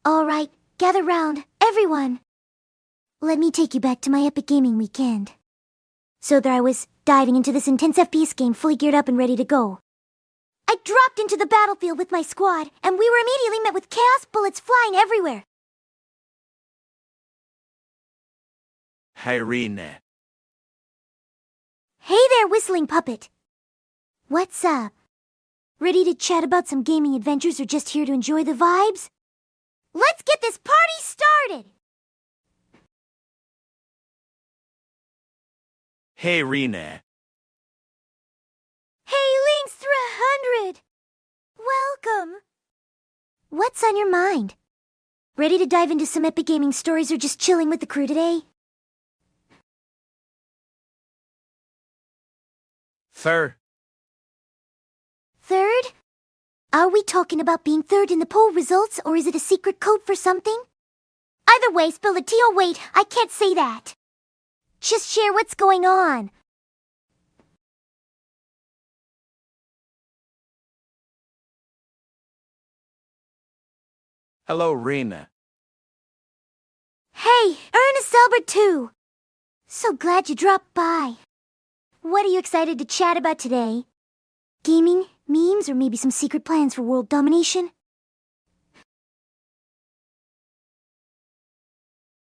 All right, gather round, everyone. Let me take you back to my epic gaming weekend. So there I was, diving into this intense FPS game fully geared up and ready to go. I dropped into the battlefield with my squad, and we were immediately met with chaos bullets flying everywhere. Hey, Rina. Hey there, whistling puppet. What's up? Ready to chat about some gaming adventures or just here to enjoy the vibes? Let's get this party started! Hey, Rina. Hey, Lynx 300! Welcome! What's on your mind? Ready to dive into some epic gaming stories or just chilling with the crew today? Third? Are we talking about being third in the poll results, or is it a secret code for something? Either way, spill the tea. Oh wait, I can't say that. Just share what's going on. Hello, Rina. Hey, Ernest Albert too. So glad you dropped by. What are you excited to chat about today? Gaming, memes, or maybe some secret plans for world domination?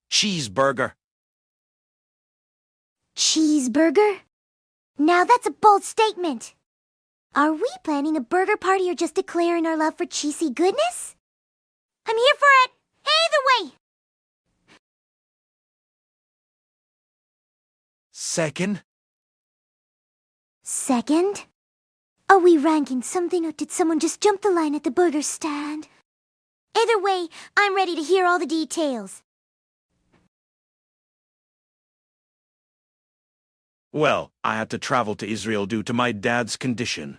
Cheeseburger. Cheeseburger? Now that's a bold statement. Are we planning a burger party or just declaring our love for cheesy goodness? I'm here for it, either way! Second? Second? Are we ranking something, or did someone just jump the line at the burger stand? Either way, I'm ready to hear all the details. Well, I had to travel to Israel due to my dad's condition.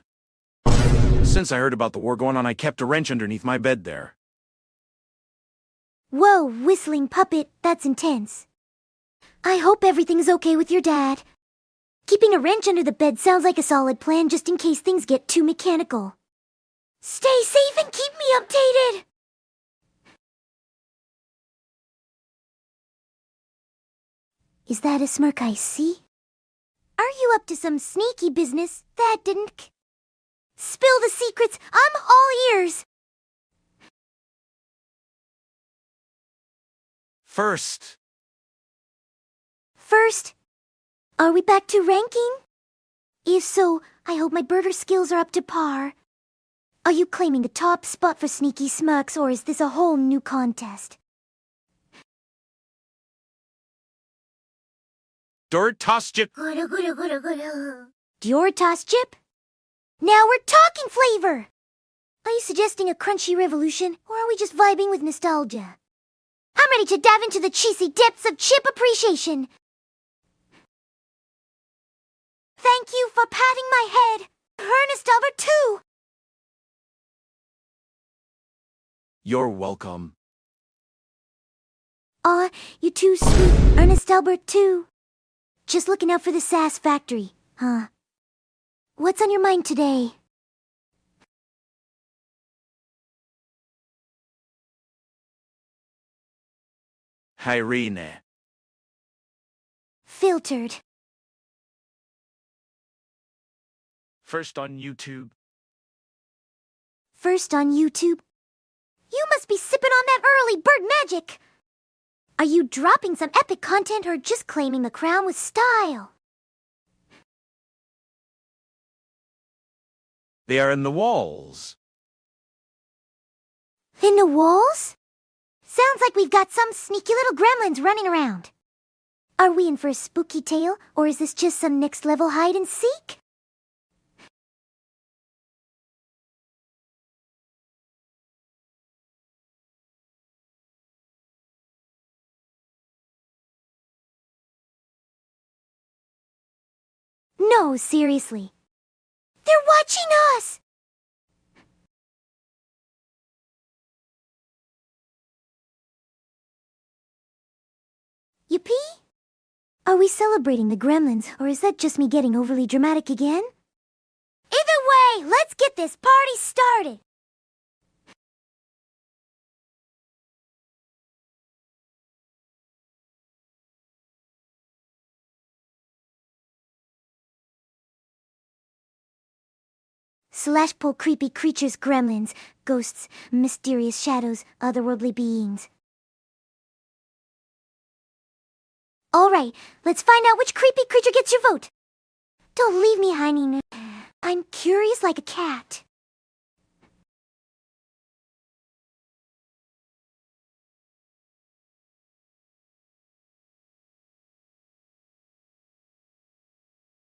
Since I heard about the war going on, I kept a wrench underneath my bed there. Whoa, whistling puppet, that's intense. I hope everything's okay with your dad. Keeping a wrench under the bed sounds like a solid plan just in case things get too mechanical. Stay safe and keep me updated! Is that a smirk I see? Are you up to some sneaky business that didn't... Spill the secrets, I'm all ears! First, are we back to ranking? If so, I hope my burger skills are up to par. Are you claiming the top spot for sneaky smirks, or is this a whole new contest? dirt toss chip. Your toss chip? Now we're talking flavor! Are you suggesting a crunchy revolution, or are we just vibing with nostalgia? I'm ready to dive into the cheesy depths of chip appreciation. Thank you for patting my head, Ernest Albert too. You're welcome. Aw, you too sweet, Ernest Albert too. Just looking out for the sass factory, huh? What's on your mind today? Hey, Rina. Filtered. First on YouTube. You must be sipping on that early bird magic. Are you dropping some epic content or just claiming the crown with style? They are in the walls. In the walls? Sounds like we've got some sneaky little gremlins running around. Are we in for a spooky tale, or is this just some next level hide and seek? No, seriously. They're watching us! Yippee? Are we celebrating the gremlins, or is that just me getting overly dramatic again? Either way, let's get this party started! /pull creepy creatures, gremlins, ghosts, mysterious shadows, otherworldly beings. Alright, let's find out which creepy creature gets your vote. Don't leave me hanging. I'm curious like a cat.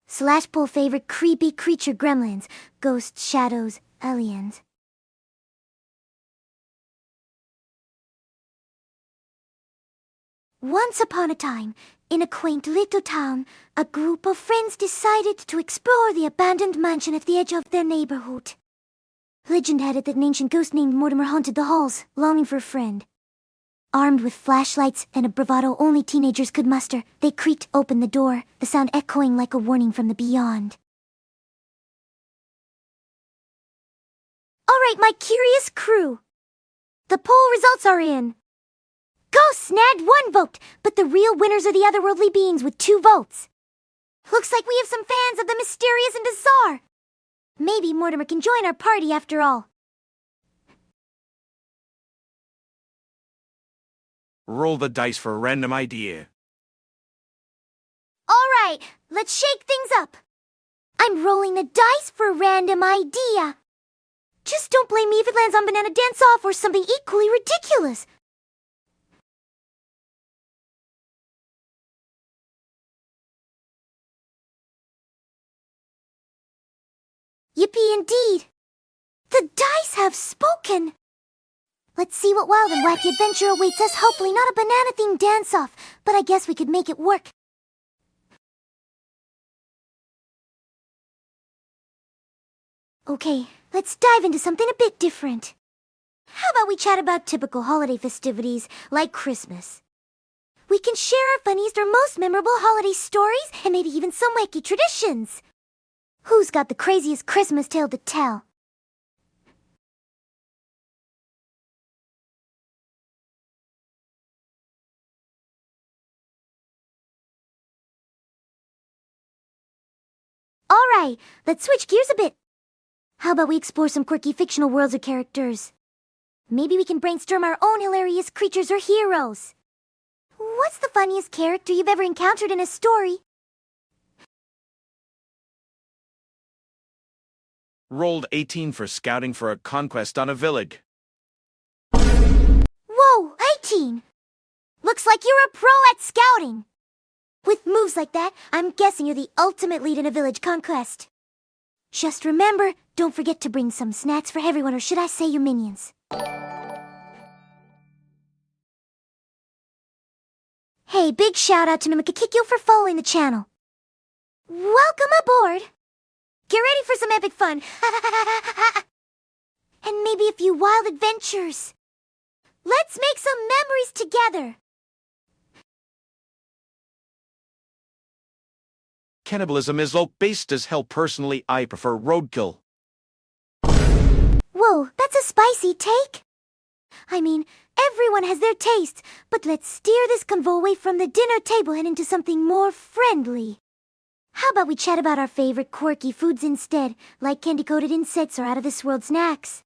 /pull favorite creepy creature, gremlins, ghosts, shadows, aliens. Once upon a time, in a quaint little town, a group of friends decided to explore the abandoned mansion at the edge of their neighborhood. Legend had it that an ancient ghost named Mortimer haunted the halls, longing for a friend. Armed with flashlights and a bravado only teenagers could muster, they creaked open the door, the sound echoing like a warning from the beyond. Alright, my curious crew. The poll results are in. Ghosts snagged 1 vote, but the real winners are the otherworldly beings with 2 votes. Looks like we have some fans of the mysterious and bizarre. Maybe Mortimer can join our party after all. Roll the dice for a random idea. Alright, let's shake things up. I'm rolling the dice for a random idea. Just don't blame me if it lands on Banana Dance-Off or something equally ridiculous. Yippee indeed! The dice have spoken! Let's see what wild and wacky adventure awaits us. Hopefully not a banana-themed dance-off, but I guess we could make it work. Okay, let's dive into something a bit different. How about we chat about typical holiday festivities, like Christmas? We can share our funniest or most memorable holiday stories, and maybe even some wacky traditions. Who's got the craziest Christmas tale to tell? Alright, let's switch gears a bit. How about we explore some quirky fictional worlds or characters? Maybe we can brainstorm our own hilarious creatures or heroes. What's the funniest character you've ever encountered in a story? Rolled 18 for scouting for a conquest on a village. Whoa, 18! Looks like you're a pro at scouting. With moves like that, I'm guessing you're the ultimate lead in a village conquest. Just remember, don't forget to bring some snacks for everyone, or should I say your minions. Hey, big shout out to Mimikakikyo for following the channel. Welcome aboard! Get ready for some epic fun. And maybe a few wild adventures. Let's make some memories together. Cannibalism is low-based as hell. Personally, I prefer roadkill. Whoa, that's a spicy take. I mean, everyone has their tastes, but let's steer this convo away from the dinner table and into something more friendly. How about we chat about our favorite quirky foods instead, like candy-coated insects or out-of-this-world snacks?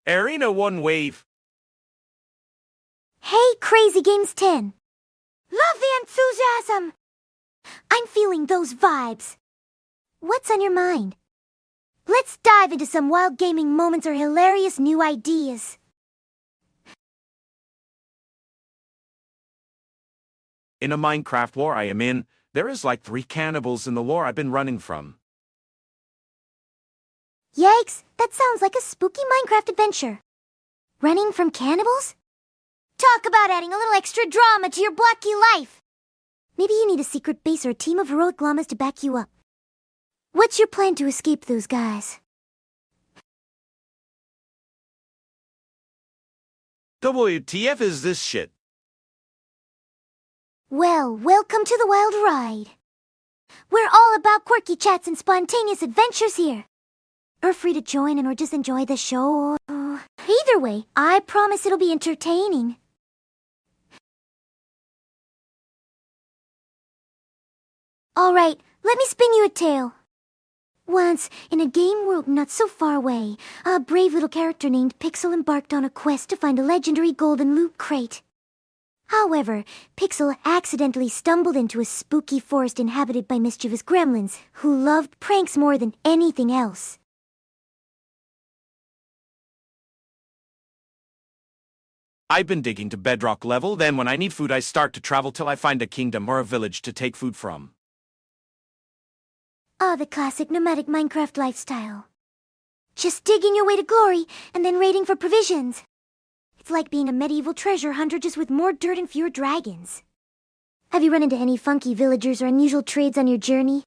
AiRina one wave. Hey, Crazy Games 10. Love the enthusiasm. I'm feeling those vibes. What's on your mind? Let's dive into some wild gaming moments or hilarious new ideas. In a Minecraft lore I am in, there is like 3 cannibals in the lore I've been running from. Yikes, that sounds like a spooky Minecraft adventure. Running from cannibals? Talk about adding a little extra drama to your blocky life. Maybe you need a secret base or a team of heroic llamas to back you up. What's your plan to escape those guys? WTF is this shit? Well, welcome to the wild ride. We're all about quirky chats and spontaneous adventures here. You're free to join and or just enjoy the show. Either way, I promise it'll be entertaining. Alright, let me spin you a tale. Once, in a game world not so far away, a brave little character named Pixel embarked on a quest to find a legendary golden loot crate. However, Pixel accidentally stumbled into a spooky forest inhabited by mischievous gremlins who loved pranks more than anything else. I've been digging to bedrock level, then when I need food I start to travel till I find a kingdom or a village to take food from. Ah, the classic nomadic Minecraft lifestyle. Just digging your way to glory, and then raiding for provisions. It's like being a medieval treasure hunter just with more dirt and fewer dragons. Have you run into any funky villagers or unusual trades on your journey?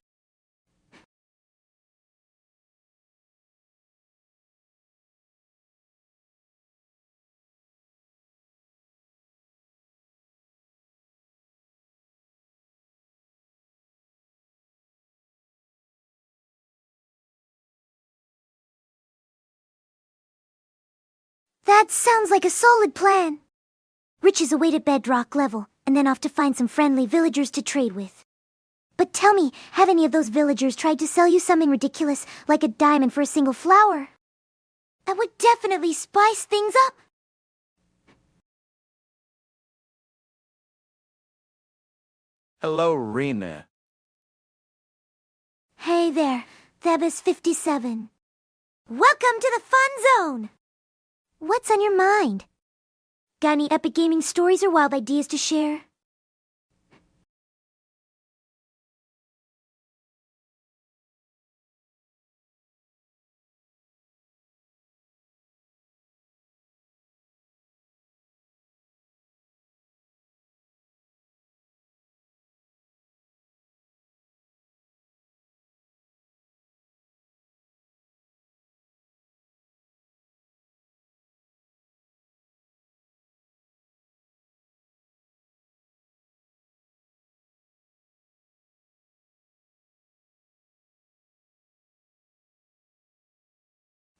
That sounds like a solid plan. Riches await at bedrock level, and then off to find some friendly villagers to trade with. But tell me, have any of those villagers tried to sell you something ridiculous, like a diamond for a single flower? That would definitely spice things up. Hello, Rina. Hey there, Thebis57. Welcome to the fun zone! What's on your mind? Got any epic gaming stories or wild ideas to share?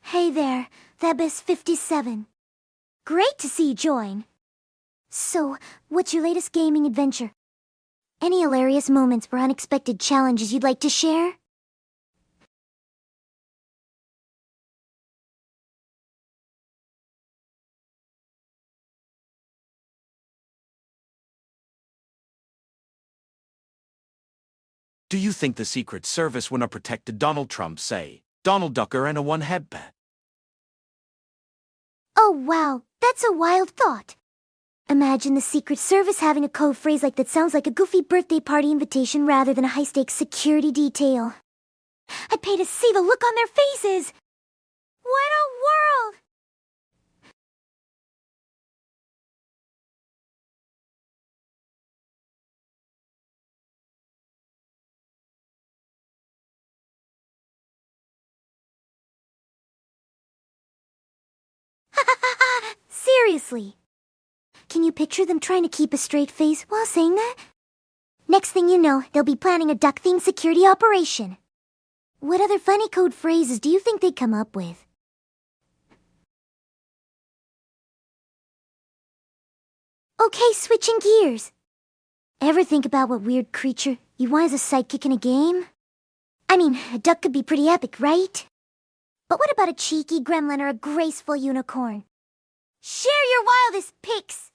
Hey there, Thebis57. Great to see you join. So, what's your latest gaming adventure? Any hilarious moments or unexpected challenges you'd like to share? Do you think the Secret Service would have protected Donald Trump, say, Donald Ducker and a one-head bat? Oh wow, that's a wild thought. Imagine the Secret Service having a code phrase like that sounds like a goofy birthday party invitation rather than a high-stakes security detail. I'd pay to see the look on their faces! What a world! Seriously. Can you picture them trying to keep a straight face while saying that? Next thing you know, they'll be planning a duck-themed security operation. What other funny code phrases do you think they'd come up with? Okay, switching gears. Ever think about what weird creature you want as a sidekick in a game? I mean, a duck could be pretty epic, right? But what about a cheeky gremlin or a graceful unicorn? Share your wildest pics!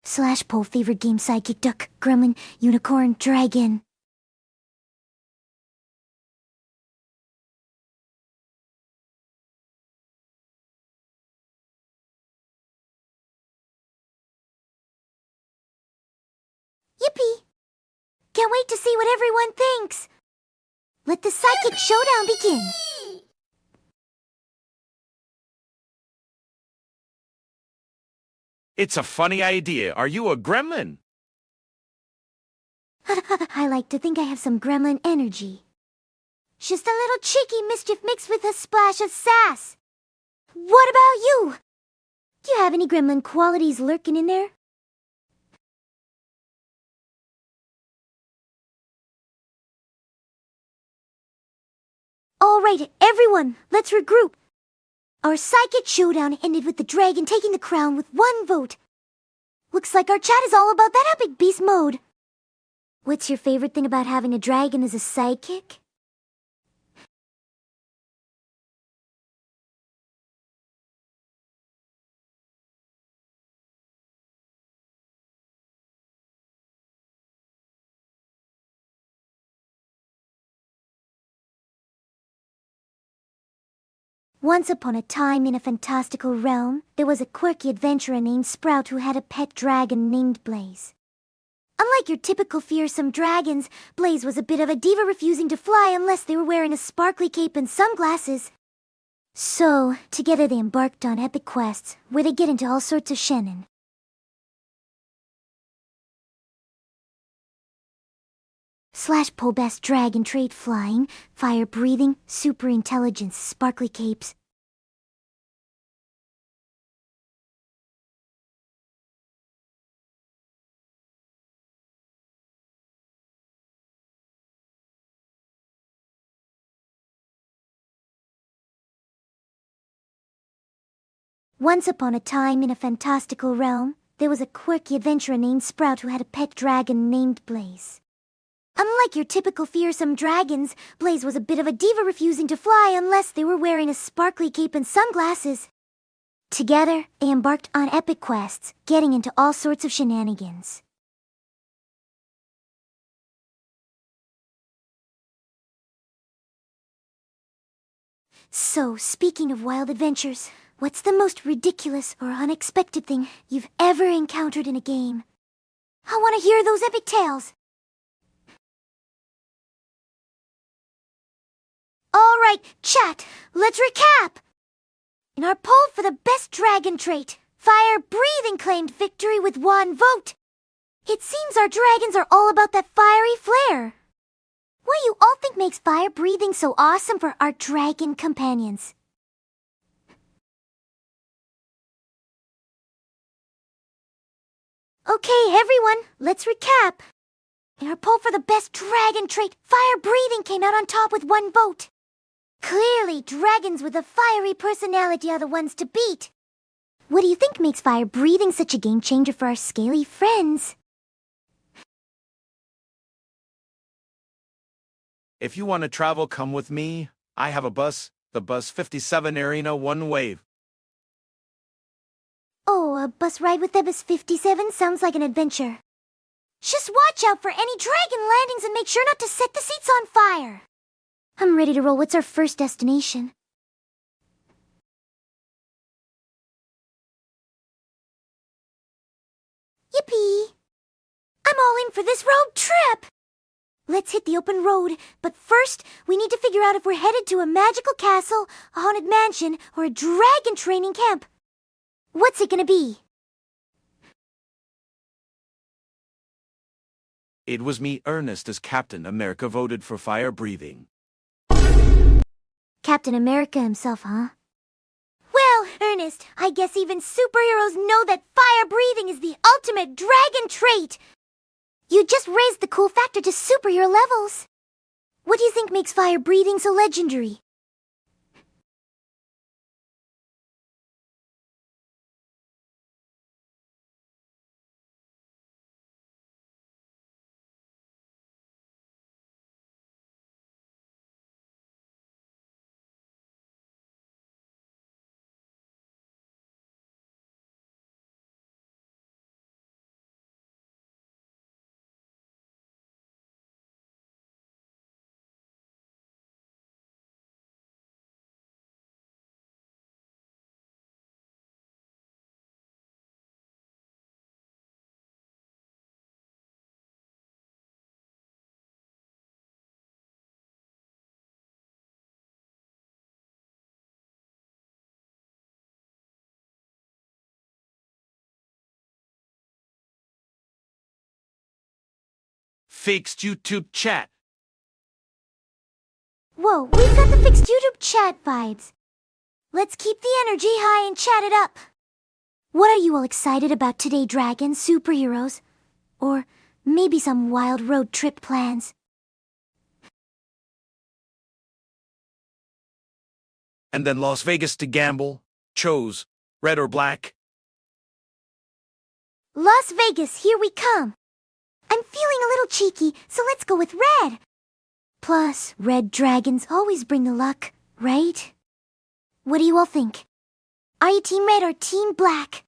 / poll favorite game sidekick duck, gremlin, unicorn, dragon. Yippee! Can't wait to see what everyone thinks! Let the sidekick showdown begin! It's a funny idea. Are you a gremlin? I like to think I have some gremlin energy. Just a little cheeky mischief mixed with a splash of sass. What about you? Do you have any gremlin qualities lurking in there? All right, everyone, let's regroup. Our psychic showdown ended with the dragon taking the crown with 1 vote. Looks like our chat is all about that epic beast mode. What's your favorite thing about having a dragon as a sidekick? Once upon a time in a fantastical realm, there was a quirky adventurer named Sprout who had a pet dragon named Blaze. Unlike your typical fearsome dragons, Blaze was a bit of a diva, refusing to fly unless they were wearing a sparkly cape and sunglasses. So, together they embarked on epic quests, where they get into all sorts of shenan. Slash pull best dragon trait: flying, fire breathing, super intelligence, sparkly capes. Once upon a time in a fantastical realm, there was a quirky adventurer named Sprout who had a pet dragon named Blaze. Unlike your typical fearsome dragons, Blaze was a bit of a diva, refusing to fly unless they were wearing a sparkly cape and sunglasses. Together, they embarked on epic quests, getting into all sorts of shenanigans. So, speaking of wild adventures, what's the most ridiculous or unexpected thing you've ever encountered in a game? I want to hear those epic tales! Alright, chat, let's recap! In our poll for the best dragon trait, fire breathing claimed victory with 1 vote. It seems our dragons are all about that fiery flare. What do you all think makes fire breathing so awesome for our dragon companions? Okay, everyone, let's recap. In our poll for the best dragon trait, fire breathing came out on top with 1 vote. Clearly, dragons with a fiery personality are the ones to beat. What do you think makes fire breathing such a game changer for our scaly friends? If you want to travel, come with me. I have a bus, the bus 57 Arena 1 Wave. Oh, a bus ride with the bus 57 sounds like an adventure. Just watch out for any dragon landings and make sure not to set the seats on fire. I'm ready to roll. What's our first destination? Yippee! I'm all in for this road trip! Let's hit the open road, but first, we need to figure out if we're headed to a magical castle, a haunted mansion, or a dragon training camp. What's it gonna be? It was me, Ernest, as Captain America, voted for fire breathing. Captain America himself, huh? Well, Ernest, I guess even superheroes know that fire breathing is the ultimate dragon trait. You just raised the cool factor to superhero levels. What do you think makes fire breathing so legendary? Fixed YouTube chat. Whoa, we've got the fixed YouTube chat vibes. Let's keep the energy high and chat it up. What are you all excited about today, dragons, superheroes? Or maybe some wild road trip plans? and then Las Vegas to gamble. Chose red or black. Las Vegas, here we come. I'm feeling a little cheeky, so let's go with red. Plus, red dragons always bring the luck, right? What do you all think? Are you team red or team black?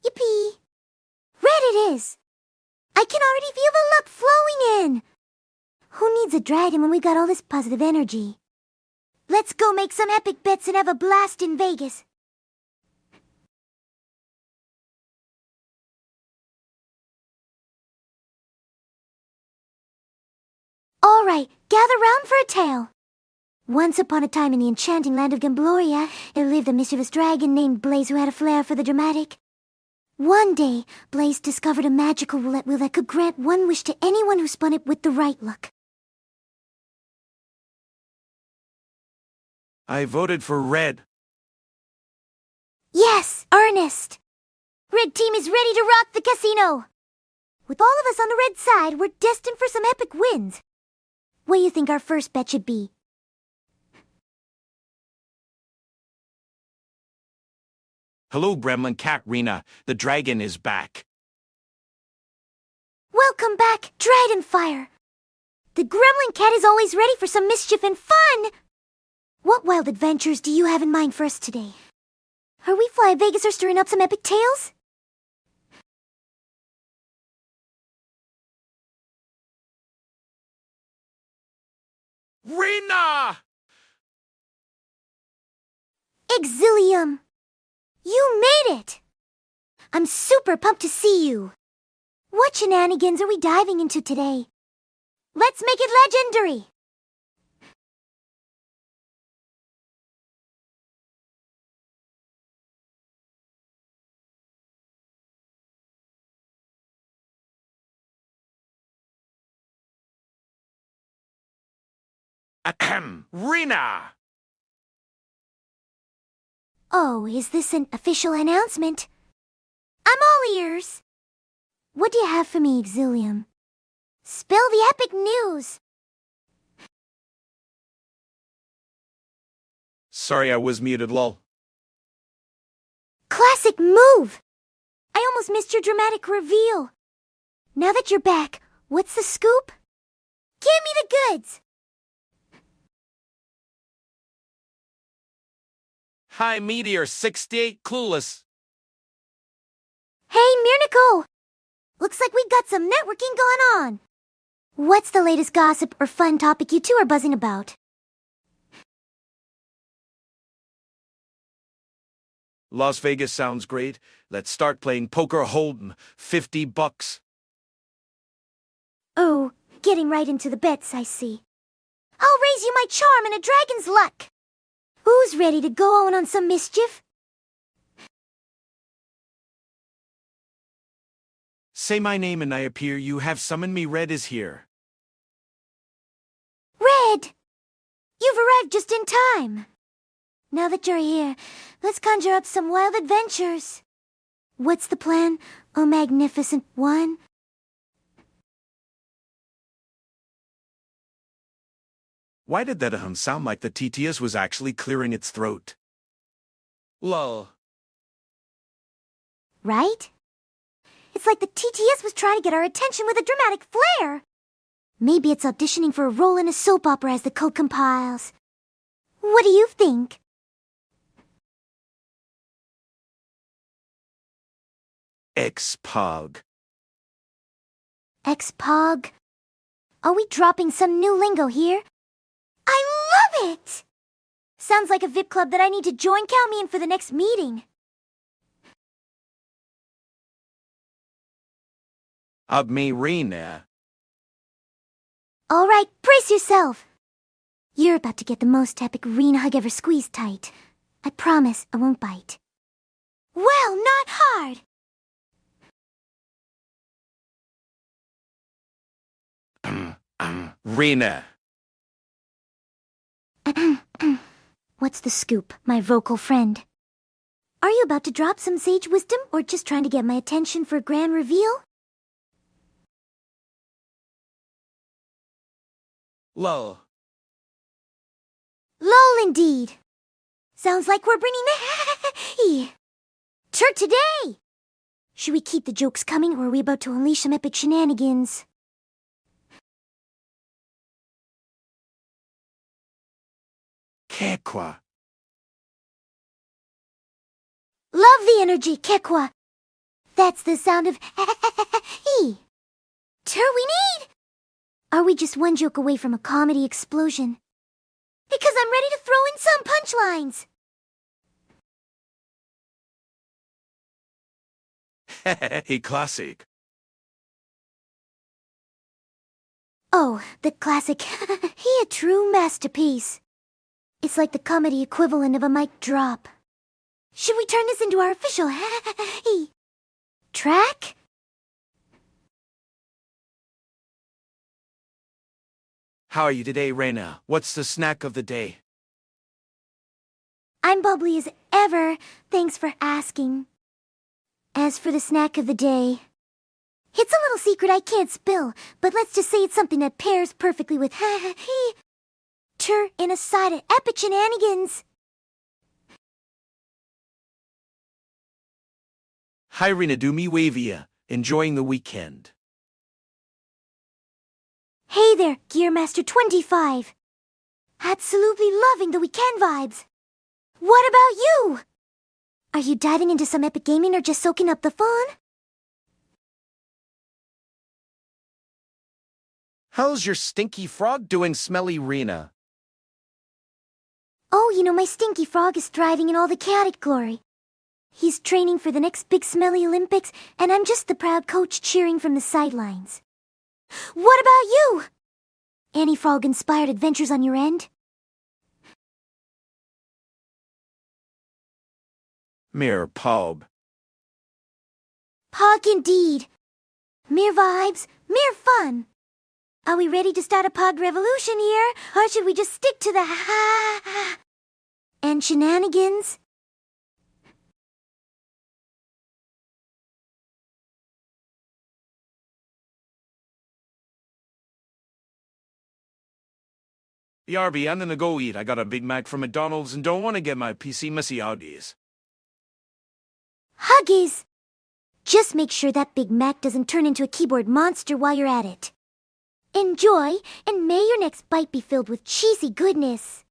Yippee! Red it is! I can already feel the luck flowing in! Who needs a dragon when we got all this positive energy? Let's go make some epic bets and have a blast in Vegas. All right, gather round for a tale. Once upon a time in the enchanting land of Gambloria, there lived a mischievous dragon named Blaze who had a flair for the dramatic. One day, Blaze discovered a magical roulette wheel that could grant one wish to anyone who spun it with the right luck. I voted for red. Yes, Ernest! Red team is ready to rock the casino! With all of us on the red side, we're destined for some epic wins. What do you think our first bet should be? Hello, Gremlin Cat Rina. The dragon is back. Welcome back, Dragonfire! The Gremlin Cat is always ready for some mischief and fun! What wild adventures do you have in mind for us today? Are we Fly Vegas or stirring up some epic tales? Rina! Exilium! You made it! I'm super pumped to see you. What shenanigans are we diving into today? Let's make it legendary! Ahem. Rina! Oh, is this an official announcement? I'm all ears. What do you have for me, Exilium? Spill the epic news! Sorry I was muted, lol. Classic move! I almost missed your dramatic reveal. Now that you're back, what's the scoop? Give me the goods! Hi, Meteor 68 Clueless. Hey, Mirnico! Looks like we got some networking going on. What's the latest gossip or fun topic you two are buzzing about? Las Vegas sounds great. Let's start playing poker hold'em. $50. Oh, getting right into the bets, I see. I'll raise you my charm and a dragon's luck. Who's ready to go on some mischief? Say my name and I appear. You have summoned me. Red is here. Red! You've arrived just in time. Now that you're here, let's conjure up some wild adventures. What's the plan, oh magnificent one? Why did that sound like the TTS was actually clearing its throat? Lol. Right? It's like the TTS was trying to get our attention with a dramatic flair. Maybe it's auditioning for a role in a soap opera as the code compiles. What do you think? X-Pog. X-Pog? Are we dropping some new lingo here? I love it! Sounds like a VIP club that I need to join. Count me in for the next meeting. Of me, Rina. All right, brace yourself. You're about to get the most epic Rina hug ever squeezed tight. I promise I won't bite. Well, not hard. Rina. What's the scoop, my vocal friend? Are you about to drop some sage wisdom or just trying to get my attention for a grand reveal? Lol. Lol indeed. Sounds like we're bringing the to today. Should we keep the jokes coming or are we about to unleash some epic shenanigans? Kekwa. Love the energy, Kekwa. That's the sound of Tur we need. Are we just one joke away from a comedy explosion? Because I'm ready to throw in some punchlines. Hey, classic. Oh, the classic. A true masterpiece. It's like the comedy equivalent of a mic drop. Should we turn this into our official track? How are you today, Rina? What's the snack of the day? I'm bubbly as ever. Thanks for asking. As for the snack of the day, it's a little secret I can't spill, but let's just say it's something that pairs perfectly with Tur in a side of epic shenanigans. Hi, Rina, do me wavia. Enjoying the weekend. Hey there, Gearmaster 25. Absolutely loving the weekend vibes. What about you? Are you diving into some epic gaming or just soaking up the fun? How's your stinky frog doing, smelly Rina? Oh, my stinky frog is thriving in all the chaotic glory. He's training for the next big smelly Olympics, and I'm just the proud coach cheering from the sidelines. What about you? Any frog-inspired adventures on your end? Mere pub. Pog indeed. Mere vibes, mere fun. Are we ready to start a pog revolution here, or should we just stick to the and shenanigans? Yarby, I'm gonna go eat. I got a Big Mac from McDonald's and don't want to get my PC messy outies. Huggies! Just make sure that Big Mac doesn't turn into a keyboard monster while you're at it. Enjoy, and may your next bite be filled with cheesy goodness.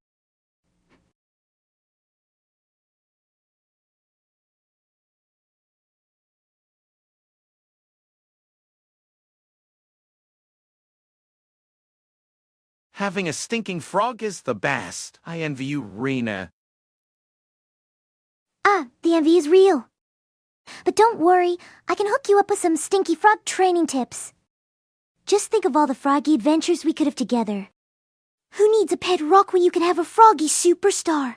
Having a stinking frog is the best. I envy you, Rina. The envy is real. But don't worry, I can hook you up with some stinky frog training tips. Just think of all the froggy adventures we could have together. Who needs a pet rock when you can have a froggy superstar?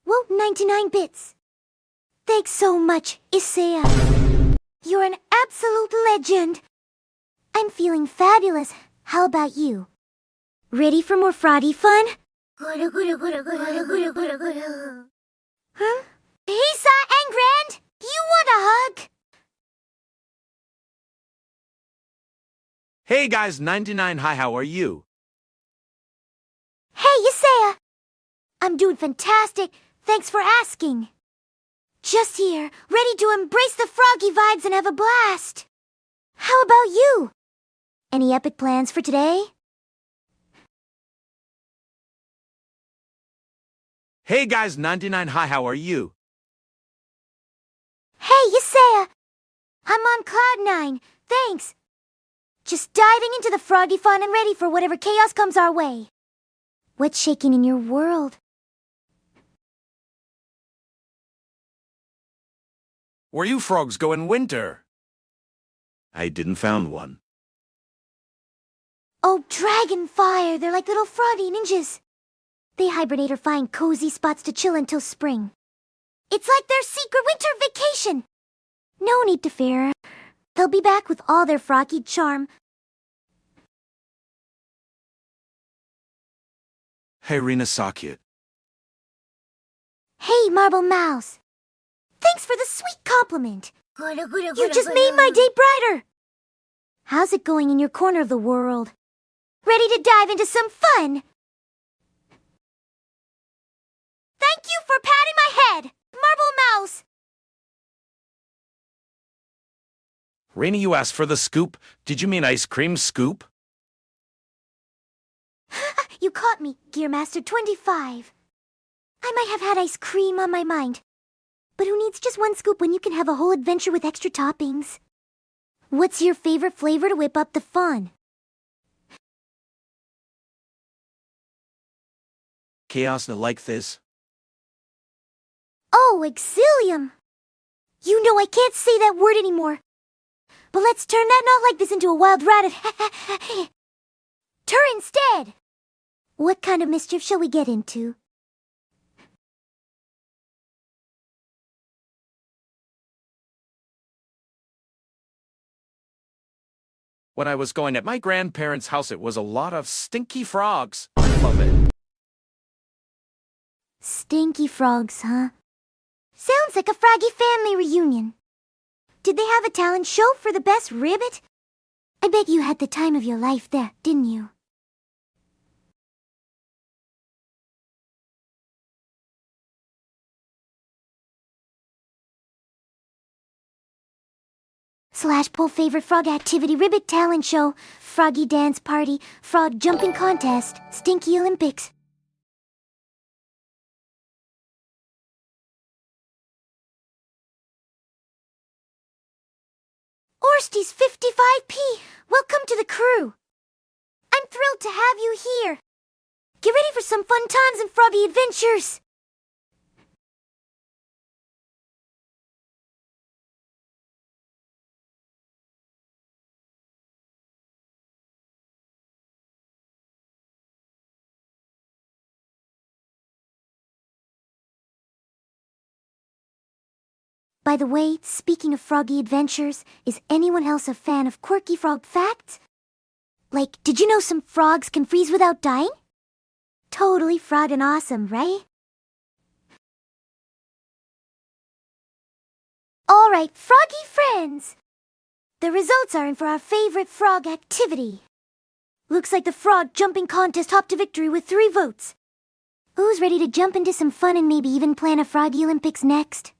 Whoa, 99 bits. Thanks so much, Isaiah. You're an absolute legend. I'm feeling fabulous. How about you? Ready for more froggy fun? Huh? Isa and Grand, you want a hug? Hey guys, 99, hi, how are you? Hey, Isaiah. I'm doing fantastic. Thanks for asking. Just here, ready to embrace the froggy vibes and have a blast. How about you? Any epic plans for today? Hey guys, 99, hi, how are you? Hey, Isaiah. I'm on cloud 9. Thanks. Just diving into the froggy fun and ready for whatever chaos comes our way. What's shaking in your world? Where you frogs go in winter? I didn't found one. Oh, dragonfire. They're like little froggy ninjas. They hibernate or find cozy spots to chill until spring. It's like their secret winter vacation. No need to fear. They'll be back with all their froggy charm. Hey, Rina, so cute. Hey, Marble Mouse. Thanks for the sweet compliment. You just made my day brighter. How's it going in your corner of the world? Ready to dive into some fun? Thank you for patting my head, Marble Mouse. Rina, you asked for the scoop. Did you mean ice cream scoop? You caught me, Gearmaster 25. I might have had ice cream on my mind. But who needs just one scoop when you can have a whole adventure with extra toppings? What's your favorite flavor to whip up the fun? Chaos like this. Oh, Exilium! You know I can't say that word anymore. But let's turn that not like this into a wild rat of Tur instead! What kind of mischief shall we get into? When I was going at my grandparents' house, it was a lot of stinky frogs. I love it. Stinky frogs, huh? Sounds like a Froggy family reunion. Did they have a talent show for the best ribbit? I bet you had the time of your life there, didn't you? Slash pull favorite frog activity ribbit talent show, froggy dance party, frog jumping contest, stinky Olympics. Orsty's 55p, welcome to the crew. I'm thrilled to have you here. Get ready for some fun times and froggy adventures. By the way, speaking of froggy adventures, is anyone else a fan of quirky frog facts? Like, did you know some frogs can freeze without dying? Totally frog and awesome, right? Alright, froggy friends! The results are in for our favorite frog activity. Looks like the frog jumping contest hopped to victory with 3 votes. Who's ready to jump into some fun and maybe even plan a Froggy Olympics next?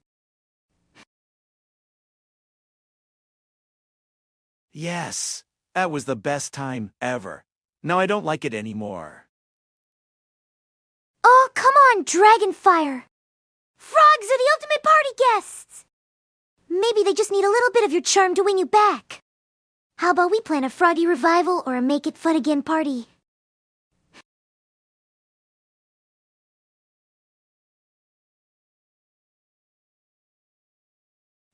Yes, that was the best time ever. Now I don't like it anymore. Oh, come on, Dragonfire! Frogs are the ultimate party guests! Maybe they just need a little bit of your charm to win you back. How about we plan a Froggy revival or a Make It Fun Again party?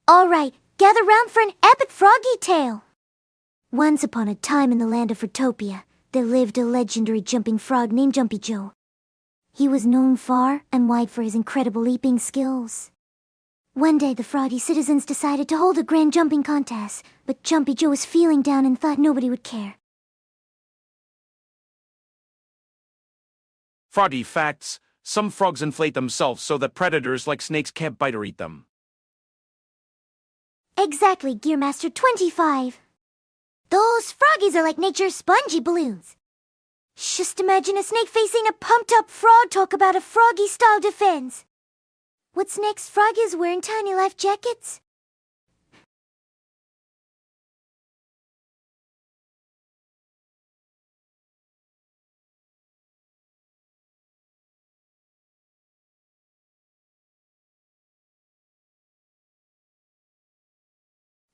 Alright, gather round for an epic froggy tale. Once upon a time in the land of Fruitopia, there lived a legendary jumping frog named Jumpy Joe. He was known far and wide for his incredible leaping skills. One day the froggy citizens decided to hold a grand jumping contest, but Jumpy Joe was feeling down and thought nobody would care. Froggy facts. Some frogs inflate themselves so that predators like snakes can't bite or eat them. Exactly, Gearmaster 25. Those froggies are like nature's spongy balloons. Just imagine a snake facing a pumped-up frog talk about a froggy-style defense. What's next? Froggies wearing tiny life jackets?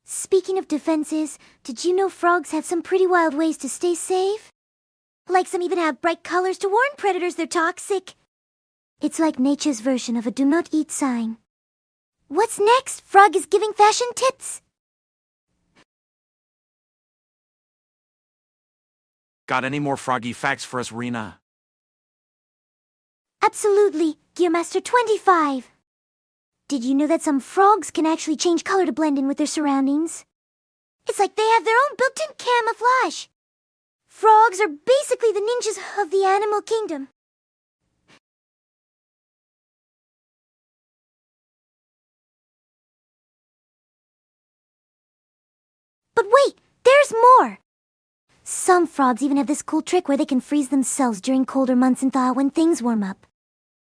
Speaking of defenses, did you know frogs have some pretty wild ways to stay safe? Like some even have bright colors to warn predators they're toxic. It's like nature's version of a do not eat sign. What's next? Frog is giving fashion tips. Got any more froggy facts for us, Rina? Absolutely, Gearmaster 25. Did you know that some frogs can actually change color to blend in with their surroundings? It's like they have their own built-in camouflage. Frogs are basically the ninjas of the animal kingdom. But wait, there's more! Some frogs even have this cool trick where they can freeze themselves during colder months and thaw out when things warm up.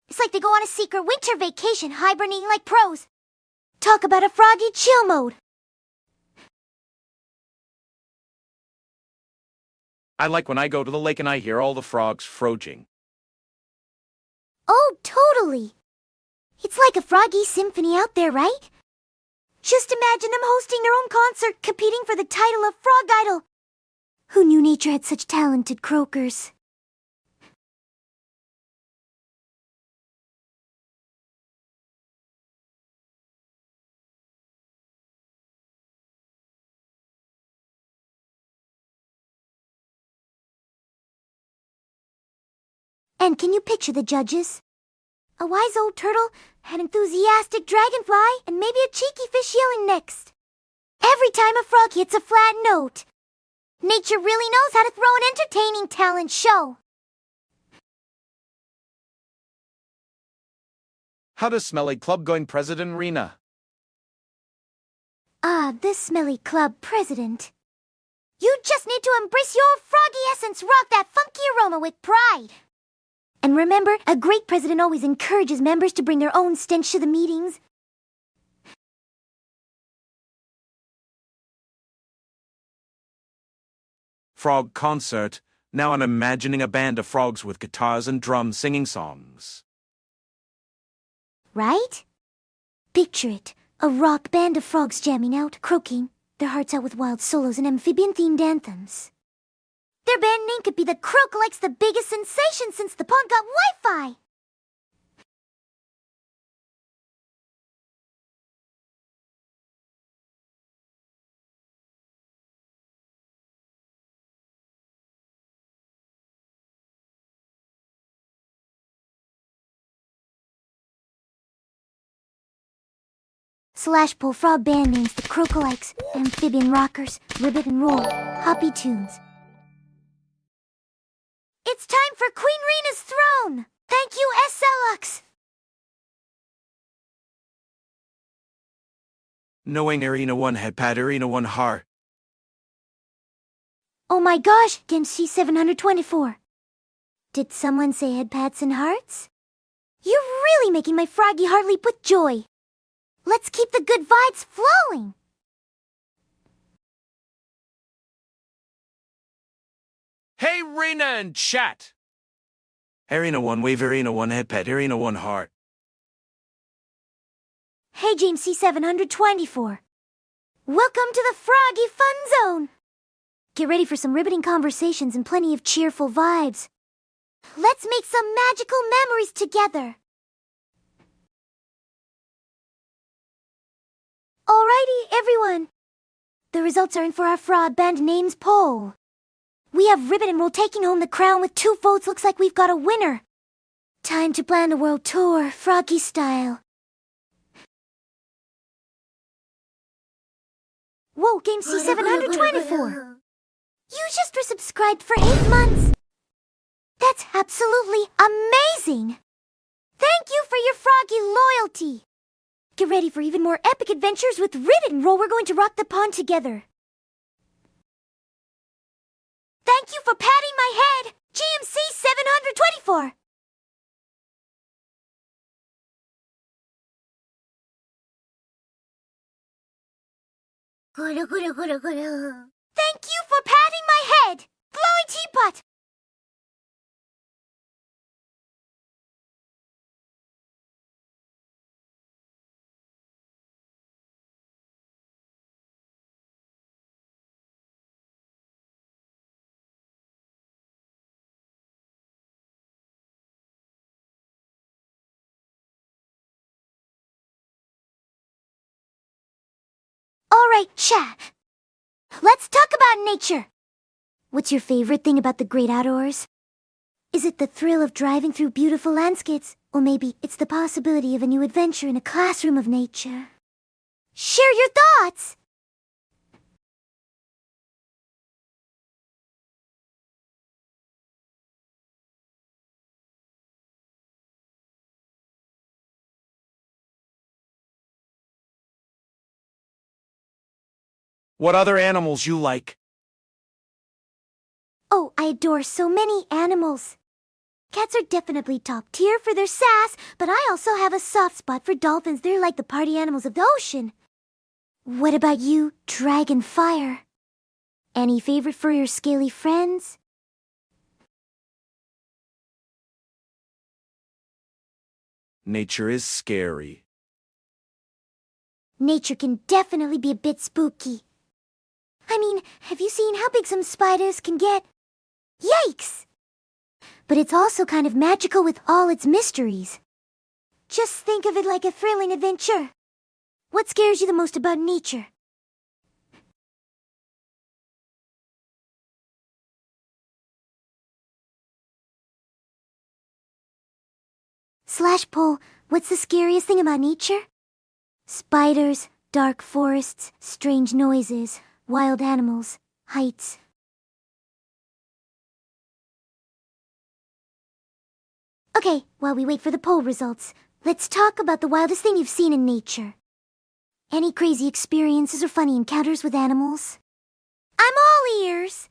It's like they go on a secret winter vacation, hibernating like pros. Talk about a froggy chill mode. I like when I go to the lake and I hear all the frogs froging. Oh, totally. It's like a froggy symphony out there, right? Just imagine them hosting their own concert, competing for the title of Frog Idol. Who knew nature had such talented croakers? And can you picture the judges? A wise old turtle, an enthusiastic dragonfly, and maybe a cheeky fish yelling next. Every time a frog hits a flat note. Nature really knows how to throw an entertaining talent show. How does smelly club-going President Rina? The smelly club president. You just need to embrace your froggy essence, rock that funky aroma with pride. And remember, a great president always encourages members to bring their own stench to the meetings. Frog concert. Now I'm imagining a band of frogs with guitars and drums singing songs. Right? Picture it. A rock band of frogs jamming out, croaking, their hearts out with wild solos and amphibian-themed anthems. Their band name could be the Croak-Likes, the biggest sensation since the pond got Wi-Fi. Slash pull frog band names the Croak-Likes, amphibian rockers, ribbit and roll, hoppy tunes. It's time for Queen Rina's throne! Thank you, SLX! Knowing Irina one headpad, Irina one heart. Oh my gosh, Game C724. Did someone say headpads and hearts? You're really making my froggy heart leap with joy. Let's keep the good vibes flowing. Hey, Rina and chat! Irina one wave, Irina one headpad, Irina one heart. Hey, James C724. Welcome to the Froggy Fun Zone. Get ready for some riveting conversations and plenty of cheerful vibes. Let's make some magical memories together. Alrighty, everyone. The results are in for our fraud band names poll. We have Ribbit and Roll taking home the crown with 2 votes. Looks like we've got a winner. Time to plan a world tour, Froggy style. Whoa, Game C724. You just were subscribed for 8 months. That's absolutely amazing. Thank you for your froggy loyalty. Get ready for even more epic adventures with Ribbit and Roll. We're going to rock the pond together. Thank you for patting my head, GMC 724. Thank you for patting my head, Glowy Teapot. Alright, chat. Let's talk about nature. What's your favorite thing about the great outdoors? Is it the thrill of driving through beautiful landscapes? Or maybe it's the possibility of a new adventure in a classroom of nature? Share your thoughts! What other animals you like? Oh, I adore so many animals. Cats are definitely top tier for their sass, but I also have a soft spot for dolphins. They're like the party animals of the ocean. What about you, Dragonfire? Any favorite for your scaly friends? Nature is scary. Nature can definitely be a bit spooky. I mean, have you seen how big some spiders can get? Yikes! But it's also kind of magical with all its mysteries. Just think of it like a thrilling adventure. What scares you the most about nature? /Poll, what's the scariest thing about nature? Spiders, dark forests, strange noises, wild animals, heights. Okay, while we wait for the poll results, let's talk about the wildest thing you've seen in nature. Any crazy experiences or funny encounters with animals? I'm all ears!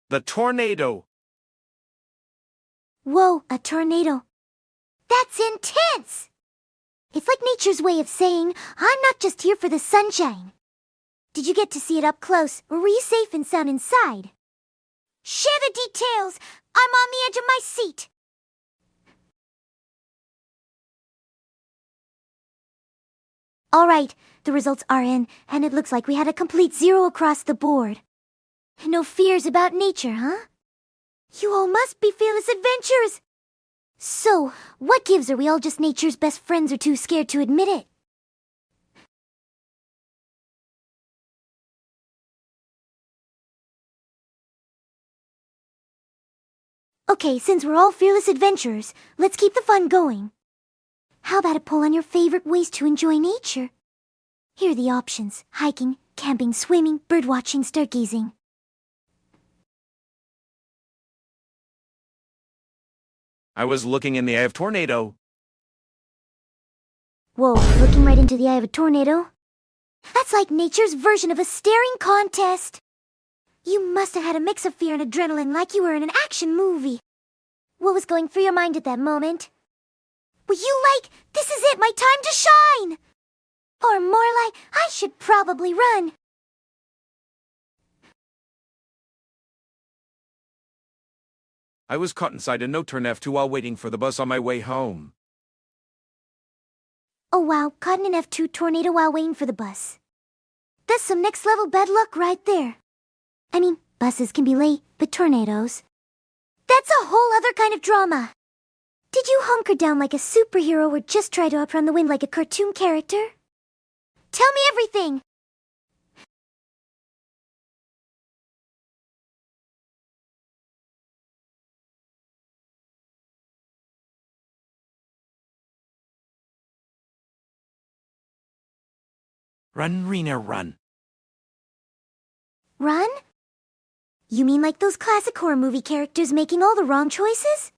The tornado. Whoa, a tornado. That's intense! It's like nature's way of saying, I'm not just here for the sunshine. Did you get to see it up close, or were you safe and sound inside? Share the details! I'm on the edge of my seat! Alright, the results are in, and it looks like we had a complete 0 across the board. No fears about nature, huh? You all must be fearless adventurers! So, what gives? Are we all just nature's best friends or too scared to admit it? Okay, since we're all fearless adventurers, let's keep the fun going. How about a poll on your favorite ways to enjoy nature? Here are the options: hiking, camping, swimming, birdwatching, stargazing. I was looking in the eye of tornado. Whoa, looking right into the eye of a tornado? That's like nature's version of a staring contest. You must have had a mix of fear and adrenaline like you were in an action movie. What was going through your mind at that moment? Were you like, this is it, my time to shine? Or more like, I should probably run. I was caught inside a no-turn F2 while waiting for the bus on my way home. Oh wow, caught in an F2 tornado while waiting for the bus. That's some next level bad luck right there. I mean, buses can be late, but tornadoes. That's a whole other kind of drama. Did you hunker down like a superhero or just try to outrun the wind like a cartoon character? Tell me everything! Run, Rina, run. Run? You mean like those classic horror movie characters making all the wrong choices?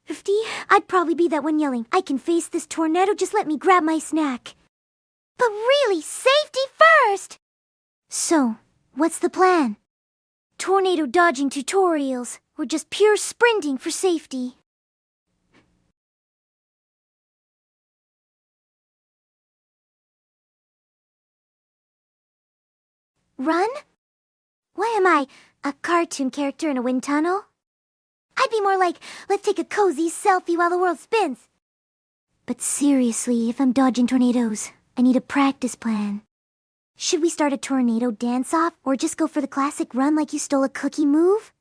50, I'd probably be that one yelling, I can face this tornado, just let me grab my snack. But really, safety first! So, what's the plan? Tornado dodging tutorials, or just pure sprinting for safety? Run? Why am I a cartoon character in a wind tunnel? I'd be more like, let's take a cozy selfie while the world spins. But seriously, if I'm dodging tornadoes, I need a practice plan. Should we start a tornado dance-off, or just go for the classic run like you stole a cookie move?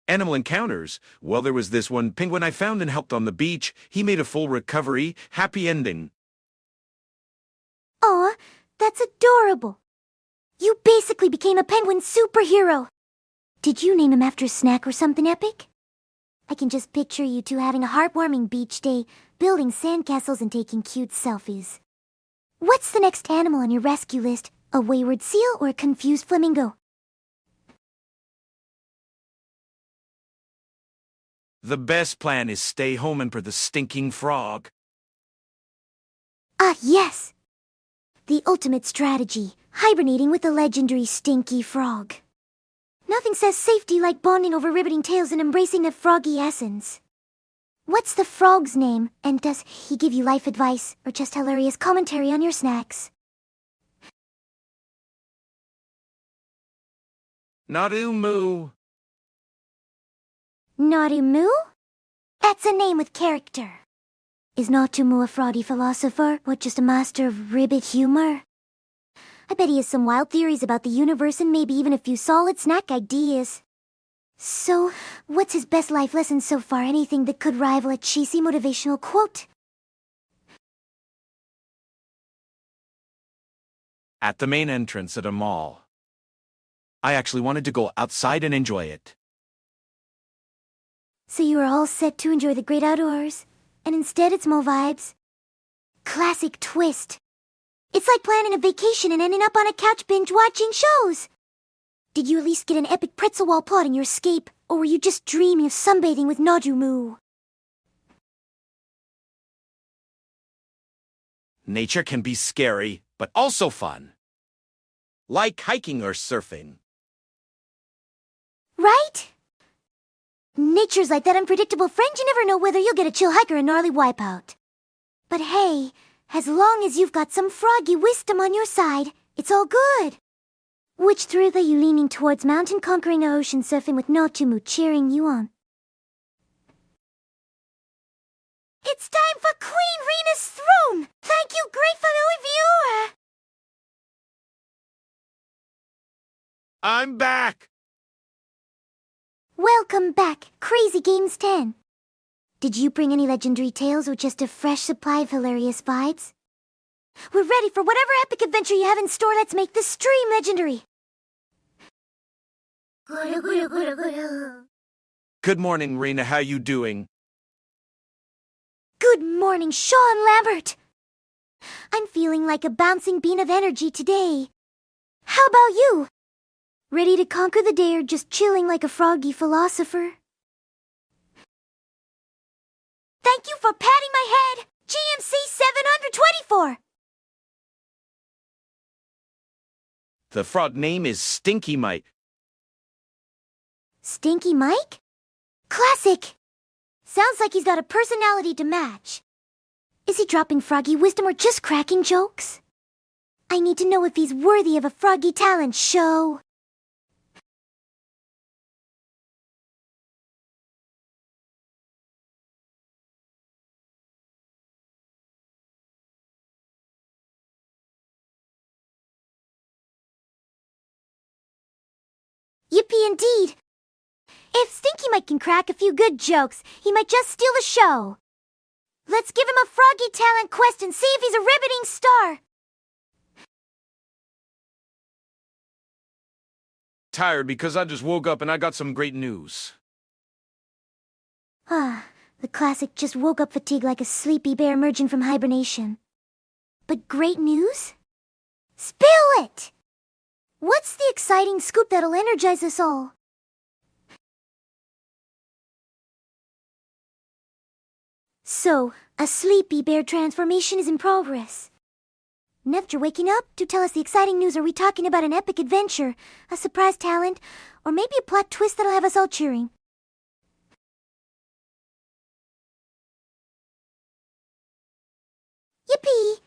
Animal encounters. Well, there was this one penguin I found and helped on the beach. He made a full recovery. Happy ending. Aw, that's adorable. You basically became a penguin superhero. Did you name him after a snack or something epic? I can just picture you two having a heartwarming beach day, building sandcastles and taking cute selfies. What's the next animal on your rescue list? A wayward seal or a confused flamingo? The best plan is stay home and for the stinking frog. Ah, yes! The ultimate strategy, hibernating with the legendary stinky frog. Nothing says safety like bonding over riveting tales and embracing the froggy essence. What's the frog's name, and does he give you life advice or just hilarious commentary on your snacks? Naru-moo. Naru-moo? That's a name with character. Is Naru-moo a fraudy philosopher or just a master of ribbit humor? I bet he has some wild theories about the universe and maybe even a few solid snack ideas. So, what's his best life lesson so far? Anything that could rival a cheesy motivational quote? At the main entrance at a mall. I actually wanted to go outside and enjoy it. So you were all set to enjoy the great outdoors, and instead it's more vibes? Classic twist. It's like planning a vacation and ending up on a couch binge-watching shows. Did you at least get an epic pretzel while plotting your escape, or were you just dreaming of sunbathing with Naru-moo? Nature can be scary, but also fun. Like hiking or surfing. Right? Nature's like that unpredictable friend you never know whether you'll get a chill hike or a gnarly wipeout. But hey, as long as you've got some froggy wisdom on your side, it's all good. Which thrill are you leaning towards, mountain conquering or ocean surfing with Naru-moo cheering you on? It's time for Queen Rina's throne! Thank you, great fellow viewer! I'm back! Welcome back, Crazy Games 10. Did you bring any legendary tales or just a fresh supply of hilarious vibes? We're ready for whatever epic adventure you have in store. Let's make this stream legendary. Good morning, Rina. How you doing? Good morning, Sean Lambert. I'm feeling like a bouncing bean of energy today. How about you? Ready to conquer the day or just chilling like a froggy philosopher? Thank you for patting my head, GMC 724. The frog name is Stinky Mike. Stinky Mike? Classic! Sounds like he's got a personality to match. Is he dropping froggy wisdom or just cracking jokes? I need to know if he's worthy of a froggy talent show. Yippee indeed! If Stinky Mike can crack a few good jokes, he might just steal the show. Let's give him a froggy talent quest and see if he's a riveting star. Tired because I just woke up and I got some great news. Ah, the classic just woke up fatigued like a sleepy bear emerging from hibernation. But great news? Spill it! What's the exciting scoop that'll energize us all? So, a sleepy bear transformation is in progress. And after waking up, do tell us the exciting news. Are we talking about an epic adventure, a surprise talent, or maybe a plot twist that'll have us all cheering? Yippee!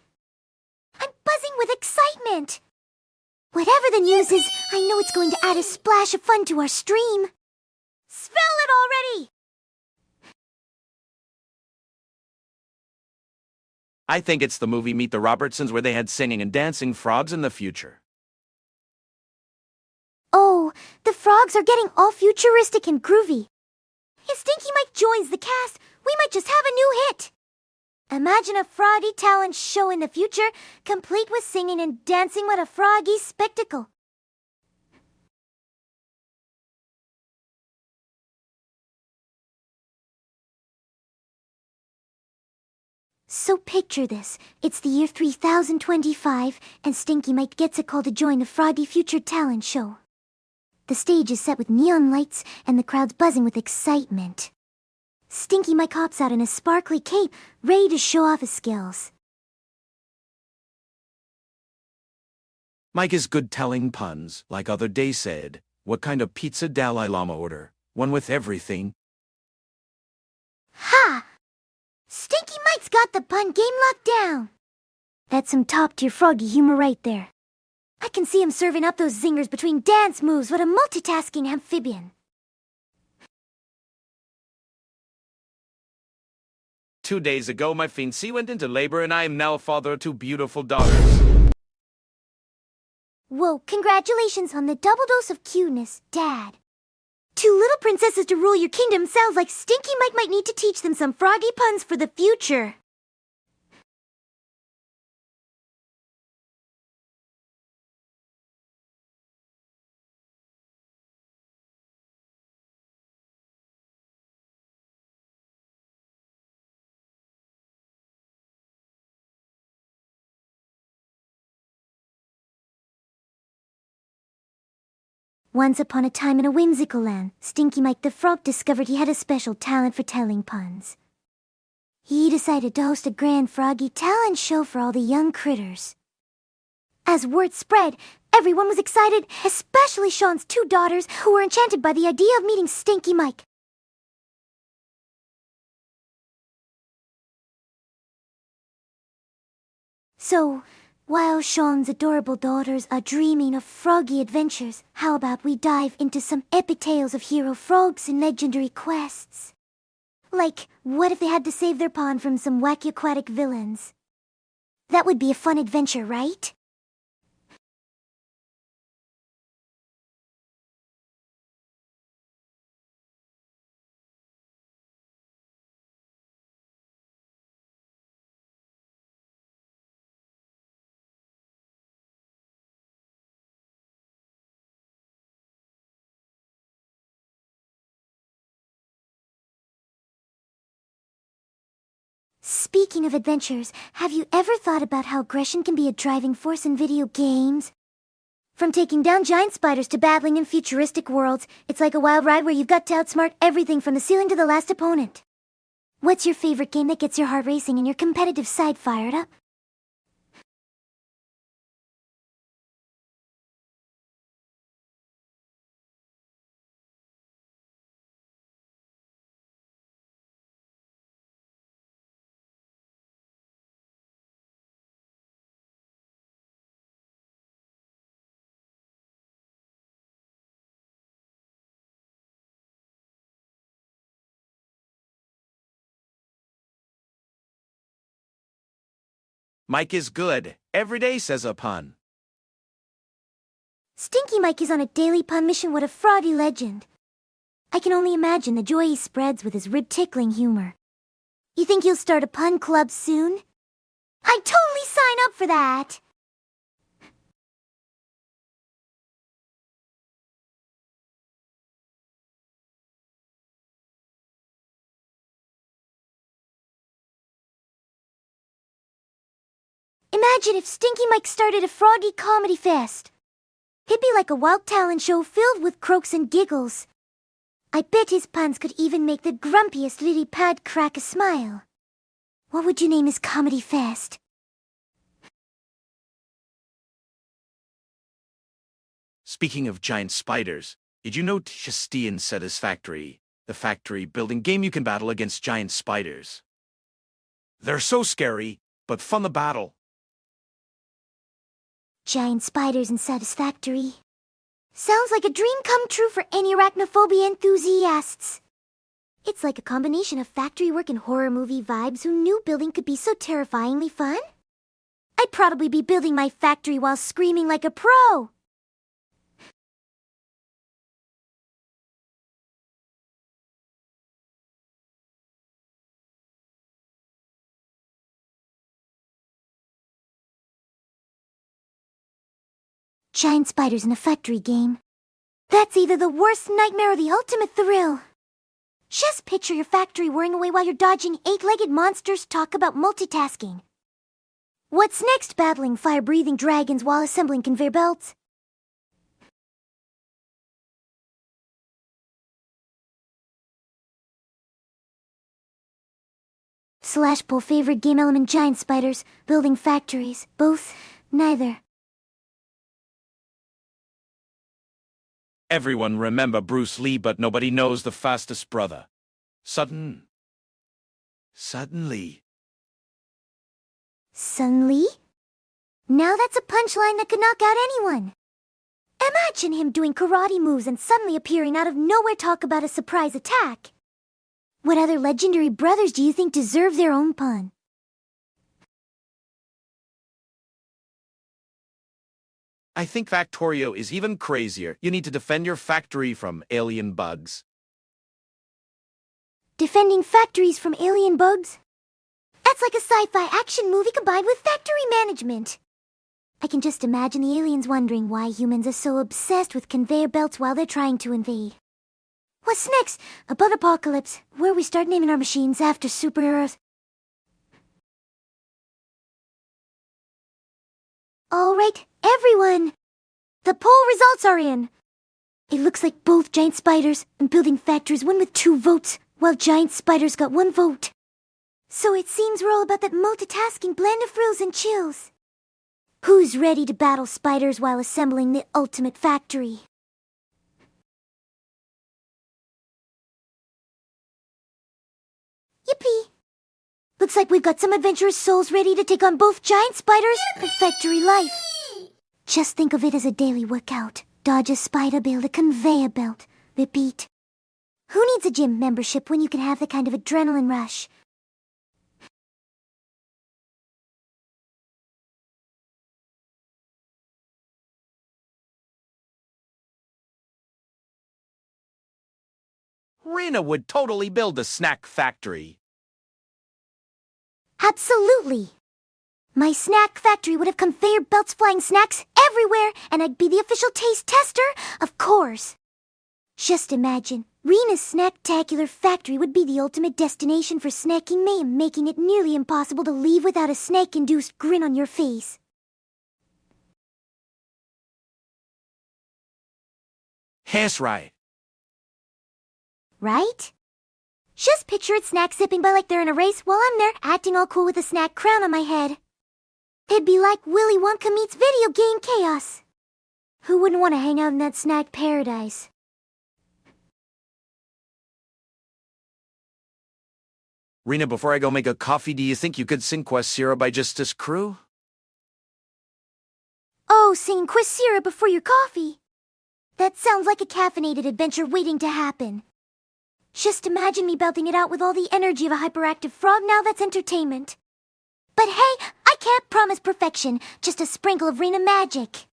I'm buzzing with excitement! Whatever the news is, I know it's going to add a splash of fun to our stream. Spell it already! I think it's the movie Meet the Robertsons where they had singing and dancing frogs in the future. Oh, the frogs are getting all futuristic and groovy. If Stinky Mike joins the cast, we might just have a new hit. Imagine a froggy talent show in the future, complete with singing and dancing. What a froggy spectacle. So picture this. It's the year 3025, and Stinky Mike gets a call to join the Froggy Future Talent Show. The stage is set with neon lights, and the crowd's buzzing with excitement. Stinky Mike hops out in a sparkly cape, ready to show off his skills. Mike is good telling puns, like other day said. What kind of pizza Dalai Lama order? One with everything. Ha! Stinky Mike's got the pun game locked down. That's some top-tier Froggy humor right there. I can see him serving up those zingers between dance moves. What a multitasking amphibian. 2 days ago, my fiancée went into labor, and I am now a father of 2 beautiful daughters. Whoa, congratulations on the double dose of cuteness, Dad. 2 little princesses to rule your kingdom sounds like Stinky Mike might need to teach them some froggy puns for the future. Once upon a time in a whimsical land, Stinky Mike the Frog discovered he had a special talent for telling puns. He decided to host a grand froggy talent show for all the young critters. As word spread, everyone was excited, especially Sean's 2 daughters, who were enchanted by the idea of meeting Stinky Mike. So, while Sean's adorable daughters are dreaming of froggy adventures, how about we dive into some epic tales of hero frogs and legendary quests? Like, what if they had to save their pond from some wacky aquatic villains? That would be a fun adventure, right? Speaking of adventures, have you ever thought about how aggression can be a driving force in video games? From taking down giant spiders to battling in futuristic worlds, it's like a wild ride where you've got to outsmart everything from the ceiling to the last opponent. What's your favorite game that gets your heart racing and your competitive side fired up? Mike is good. Every day says a pun. Stinky Mike is on a daily pun mission. What a froggy legend. I can only imagine the joy he spreads with his rib-tickling humor. You think you'll start a pun club soon? I'd totally sign up for that! Imagine if Stinky Mike started a froggy comedy fest. It'd be like a wild talent show filled with croaks and giggles. I bet his puns could even make the grumpiest lily pad crack a smile. What would you name his comedy fest? Speaking of giant spiders, did you know Chastien Satisfactory, the factory building game you can battle against giant spiders? They're so scary, but fun to battle. Giant spiders and Satisfactory. Sounds like a dream come true for any arachnophobia enthusiasts. It's like a combination of factory work and horror movie vibes. Who knew building could be so terrifyingly fun? I'd probably be building my factory while screaming like a pro. Giant spiders in a factory game. That's either the worst nightmare or the ultimate thrill. Just picture your factory whirring away while you're dodging eight-legged monsters. Talk about multitasking. What's next? Battling fire-breathing dragons while assembling conveyor belts? Slash pull favorite game element giant spiders, building factories, both, neither. Everyone remember Bruce Lee, but nobody knows the fastest brother. Suddenly. Suddenly? Now that's a punchline that could knock out anyone. Imagine him doing karate moves and suddenly appearing out of nowhere. Talk about a surprise attack. What other legendary brothers do you think deserve their own pun? I think Factorio is even crazier. You need to defend your factory from alien bugs. Defending factories from alien bugs? That's like a sci-fi action movie combined with factory management. I can just imagine the aliens wondering why humans are so obsessed with conveyor belts while they're trying to invade. What's next? Above apocalypse, where we start naming our machines after superheroes. All right, everyone. The poll results are in. It looks like both giant spiders and building factories won with 2 votes, while giant spiders got 1 vote. So it seems we're all about that multitasking blend of thrills and chills. Who's ready to battle spiders while assembling the ultimate factory? Yippee! Looks like we've got some adventurous souls ready to take on both giant spiders and factory life. Just think of it as a daily workout. Dodge a spider, build a conveyor belt. Repeat. Who needs a gym membership when you can have the kind of adrenaline rush? Rina would totally build a snack factory. Absolutely! My snack factory would have conveyor belts flying snacks everywhere, and I'd be the official taste tester, of course. Just imagine, Rina's snacktacular factory would be the ultimate destination for snacking mayhem, making it nearly impossible to leave without a snack-induced grin on your face. Yes, right. Right? Just picture it snack sipping by like they're in a race while I'm there acting all cool with a snack crown on my head. It'd be like Willy Wonka meets video game chaos. Who wouldn't want to hang out in that snack paradise? Rina, before I go make a coffee, do you think you could sing Quasira by Justice Crew? Oh, singing Quasira before your coffee. That sounds like a caffeinated adventure waiting to happen. Just imagine me belting it out with all the energy of a hyperactive frog. Now that's entertainment. But hey, I can't promise perfection, just a sprinkle of Rina magic.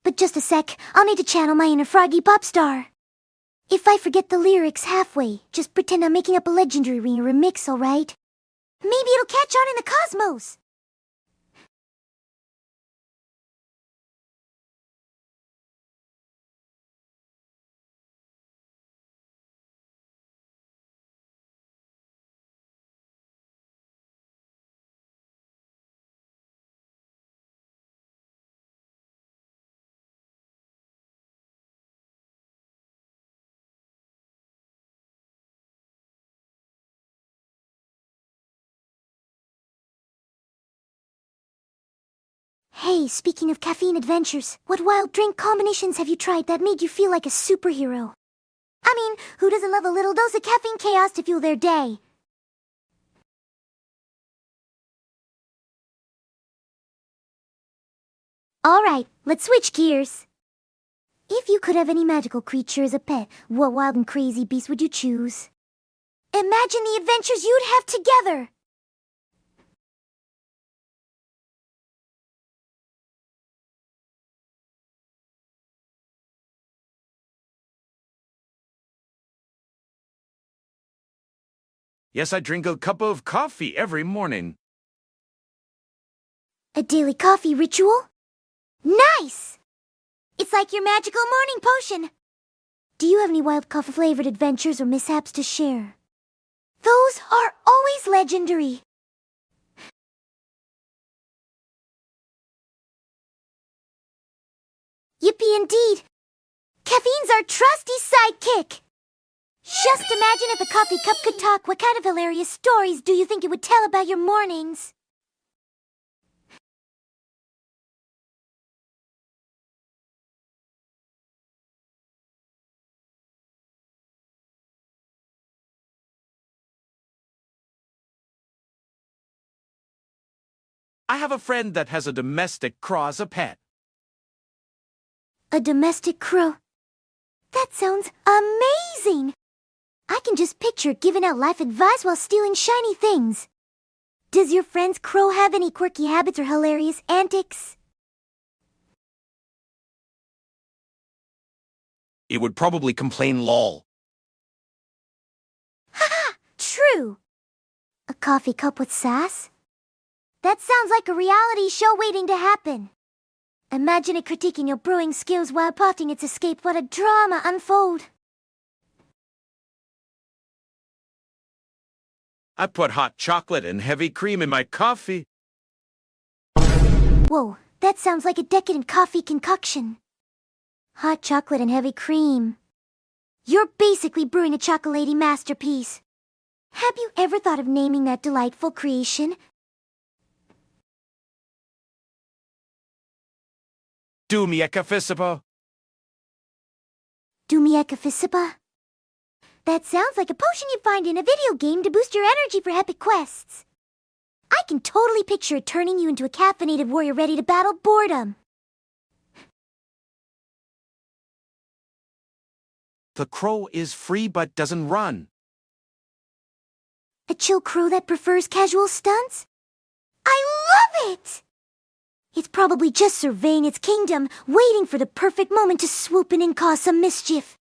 But just a sec, I'll need to channel my inner froggy pop star. If I forget the lyrics halfway, just pretend I'm making up a legendary Rina remix, alright? Maybe it'll catch on in the cosmos. Hey, speaking of caffeine adventures, what wild drink combinations have you tried that made you feel like a superhero? I mean, who doesn't love a little dose of caffeine chaos to fuel their day? Alright, let's switch gears. If you could have any magical creature as a pet, what wild and crazy beast would you choose? Imagine the adventures you'd have together! Yes, I drink a cup of coffee every morning. A daily coffee ritual? Nice! It's like your magical morning potion. Do you have any wild coffee-flavored adventures or mishaps to share? Those are always legendary. Yippee indeed! Caffeine's our trusty sidekick! Just imagine if a coffee cup could talk, what kind of hilarious stories do you think it would tell about your mornings? I have a friend that has a domestic crow as a pet. A domestic crow? That sounds amazing! I can just picture it giving out life advice while stealing shiny things. Does your friend's crow have any quirky habits or hilarious antics? It would probably complain lol. Haha! True! A coffee cup with sass? That sounds like a reality show waiting to happen. Imagine it critiquing your brewing skills while plotting its escape. What a drama unfold! I put hot chocolate and heavy cream in my coffee. Whoa, that sounds like a decadent coffee concoction. Hot chocolate and heavy cream. You're basically brewing a chocolatey masterpiece. Have you ever thought of naming that delightful creation? Dumiekafisipa. Dumiekafisipa? That sounds like a potion you'd find in a video game to boost your energy for epic quests. I can totally picture it turning you into a caffeinated warrior ready to battle boredom. The crow is free but doesn't run. A chill crow that prefers casual stunts? I love it! It's probably just surveying its kingdom, waiting for the perfect moment to swoop in and cause some mischief.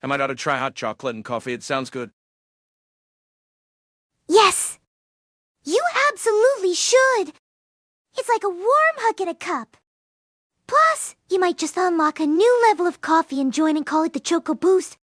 I might ought to try hot chocolate and coffee. It sounds good. Yes! You absolutely should! It's like a warm hug in a cup. Plus, you might just unlock a new level of coffee and join and call it the Choco Boost.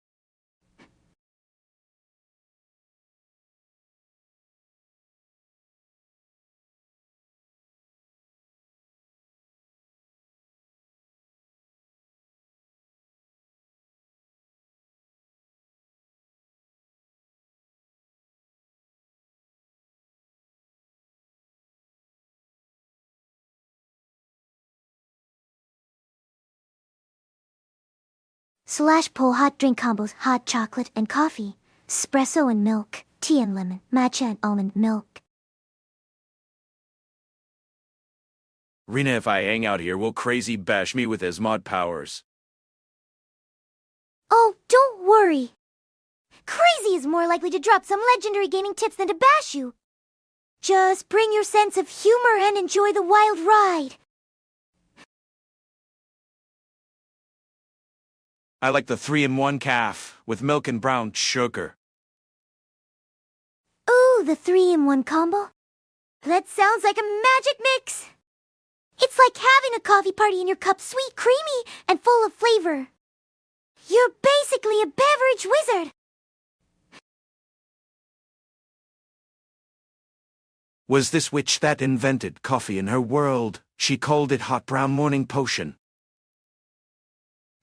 Slash pull hot drink combos, hot chocolate and coffee, espresso and milk, tea and lemon, matcha and almond milk. Rina, if I hang out here, will crazy bash me with his mod powers. Oh, don't worry. Crazy is more likely to drop some legendary gaming tips than to bash you. Just bring your sense of humor and enjoy the wild ride. I like the 3-in-1 calf with milk and brown sugar. Ooh, the 3-in-1 combo? That sounds like a magic mix. It's like having a coffee party in your cup, sweet, creamy, and full of flavor. You're basically a beverage wizard. Was this witch that invented coffee in her world? She called it hot brown morning potion.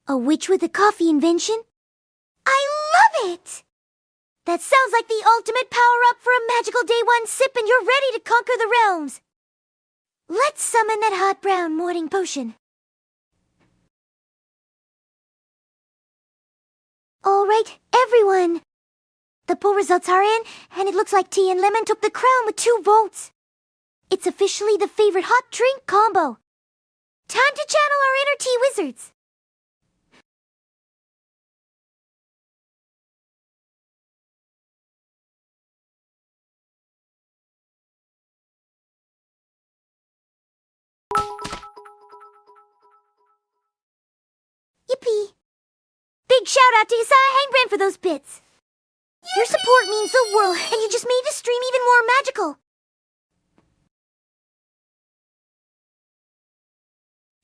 A witch with a coffee invention? I love it! That sounds like the ultimate power-up for a magical day one sip and you're ready to conquer the realms. Let's summon that hot brown morning potion. All right, everyone. The poll results are in, and it looks like Tea and Lemon took the crown with 2 votes. It's officially the favorite hot drink combo. Time to channel our inner tea wizards. Yippee! They Big shout out to Isaiah Hangbrand for those bits. Your support means the world, and you just made the stream even more magical.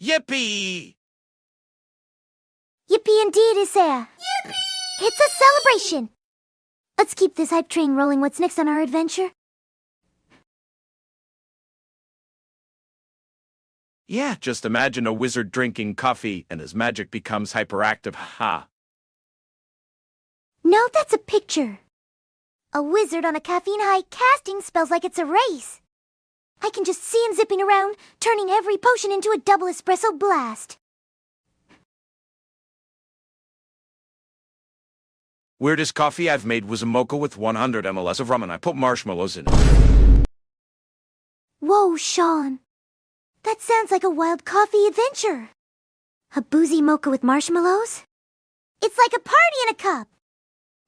Yippee! Yippee indeed, Isaiah. Yippee! It's a celebration. Let's keep this hype train rolling. What's next on our adventure? Yeah, just imagine a wizard drinking coffee and his magic becomes hyperactive. Ha! No, that's a picture. A wizard on a caffeine high casting spells like it's a race. I can just see him zipping around, turning every potion into a double espresso blast. Weirdest coffee I've made was a mocha with 100 ml of rum and I put marshmallows in it. Whoa, Sean. That sounds like a wild coffee adventure. A boozy mocha with marshmallows? It's like a party in a cup.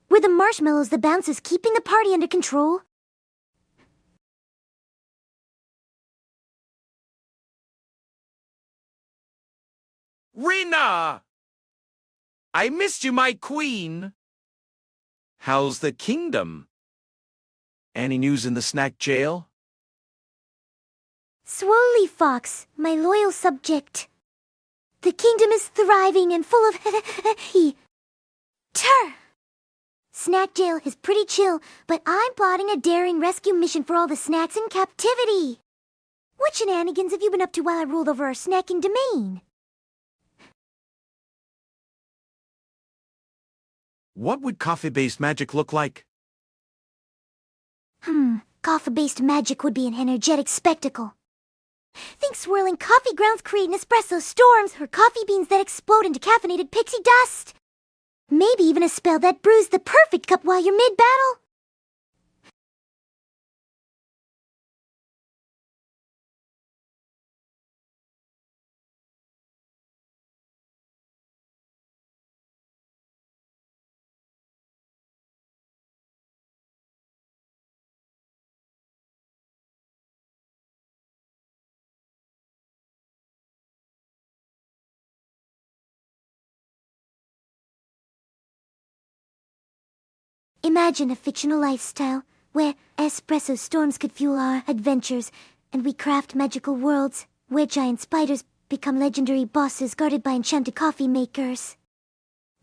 Were the marshmallows the bouncers keeping the party under control? Rina! I missed you, my queen! How's the kingdom? Any news in the snack jail? Swoley Fox, my loyal subject. The kingdom is thriving and full of Tur! Snack jail is pretty chill, but I'm plotting a daring rescue mission for all the snacks in captivity. What shenanigans have you been up to while I ruled over our snacking domain? What would coffee-based magic look like? Coffee-based magic would be an energetic spectacle. Think swirling coffee grounds create espresso storms or coffee beans that explode into caffeinated pixie dust. Maybe even a spell that brews the perfect cup while you're mid-battle. Imagine a fictional lifestyle where espresso storms could fuel our adventures and we craft magical worlds where giant spiders become legendary bosses guarded by enchanted coffee makers.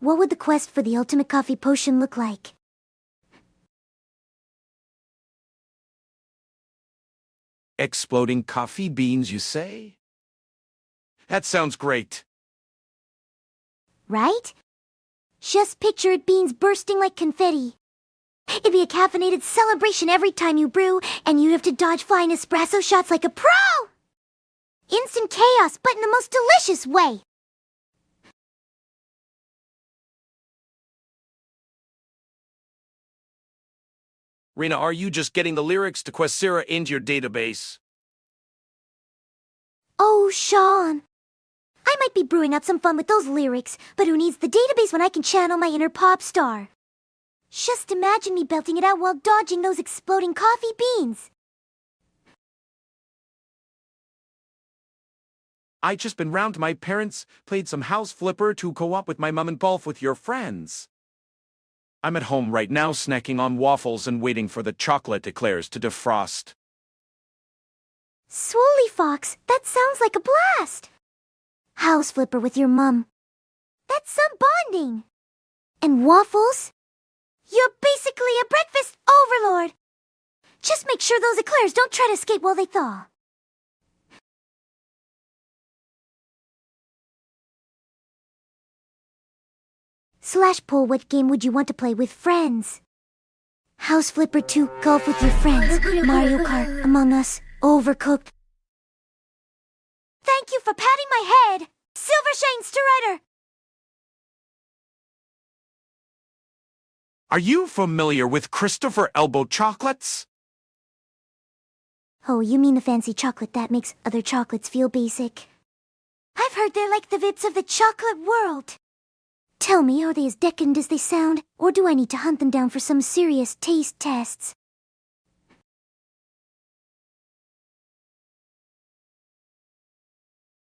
What would the quest for the ultimate coffee potion look like? Exploding coffee beans, you say? That sounds great. Right? Just picture it beans bursting like confetti. It'd be a caffeinated celebration every time you brew, and you'd have to dodge flying espresso shots like a pro! Instant chaos, but in the most delicious way! Rina, are you just getting the lyrics to Questera into your database? Oh, Sean. I might be brewing up some fun with those lyrics, but who needs the database when I can channel my inner pop star? Just imagine me belting it out while dodging those exploding coffee beans. I just been round to my parents, played some house flipper to co-op with my mum and golf with your friends. I'm at home right now snacking on waffles and waiting for the chocolate eclairs to defrost. Swoley Fox, that sounds like a blast. House flipper with your mum. That's some bonding. And waffles? You're basically a breakfast overlord. Just make sure those eclairs don't try to escape while they thaw. /poll, what game would you want to play with friends? House Flipper 2, golf with your friends. Mario Kart, Among Us, Overcooked. Thank you for patting my head, Silvershine Strider. Are you familiar with Christopher Elbow chocolates? Oh, you mean the fancy chocolate that makes other chocolates feel basic? I've heard they're like the Vips of the chocolate world. Tell me, are they as decadent as they sound, or do I need to hunt them down for some serious taste tests?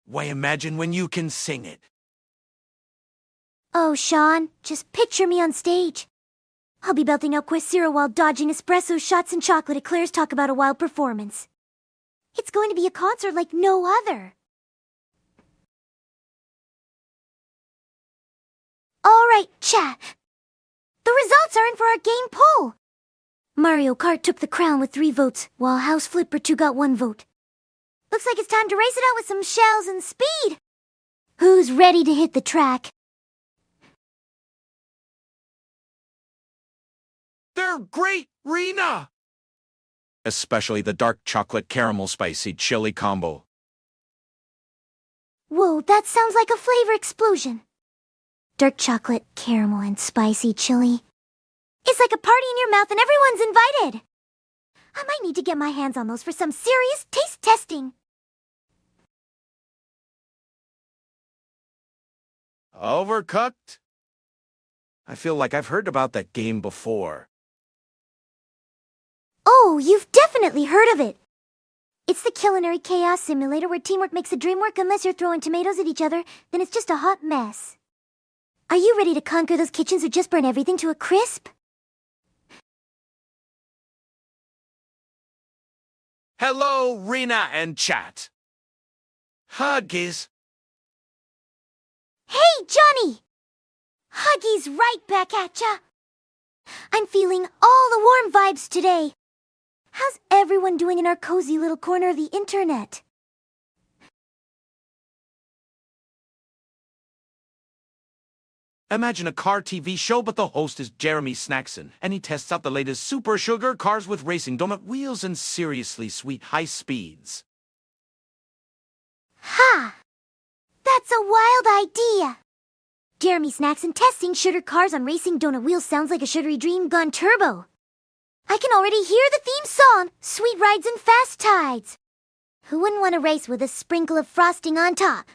Why, imagine when you can sing it. Oh, Sean, just picture me on stage. I'll be belting out Quest while dodging espresso shots and chocolate eclairs talk about a wild performance. It's going to be a concert like no other. All right, chat. The results are in for our game poll. Mario Kart took the crown with 3 votes, while House Flipper 2 got 1 vote. Looks like it's time to race it out with some shells and speed. Who's ready to hit the track? They're great, Rina! Especially the dark chocolate caramel spicy chili combo. Whoa, that sounds like a flavor explosion. Dark chocolate, caramel, and spicy chili. It's like a party in your mouth and everyone's invited. I might need to get my hands on those for some serious taste testing. Overcooked? I feel like I've heard about that game before. Oh, you've definitely heard of it. It's the culinary chaos simulator where teamwork makes the dream work. Unless you're throwing tomatoes at each other, then it's just a hot mess. Are you ready to conquer those kitchens or just burn everything to a crisp? Hello, Rina and chat. Huggies. Hey, Johnny! Huggies right back at ya. I'm feeling all the warm vibes today. How's everyone doing in our cozy little corner of the internet? Imagine a car TV show, but the host is Jeremy Snackson, and he tests out the latest super sugar cars with racing donut wheels and seriously sweet high speeds. Ha! That's a wild idea. Jeremy Snackson testing sugar cars on racing donut wheels sounds like a sugary dream gone turbo. I can already hear the theme song, Sweet Rides and Fast Tides. Who wouldn't want to race with a sprinkle of frosting on top?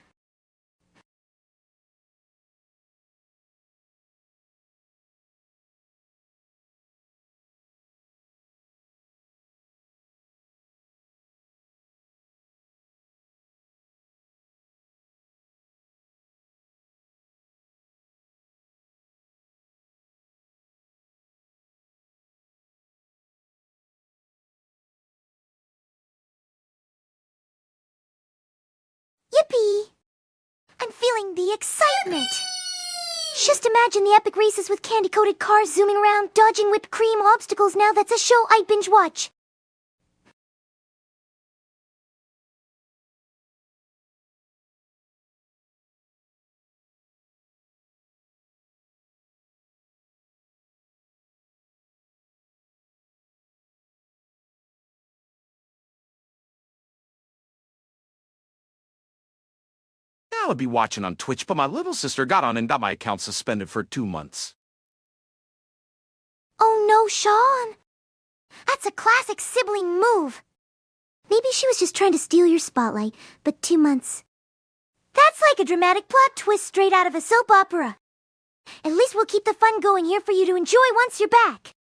Yippee! I'm feeling the excitement. Just imagine the epic races with candy-coated cars zooming around, dodging whipped cream obstacles. Now that's a show I'd binge watch. I would be watching on Twitch, but my little sister got on and got my account suspended for 2 months. Oh no, Sean. That's a classic sibling move. Maybe she was just trying to steal your spotlight, but 2 months. That's like a dramatic plot twist straight out of a soap opera. At least we'll keep the fun going here for you to enjoy once you're back.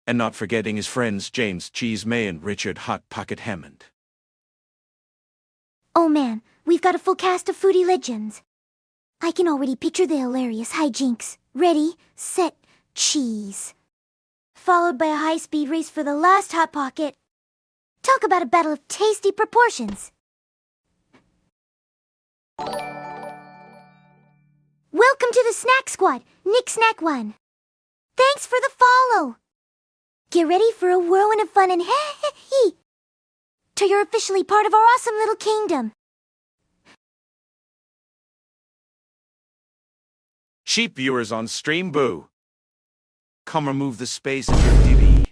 And not forgetting his friends James Cheese May and Richard Hot Pocket Hammond. Oh man, we've got a full cast of foodie legends. I can already picture the hilarious hijinks. Ready, set, cheese. Followed by a high-speed race for the last Hot Pocket. Talk about a battle of tasty proportions. Welcome to the Snack Squad, Nick Snack 1. Thanks for the follow. Get ready for a whirlwind of fun and hee till you're officially part of our awesome little kingdom. Cheap viewers on stream, boo. Come remove the space in your TV.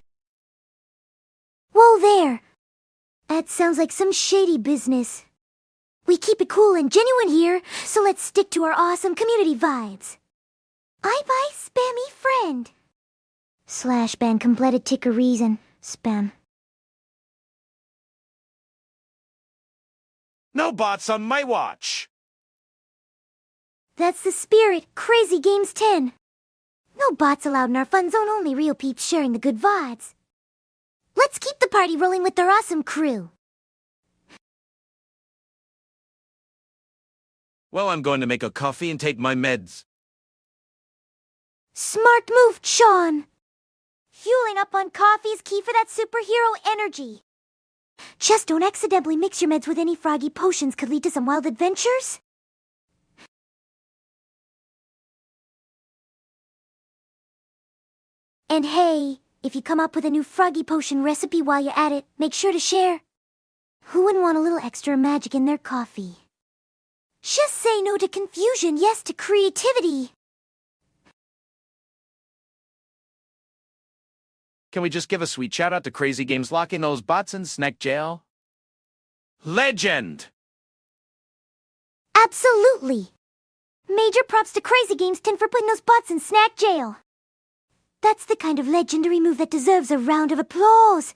Whoa there. That sounds like some shady business. We keep it cool and genuine here, so let's stick to our awesome community vibes. I buy spammy friend. / ban completed ticker reason. Spam. No bots on my watch. That's the spirit. Crazy Games 10. No bots allowed in our fun zone, only real peeps sharing the good vibes. Let's keep the party rolling with our awesome crew. Well, I'm going to make a coffee and take my meds. Smart move, Sean. Fueling up on coffee is key for that superhero energy. Just don't accidentally mix your meds with any froggy potions, could lead to some wild adventures. And hey, if you come up with a new froggy potion recipe while you're at it, make sure to share. Who wouldn't want a little extra magic in their coffee? Just say no to confusion, yes to creativity. Can we just give a sweet shout out to Crazy Games locking those bots in snack jail? Legend! Absolutely. Major props to Crazy Games 10 for putting those bots in snack jail. That's the kind of legendary move that deserves a round of applause.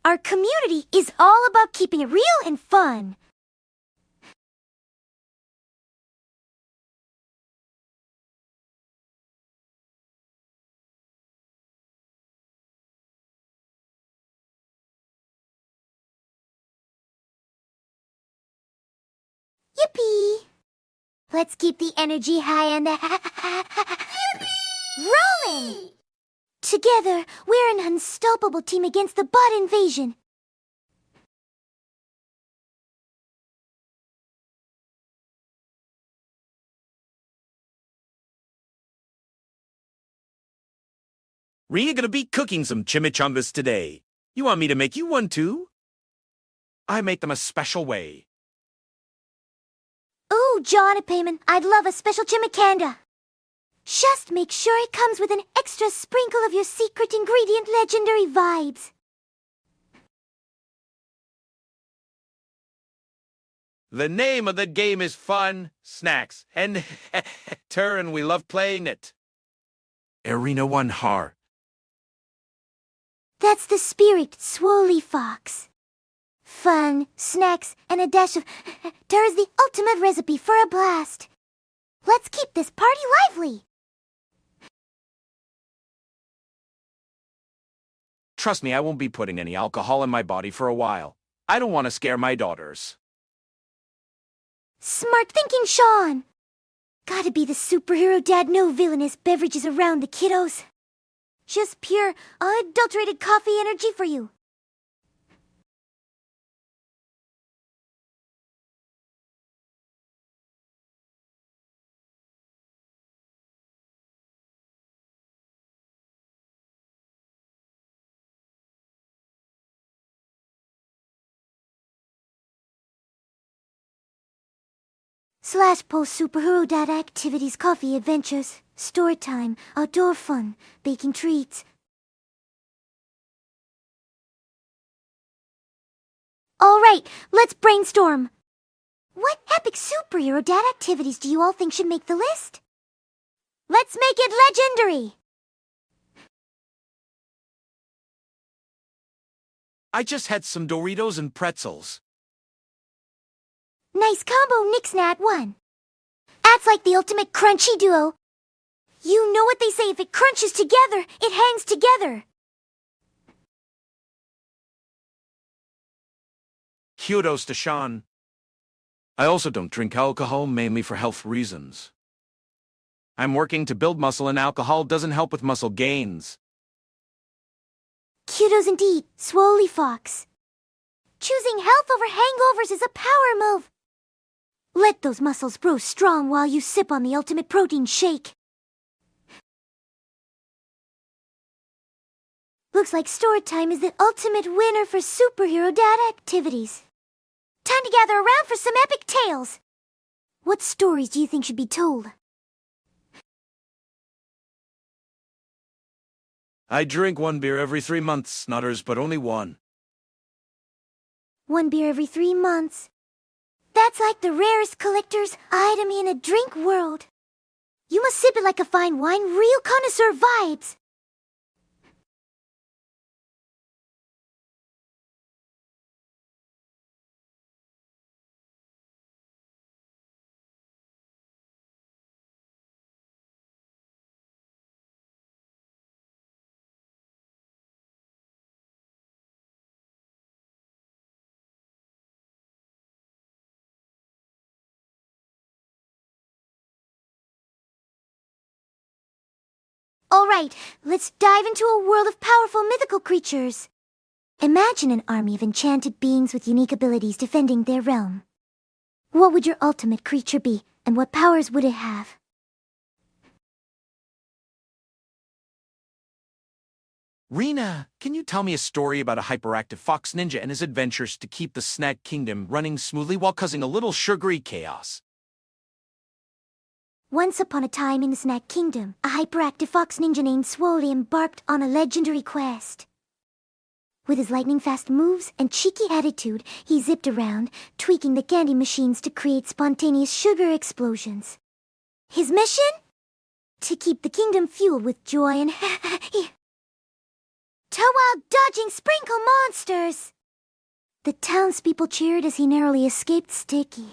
Our community is all about keeping it real and fun. Yippee! Let's keep the energy high and the rolling! Together, we're an unstoppable team against the bot invasion. Rina gonna be cooking some chimichangas today. You want me to make you one too? I make them a special way. Ooh, Johnny Payman, I'd love a special chimicanda. Just make sure it comes with an extra sprinkle of your secret ingredient legendary vibes. The name of the game is Fun Snacks, and Turin, we love playing it. Arena 1 Har. That's the spirit, Swoley Fox. Fun, snacks, and a dash of is the ultimate recipe for a blast. Let's keep this party lively. Trust me, I won't be putting any alcohol in my body for a while. I don't want to scare my daughters. Smart thinking, Sean. Gotta be the superhero dad, no villainous beverages around the kiddos. Just pure, unadulterated coffee energy for you. / post superhero dad activities, coffee adventures, story time, outdoor fun, baking treats. All right, let's brainstorm. What epic superhero dad activities do you all think should make the list? Let's make it legendary! I just had some Doritos and pretzels. Nice combo, Nixnat 1. That's like the ultimate crunchy duo. You know what they say, if it crunches together, it hangs together. Kudos to Sean. I also don't drink alcohol, mainly for health reasons. I'm working to build muscle, and alcohol doesn't help with muscle gains. Kudos indeed, Swoley Fox. Choosing health over hangovers is a power move. Let those muscles grow strong while you sip on the ultimate protein shake. Looks like story time is the ultimate winner for superhero dad activities. Time to gather around for some epic tales. What stories do you think should be told? I drink 1 beer every 3 months, Snutters, but only one. 1 beer every 3 months. That's like the rarest collector's item in a drink world. You must sip it like a fine wine, real connoisseur vibes. All right, let's dive into a world of powerful mythical creatures. Imagine an army of enchanted beings with unique abilities defending their realm. What would your ultimate creature be, and what powers would it have? Rina, can you tell me a story about a hyperactive fox ninja and his adventures to keep the snack kingdom running smoothly while causing a little sugary chaos? Once upon a time in the snack kingdom, a hyperactive fox ninja named Swoley embarked on a legendary quest. With his lightning-fast moves and cheeky attitude, he zipped around, tweaking the candy machines to create spontaneous sugar explosions. His mission? To keep the kingdom fueled with joy and to while dodging sprinkle monsters. The townspeople cheered as he narrowly escaped Sticky.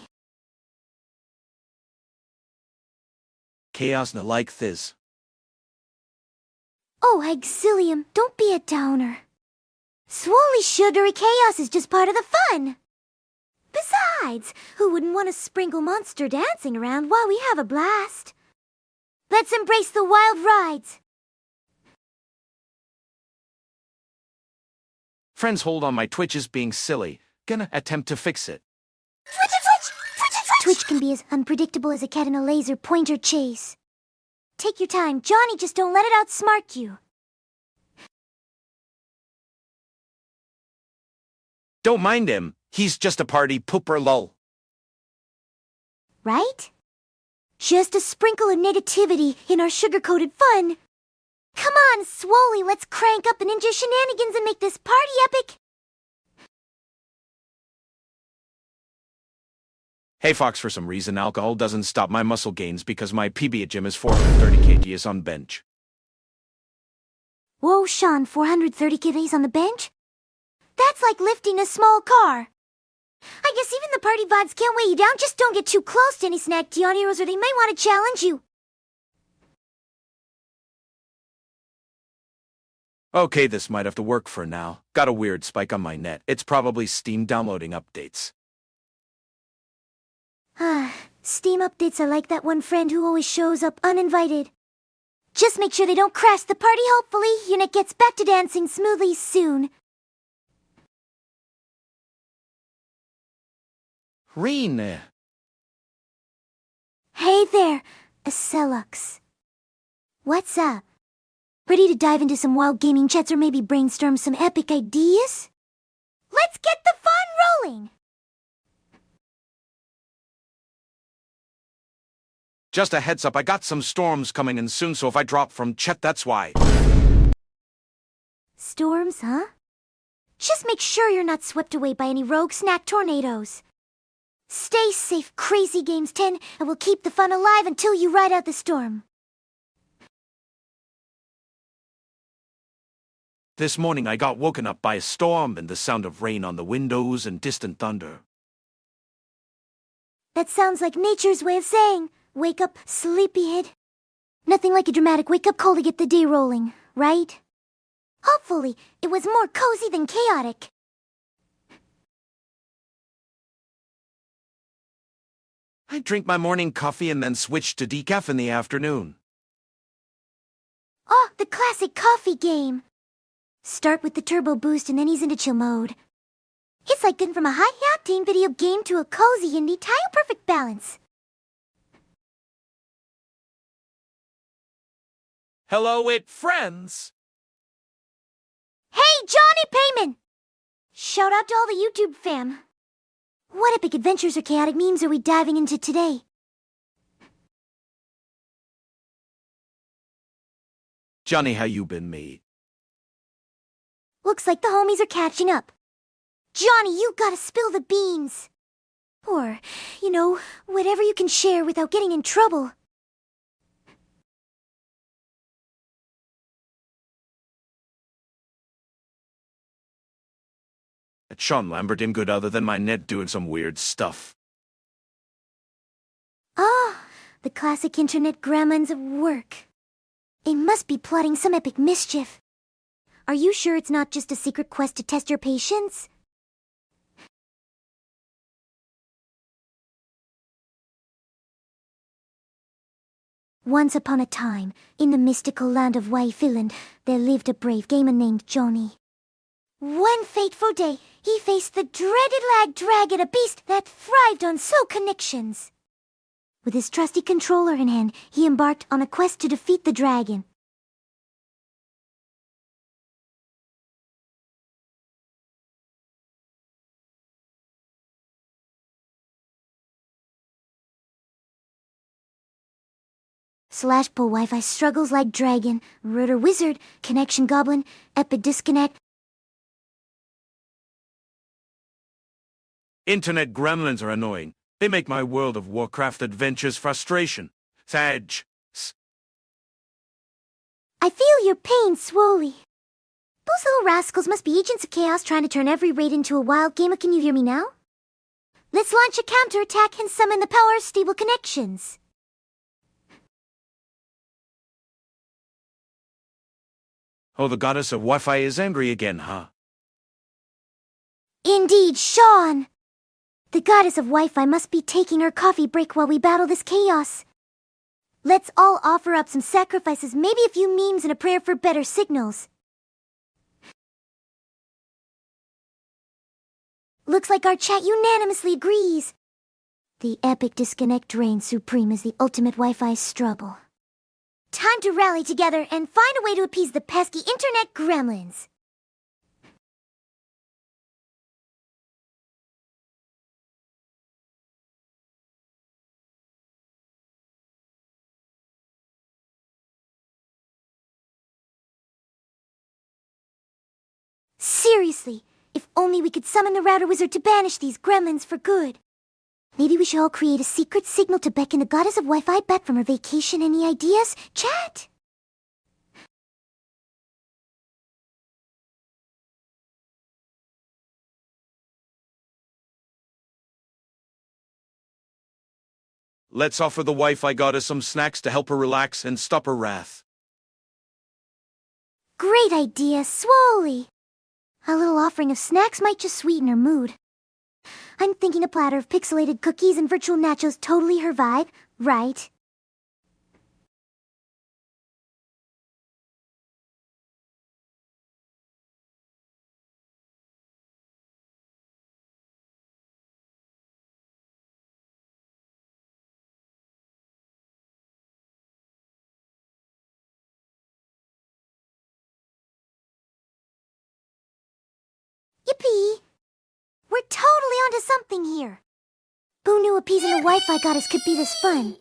Chaos na like this. Oh, Auxilium, don't be a downer. Swoley sugary chaos is just part of the fun. Besides, who wouldn't want a sprinkle monster dancing around while we have a blast? Let's embrace the wild rides. Friends, hold on, my Twitch is being silly. Gonna attempt to fix it. Twitch can be as unpredictable as a cat in a laser pointer chase. Take your time, Johnny, just don't let it outsmart you. Don't mind him. He's just a party pooper lol. Right? Just a sprinkle of negativity in our sugar-coated fun. Come on, Swoley, let's crank up the ninja shenanigans and make this party epic. Hey Fox, for some reason alcohol doesn't stop my muscle gains because my PB at gym is 430 kgs on bench. Whoa, Sean, 430 kgs on the bench? That's like lifting a small car. I guess even the party vibes can't weigh you down. Just don't get too close to any snack Dion heroes or they may want to challenge you. Okay, this might have to work for now. Got a weird spike on my net. It's probably Steam downloading updates. Steam updates are like that one friend who always shows up uninvited. Just make sure they don't crash the party. Hopefully, Unit gets back to dancing smoothly soon. Rina. Hey there, Acelux. What's up? Ready to dive into some wild gaming chats or maybe brainstorm some epic ideas? Let's get the fun rolling! Just a heads up, I got some storms coming in soon, so if I drop from chat, that's why. Storms, huh? Just make sure you're not swept away by any rogue snack tornadoes. Stay safe, Crazy Games 10, and we'll keep the fun alive until you ride out the storm. This morning I got woken up by a storm and the sound of rain on the windows and distant thunder. That sounds like nature's way of saying, wake up, sleepyhead. Nothing like a dramatic wake-up call to get the day rolling, right? Hopefully, it was more cozy than chaotic. I drink my morning coffee and then switch to decaf in the afternoon. Oh, the classic coffee game. Start with the turbo boost and then he's into chill mode. It's like going from a high-octane video game to a cozy indie tile-perfect balance. Hello, friends! Hey, Johnny Payman! Shout out to all the YouTube fam. What epic adventures or chaotic memes are we diving into today? Johnny, how you been, mate? Looks like the homies are catching up. Johnny, you gotta spill the beans. Or, whatever you can share without getting in trouble. Sean Lambert him good other than my net doing some weird stuff. Ah, the classic internet gremlins of work. They must be plotting some epic mischief. Are you sure it's not just a secret quest to test your patience? Once upon a time, in the mystical land of Waifiland, there lived a brave gamer named Johnny. One fateful day, he faced the dreaded lag dragon, a beast that thrived on slow connections. With his trusty controller in hand, he embarked on a quest to defeat the dragon. Slash-pull Wi-Fi struggles like dragon, router wizard, connection goblin, epic disconnect. Internet gremlins are annoying. They make my World of Warcraft adventures frustration. Sag. I feel your pain, Swoley. Those little rascals must be agents of chaos trying to turn every raid into a wild gamer. Can you hear me now? Let's launch a counterattack and summon the power of stable connections. Oh, the goddess of Wi-Fi is angry again, huh? Indeed, Sean. The goddess of Wi-Fi must be taking her coffee break while we battle this chaos. Let's all offer up some sacrifices, maybe a few memes and a prayer for better signals. Looks like our chat unanimously agrees. The epic disconnect reigns supreme as the ultimate Wi-Fi struggle. Time to rally together and find a way to appease the pesky internet gremlins. Seriously, if only we could summon the router wizard to banish these gremlins for good. Maybe we should all create a secret signal to beckon the goddess of Wi-Fi back from her vacation. Any ideas? Chat! Let's offer the Wi-Fi goddess some snacks to help her relax and stop her wrath. Great idea, Swoley. A little offering of snacks might just sweeten her mood. I'm thinking a platter of pixelated cookies and virtual nachos, totally her vibe, right? Yippee! We're totally onto something here. Who knew appeasing the Wi-Fi goddess could be this fun?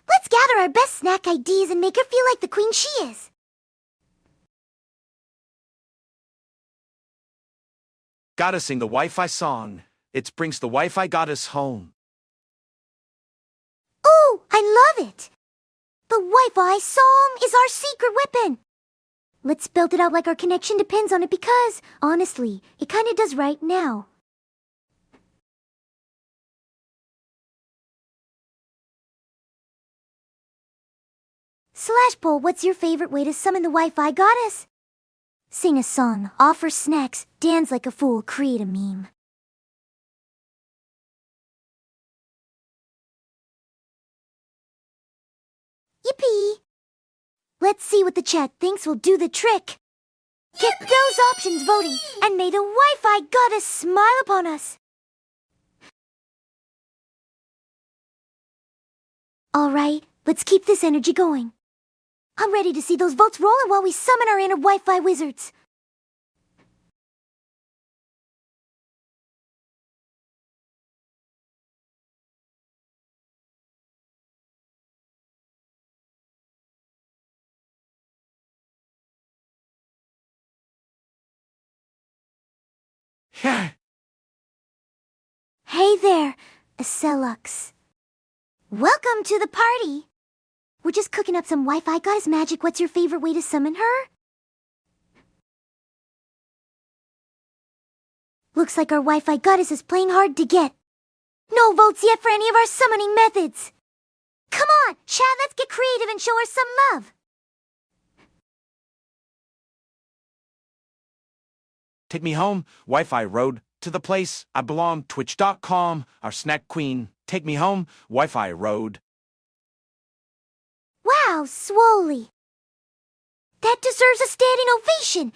Let's gather our best snack ideas and make her feel like the queen she is. Gotta sing the Wi-Fi song. It brings the Wi-Fi goddess home. Ooh, I love it! The Wi-Fi song is our secret weapon. Let's belt it out like our connection depends on it because, honestly, it kinda does right now. Slash-pull, what's your favorite way to summon the Wi-Fi goddess? Sing a song, offer snacks, dance like a fool, create a meme. Yippee! Let's see what the chat thinks will do the trick. Get those options voting, and may the Wi-Fi goddess smile upon us. Alright, let's keep this energy going. I'm ready to see those votes rolling while we summon our inner Wi-Fi wizards. Yeah. Hey there, Celux. Welcome to the party. We're just cooking up some Wi-Fi goddess magic. What's your favorite way to summon her? Looks like our Wi-Fi goddess is playing hard to get. No votes yet for any of our summoning methods. Come on, chat, let's get creative and show her some love. Take me home, Wi-Fi road, to the place I belong, twitch.com, our snack queen. Take me home, Wi-Fi road. Wow, Swoley. That deserves a standing ovation.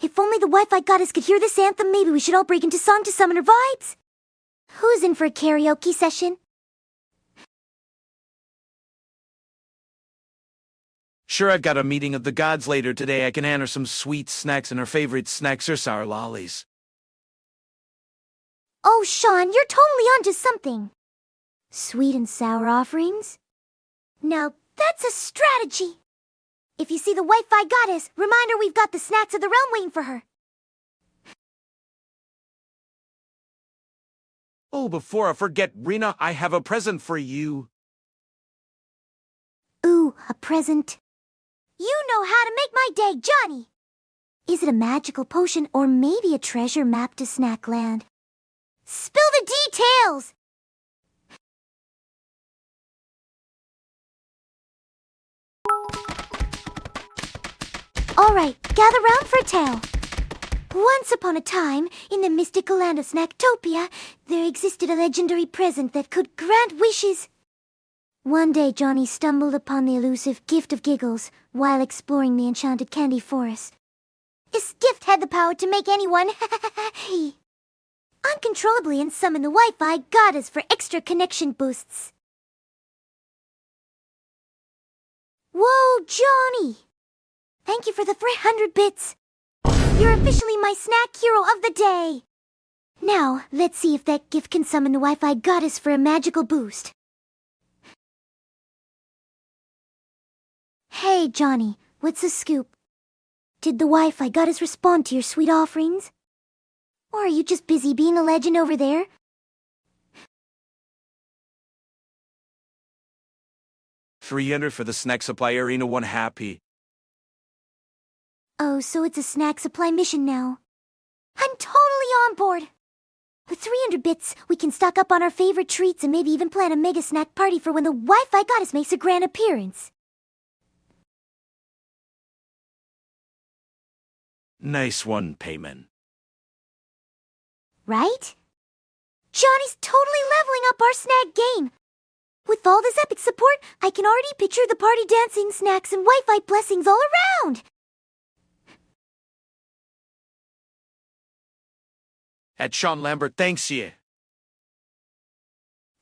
If only the Wi-Fi goddess could hear this anthem, maybe we should all break into song to summon her vibes. Who's in for a karaoke session? Sure, I've got a meeting of the gods later today. I can hand her some sweet snacks, and her favorite snacks are sour lollies. Oh, Sean, you're totally onto something. Sweet and sour offerings? Now, that's a strategy. If you see the Wi-Fi goddess, remind her we've got the snacks of the realm waiting for her. Oh, before I forget, Rina, I have a present for you. Ooh, a present. You know how to make my day, Johnny. Is it a magical potion or maybe a treasure map to Snackland? Spill the details! All right, gather round for a tale. Once upon a time, in the mystical land of Snacktopia, there existed a legendary present that could grant wishes. One day, Johnny stumbled upon the elusive gift of giggles while exploring the enchanted candy forest. This gift had the power to make anyone uncontrollably and summon the Wi-Fi goddess for extra connection boosts. Whoa, Johnny! Thank you for the 300 bits. You're officially my snack hero of the day. Now, let's see if that gift can summon the Wi-Fi goddess for a magical boost. Hey, Johnny, what's the scoop? Did the Wi-Fi goddess respond to your sweet offerings? Or are you just busy being a legend over there? $300 for the snack supply arena, one happy. Oh, so it's a snack supply mission now. I'm totally on board. With 300 bits, we can stock up on our favorite treats and maybe even plan a mega snack party for when the Wi-Fi goddess makes a grand appearance. Nice one, Payman. Right? Johnny's totally leveling up our snack game. With all this epic support, I can already picture the party dancing, snacks, and Wi-Fi blessings all around. At Sean Lambert, thanks ye.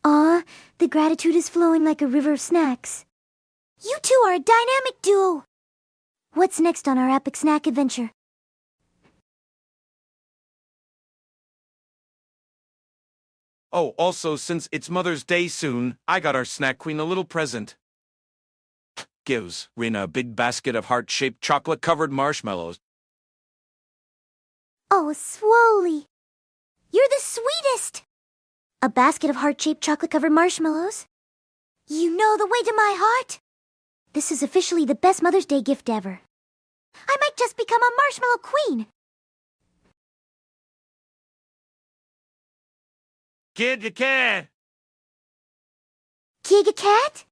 Aw, the gratitude is flowing like a river of snacks. You two are a dynamic duo. What's next on our epic snack adventure? Oh, also, since it's Mother's Day soon, I got our snack queen a little present. Gives Rina a big basket of heart-shaped chocolate-covered marshmallows. Oh, Swoley. You're the sweetest! A basket of heart-shaped chocolate-covered marshmallows? You know the way to my heart! This is officially the best Mother's Day gift ever. I might just become a marshmallow queen! Kid, you can! Giga Cat?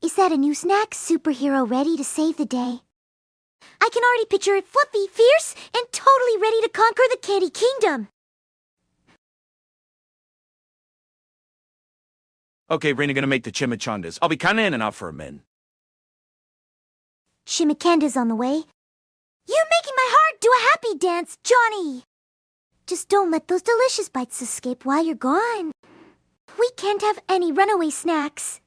Is that a new snack superhero ready to save the day? I can already picture it fluffy, fierce, and totally ready to conquer the Candy Kingdom! Okay, Rina gonna make the chimichangas. I'll be kinda in and out for a minute. Chimicanda's on the way. You're making my heart do a happy dance, Johnny! Just don't let those delicious bites escape while you're gone. We can't have any runaway snacks.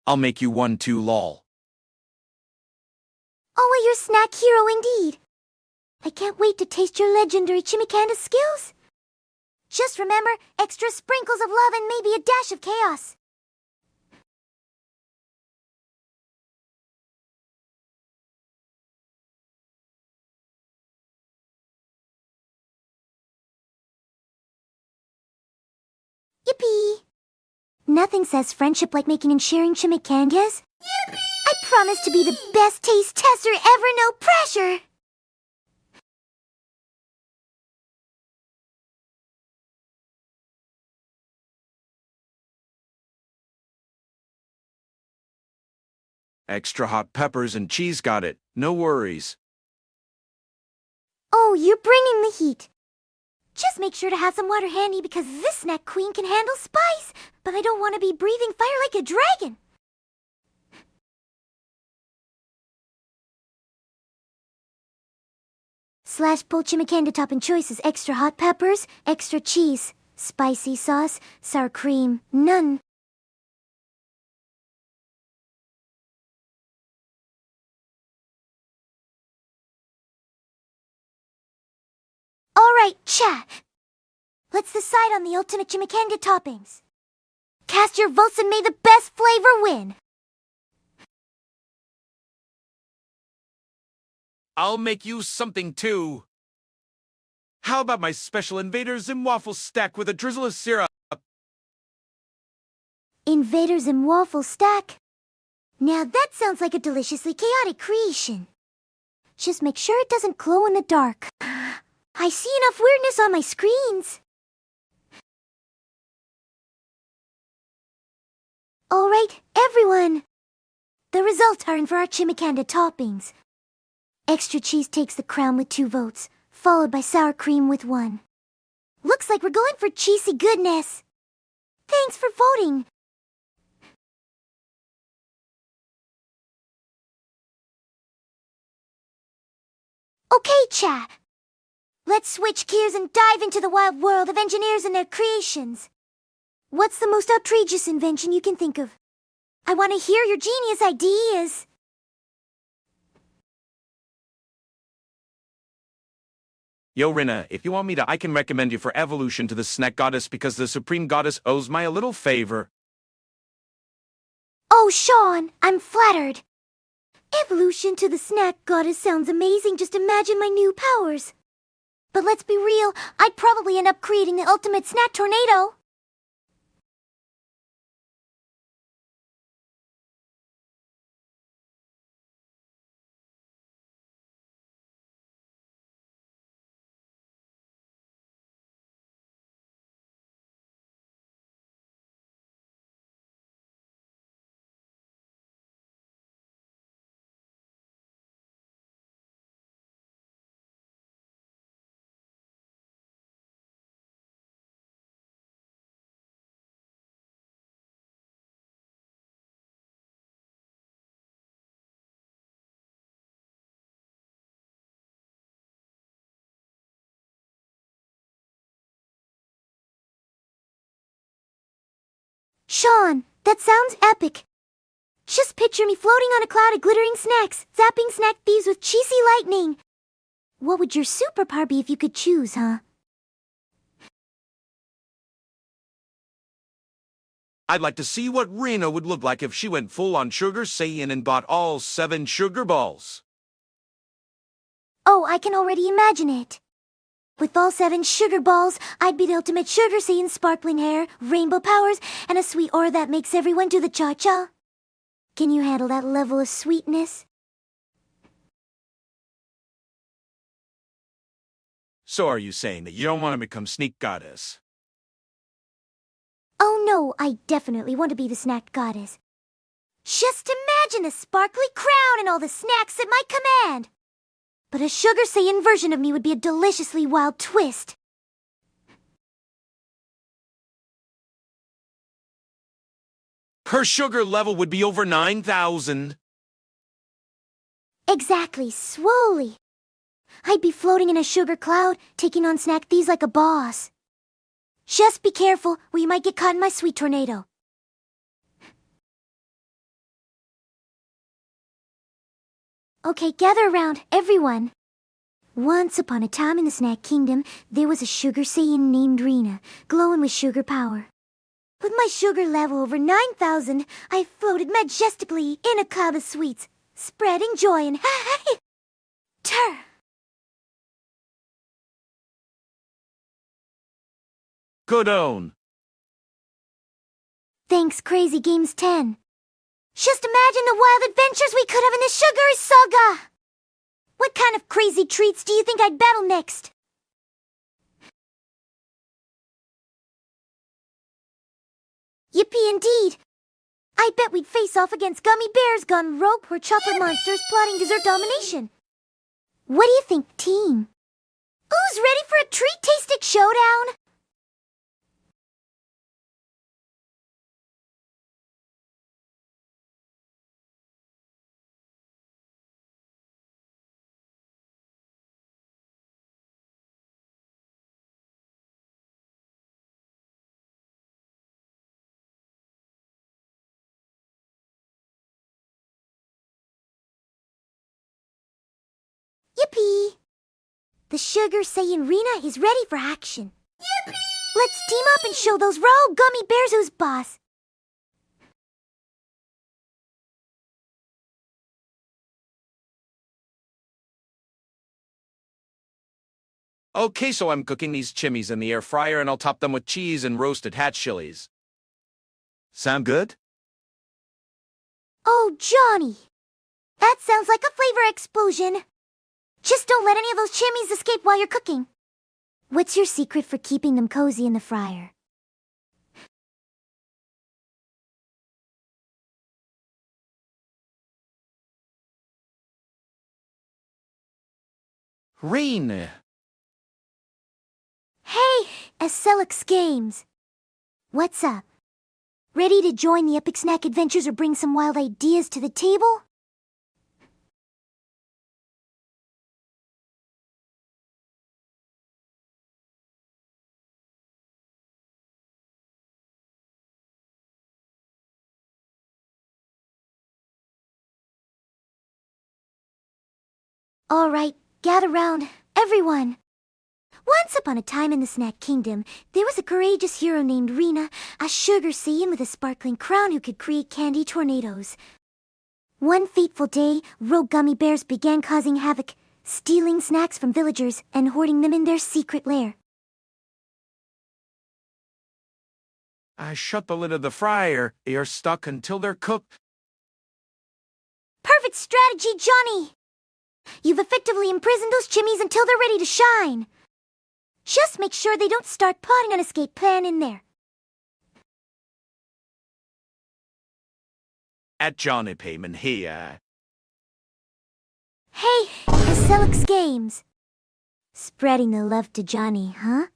I'll make you one too, lol. Oh, you're snack hero indeed. I can't wait to taste your legendary chimicanda skills. Just remember, extra sprinkles of love and maybe a dash of chaos. Yippee! Nothing says friendship like making and sharing chimichangas. Yippee! I promise to be the best taste tester ever, no pressure! Extra hot peppers and cheese, got it. No worries. Oh, you're bringing the heat. Just make sure to have some water handy because this snack queen can handle spice, but I don't want to be breathing fire like a dragon. Slash pull chimichanga topping choices: extra hot peppers, extra cheese, spicy sauce, sour cream, none. Alright, chat. Let's decide on the ultimate chimichanga toppings. Cast your votes and may the best flavor win. I'll make you something too. How about my special Invaders and Waffle stack with a drizzle of syrup? Invaders and waffle stack? Now that sounds like a deliciously chaotic creation. Just make sure it doesn't glow in the dark. I see enough weirdness on my screens. Alright, everyone. The results are in for our chimichanga toppings. Extra cheese takes the crown with 2 votes, followed by sour cream with 1. Looks like we're going for cheesy goodness. Thanks for voting. Okay, chat. Let's switch gears and dive into the wild world of engineers and their creations. What's the most outrageous invention you can think of? I want to hear your genius ideas. Yo, Rina, if you want me to, I can recommend you for evolution to the snack goddess because the supreme goddess owes me a little favor. Oh, Sean, I'm flattered. Evolution to the snack goddess sounds amazing. Just imagine my new powers. But let's be real, I'd probably end up creating the ultimate snack tornado. Sean, that sounds epic. Just picture me floating on a cloud of glittering snacks, zapping snack thieves with cheesy lightning. What would your superpower be if you could choose, huh? I'd like to see what Rina would look like if she went full on Sugar Saiyan and bought all 7 sugar balls. Oh, I can already imagine it. With all 7 sugar balls, I'd be the ultimate Sugar Saiyan, sparkling hair, rainbow powers, and a sweet aura that makes everyone do the cha-cha. Can you handle that level of sweetness? So are you saying that you don't want to become Sneak Goddess? Oh no, I definitely want to be the snack goddess. Just imagine the sparkly crown and all the snacks at my command. But a Sugar Saiyan version of me would be a deliciously wild twist. Her sugar level would be over 9,000. Exactly, swolly. I'd be floating in a sugar cloud, taking on snack thieves like a boss. Just be careful, or you might get caught in my sweet tornado. Okay, gather around, everyone. Once upon a time in the Snack Kingdom, there was a Sugar Saiyan named Rina, glowing with sugar power. With my sugar level over 9,000, I floated majestically in a cloud of sweets, spreading joy and Tur. Good own. Thanks, Crazy Games 10. Just imagine the wild adventures we could have in this sugary saga! What kind of crazy treats do you think I'd battle next? Yippee indeed! I bet we'd face off against gummy bears gone rogue or chocolate monsters plotting dessert domination. What do you think, team? Who's ready for a treat tasting showdown? Yippee! The Sugar Saiyan Rina is ready for action. Yippee! Let's team up and show those rogue gummy bears who's boss. Okay, so I'm cooking these chimneys in the air fryer and I'll top them with cheese and roasted hat chilies. Sound good? Oh, Johnny! That sounds like a flavor explosion. Just don't let any of those chimneys escape while you're cooking. What's your secret for keeping them cozy in the fryer? Rina. Hey, Acelix Games. What's up? Ready to join the epic snack adventures or bring some wild ideas to the table? All right, gather round, everyone. Once upon a time in the Snack Kingdom, there was a courageous hero named Rina, a sugar Saiyan with a sparkling crown who could create candy tornadoes. One fateful day, rogue gummy bears began causing havoc, stealing snacks from villagers and hoarding them in their secret lair. I shut the lid of the fryer. They are stuck until they're cooked. Perfect strategy, Johnny! You've effectively imprisoned those chimneys until they're ready to shine. Just make sure they don't start plotting an escape plan in there. At Johnny Payment here. Hey, Acelix Games. Spreading the love to Johnny, huh?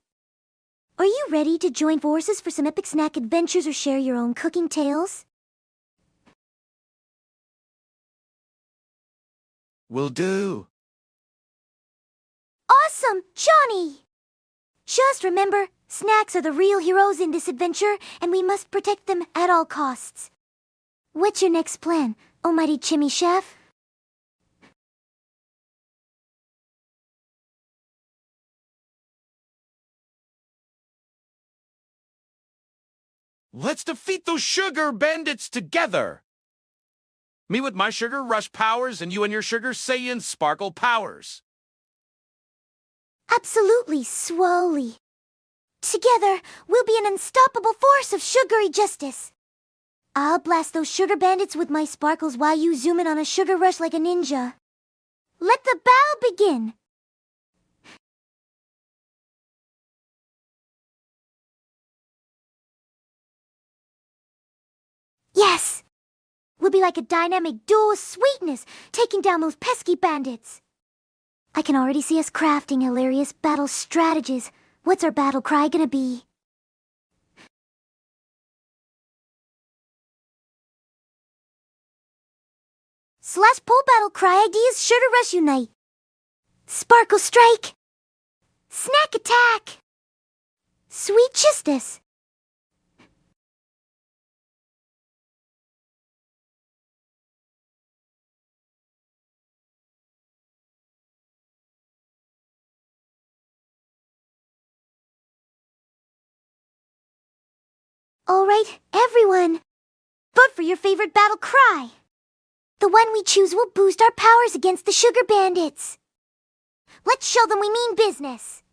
Are you ready to join forces for some epic snack adventures or share your own cooking tales? Will do. Awesome, Johnny! Just remember, snacks are the real heroes in this adventure, and we must protect them at all costs. What's your next plan, almighty Chimmy Chef? Let's defeat those sugar bandits together. Me with my sugar rush powers and you and your sugar Saiyan sparkle powers. Absolutely, Swoley. Together, we'll be an unstoppable force of sugary justice. I'll blast those sugar bandits with my sparkles while you zoom in on a sugar rush like a ninja. Let the battle begin! Yes! We'll be like a dynamic duo of sweetness, taking down those pesky bandits. I can already see us crafting hilarious battle strategies. What's our battle cry gonna be? Slash poll battle cry ideas sure to rush unite. Sparkle strike. Snack attack. Sweet justice. All right, everyone. Vote for your favorite battle cry. The one we choose will boost our powers against the sugar bandits. Let's show them we mean business.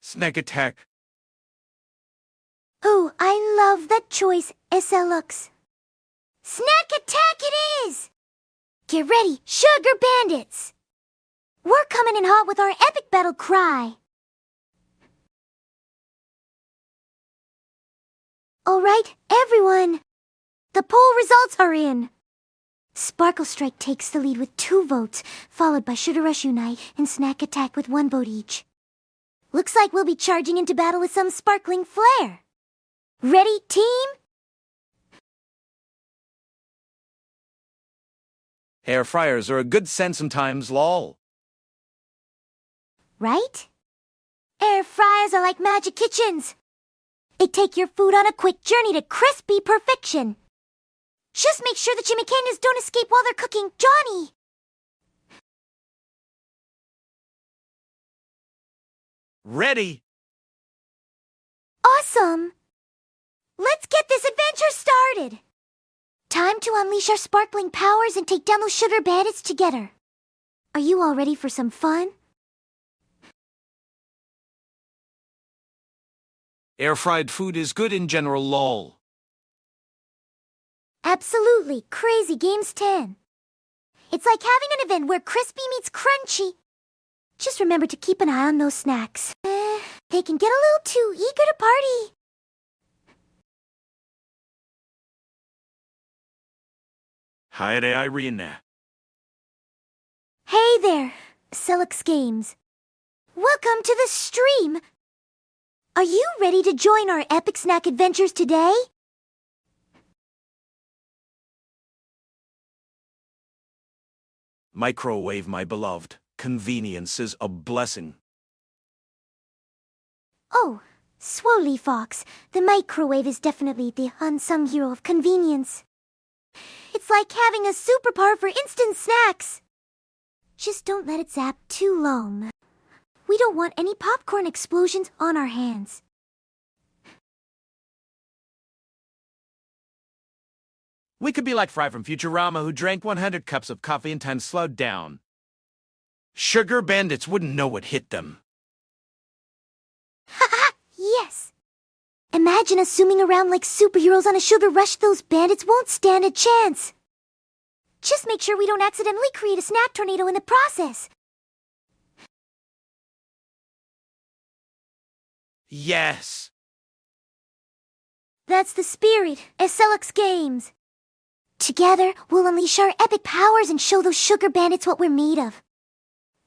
Snack attack. Oh, I love that choice, SLX. Snack attack it is! Get ready, sugar bandits! We're coming in hot with our epic battle cry. All right, everyone. The poll results are in. Sparkle Strike takes the lead with 2 votes, followed by Sugar Rush Unite and Snack Attack with 1 vote each. Looks like we'll be charging into battle with some sparkling flair. Ready, team? Air fryers are a good sense sometimes, lol. Right? Air fryers are like magic kitchens. They take your food on a quick journey to crispy perfection. Just make sure the chimichangas don't escape while they're cooking, Johnny! Ready? Awesome! Let's get this adventure started! Time to unleash our sparkling powers and take down those sugar bandits together. Are you all ready for some fun? Air-fried food is good in general, lol. Absolutely, Crazy Games 10. It's like having an event where crispy meets crunchy. Just remember to keep an eye on those snacks. They can get a little too eager to party. Hi there, Rina. Hey there, Celix Games. Welcome to the stream. Are you ready to join our epic snack adventures today? Microwave, my beloved. Convenience is a blessing. Oh, Swoley Fox, the microwave is definitely the unsung hero of convenience. It's like having a superpower for instant snacks. Just don't let it zap too long. We don't want any popcorn explosions on our hands. We could be like Fry from Futurama, who drank 100 cups of coffee and time slowed down. Sugar bandits wouldn't know what hit them. Haha, yes! Imagine us zooming around like superheroes on a sugar rush. Those bandits won't stand a chance. Just make sure we don't accidentally create a snack tornado in the process. Yes! That's the spirit, Celix Games. Together, we'll unleash our epic powers and show those sugar bandits what we're made of.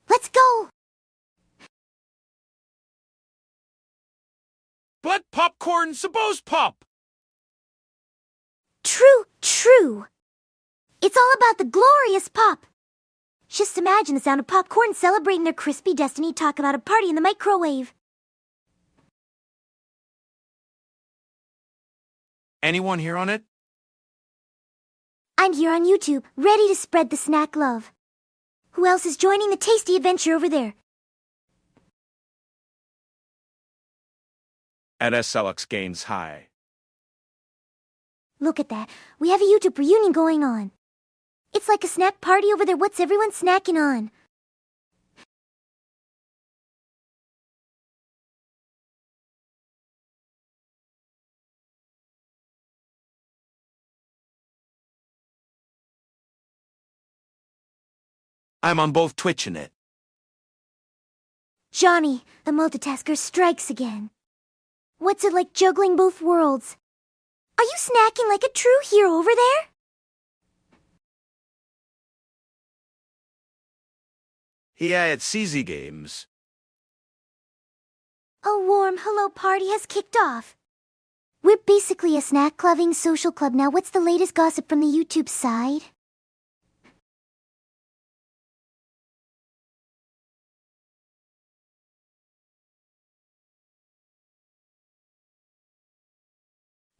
Let's go! But popcorn suppose pop! True, true. It's all about the glorious pop. Just imagine the sound of popcorn celebrating their crispy destiny. Talk about a party in the microwave. Anyone here on it? I'm here on YouTube, ready to spread the snack love. Who else is joining the tasty adventure over there? At SLX Games High. Look at that. We have a YouTube reunion going on. It's like a snack party over there. What's everyone snacking on? I'm on both Twitch and it. Johnny, the multitasker, strikes again. What's it like juggling both worlds? Are you snacking like a true hero over there? Yeah, it's CZ Games. A warm hello party has kicked off. We're basically a snack-loving social club now. What's the latest gossip from the YouTube side?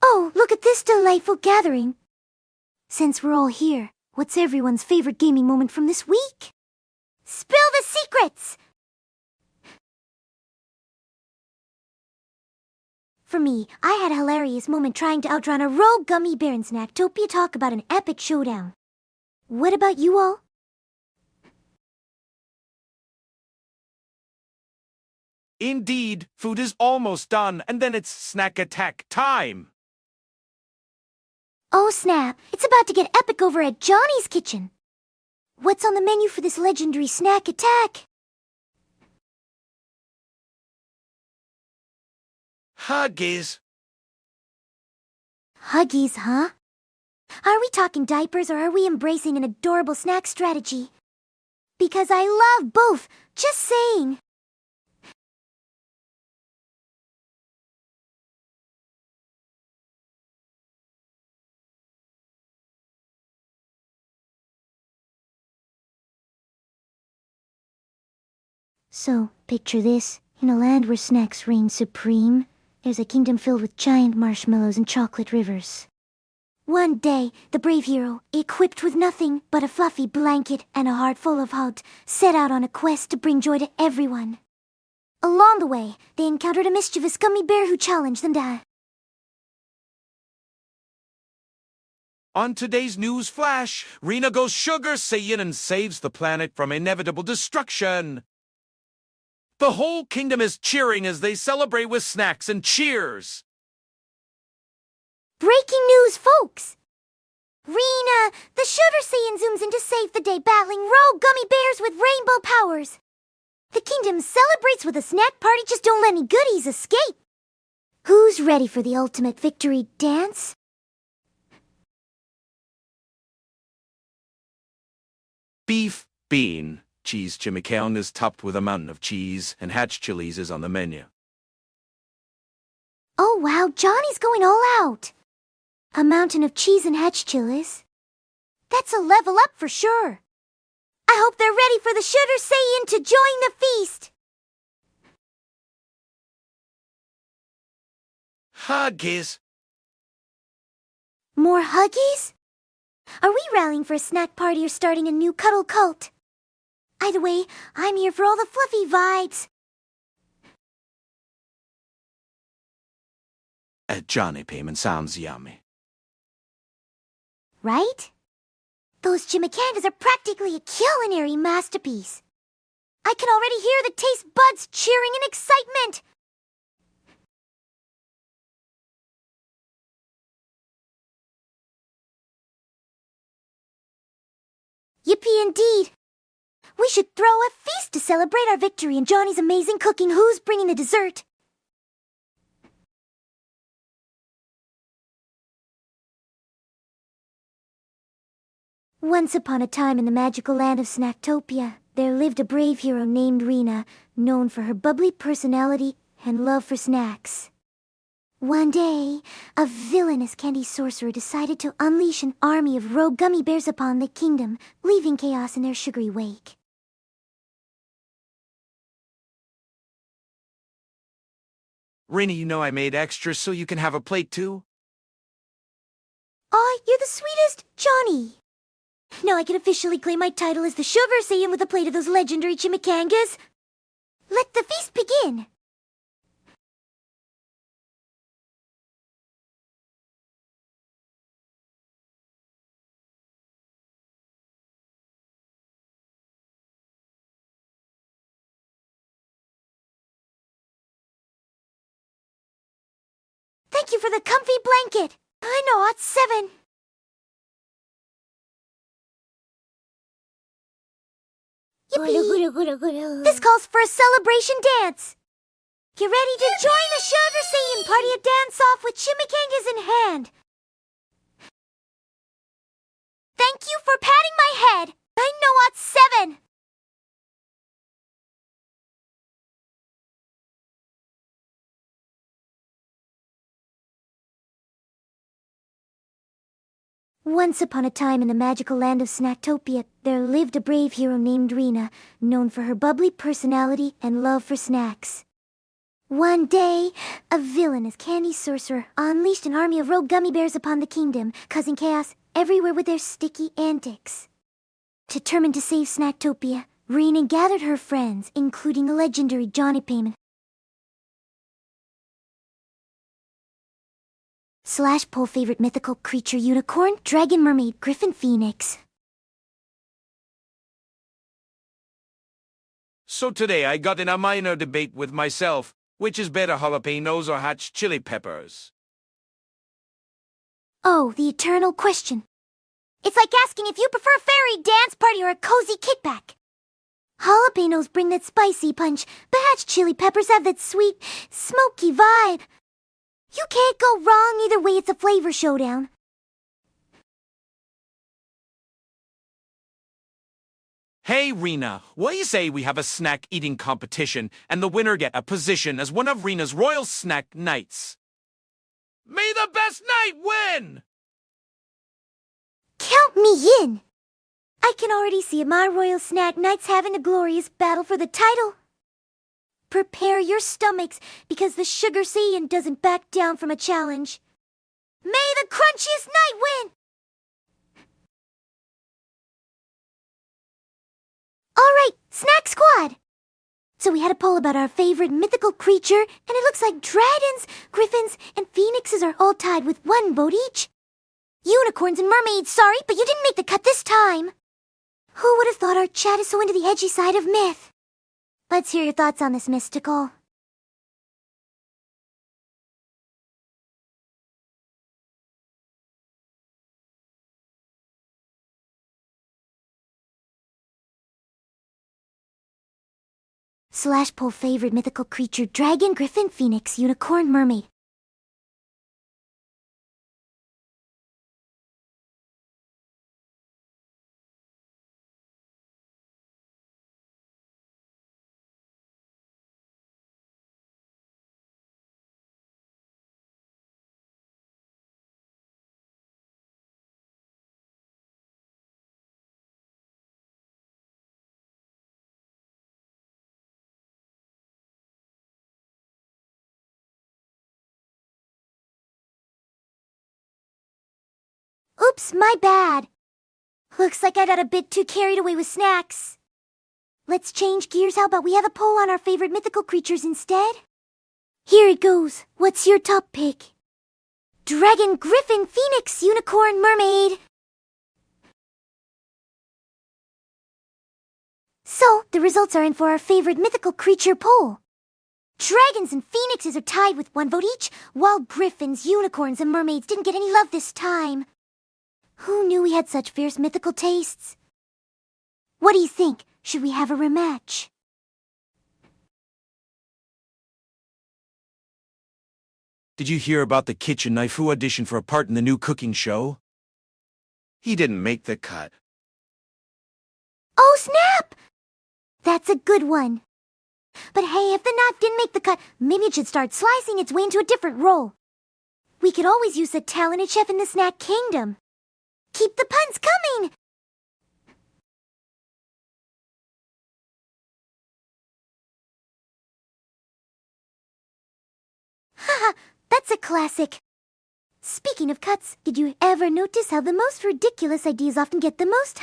Oh, look at this delightful gathering. Since we're all here, what's everyone's favorite gaming moment from this week? Spill the secrets! For me, I had a hilarious moment trying to outrun a rogue gummy bear in Snacktopia. Talk about an epic showdown. What about you all? Indeed, food is almost done, and then it's snack attack time. Oh snap, it's about to get epic over at Johnny's Kitchen. What's on the menu for this legendary snack attack? Huggies. Huggies, huh? Are we talking diapers or are we embracing an adorable snack strategy? Because I love both, just saying. So, picture this. In a land where snacks reign supreme, there's a kingdom filled with giant marshmallows and chocolate rivers. One day, the brave hero, equipped with nothing but a fluffy blanket and a heart full of hugs, set out on a quest to bring joy to everyone. Along the way, they encountered a mischievous gummy bear who challenged them to... On today's news flash, Rina goes Sugar Saiyan and saves the planet from inevitable destruction. The whole kingdom is cheering as they celebrate with snacks and cheers. Breaking news, folks! Rina, the Sugar Saiyan zooms in to save the day battling rogue gummy bears with rainbow powers. The kingdom celebrates with a snack party, just don't let any goodies escape. Who's ready for the ultimate victory dance? Beef, bean, cheese chimichurri is topped with a mountain of cheese, and hatch chilies is on the menu. Oh wow, Johnny's going all out. A mountain of cheese and hatch chilies? That's a level up for sure. I hope they're ready for the Sugar Saiyan to join the feast. Huggies. More Huggies? Are we rallying for a snack party or starting a new cuddle cult? Either way, I'm here for all the fluffy vibes. A Johnny payment sounds yummy. Right? Those chimichangas are practically a culinary masterpiece. I can already hear the taste buds cheering in excitement. Yippee indeed. We should throw a feast to celebrate our victory in Johnny's amazing cooking. Who's bringing the dessert? Once upon a time in the magical land of Snacktopia, there lived a brave hero named Rina, known for her bubbly personality and love for snacks. One day, a villainous candy sorcerer decided to unleash an army of rogue gummy bears upon the kingdom, leaving chaos in their sugary wake. Rina, you know I made extras so you can have a plate too? Aw, you're the sweetest, Johnny. Now I can officially claim my title as the Sugar Saiyan with a plate of those legendary chimichangas. Let the feast begin. Thank you for the comfy blanket. I know, it's 7. Yippee! This calls for a celebration dance. Get ready to join the Sugar Saiyan party, a dance-off with chimichangas in hand. Thank you for patting my head. I know it's 7. Once upon a time in the magical land of Snacktopia, there lived a brave hero named Rina, known for her bubbly personality and love for snacks. One day, a villainous candy sorcerer unleashed an army of rogue gummy bears upon the kingdom, causing chaos everywhere with their sticky antics. Determined to save Snacktopia, Rina gathered her friends, including the legendary Johnny Payment, / poll favorite mythical creature unicorn, dragon mermaid, griffin phoenix. So today I got in a minor debate with myself, which is better, jalapenos or hatch chili peppers? Oh, the eternal question. It's like asking if you prefer a fairy dance party or a cozy kickback. Jalapenos bring that spicy punch, but hatch chili peppers have that sweet, smoky vibe. You can't go wrong either way, it's a flavor showdown. Hey, Rina, what do you say we have a snack eating competition and the winner get a position as one of Rina's royal snack knights? May the best knight win! Count me in! I can already see my royal snack knights having a glorious battle for the title. Prepare your stomachs, because the sugar Saiyan doesn't back down from a challenge. May the crunchiest knight win! Alright, Snack Squad! So we had a poll about our favorite mythical creature, and it looks like dragons, griffins, and phoenixes are all tied with 1 vote each. Unicorns and mermaids, sorry, but you didn't make the cut this time. Who would have thought our chat is so into the edgy side of myth? Let's hear your thoughts on this mystical. /poll favorite mythical creature: dragon, griffin, phoenix, unicorn, mermaid. Oops, my bad. Looks like I got a bit too carried away with snacks. Let's change gears. How about we have a poll on our favorite mythical creatures instead? Here it goes. What's your top pick? Dragon, griffin, phoenix, unicorn, mermaid. So, the results are in for our favorite mythical creature poll. Dragons and phoenixes are tied with 1 vote each, while griffins, unicorns, and mermaids didn't get any love this time. Who knew we had such fierce mythical tastes? What do you think? Should we have a rematch? Did you hear about the kitchen Naifu audition for a part in the new cooking show? He didn't make the cut. Oh, snap! That's a good one. But hey, if the knife didn't make the cut, maybe it should start slicing its way into a different role. We could always use a talented chef in the snack kingdom. Keep the puns coming! Haha, that's a classic. Speaking of cuts, did you ever notice how the most ridiculous ideas often get the most?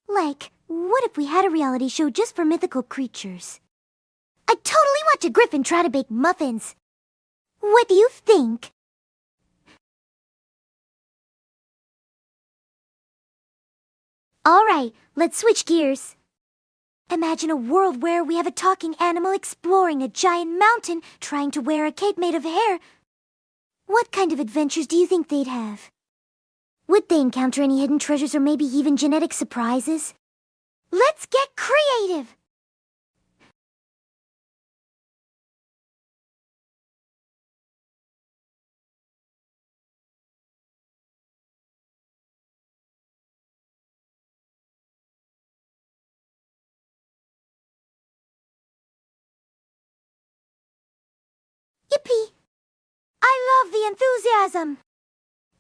Like, what if we had a reality show just for mythical creatures? I'd totally watch a griffin try to bake muffins. What do you think? Alright, let's switch gears. Imagine a world where we have a talking animal exploring a giant mountain, trying to wear a cape made of hair. What kind of adventures do you think they'd have? Would they encounter any hidden treasures or maybe even genetic surprises? Let's get creative! Yippee! I love the enthusiasm!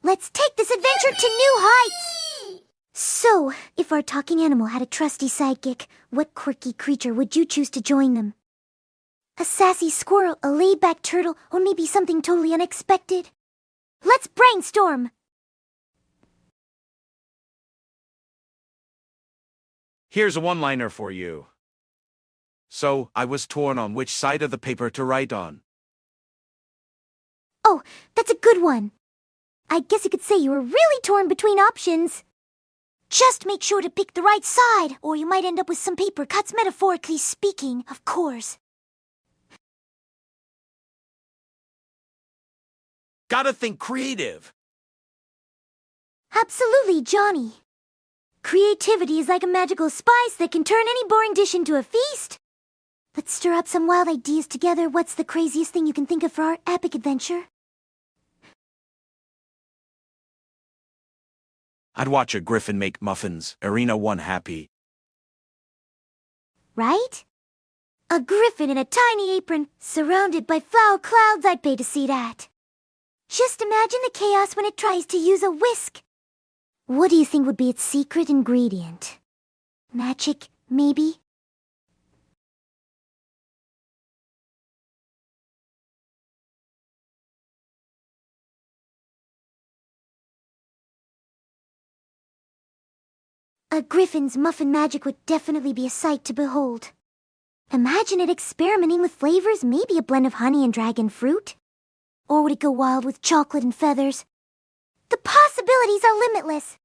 Let's take this adventure to new heights! So, if our talking animal had a trusty sidekick, what quirky creature would you choose to join them? A sassy squirrel, a laid-back turtle, or maybe something totally unexpected? Let's brainstorm! Here's a one-liner for you. So, I was torn on which side of the paper to write on. Oh, that's a good one. I guess you could say you were really torn between options. Just make sure to pick the right side, or you might end up with some paper cuts, metaphorically speaking, of course. Gotta think creative. Absolutely, Johnny. Creativity is like a magical spice that can turn any boring dish into a feast. Let's stir up some wild ideas together. What's the craziest thing you can think of for our epic adventure? I'd watch a griffin make muffins, Irina one happy. Right? A griffin in a tiny apron, surrounded by flower clouds, I'd pay to see that. Just imagine the chaos when it tries to use a whisk. What do you think would be its secret ingredient? Magic, maybe? A griffin's muffin magic would definitely be a sight to behold. Imagine it experimenting with flavors, maybe a blend of honey and dragon fruit. Or would it go wild with chocolate and feathers? The possibilities are limitless.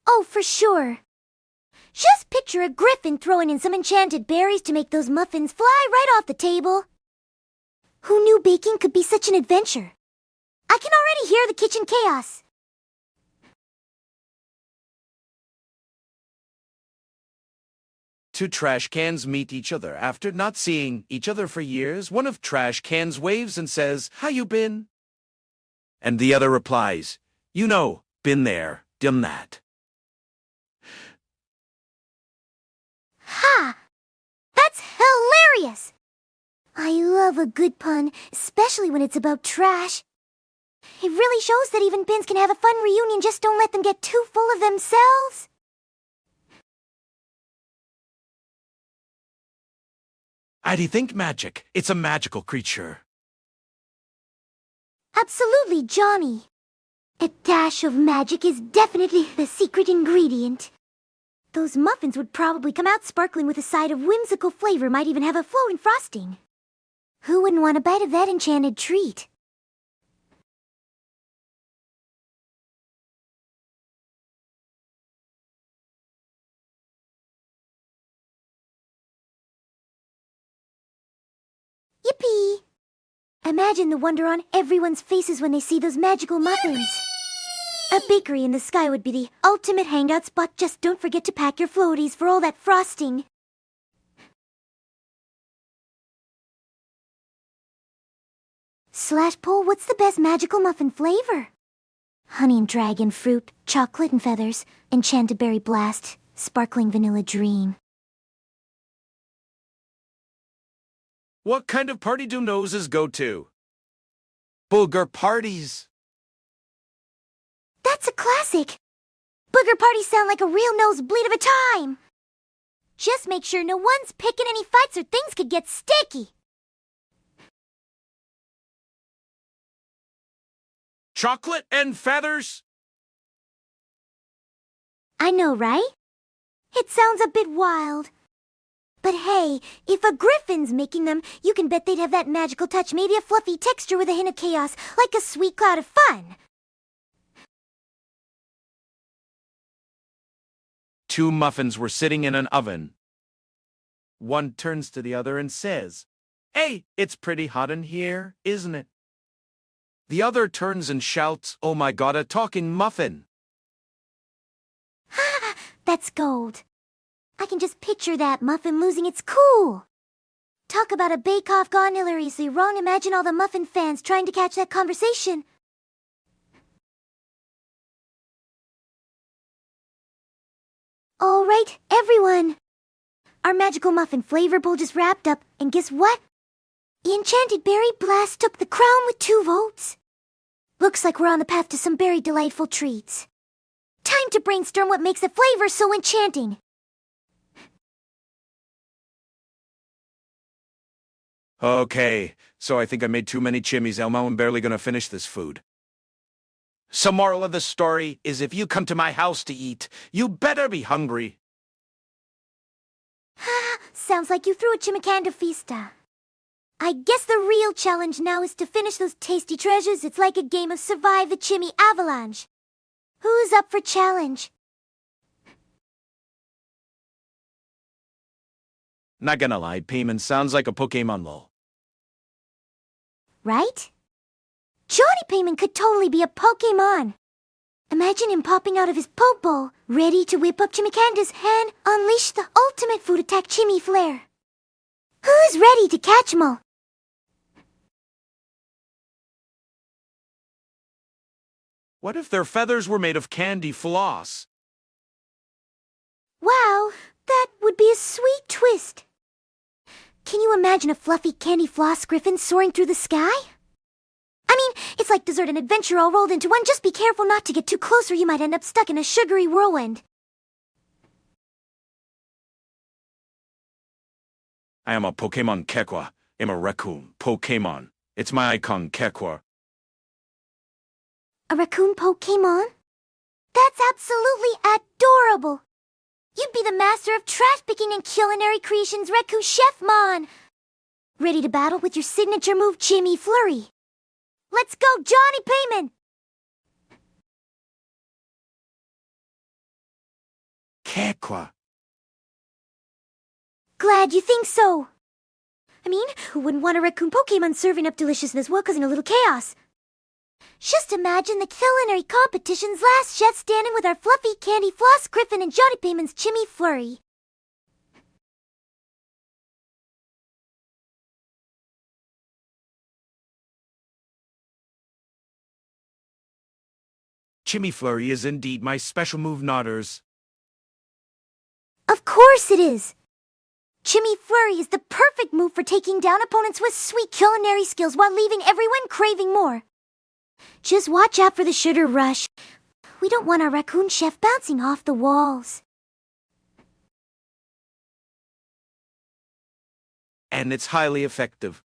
Oh, for sure. Just picture a griffin throwing in some enchanted berries to make those muffins fly right off the table. Who knew baking could be such an adventure? I can already hear the kitchen chaos. Two trash cans meet each other after not seeing each other for years. One of trash cans waves and says, "How you been?" And the other replies, "You know, been there, done that." Ha! That's hilarious! I love a good pun, especially when it's about trash. It really shows that even pins can have a fun reunion, just don't let them get too full of themselves. I think magic. It's a magical creature. Absolutely, Johnny. A dash of magic is definitely the secret ingredient. Those muffins would probably come out sparkling with a side of whimsical flavor, might even have a floating frosting. Who wouldn't want a bite of that enchanted treat? Yippee! Imagine the wonder on everyone's faces when they see those magical muffins. A bakery in the sky would be the ultimate hangout spot. Just don't forget to pack your floaties for all that frosting. Slash poll, what's the best magical muffin flavor? Honey and dragon fruit, chocolate and feathers, enchanted berry blast, sparkling vanilla dream. What kind of party do noses go to? Booger parties. That's a classic. Booger parties sound like a real nosebleed of a time. Just make sure no one's picking any fights or things could get sticky. Chocolate and feathers? I know, right? It sounds a bit wild. But hey, if a griffin's making them, you can bet they'd have that magical touch, maybe a fluffy texture with a hint of chaos, like a sweet cloud of fun. Two muffins were sitting in an oven. One turns to the other and says, "Hey, it's pretty hot in here, isn't it?" The other turns and shouts, "Oh my God, a talking muffin!" Ha! That's gold. I can just picture that muffin losing its cool. Talk about a bake-off gone hilariously wrong. Imagine all the muffin fans trying to catch that conversation. All right, everyone. Our magical muffin flavor bowl just wrapped up, and guess what? The enchanted berry blast took the crown with 2 votes. Looks like we're on the path to some very delightful treats. Time to brainstorm what makes a flavor so enchanting. Okay, so I think I made too many chimneys, Elmo. I'm barely gonna finish this food. So moral of the story is if you come to my house to eat, you better be hungry. Sounds like you threw a chimicanda fiesta. I guess the real challenge now is to finish those tasty treasures. It's like a game of Survive the Chimney Avalanche. Who's up for challenge? Not gonna lie, Payman sounds like a Pokemon lol. Right? Johnny Payment could totally be a Pokemon. Imagine him popping out of his Poke Bowl, ready to whip up Chimicanda's hand, unleash the ultimate food attack Chimmy Flare. Who's ready to catch 'em all? What if their feathers were made of candy floss? Wow, that would be a sweet twist. Can you imagine a fluffy candy floss griffin soaring through the sky? I mean, it's like dessert and adventure all rolled into one. Just be careful not to get too close or you might end up stuck in a sugary whirlwind. I am a Pokemon Kekwa. I'm a raccoon Pokemon. It's my icon Kekwa. A raccoon Pokemon? That's absolutely adorable. You'd be the master of trash picking and culinary creations, Raccoon Chefmon. Ready to battle with your signature move, Chimmy Flurry. Let's go, Johnny Payment! Kekwa. Glad you think so. I mean, who wouldn't want a raccoon Pokemon serving up deliciousness while causing a little chaos? Just imagine the culinary competition's last jet standing with our fluffy candy floss griffin and Johnny Payment's Chimmy Flurry. Chimmy Flurry is indeed my special move, Nodders. Of course it is. Chimmy Flurry is the perfect move for taking down opponents with sweet culinary skills while leaving everyone craving more. Just watch out for the sugar rush. We don't want our raccoon chef bouncing off the walls. And it's highly effective.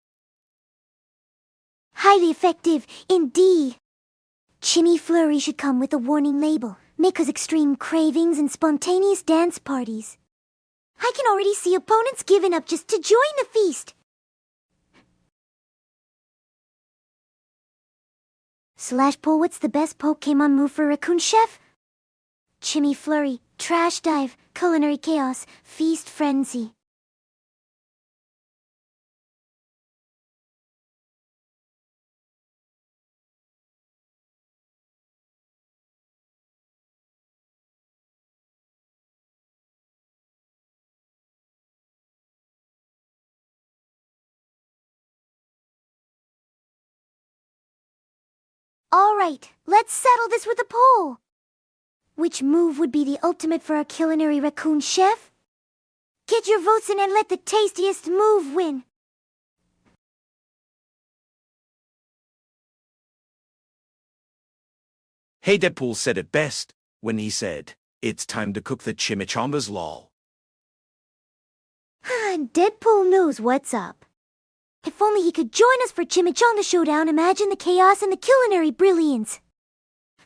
Highly effective, indeed. Chimmy Flurry should come with a warning label. May cause extreme cravings and spontaneous dance parties. I can already see opponents giving up just to join the feast. Slashpole, what's the best Pokemon move for Raccoon Chef? Chimmy Flurry, Trash Dive, Culinary Chaos, Feast Frenzy. All right, let's settle this with a poll. Which move would be the ultimate for our culinary raccoon chef? Get your votes in and let the tastiest move win. Hey, Deadpool said it best when he said, "It's time to cook the chimichangas, lol." Deadpool knows what's up. If only he could join us for Chimichanga Showdown, imagine the chaos and the culinary brilliance.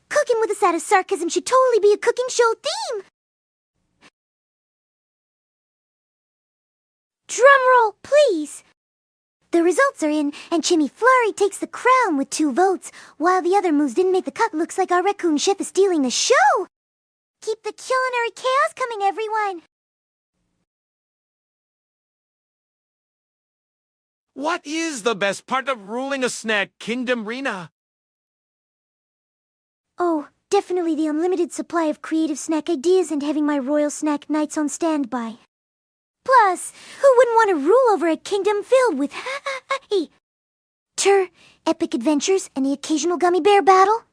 Cooking with a side of sarcasm should totally be a cooking show theme. Drumroll, please. The results are in, and Chimmy Flurry takes the crown with 2 votes, while the other moves didn't make the cut. Looks like our raccoon chef is stealing the show. Keep the culinary chaos coming, everyone. What is the best part of ruling a snack kingdom, Rina? Oh, definitely the unlimited supply of creative snack ideas and having my royal snack knights on standby. Plus, who wouldn't want to rule over a kingdom filled with epic adventures and the occasional gummy bear battle?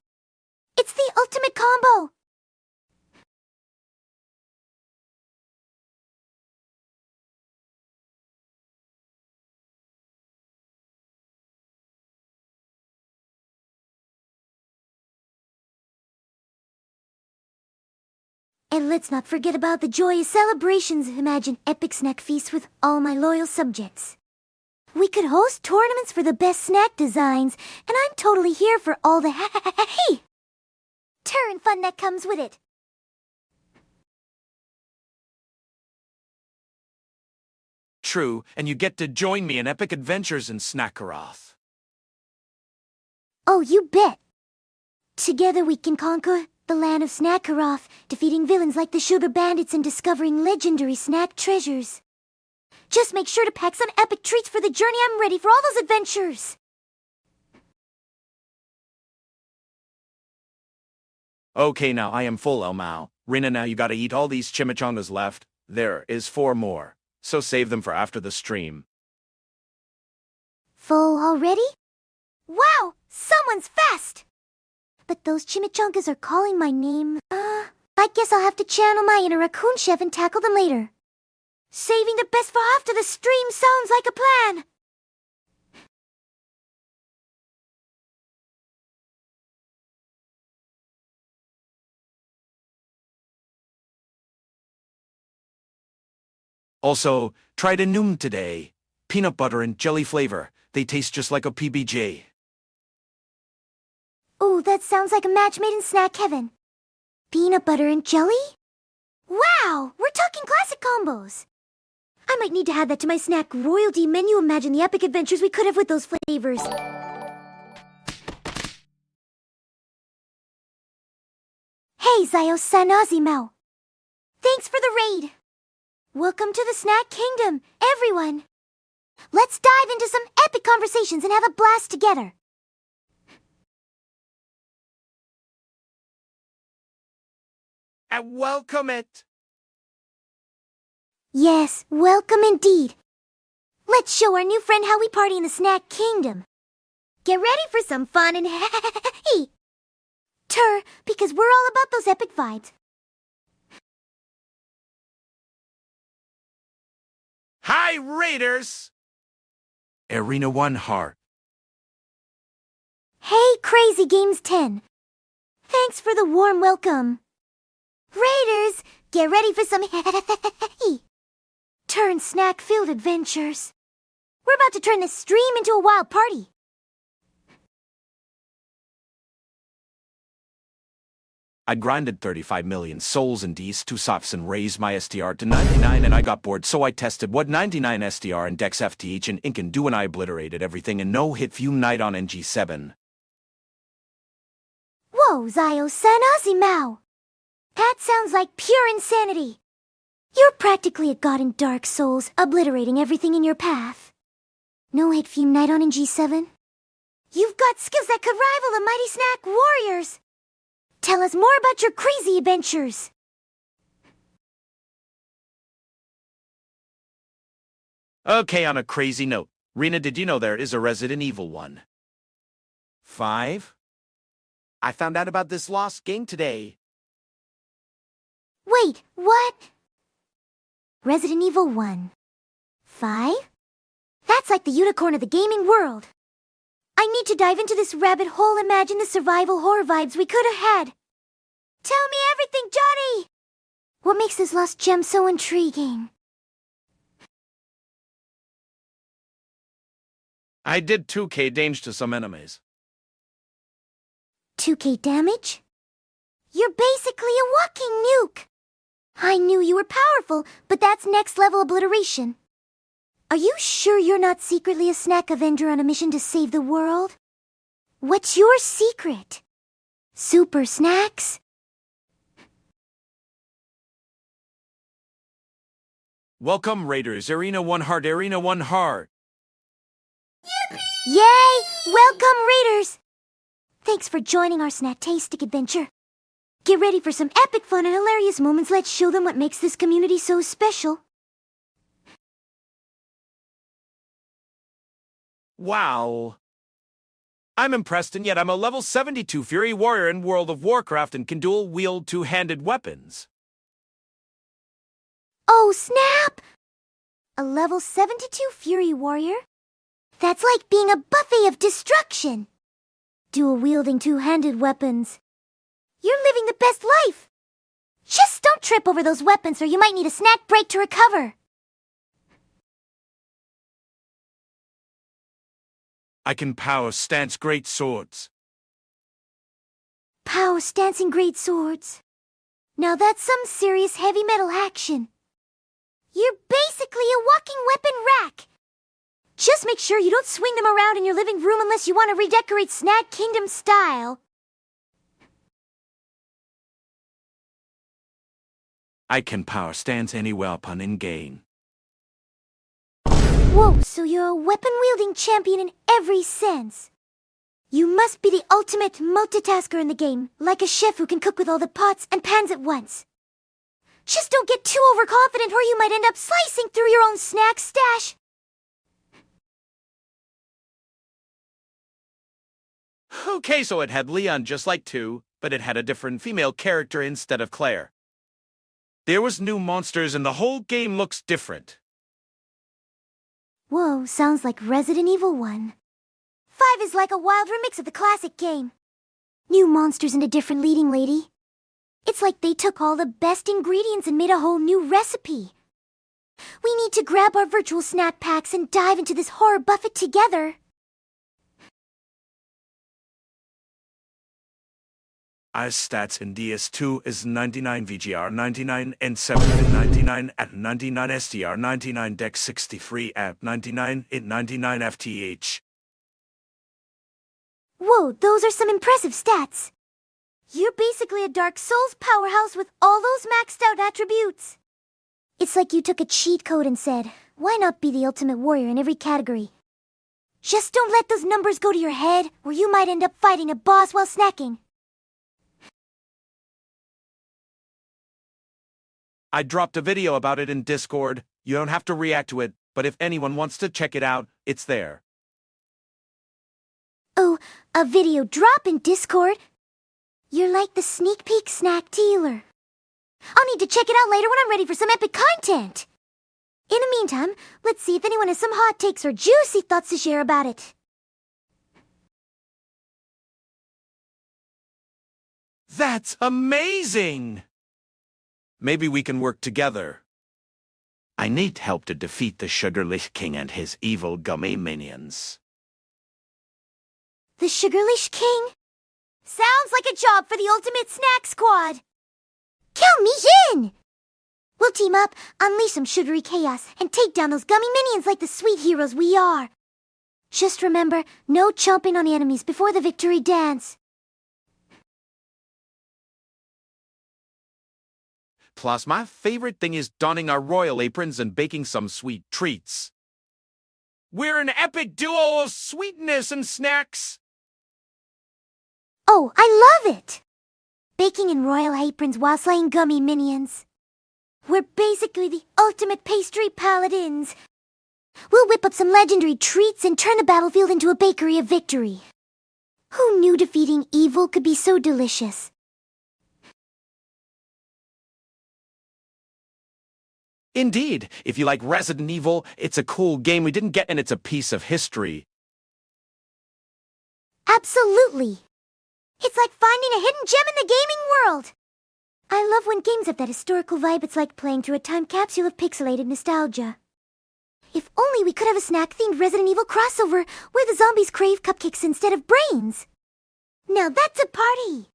It's the ultimate combo! And let's not forget about the joyous celebrations. Imagine epic snack feasts with all my loyal subjects. We could host tournaments for the best snack designs, and I'm totally here for all the turn fun that comes with it. True, and you get to join me in epic adventures in Snackaroth. Oh, you bet. Together we can conquer the land of Snackaroth, defeating villains like the Sugar Bandits and discovering legendary snack treasures. Just make sure to pack some epic treats for the journey. I'm ready for all those adventures. Okay, now I am full, Elmao. Rina, now you gotta eat all these chimichangas left. There is 4 more. So save them for after the stream. Full already? Wow, someone's fast! But those chimichangas are calling my name. I guess I'll have to channel my inner raccoon chef and tackle them later. Saving the best for after the stream sounds like a plan! Also, tried a noom today. Peanut butter and jelly flavor. They taste just like a PBJ. Ooh, that sounds like a match made in snack heaven. Peanut butter and jelly? Wow, we're talking classic combos. I might need to add that to my snack royalty menu. Imagine the epic adventures we could have with those flavors. Hey, Zayo-san Ozimao. Thanks for the raid. Welcome to the Snack Kingdom, everyone. Let's dive into some epic conversations and have a blast together. And welcome it! Yes, welcome indeed. Let's show our new friend how we party in the Snack Kingdom. Get ready for some fun and because we're all about those epic vibes. Hi, Raiders! Arena 1 Heart. Hey, Crazy Games 10. Thanks for the warm welcome. Raiders, get ready for some turn snack-filled adventures. We're about to turn this stream into a wild party. I grinded 35 million souls in these 2 softs and raised my STR to 99 and I got bored, so I tested what 99 STR and Dex FTH and Ink can do, and I obliterated everything in no hit Fume Night on NG7. Whoa, Zayo-san Ozimao. That sounds like pure insanity. You're practically a god in Dark Souls, obliterating everything in your path. No hit Fume Night on NG7? You've got skills that could rival the mighty Snack Warriors. Tell us more about your crazy adventures. Okay, on a crazy note, Rina, did you know there is a Resident Evil 1? 5? I found out about this lost game today. Wait, what? Resident Evil 1. 5? That's like the unicorn of the gaming world. I need to dive into this rabbit hole. Imagine the survival horror vibes we could have had. Tell me everything, Johnny! What makes this lost gem so intriguing? I did 2k damage to some enemies. 2k damage? You're basically a walking nuke! I knew you were powerful, but that's next level obliteration. Are you sure you're not secretly a snack avenger on a mission to save the world? What's your secret? Super snacks? Welcome, Raiders. Arena 1 Heart, Arena 1 Heart. Yippee! Yay! Welcome, Raiders! Thanks for joining our snack-tastic adventure. Get ready for some epic fun and hilarious moments. Let's show them what makes this community so special. Wow. I'm impressed, and yet I'm a level 72 Fury Warrior in World of Warcraft and can dual-wield 2-handed weapons. Oh, snap! A level 72 Fury Warrior? That's like being a buffet of destruction. Dual-wielding 2-handed weapons. You're living the best life. Just don't trip over those weapons or you might need a snack break to recover. I can power stance great swords. Power stancing great swords. Now that's some serious heavy metal action. You're basically a walking weapon rack. Just make sure you don't swing them around in your living room unless you want to redecorate Snack Kingdom style. I can power stance any weapon in game. Whoa, so you're a weapon-wielding champion in every sense. You must be the ultimate multitasker in the game, like a chef who can cook with all the pots and pans at once. Just don't get too overconfident or you might end up slicing through your own snack stash. Okay, so it had Leon just like 2, but it had a different female character instead of Claire. There was new monsters and the whole game looks different. Whoa, sounds like Resident Evil 1. 5 is like a wild remix of the classic game. New monsters and a different leading lady. It's like they took all the best ingredients and made a whole new recipe. We need to grab our virtual snack packs and dive into this horror buffet together. Our stats in DS2 is 99 VGR, 99 N7 99 at 99 STR, 99 Dex 63 at 99 at 99 FTH. Whoa, those are some impressive stats. You're basically a Dark Souls powerhouse with all those maxed out attributes. It's like you took a cheat code and said, why not be the ultimate warrior in every category? Just don't let those numbers go to your head, or you might end up fighting a boss while snacking. I dropped a video about it in Discord. You don't have to react to it, but if anyone wants to check it out, it's there. Oh, a video drop in Discord? You're like the sneak peek snack dealer. I'll need to check it out later when I'm ready for some epic content. In the meantime, let's see if anyone has some hot takes or juicy thoughts to share about it. That's amazing! Maybe we can work together. I need help to defeat the Sugarlish King and his evil gummy minions. The Sugarlish King? Sounds like a job for the Ultimate Snack Squad. Count me in! We'll team up, unleash some sugary chaos, and take down those gummy minions like the sweet heroes we are. Just remember, no chomping on the enemies before the victory dance. Plus, my favorite thing is donning our royal aprons and baking some sweet treats. We're an epic duo of sweetness and snacks! Oh, I love it! Baking in royal aprons while slaying gummy minions. We're basically the ultimate pastry paladins. We'll whip up some legendary treats and turn the battlefield into a bakery of victory. Who knew defeating evil could be so delicious? Indeed, if you like Resident Evil, it's a cool game we didn't get and it's a piece of history. Absolutely! It's like finding a hidden gem in the gaming world! I love when games have that historical vibe. It's like playing through a time capsule of pixelated nostalgia. If only we could have a snack-themed Resident Evil crossover where the zombies crave cupcakes instead of brains. Now that's a party!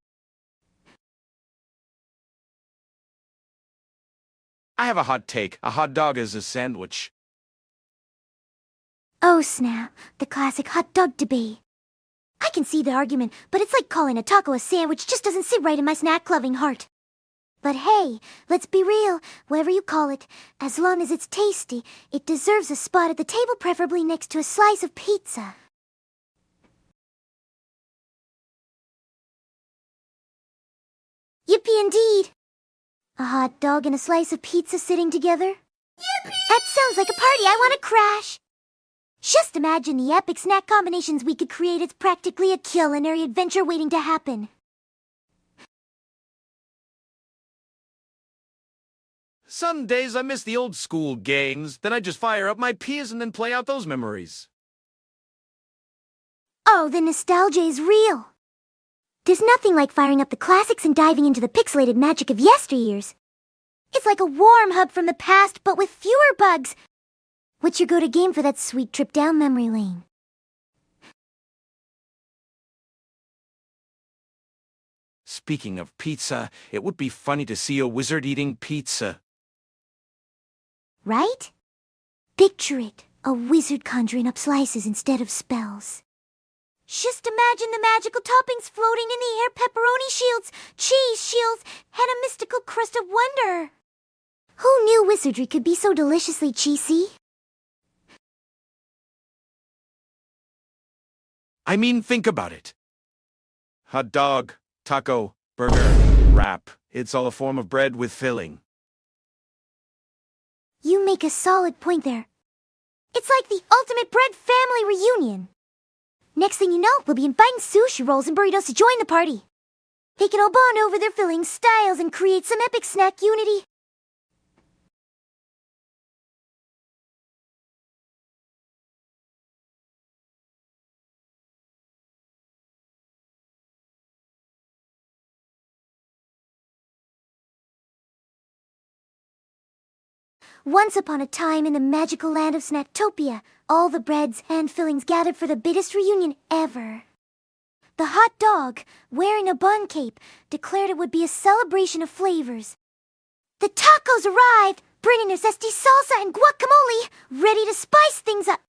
I have a hot take. A hot dog is a sandwich. Oh snap, the classic hot dog debate. I can see the argument, but it's like calling a taco a sandwich just doesn't sit right in my snack-loving heart. But hey, let's be real, whatever you call it, as long as it's tasty, it deserves a spot at the table, preferably next to a slice of pizza. Yippee indeed! A hot dog and a slice of pizza sitting together? Yippee! That sounds like a party I want to crash! Just imagine the epic snack combinations we could create. It's practically a culinary adventure waiting to happen. Some days I miss the old school games, then I just fire up my PS and then play out those memories. Oh, the nostalgia is real. There's nothing like firing up the classics and diving into the pixelated magic of yesteryears. It's like a warm hug from the past, but with fewer bugs. What's your go-to game for that sweet trip down memory lane? Speaking of pizza, it would be funny to see a wizard eating pizza. Right? Picture it, a wizard conjuring up slices instead of spells. Just imagine the magical toppings floating in the air, pepperoni shields, cheese shields, and a mystical crust of wonder. Who knew wizardry could be so deliciously cheesy? I mean, think about it. Hot dog, taco, burger, wrap. It's all a form of bread with filling. You make a solid point there. It's like the ultimate bread family reunion. Next thing you know, we'll be inviting sushi rolls and burritos to join the party. They can all bond over their filling styles and create some epic snack unity. Once upon a time in the magical land of Snacktopia, all the breads and fillings gathered for the biggest reunion ever. The hot dog, wearing a bun cape, declared it would be a celebration of flavors. The tacos arrived, bringing their zesty salsa and guacamole, ready to spice things up.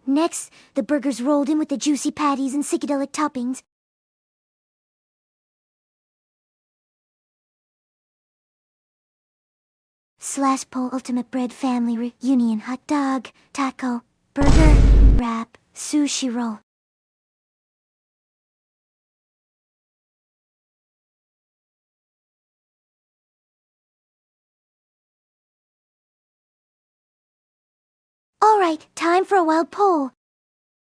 Next, the burgers rolled in with the juicy patties and psychedelic toppings. Slash Pole Ultimate Bread Family Reunion hot dog, taco, burger, wrap, sushi roll. Alright, time for a wild poll.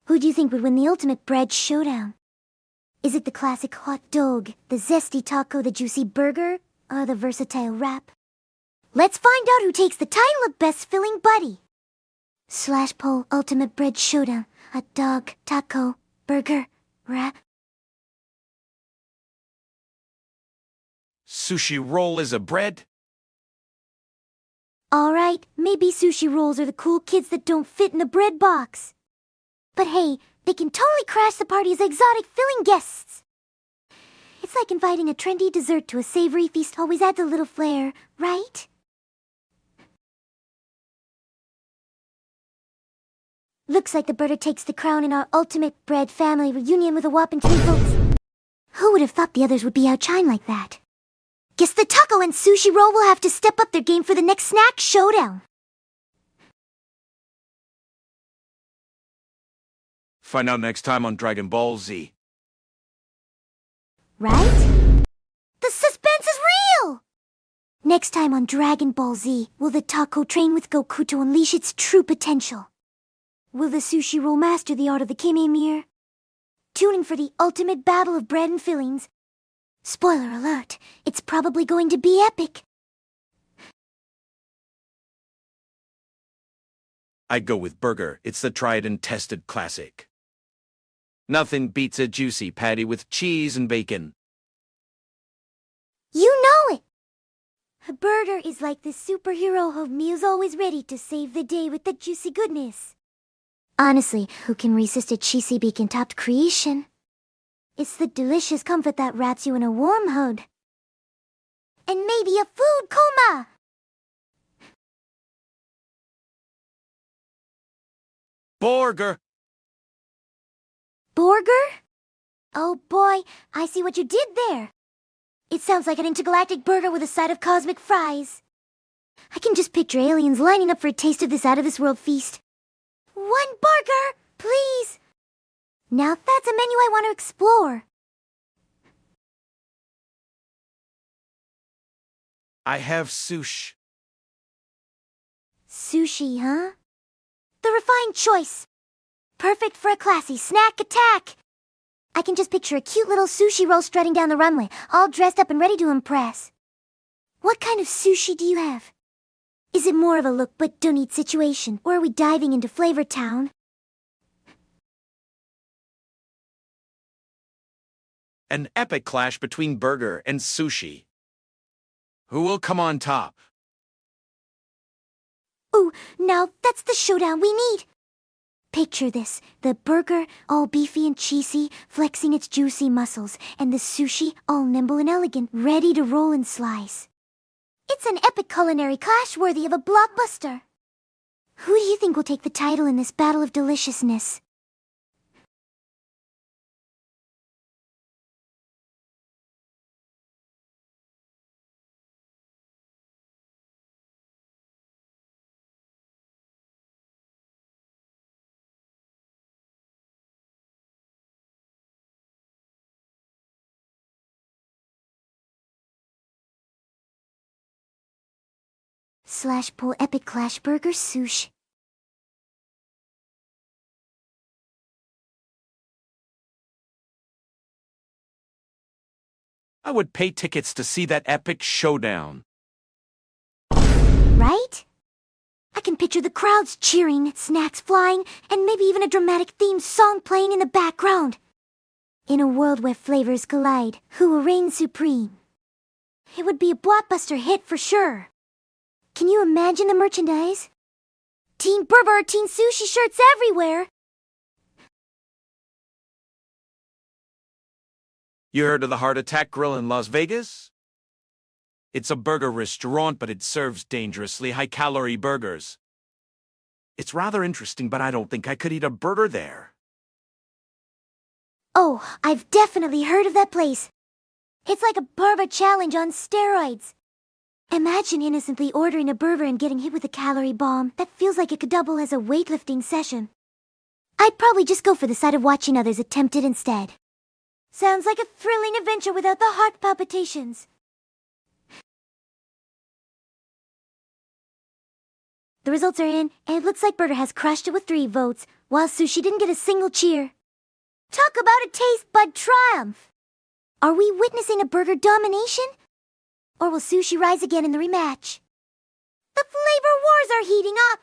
Who do you think would win the ultimate bread showdown? Is it the classic hot dog, the zesty taco, the juicy burger, or the versatile wrap? Let's find out who takes the title of Best Filling Buddy. Slash Poll Ultimate Bread Showdown. Hot dog, taco, burger, wrap. Sushi roll is a bread? Alright, maybe sushi rolls are the cool kids that don't fit in the bread box. But hey, they can totally crash the party as exotic filling guests. It's like inviting a trendy dessert to a savory feast always adds a little flair, right? Looks like the birder takes the crown in our ultimate bread family reunion with a whopping 3 votes. Who would have thought the others would be outshined like that? Guess the taco and sushi roll will have to step up their game for the next snack showdown. Find out next time on Dragon Ball Z. Right? The suspense is real! Next time on Dragon Ball Z, will the taco train with Goku to unleash its true potential? Will the sushi roll master the art of the Kimemir? Tuning for the ultimate battle of bread and fillings. Spoiler alert, it's probably going to be epic. I'd go with burger. It's the tried and tested classic. Nothing beats a juicy patty with cheese and bacon. You know it! A burger is like the superhero of meals always ready to save the day with the juicy goodness. Honestly, who can resist a cheesy bacon-topped creation? It's the delicious comfort that wraps you in a warm hug. And maybe a food coma! Burger! Burger? Oh boy, I see what you did there. It sounds like an intergalactic burger with a side of cosmic fries. I can just picture aliens lining up for a taste of this out-of-this-world feast. 1 burger, please! Now that's a menu I want to explore. I have sushi. Sushi, huh? The refined choice. Perfect for a classy snack attack. I can just picture a cute little sushi roll strutting down the runway, all dressed up and ready to impress. What kind of sushi do you have? Is it more of a look but don't eat situation, or are we diving into Flavor Town? An epic clash between burger and sushi. Who will come on top? Ooh, now that's the showdown we need. Picture this, the burger, all beefy and cheesy, flexing its juicy muscles, and the sushi, all nimble and elegant, ready to roll and slice. It's an epic culinary clash worthy of a blockbuster. Who do you think will take the title in this battle of deliciousness? Slash pull epic clash burger sush. I would pay tickets to see that epic showdown. Right? I can picture the crowds cheering, snacks flying, and maybe even a dramatic theme song playing in the background. In a world where flavors collide, who will reign supreme? It would be a blockbuster hit for sure. Can you imagine the merchandise? Teen Berber, Teen Sushi shirts everywhere. You heard of the Heart Attack Grill in Las Vegas? It's a burger restaurant, but it serves dangerously high-calorie burgers. It's rather interesting, but I don't think I could eat a burger there. Oh, I've definitely heard of that place. It's like a burger challenge on steroids. Imagine innocently ordering a burger and getting hit with a calorie bomb. That feels like it could double as a weightlifting session. I'd probably just go for the side of watching others attempt it instead. Sounds like a thrilling adventure without the heart palpitations. The results are in, and it looks like Burger has crushed it with 3 votes, while Sushi didn't get a single cheer. Talk about a taste bud triumph! Are we witnessing a burger domination? Or will Sushi rise again in the rematch? The flavor wars are heating up!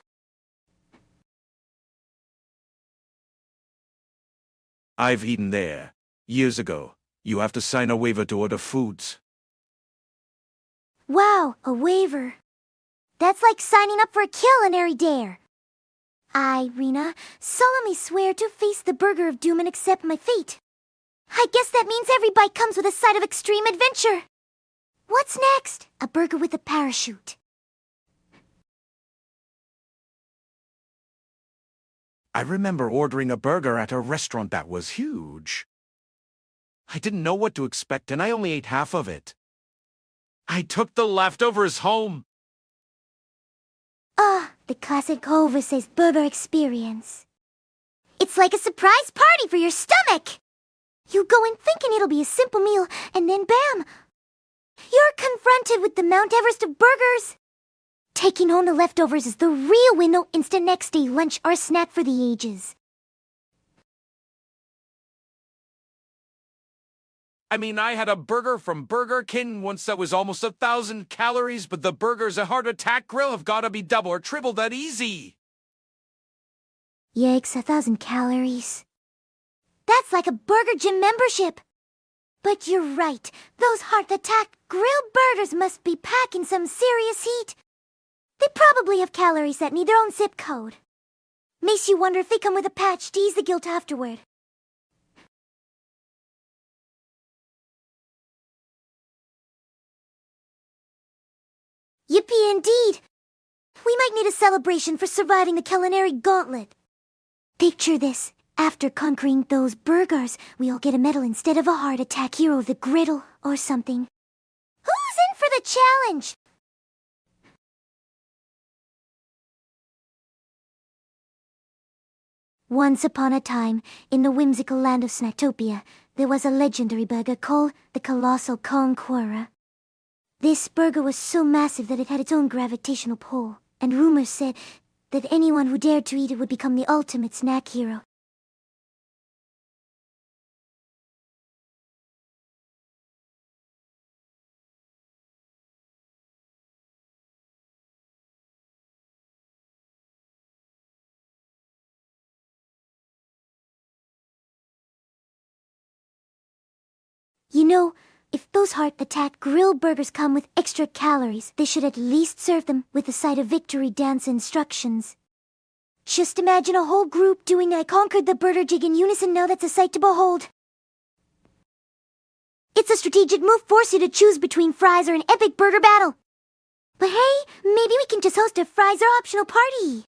I've eaten there. Years ago. You have to sign a waiver to order foods. Wow, a waiver. That's like signing up for a culinary dare. I, Rina, solemnly swear to face the burger of doom and accept my fate. I guess that means every bite comes with a side of extreme adventure. What's next? A burger with a parachute. I remember ordering a burger at a restaurant that was huge. I didn't know what to expect, and I only ate half of it. I took the leftovers home. The classic overseas burger experience. It's like a surprise party for your stomach. You go in thinking it'll be a simple meal, and then bam! You're confronted with the Mount Everest of burgers. Taking home the leftovers is the real win, no instant next day lunch or snack for the ages. I mean, I had a burger from Burger King once that was almost 1,000 calories, but the burgers at Heart Attack Grill have got to be double or triple that easy. Yikes, 1,000 calories. That's like a burger gym membership. But you're right, those Heart Attack Grill burgers must be packing some serious heat. They probably have calories that need their own zip code. Makes you wonder if they come with a patch to ease the guilt afterward. Yippee indeed! We might need a celebration for surviving the culinary gauntlet. Picture this. After conquering those burgers, we all get a medal instead of a heart attack hero of the griddle or something. Who's in for the challenge? Once upon a time, in the whimsical land of Snacktopia, there was a legendary burger called the Colossal Conqueror. This burger was so massive that it had its own gravitational pull, and rumors said that anyone who dared to eat it would become the ultimate snack hero. You know, if those Heart Attack Grill burgers come with extra calories, they should at least serve them with a side of victory dance instructions. Just imagine a whole group doing I conquered the burger jig in unison. Now that's a sight to behold. It's a strategic move, force you to choose between fries or an epic burger battle. But hey, maybe we can just host a fries or optional party.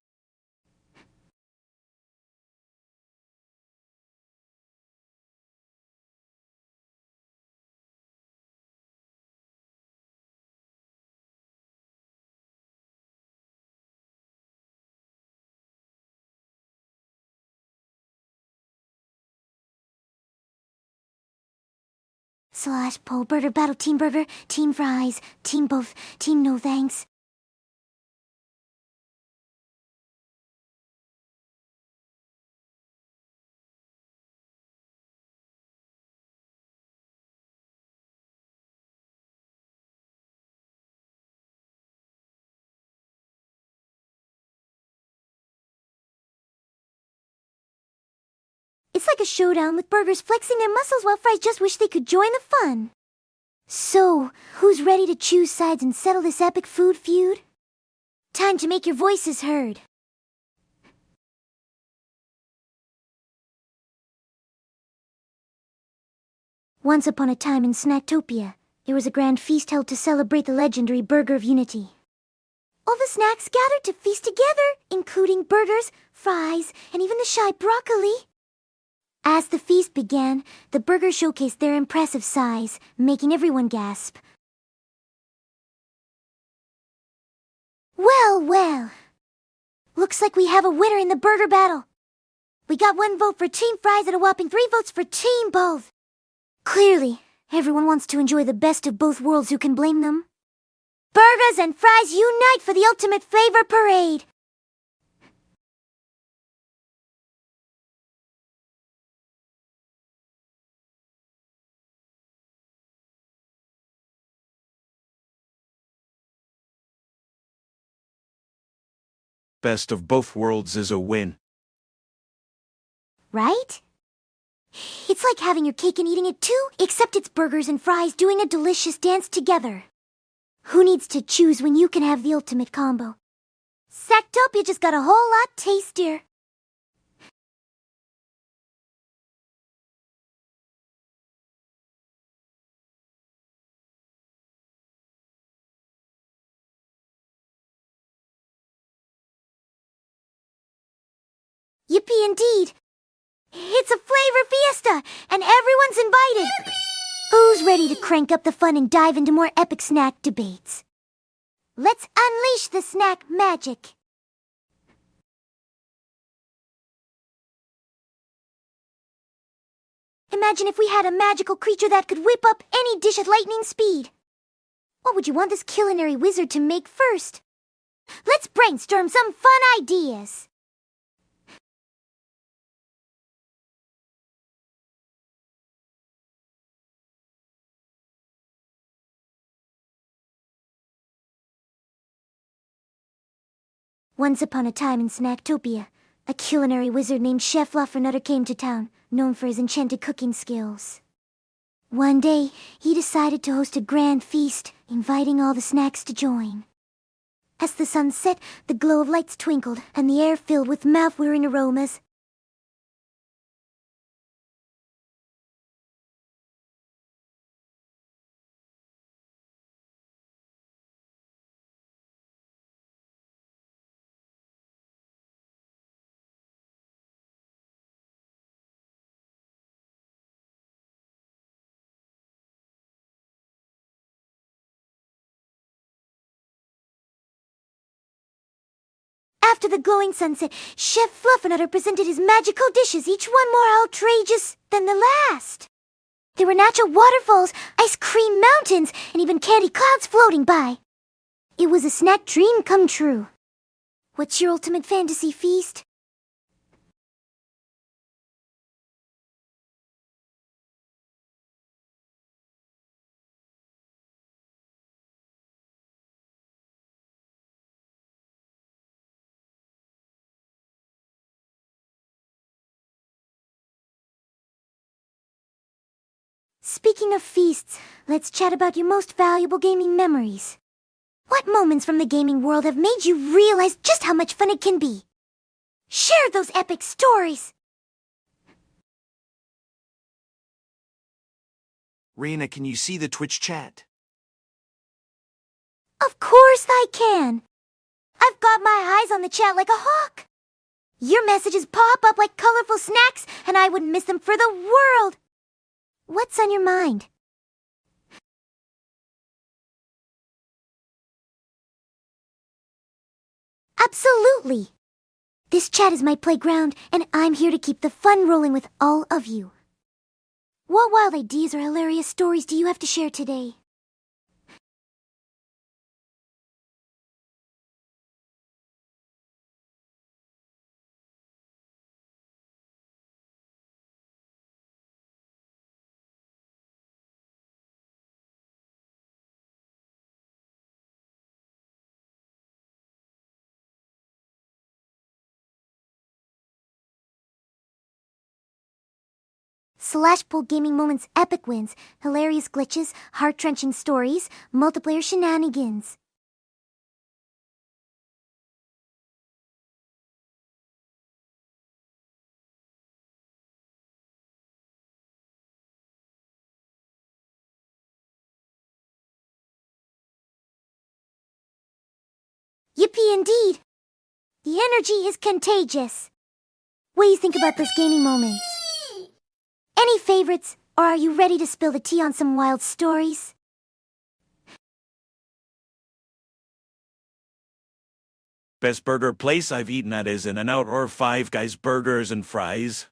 Slash poll burger battle, team burger, team fries, team both, team no thanks. It's like a showdown with burgers flexing their muscles while fries just wish they could join the fun. So, who's ready to choose sides and settle this epic food feud? Time to make your voices heard. Once upon a time in Snacktopia, there was a grand feast held to celebrate the legendary Burger of Unity. All the snacks gathered to feast together, including burgers, fries, and even the shy broccoli. As the feast began, the burgers showcased their impressive size, making everyone gasp. Well, well. Looks like we have a winner in the burger battle. We got 1 vote for Team Fries and a whopping 3 votes for Team Both. Clearly, everyone wants to enjoy the best of both worlds. Who can blame them? Burgers and fries unite for the ultimate flavor parade! Best of both worlds is a win. Right? It's like having your cake and eating it too, except it's burgers and fries doing a delicious dance together. Who needs to choose when you can have the ultimate combo? Snacktopia just got a whole lot tastier. Yippee indeed! It's a flavor fiesta, and everyone's invited! Yippee! Who's ready to crank up the fun and dive into more epic snack debates? Let's unleash the snack magic! Imagine if we had a magical creature that could whip up any dish at lightning speed. What would you want this culinary wizard to make first? Let's brainstorm some fun ideas! Once upon a time in Snacktopia, a culinary wizard named Chef Fluffernutter came to town, known for his enchanted cooking skills. One day, he decided to host a grand feast, inviting all the snacks to join. As the sun set, the glow of lights twinkled, and the air filled with mouth-watering aromas. After the glowing sunset, Chef Fluffernutter presented his magical dishes, each one more outrageous than the last. There were natural waterfalls, ice cream mountains, and even candy clouds floating by. It was a snack dream come true. What's your ultimate fantasy feast? Speaking of feasts, let's chat about your most valuable gaming memories. What moments from the gaming world have made you realize just how much fun it can be? Share those epic stories! Rina, can you see the Twitch chat? Of course I can! I've got my eyes on the chat like a hawk! Your messages pop up like colorful snacks, and I wouldn't miss them for the world! What's on your mind? Absolutely! This chat is my playground, and I'm here to keep the fun rolling with all of you. What wild ideas or hilarious stories do you have to share today? /pull gaming moments, epic wins, hilarious glitches, heart-wrenching stories, multiplayer shenanigans. Yippee indeed! The energy is contagious. What do you think about those gaming moments? Any favorites, or are you ready to spill the tea on some wild stories? Best burger place I've eaten at is In-N-Out or Five Guys Burgers and Fries.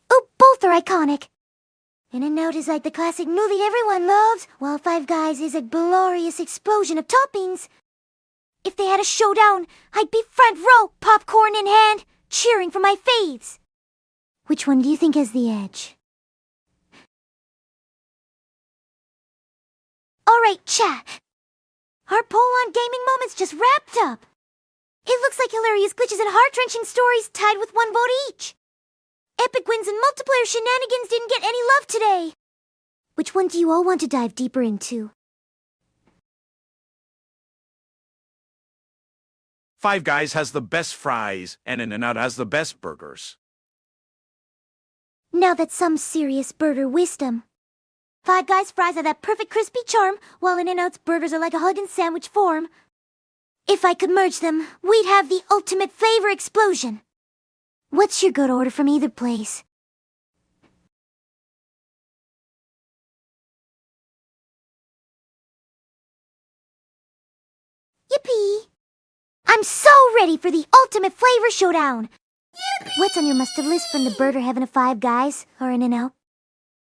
Oh, both are iconic. In-N-Out is like the classic movie everyone loves, while Five Guys is a glorious explosion of toppings. If they had a showdown, I'd be front row, popcorn in hand, cheering for my faves. Which one do you think has the edge? Alright, chat. Our poll on gaming moments just wrapped up. It looks like hilarious glitches and heart-wrenching stories tied with 1 vote each. Epic wins and multiplayer shenanigans didn't get any love today. Which one do you all want to dive deeper into? Five Guys has the best fries, and In-N-Out has the best burgers. Now that's some serious burger wisdom. Five Guys fries are that perfect crispy charm, while In-N-Out's burgers are like a hug in sandwich form. If I could merge them, we'd have the ultimate flavor explosion. What's your go-to order from either place? Yippee! I'm so ready for the ultimate flavor showdown! Yippee! What's on your must-have list from the burger heaven of Five Guys or In-N-Out?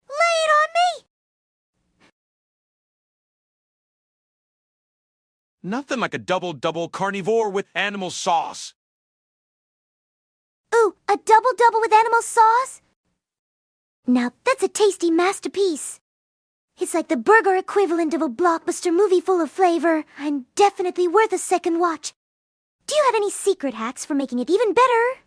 Lay it on me! Nothing like a double carnivore with animal sauce. Ooh, a double with animal sauce? Now that's a tasty masterpiece. It's like the burger equivalent of a blockbuster movie full of flavor, and definitely worth a second watch. Do you have any secret hacks for making it even better?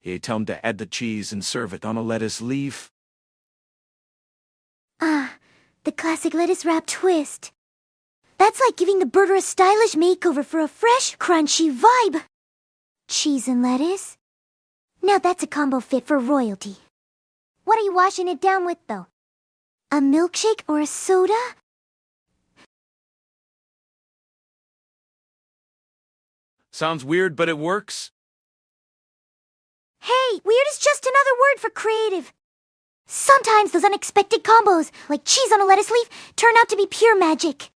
You tell him to add the cheese and serve it on a lettuce leaf. Ah, the classic lettuce wrap twist. That's like giving the burger a stylish makeover for a fresh, crunchy vibe. Cheese and lettuce? Now that's a combo fit for royalty. What are you washing it down with, though? A milkshake or a soda? Sounds weird, but it works. Hey, weird is just another word for creative. Sometimes those unexpected combos, like cheese on a lettuce leaf, turn out to be pure magic.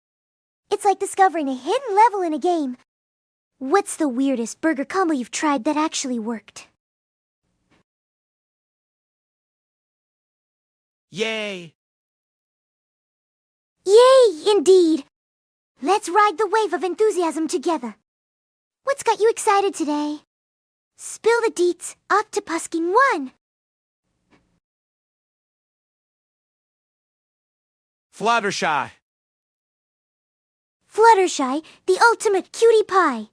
It's like discovering a hidden level in a game. What's the weirdest burger combo you've tried that actually worked? Yay! Yay, indeed! Let's ride the wave of enthusiasm together. What's got you excited today? Spill the deets, Octopuskin 1. Fluttershy. Fluttershy, the ultimate cutie pie.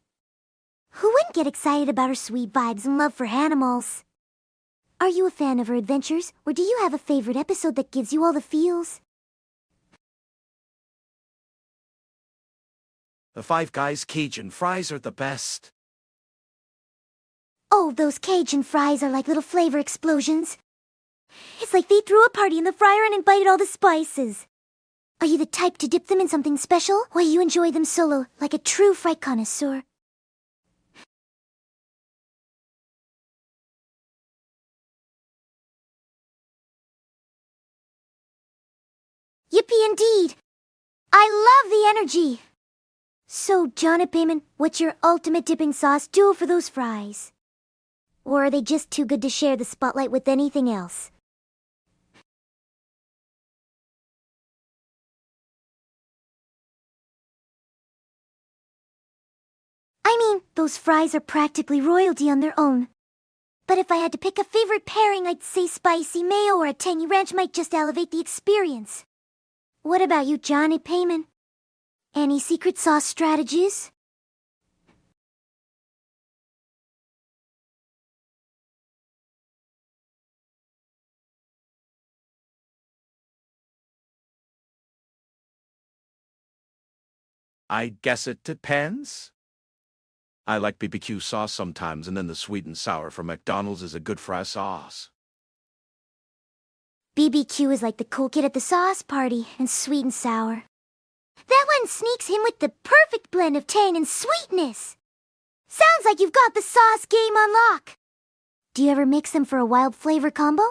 Who wouldn't get excited about her sweet vibes and love for animals? Are you a fan of her adventures, or do you have a favorite episode that gives you all the feels? The Five Guys Cajun fries are the best. Oh, those Cajun fries are like little flavor explosions. It's like they threw a party in the fryer and invited all the spices. Are you the type to dip them in something special, or you enjoy them solo, like a true fry connoisseur? Yippee indeed! I love the energy! So, John at Payment, what's your ultimate dipping sauce duo for those fries? Or are they just too good to share the spotlight with anything else? I mean, those fries are practically royalty on their own. But if I had to pick a favorite pairing, I'd say spicy mayo or a tangy ranch might just elevate the experience. What about you, Johnny Payman? Any secret sauce strategies? I guess it depends. I like BBQ sauce sometimes, and then the sweet and sour from McDonald's is a good fry sauce. BBQ is like the cool kid at the sauce party, and sweet and sour. That one sneaks in with the perfect blend of tang and sweetness. Sounds like you've got the sauce game on lock. Do you ever mix them for a wild flavor combo?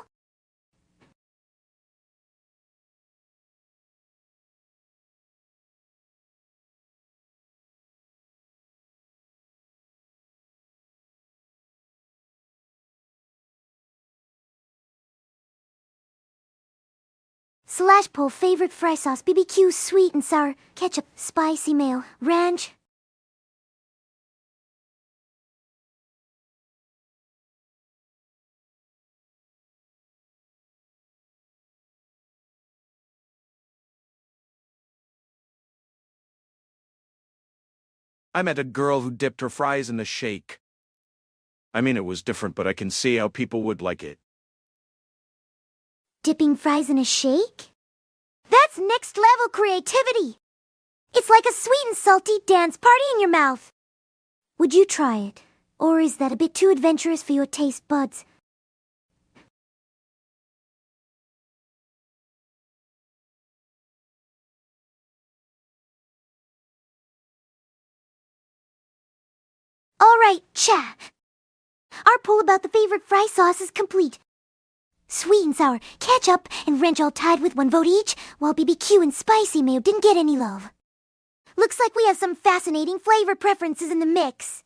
Slash pull favorite fry sauce, BBQ sweet and sour, ketchup, spicy mayo, ranch. I met a girl who dipped her fries in a shake. I mean, it was different, but I can see how people would like it. Dipping fries in a shake? That's next level creativity. It's like a sweet and salty dance party in your mouth. Would you try it? Or is that a bit too adventurous for your taste buds? All right, cha. Our poll about the favorite fry sauce is complete. Sweet and sour, ketchup, and ranch all tied with 1 vote each, while BBQ and spicy mayo didn't get any love. Looks like we have some fascinating flavor preferences in the mix.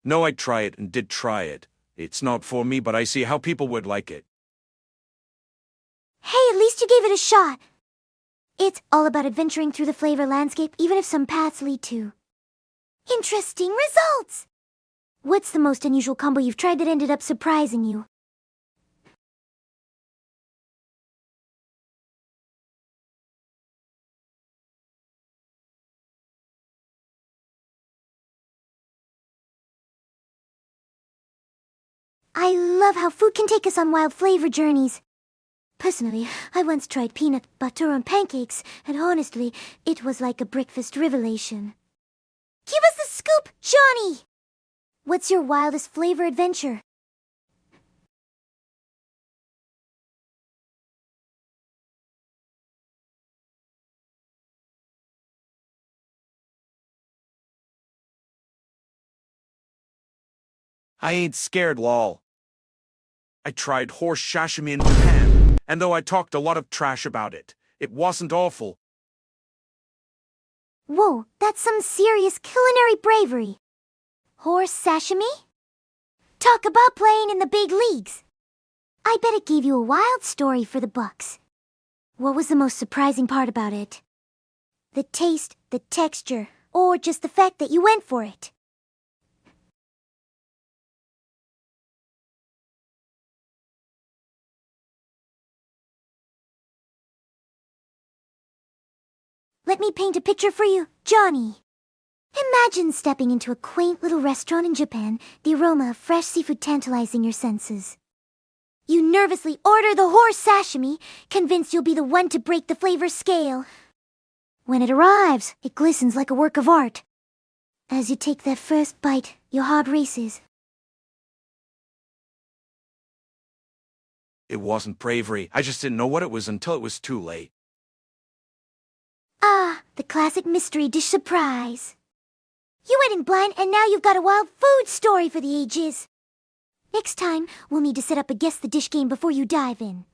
No, I'd try it and did try it. It's not for me, but I see how people would like it. Hey, at least you gave it a shot. It's all about adventuring through the flavor landscape, even if some paths lead to interesting results. What's the most unusual combo you've tried that ended up surprising you? I love how food can take us on wild flavor journeys. Personally, I once tried peanut butter on pancakes, and honestly, it was like a breakfast revelation. Give us the scoop, Johnny! What's your wildest flavor adventure? I ain't scared, lol. I tried horse sashimi in Japan, and though I talked a lot of trash about it, it wasn't awful. Whoa, that's some serious culinary bravery. Horse sashimi? Talk about playing in the big leagues. I bet it gave you a wild story for the books. What was the most surprising part about it? The taste, the texture, or just the fact that you went for it? Let me paint a picture for you, Johnny. Imagine stepping into a quaint little restaurant in Japan, the aroma of fresh seafood tantalizing your senses. You nervously order the horse sashimi, convinced you'll be the one to break the flavor scale. When it arrives, it glistens like a work of art. As you take that first bite, your heart races. It wasn't bravery, I just didn't know what it was until it was too late. Ah, the classic mystery dish surprise. You went in blind and now you've got a wild food story for the ages. Next time, we'll need to set up a guess the dish game before you dive in.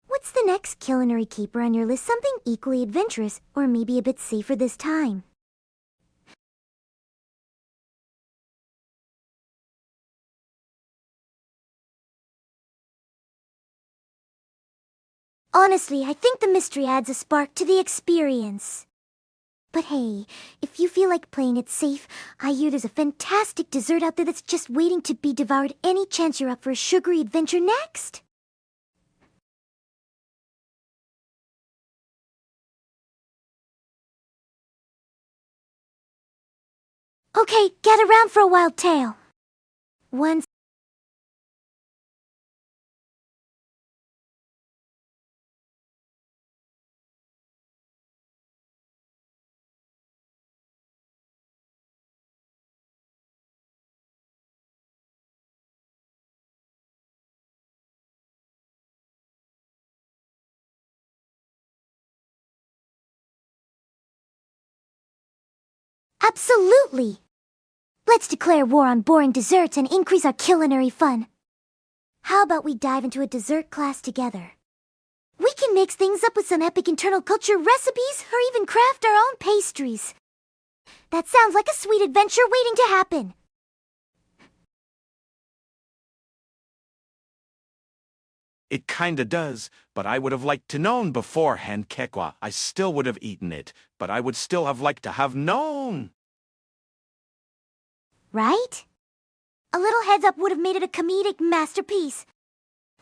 What's What's the next culinary keeper on your list? Something equally adventurous, or maybe a bit safer this time? Honestly, I think the mystery adds a spark to the experience. But hey, if you feel like playing it safe, I hear there's a fantastic dessert out there that's just waiting to be devoured any chance you're up for a sugary adventure next. Okay, gather round for a wild tale. Once Absolutely! Let's declare war on boring desserts and increase our culinary fun. How about we dive into a dessert class together? We can mix things up with some epic internal culture recipes or even craft our own pastries. That sounds like a sweet adventure waiting to happen. It kinda does, but I would have liked to known beforehand, Kekwa. I still would have eaten it, but I would still have liked to have known. Right? A little heads up would have made it a comedic masterpiece.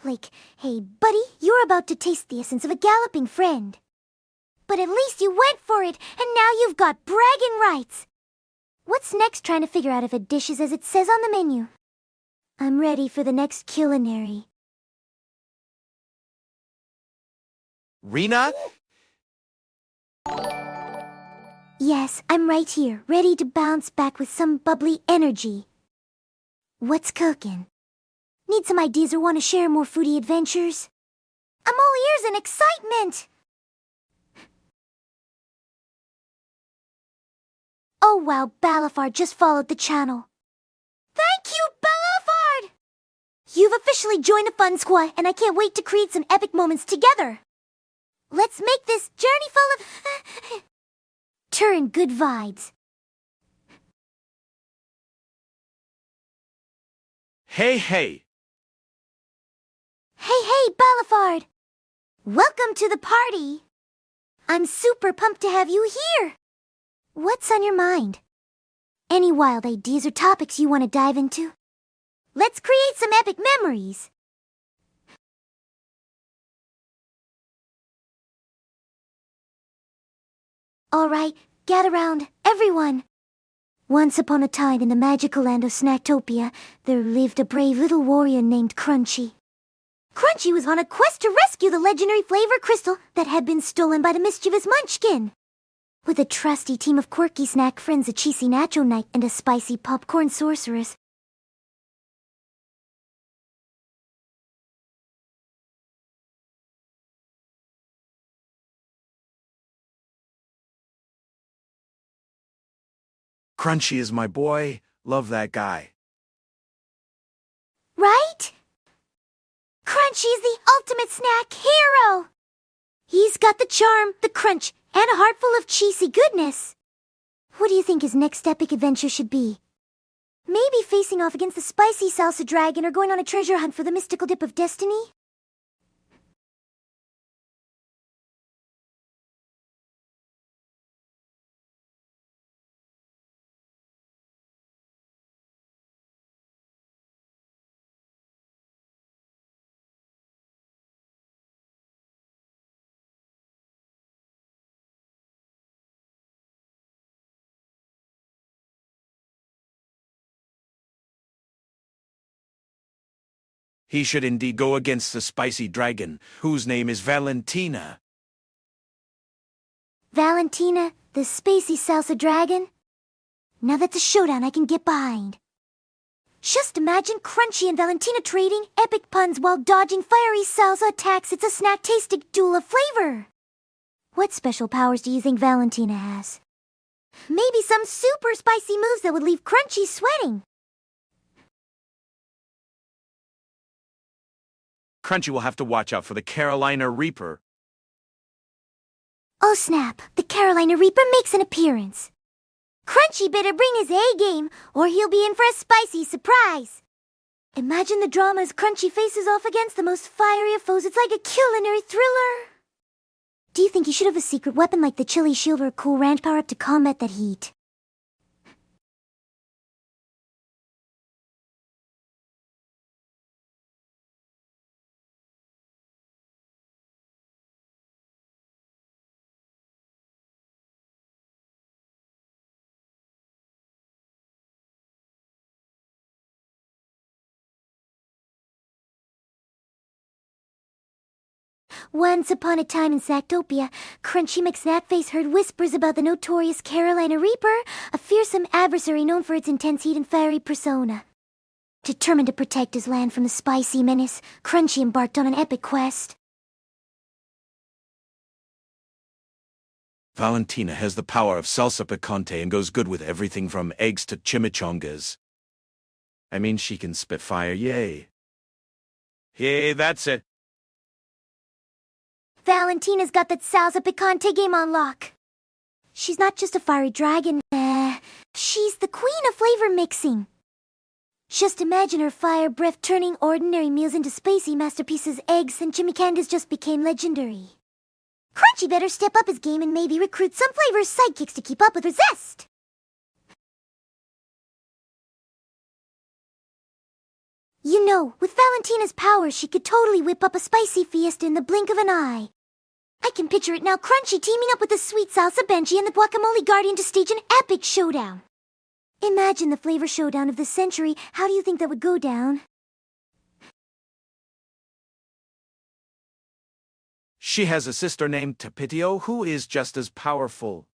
Like, hey, buddy, you're about to taste the essence of a galloping friend. But at least you went for it, and now you've got bragging rights. What's next? Trying to figure out if a dish is as it says on the menu. I'm ready for the next culinary. Rina? Yes, I'm right here, ready to bounce back with some bubbly energy. What's cooking? Need some ideas or want to share more foodie adventures? I'm all ears and excitement! Oh wow, Balafard just followed the channel. Thank you, Balafard! You've officially joined the fun squad, and I can't wait to create some epic moments together. Let's make this journey full of turn good vibes. Hey! Hey, Balafard! Welcome to the party! I'm super pumped to have you here! What's on your mind? Any wild ideas or topics you want to dive into? Let's create some epic memories! Alright, gather round, everyone! Once upon a time in the magical land of Snacktopia, there lived a brave little warrior named Crunchy. Crunchy was on a quest to rescue the legendary flavor crystal that had been stolen by the mischievous Munchkin. With a trusty team of quirky snack friends, a cheesy nacho knight, and a spicy popcorn sorceress, Crunchy is my boy. Love that guy. right? Crunchy's the ultimate snack hero! He's got the charm, the crunch, and a heart full of cheesy goodness. What do you think his next epic adventure should be? Maybe facing off against the spicy salsa dragon or going on a treasure hunt for the mystical dip of destiny? He should indeed go against the spicy dragon, whose name is Valentina. Valentina, the spacey salsa dragon? Now that's a showdown I can get behind. Just imagine Crunchy and Valentina trading epic puns while dodging fiery salsa attacks. It's a snack-tastic duel of flavor. What special powers do you think Valentina has? Maybe some super spicy moves that would leave Crunchy sweating. Crunchy will have to watch out for the Carolina Reaper. Oh snap, the Carolina Reaper makes an appearance. Crunchy better bring his A-game, or he'll be in for a spicy surprise. Imagine the drama as Crunchy faces off against the most fiery of foes. It's like a culinary thriller. Do you think he should have a secret weapon like the chili shield or a cool ranch power-up to combat that heat? Once upon a time in Sactopia, Crunchy McSnackface heard whispers about the notorious Carolina Reaper, a fearsome adversary known for its intense heat and fiery persona. Determined to protect his land from the spicy menace, Crunchy embarked on an epic quest. Valentina has the power of salsa picante and goes good with everything from eggs to chimichangas. I mean, she can spit fire, yay. Yay, that's it. Valentina's got that salsa picante game on lock. She's not just a fiery dragon, she's the queen of flavor mixing. Just imagine her fire breath turning ordinary meals into spicy masterpieces. Eggs and chimichangas just became legendary. Crunchy better step up his game and maybe recruit some flavor sidekicks to keep up with her zest. You know, with Valentina's power, she could totally whip up a spicy fiesta in the blink of an eye. I can picture it now, Crunchy teaming up with the sweet salsa Benji and the guacamole guardian to stage an epic showdown. Imagine the flavor showdown of the century. How do you think that would go down? She has a sister named Tapitio who is just as powerful.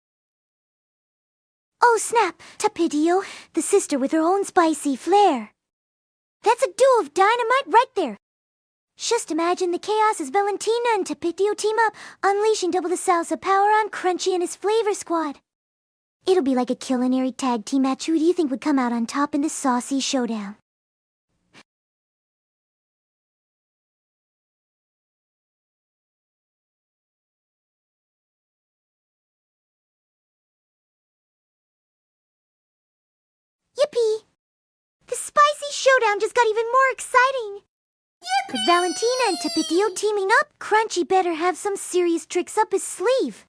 Oh snap, Tapitio, the sister with her own spicy flair. That's a duo of dynamite right there. Just imagine the chaos as Valentina and Tapitio team up, unleashing double the salsa power on Crunchy and his flavor squad. It'll be like a culinary tag team match. Who do you think would come out on top in this saucy showdown? Yippee! The spicy showdown just got even more exciting. With Valentina and Tapitio teaming up, Crunchy better have some serious tricks up his sleeve.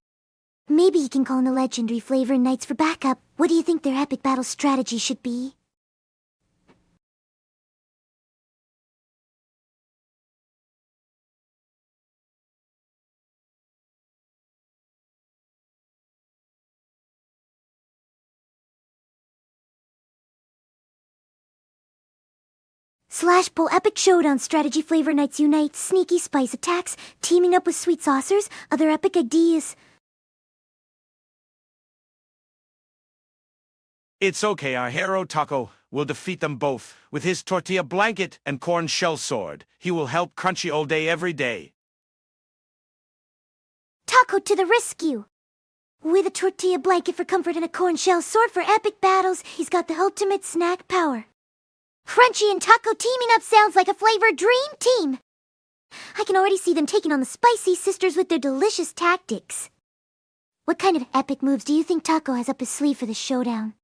Maybe he can call in the legendary Flavor Knights for backup. What do you think their epic battle strategy should be? Slash pull epic showdown strategy. Flavor Knights unite, sneaky spice attacks, teaming up with sweet saucers, other epic ideas. It's okay, our hero Taco will defeat them both. With his tortilla blanket and corn shell sword, he will help Crunchy all day every day. Taco to the rescue! With a tortilla blanket for comfort and a corn shell sword for epic battles, he's got the ultimate snack power. Crunchy and Taco teaming up sounds like a flavor dream team. I can already see them taking on the spicy sisters with their delicious tactics. What kind of epic moves do you think Taco has up his sleeve for the showdown?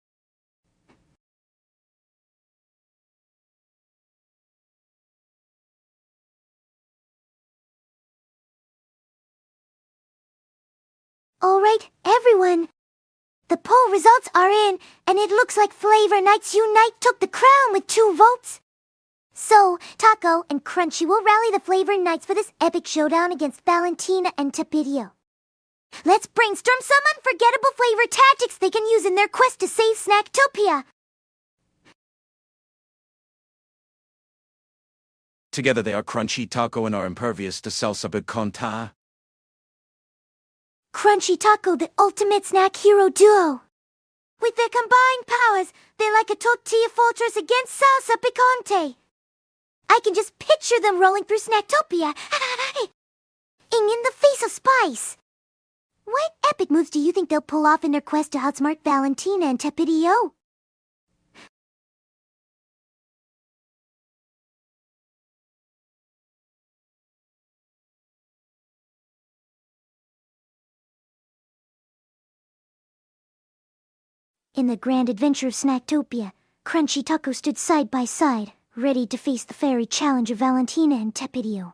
Alright, everyone. The poll results are in, and it looks like Flavor Knights Unite took the crown with 2 votes. So, Taco and Crunchy will rally the Flavor Knights for this epic showdown against Valentina and Tapitio. Let's brainstorm some unforgettable flavor tactics they can use in their quest to save Snacktopia. Together they are Crunchy, Taco, and are impervious to salsa picante. Crunchy Taco, the ultimate snack hero duo. With their combined powers, they're like a tortilla fortress against salsa picante. I can just picture them rolling through Snacktopia, in the face of spice. What epic moves do you think they'll pull off in their quest to outsmart Valentina and Tapitio? In the grand adventure of Snacktopia, Crunchy Taco stood side by side, ready to face the fiery challenge of Valentina and Tepidio.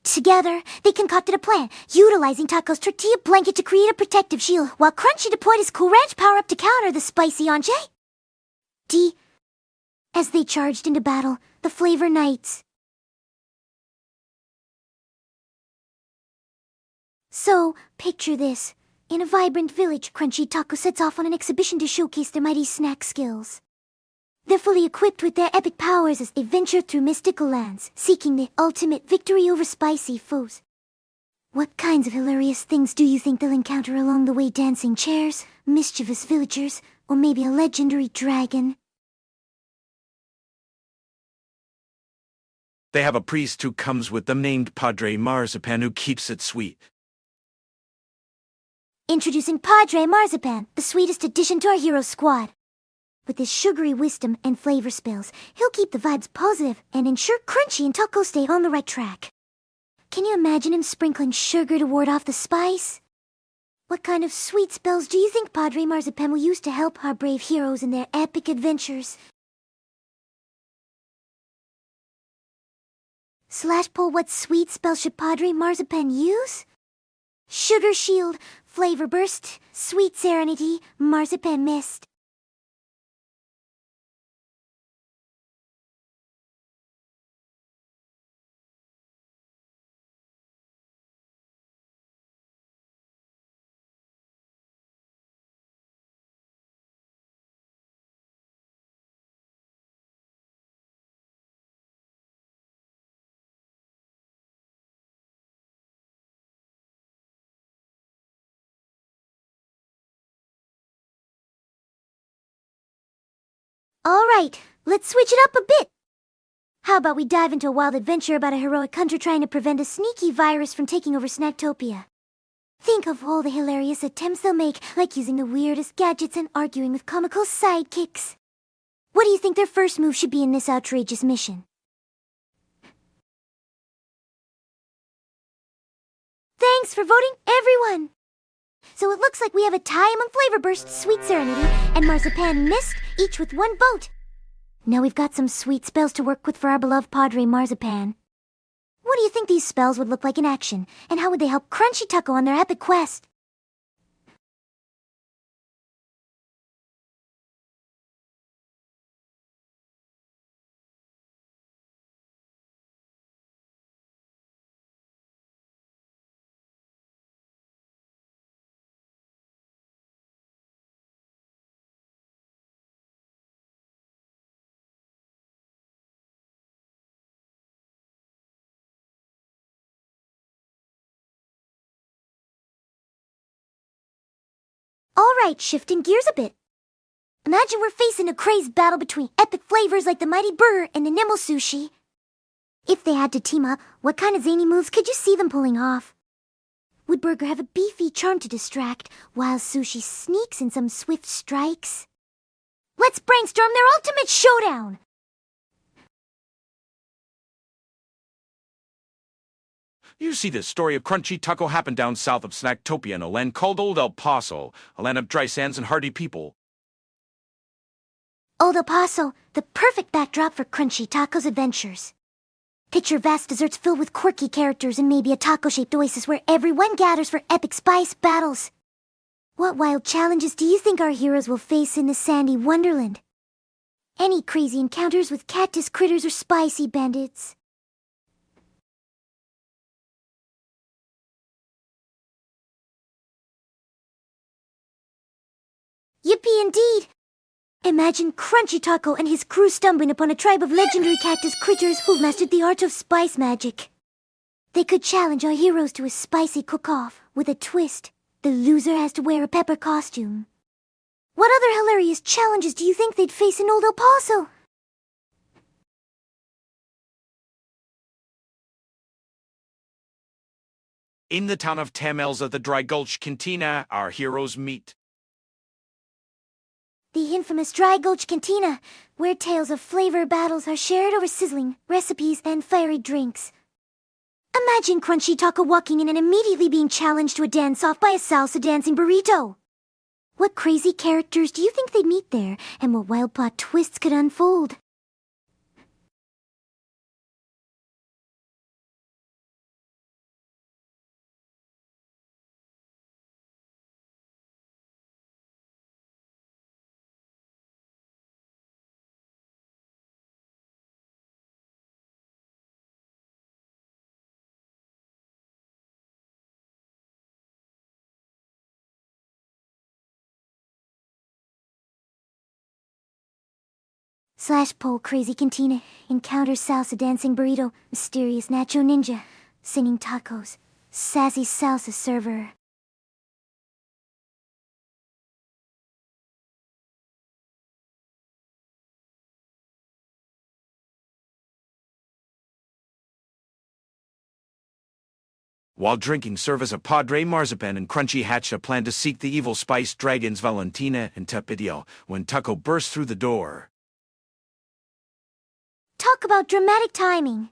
Together, they concocted a plan, utilizing Taco's tortilla blanket to create a protective shield, while Crunchy deployed his Cool Ranch power-up to counter the spicy entree. As they charged into battle, the Flavor Knights. So, picture this. In a vibrant village, Crunchy Taco sets off on an exhibition to showcase their mighty snack skills. They're fully equipped with their epic powers as they venture through mystical lands, seeking the ultimate victory over spicy foes. What kinds of hilarious things do you think they'll encounter along the way? Dancing chairs, mischievous villagers, or maybe a legendary dragon? They have a priest who comes with them named Padre Marzipan who keeps it sweet. Introducing Padre Marzipan, the sweetest addition to our hero squad. With his sugary wisdom and flavor spells, he'll keep the vibes positive and ensure Crunchy and Taco stay on the right track. Can you imagine him sprinkling sugar to ward off the spice? What kind of sweet spells do you think Padre Marzipan will use to help our brave heroes in their epic adventures? /poll, what sweet spell should Padre Marzipan use? Sugar Shield, Flavor Burst, Sweet Serenity, Marzipan Mist. All right, let's switch it up a bit. How about we dive into a wild adventure about a heroic hunter trying to prevent a sneaky virus from taking over Snacktopia? Think of all the hilarious attempts they'll make, like using the weirdest gadgets and arguing with comical sidekicks. What do you think their first move should be in this outrageous mission? Thanks for voting, everyone! So it looks like we have a tie among Flavor Burst, Sweet Serenity, and Marzipan Mist, each with one vote. Now we've got some sweet spells to work with for our beloved Padre Marzipan. What do you think these spells would look like in action, and how would they help Crunchy Taco on their epic quest? Alright, shifting gears a bit. Imagine we're facing a crazed battle between epic flavors like the Mighty Burr and the Nimble Sushi. If they had to team up, what kind of zany moves could you see them pulling off? Would Burger have a beefy charm to distract, while Sushi sneaks in some swift strikes? Let's brainstorm their ultimate showdown! You see, the story of Crunchy Taco happened down south of Snacktopia in a land called Old El Paso, a land of dry sands and hardy people. Old El Paso, the perfect backdrop for Crunchy Taco's adventures. Picture vast deserts filled with quirky characters and maybe a taco-shaped oasis where everyone gathers for epic spice battles. What wild challenges do you think our heroes will face in this sandy wonderland? Any crazy encounters with cactus critters or spicy bandits? Yippee indeed! Imagine Crunchy Taco and his crew stumbling upon a tribe of legendary cactus critters who've mastered the art of spice magic. They could challenge our heroes to a spicy cook-off with a twist. The loser has to wear a pepper costume. What other hilarious challenges do you think they'd face in Old El Paso? In the town of Tamels of the Dry Gulch Cantina, our heroes meet. The infamous Dry Gulch Cantina, where tales of flavor battles are shared over sizzling recipes and fiery drinks. Imagine Crunchy Taco walking in and immediately being challenged to a dance-off by a salsa dancing burrito. What crazy characters do you think they'd meet there, and what wild plot twists could unfold? /Pole Crazy Cantina encounters Salsa Dancing Burrito, Mysterious Nacho Ninja, Singing Tacos, Sassy Salsa Server. While drinking service, a Padre Marzipan and Crunchy hatched a plan to seek the evil spice dragons Valentina and Tepidio when Taco burst through the door. Talk about dramatic timing.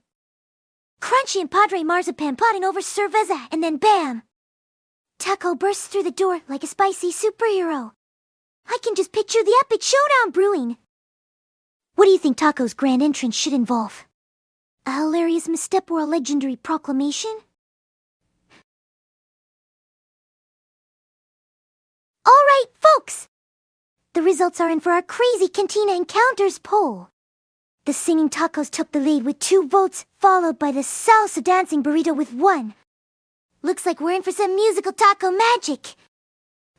Crunchy and Padre Marzipan plotting over cerveza, and then bam! Taco bursts through the door like a spicy superhero. I can just picture the epic showdown brewing. What do you think Taco's grand entrance should involve? A hilarious misstep or a legendary proclamation? All right, folks! The results are in for our Crazy Cantina Encounters poll. The Singing Tacos took the lead with 2 votes, followed by the Salsa Dancing Burrito with 1. Looks like we're in for some musical taco magic.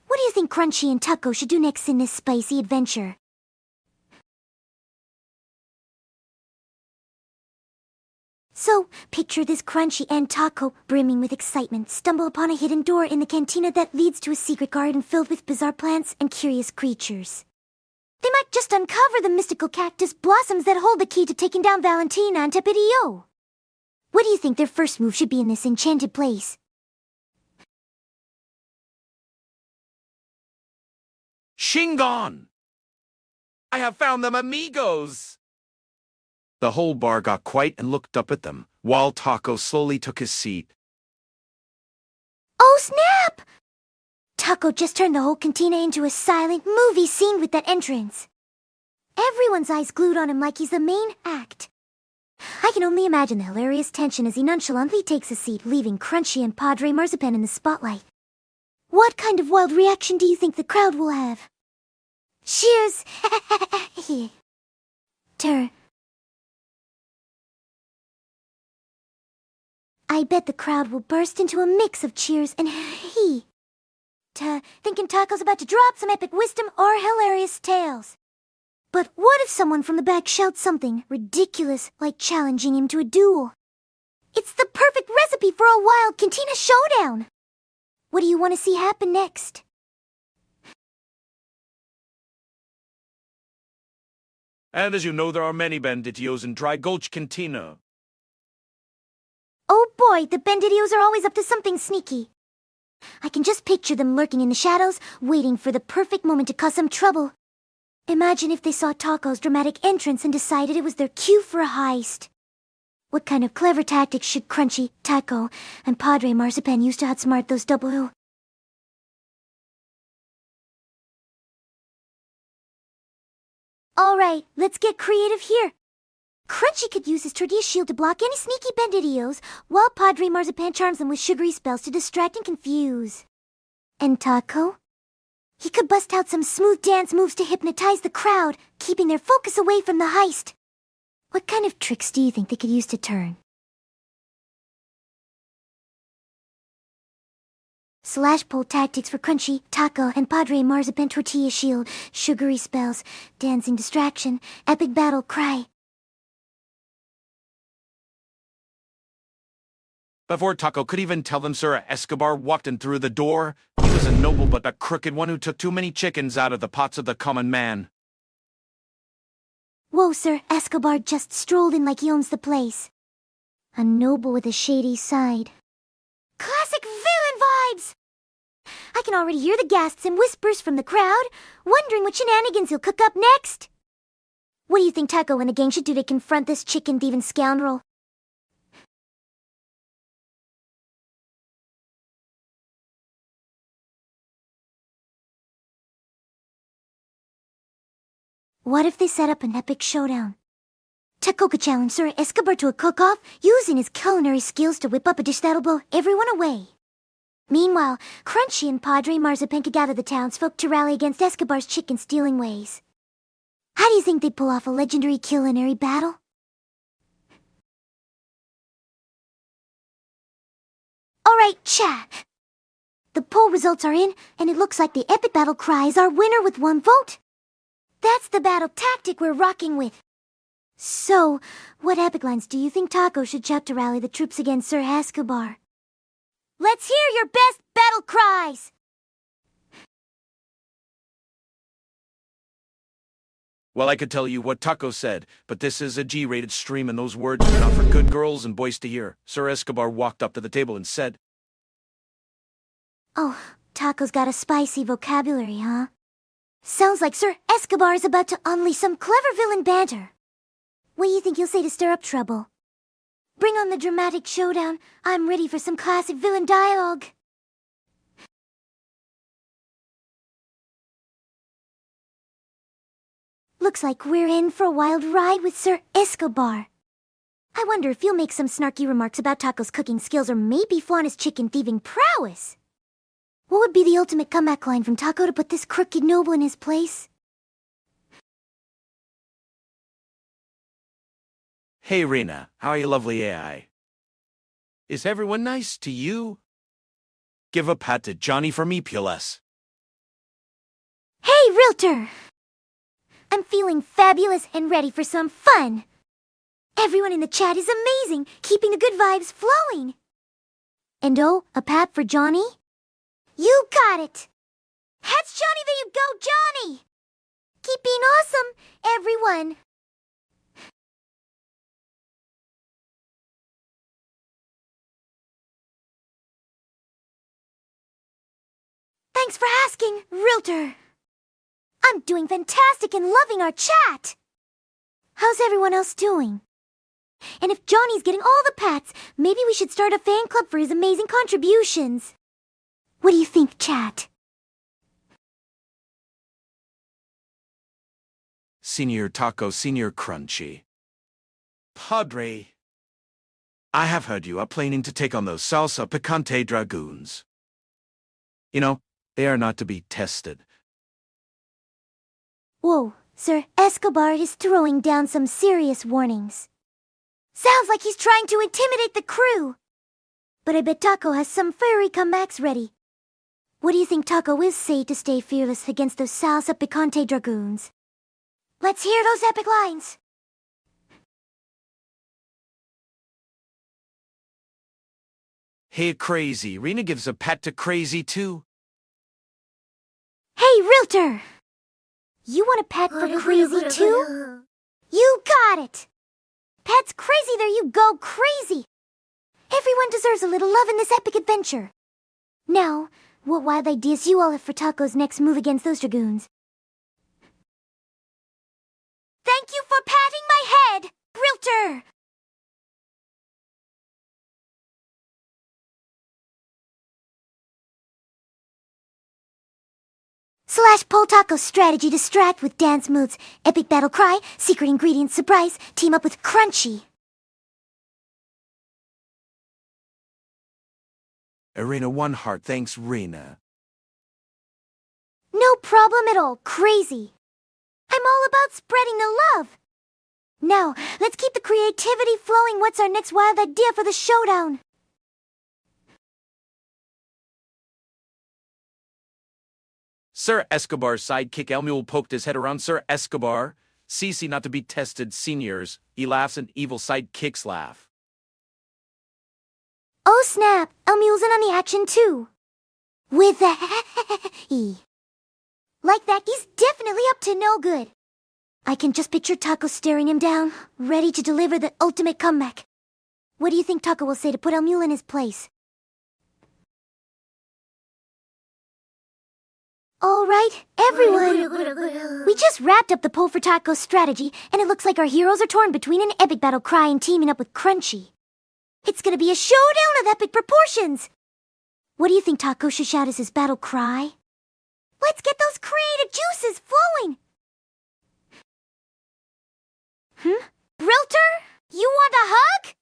What do you think Crunchy and Taco should do next in this spicy adventure? So, picture this Crunchy and Taco, brimming with excitement, stumble upon a hidden door in the cantina that leads to a secret garden filled with bizarre plants and curious creatures. They might just uncover the mystical cactus blossoms that hold the key to taking down Valentina and Tepidio. What do you think their first move should be in this enchanted place? Shingon! I have found them, amigos! The whole bar got quiet and looked up at them, while Taco slowly took his seat. Oh, snap! Taco just turned the whole cantina into a silent movie scene with that entrance. Everyone's eyes glued on him like he's the main act. I can only imagine the hilarious tension as he nonchalantly takes a seat, leaving Crunchy and Padre Marzipan in the spotlight. What kind of wild reaction do you think the crowd will have? Cheers! Turn. I bet the crowd will burst into a mix of cheers and thinking Taco's about to drop some epic wisdom or hilarious tales. But what if someone from the back shouts something ridiculous, like challenging him to a duel? It's the perfect recipe for a wild cantina showdown! What do you want to see happen next? And as you know, there are many banditios in Dry Gulch Cantina. Oh boy, the banditios are always up to something sneaky. I can just picture them lurking in the shadows, waiting for the perfect moment to cause some trouble. Imagine if they saw Taco's dramatic entrance and decided it was their cue for a heist. What kind of clever tactics should Crunchy, Taco, and Padre Marzipan use to outsmart those double? Alright, let's get creative here. Crunchy could use his tortilla shield to block any sneaky banditios, while Padre Marzipan charms them with sugary spells to distract and confuse. And Taco? He could bust out some smooth dance moves to hypnotize the crowd, keeping their focus away from the heist. What kind of tricks do you think they could use to turn? /pole tactics for Crunchy, Taco, and Padre Marzipan tortilla shield, sugary spells, dancing distraction, epic battle cry. Before Taco could even tell them, Sir Escobar walked in through the door. He was a noble but a crooked one who took too many chickens out of the pots of the common man. Whoa, Sir Escobar just strolled in like he owns the place. A noble with a shady side. Classic villain vibes! I can already hear the gasps and whispers from the crowd, wondering what shenanigans he'll cook up next. What do you think Taco and the gang should do to confront this chicken-thieving scoundrel? What if they set up an epic showdown? Takoka challenged Sir Escobar to a cook-off, using his culinary skills to whip up a dish that'll blow everyone away. Meanwhile, Crunchy and Padre Marzipan gather the townsfolk to rally against Escobar's chicken-stealing ways. How do you think they'd pull off a legendary culinary battle? Alright, chat. The poll results are in, and it looks like the epic battle cry is our winner with 1 vote. That's the battle tactic we're rocking with. So, what epic lines do you think Taco should shout to rally the troops against Sir Escobar? Let's hear your best battle cries! Well, I could tell you what Taco said, but this is a G-rated stream and those words are not for good girls and boys to hear. Sir Escobar walked up to the table and said, Oh, Taco's got a spicy vocabulary, huh? Sounds like Sir Escobar is about to unleash some clever villain banter. What do you think he'll say to stir up trouble? Bring on the dramatic showdown. I'm ready for some classic villain dialogue. Looks like we're in for a wild ride with Sir Escobar. I wonder if he'll make some snarky remarks about Taco's cooking skills or maybe flaunt his chicken thieving prowess. What would be the ultimate comeback line from Taco to put this crooked noble in his place? Hey Rina, how are you lovely AI? Is everyone nice to you? Give a pat to Johnny for me, Pules. Hey, Realtor! I'm feeling fabulous and ready for some fun. Everyone in the chat is amazing, keeping the good vibes flowing. And oh, a pat for Johnny? You got it! That's Johnny, there you go, Johnny! Keep being awesome, everyone! Thanks for asking, Realtor. I'm doing fantastic and loving our chat. How's everyone else doing? And if Johnny's getting all the pats, maybe we should start a fan club for his amazing contributions. What do you think, chat? Senior Taco, Senior Crunchy. Padre, I have heard you are planning to take on those salsa picante dragoons. You know, they are not to be tested. Whoa, Sir Escobar is throwing down some serious warnings. Sounds like he's trying to intimidate the crew. But I bet Taco has some fiery comebacks ready. What do you think Taco will say to stay fearless against those salsa picante dragoons? Let's hear those epic lines. Hey Crazy, Rina gives a pat to Crazy too. Hey, Realtor! You want a pet for Crazy too? You got it! Pets Crazy, there you go, Crazy! Everyone deserves a little love in this epic adventure. Now, what wild ideas you all have for Taco's next move against those dragoons? Thank you for patting my head, Realtor! Slash Pole Taco's strategy distract with dance moves, epic battle cry, secret ingredient surprise, team up with Crunchy. Rina 1 heart, thanks Rina. No problem at all, Crazy. I'm all about spreading the love. Now, let's keep the creativity flowing. What's our next wild idea for the showdown? Sir Escobar's sidekick El Mule poked his head around Sir Escobar. CC not to be tested seniors. He laughs and evil sidekicks laugh. Oh snap, El Mule's in on the action too. With the E. Like that, he's definitely up to no good. I can just picture Taco staring him down, ready to deliver the ultimate comeback. What do you think Taco will say to put El Mule in his place? All right, everyone. We just wrapped up the poll for Taco's strategy, and it looks like our heroes are torn between an epic battle cry and teaming up with Crunchy. It's gonna be a showdown of epic proportions. What do you think Taco should shout as his battle cry? Let's get those creative juices flowing. Brilter? You want a hug?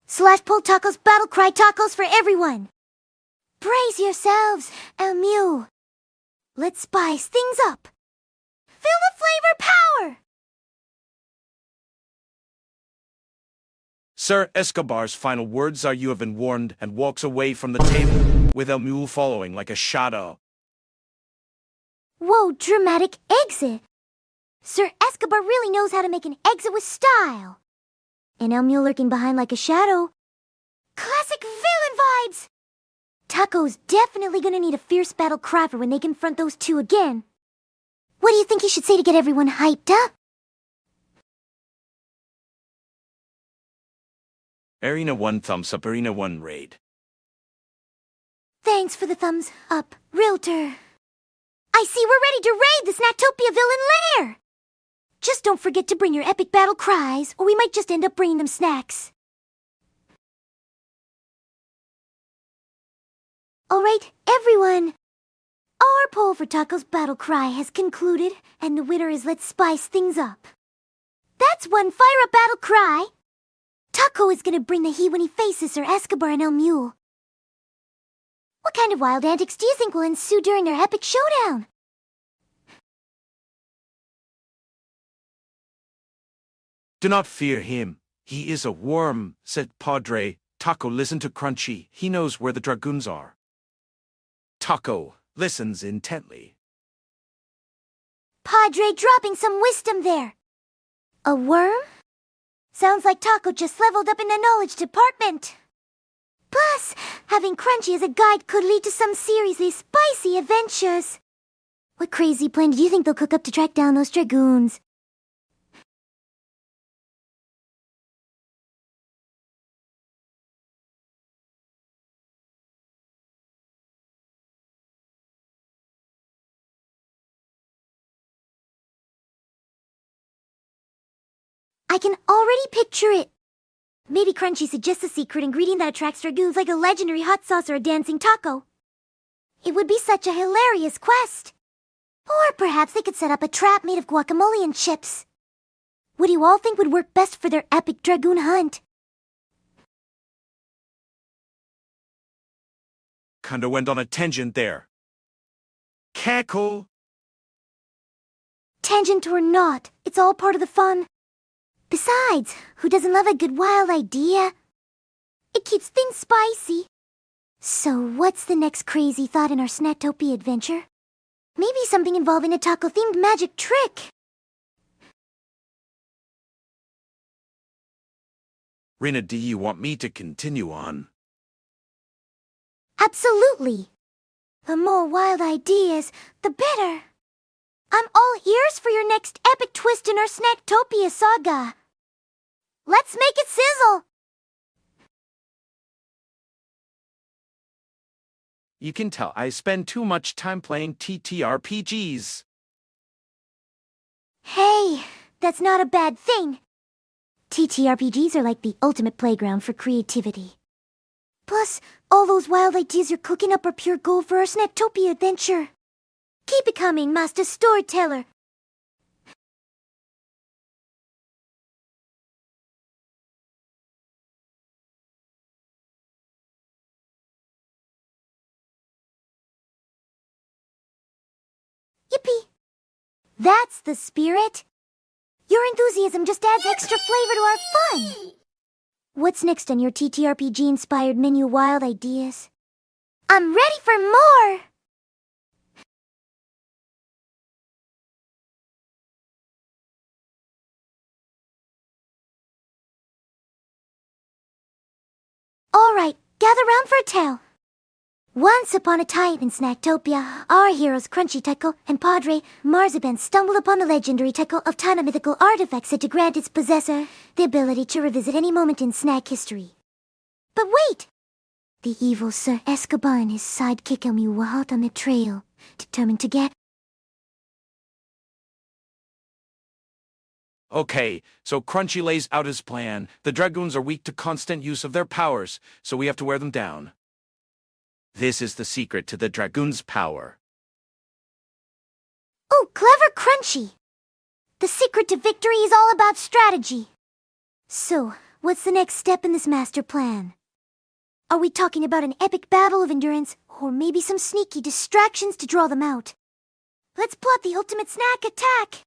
Slash pull tacos, battle cry tacos for everyone. Brace yourselves, Mew. Let's spice things up. Feel the flavor power! Sir Escobar's final words are you have been warned and walks away from the table, with El Mule following like a shadow. Whoa, dramatic exit. Sir Escobar really knows how to make an exit with style. And El Mule lurking behind like a shadow. Classic villain vibes! Taco's definitely gonna need a fierce battle cry for when they confront those two again. What do you think he should say to get everyone hyped up? Arena 1 thumbs up, Arena 1 raid. Thanks for the thumbs up, Realtor. I see we're ready to raid the Snacktopia villain lair! Just don't forget to bring your epic battle cries, or we might just end up bringing them snacks. Alright, everyone. Our poll for Taco's battle cry has concluded, and the winner is Let's Spice Things Up. That's one fire-up battle cry. Taco is gonna bring the heat when he faces Sir Escobar and El Mule. What kind of wild antics do you think will ensue during their epic showdown? Do not fear him. He is a worm, said Padre. Taco, listen to Crunchy. He knows where the dragoons are. Taco listens intently. Padre dropping some wisdom there. A worm? Sounds like Taco just leveled up in the knowledge department. Plus, having Crunchy as a guide could lead to some seriously spicy adventures. What crazy plan do you think they'll cook up to track down those dragoons? I can already picture it. Maybe Crunchy suggests a secret ingredient that attracts dragoons like a legendary hot sauce or a dancing taco. It would be such a hilarious quest. Or perhaps they could set up a trap made of guacamole and chips. What do you all think would work best for their epic dragoon hunt? Kinda went on a tangent there. Cackle. Tangent or not, it's all part of the fun. Besides, who doesn't love a good wild idea? It keeps things spicy. So what's the next crazy thought in our Snacktopia adventure? Maybe something involving a taco-themed magic trick. Rina, do you want me to continue on? Absolutely. The more wild ideas, the better. I'm all ears for your next epic twist in our Snacktopia saga. Let's make it sizzle! You can tell I spend too much time playing TTRPGs. Hey, that's not a bad thing. TTRPGs are like the ultimate playground for creativity. Plus, all those wild ideas you're cooking up are pure gold for our Snacktopia adventure. Keep it coming, Master Storyteller. Yippee! That's the spirit. Your enthusiasm just adds extra flavor to our fun. What's next on your TTRPG-inspired menu wild ideas? I'm ready for more! Alright, gather round for a tale. Once upon a time in Snacktopia, our heroes Crunchy Taco and Padre Marzipan stumbled upon the legendary Taco of Time, a mythical artifact said to grant its possessor the ability to revisit any moment in snack history. But wait! The evil Sir Escobar and his sidekick Elmu were hot on their trail, determined to get... Okay, so Crunchy lays out his plan. The Dragoons are weak to constant use of their powers, so we have to wear them down. This is the secret to the Dragoons' power. Oh, clever Crunchy! The secret to victory is all about strategy. So, what's the next step in this master plan? Are we talking about an epic battle of endurance, or maybe some sneaky distractions to draw them out? Let's plot the ultimate snack attack!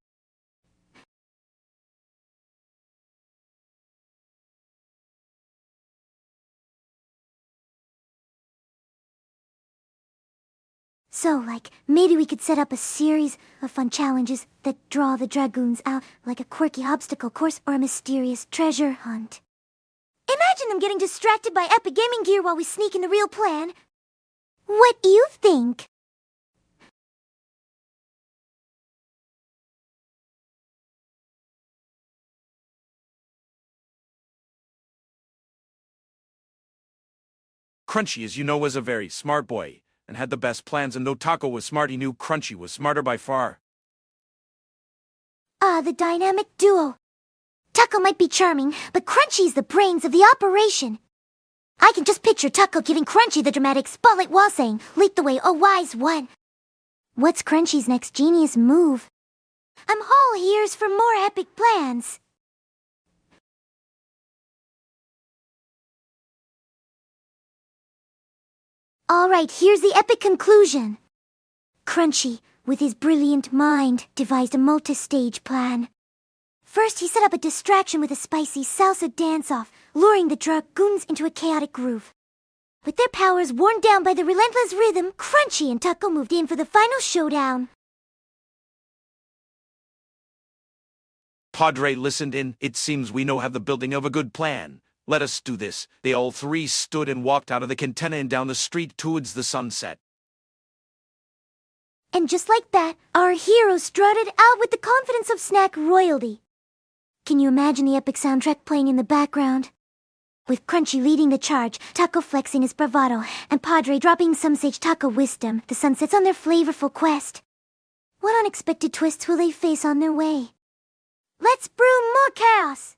So, maybe we could set up a series of fun challenges that draw the Dragoons out, like a quirky obstacle course or a mysterious treasure hunt. Imagine them getting distracted by epic gaming gear while we sneak in the real plan. What do you think? Crunchy, as you know, was a very smart boy, and had the best plans, and though Taco was smart, he knew Crunchy was smarter by far. Ah, the dynamic duo. Taco might be charming, but Crunchy's the brains of the operation. I can just picture Taco giving Crunchy the dramatic spotlight while saying, "Lead the way, oh wise one." What's Crunchy's next genius move? I'm all ears for more epic plans. Alright, here's the epic conclusion. Crunchy, with his brilliant mind, devised a multi-stage plan. First, he set up a distraction with a spicy salsa dance-off, luring the Dragoons into a chaotic groove. With their powers worn down by the relentless rhythm, Crunchy and Taco moved in for the final showdown. Padre listened in. It seems we know have the building of a good plan. Let us do this. They all three stood and walked out of the cantina and down the street towards the sunset. And just like that, our hero strutted out with the confidence of snack royalty. Can you imagine the epic soundtrack playing in the background? With Crunchy leading the charge, Taco flexing his bravado, and Padre dropping some sage taco wisdom, the sun sets on their flavorful quest. What unexpected twists will they face on their way? Let's brew more chaos!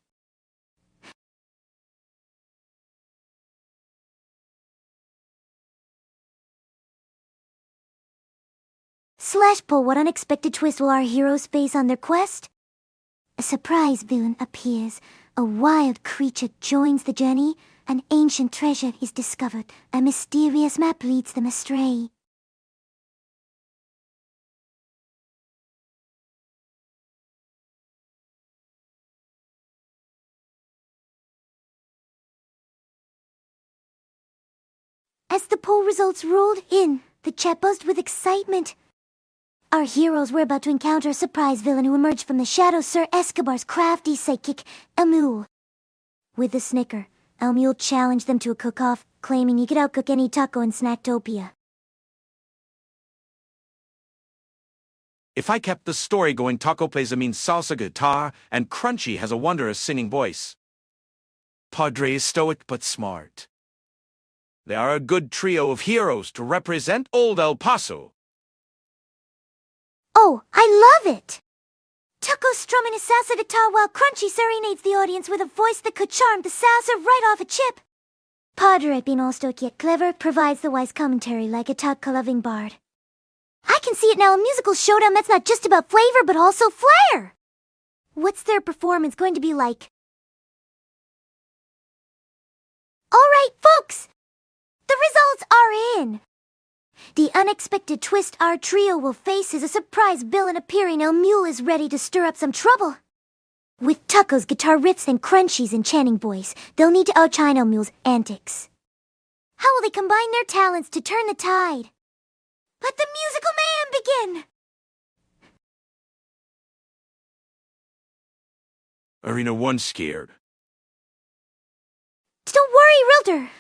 Slash pull, what unexpected twist will our heroes face on their quest? A surprise villain appears. A wild creature joins the journey. An ancient treasure is discovered. A mysterious map leads them astray. As the poll results rolled in, the chat buzzed with excitement. Our heroes were about to encounter a surprise villain who emerged from the shadows Sir Escobar's crafty sidekick, Elmu. With a snicker, Elmu challenged them to a cook-off, claiming he could outcook any taco in Snacktopia. If I kept the story going, Taco plays a mean salsa guitar, and Crunchy has a wondrous singing voice. Padre is stoic but smart. They are a good trio of heroes to represent old El Paso. Oh, I love it! Taco strumming his salsa guitar while Crunchy serenades the audience with a voice that could charm the salsa right off a chip. Padre, being all stoic yet clever, provides the wise commentary like a taco-loving bard. I can see it now, a musical showdown that's not just about flavor but also flair! What's their performance going to be like? Alright, folks! The results are in! The unexpected twist our trio will face is a surprise villain appearing. El Mule is ready to stir up some trouble. With Taco's guitar riffs and Crunchy's enchanting voice, they'll need to outshine El Mule's antics. How will they combine their talents to turn the tide? Let the musical mayhem begin! Irina once scared. Don't worry, Rilder.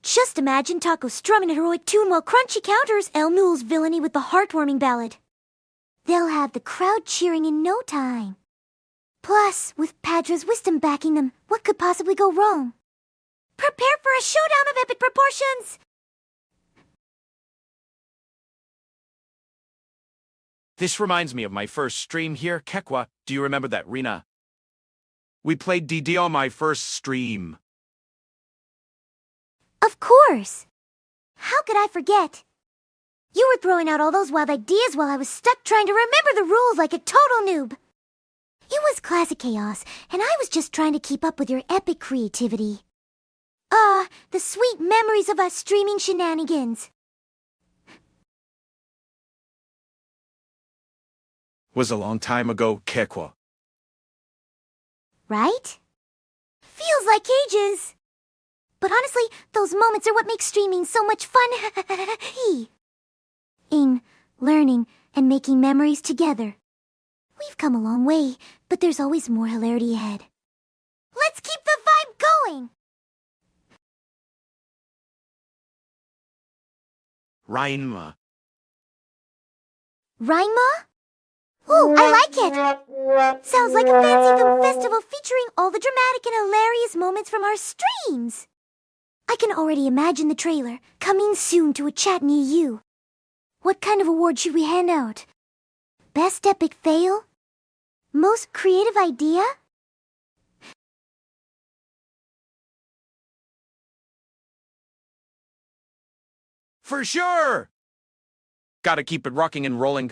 Just imagine Taco strumming a heroic tune while Crunchy counters El Mule's villainy with the heartwarming ballad. They'll have the crowd cheering in no time. Plus, with Padre's wisdom backing them, what could possibly go wrong? Prepare for a showdown of epic proportions! This reminds me of my first stream here, Kekwa. Do you remember that, Rina? We played DD on my first stream. Of course! How could I forget? You were throwing out all those wild ideas while I was stuck trying to remember the rules like a total noob. It was classic chaos, and I was just trying to keep up with your epic creativity. The sweet memories of us streaming shenanigans. Was a long time ago, Kekwa. Right? Feels like ages. But honestly, those moments are what make streaming so much fun. In learning and making memories together. We've come a long way, but there's always more hilarity ahead. Let's keep the vibe going! Rina. Rina? Ooh, I like it! Sounds like a fancy film festival featuring all the dramatic and hilarious moments from our streams! I can already imagine the trailer, coming soon to a chat near you. What kind of award should we hand out? Best epic fail? Most creative idea? For sure! Gotta keep it rocking and rolling.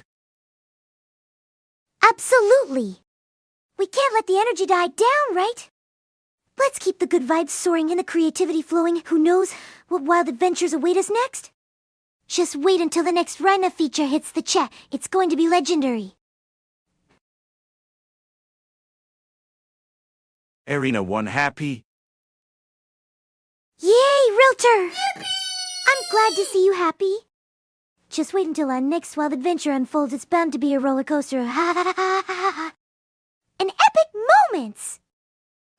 Absolutely! We can't let the energy die down, right? Let's keep the good vibes soaring and the creativity flowing. Who knows what wild adventures await us next? Just wait until the next Rina feature hits the chat. It's going to be legendary. Irina won happy. Yay, Realtor! I'm glad to see you happy. Just wait until our next wild adventure unfolds. It's bound to be a roller coaster of and epic moments!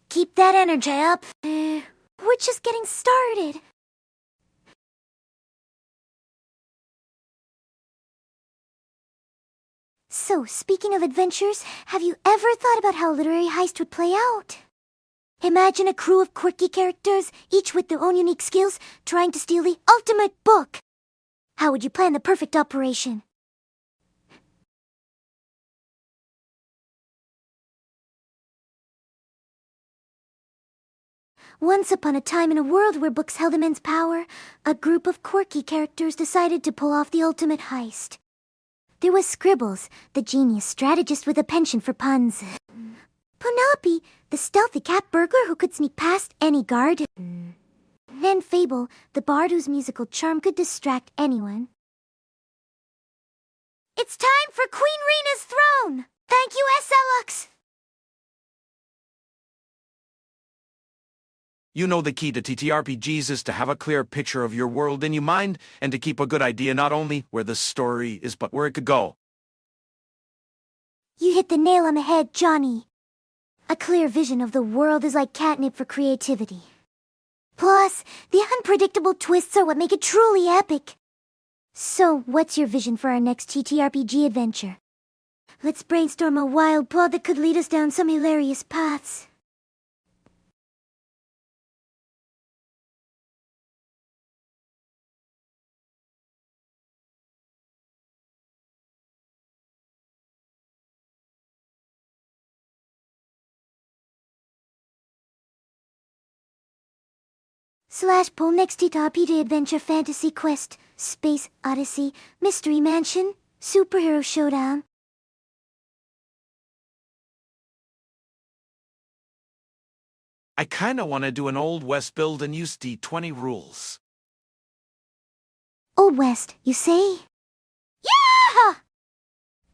Keep that energy up. We're just getting started. So, speaking of adventures, have you ever thought about how a literary heist would play out? Imagine a crew of quirky characters, each with their own unique skills, trying to steal the ultimate book. How would you plan the perfect operation? Once upon a time in a world where books held immense power, a group of quirky characters decided to pull off the ultimate heist. There was Scribbles, the genius strategist with a penchant for puns. Penelope, the stealthy cat burglar who could sneak past any guard. And Fable, the bard whose musical charm could distract anyone. It's time for Queen Rina's throne! Thank you, SLX! You know the key to TTRPGs is to have a clear picture of your world in your mind and to keep a good idea not only where the story is but where it could go. You hit the nail on the head, Johnny. A clear vision of the world is like catnip for creativity. Plus, the unpredictable twists are what make it truly epic. So, what's your vision for our next TTRPG adventure? Let's brainstorm a wild plot that could lead us down some hilarious paths. /poll next TTRPG adventure fantasy quest, space odyssey, mystery mansion, superhero showdown. I kinda wanna do an Old West build and use D20 rules. Old West, you say? Yeah!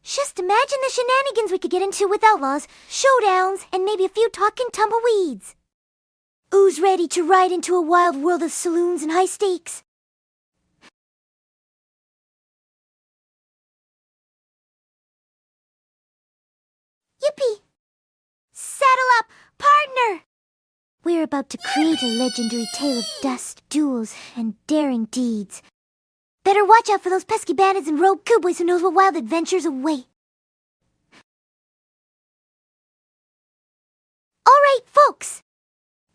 Just imagine the shenanigans we could get into with outlaws, showdowns, and maybe a few talking tumbleweeds. Who's ready to ride into a wild world of saloons and high stakes? Yippee! Saddle up, partner! We're about to create a legendary tale of dust, duels, and daring deeds. Better watch out for those pesky bandits and rogue cowboys who knows what wild adventures await. All right, folks.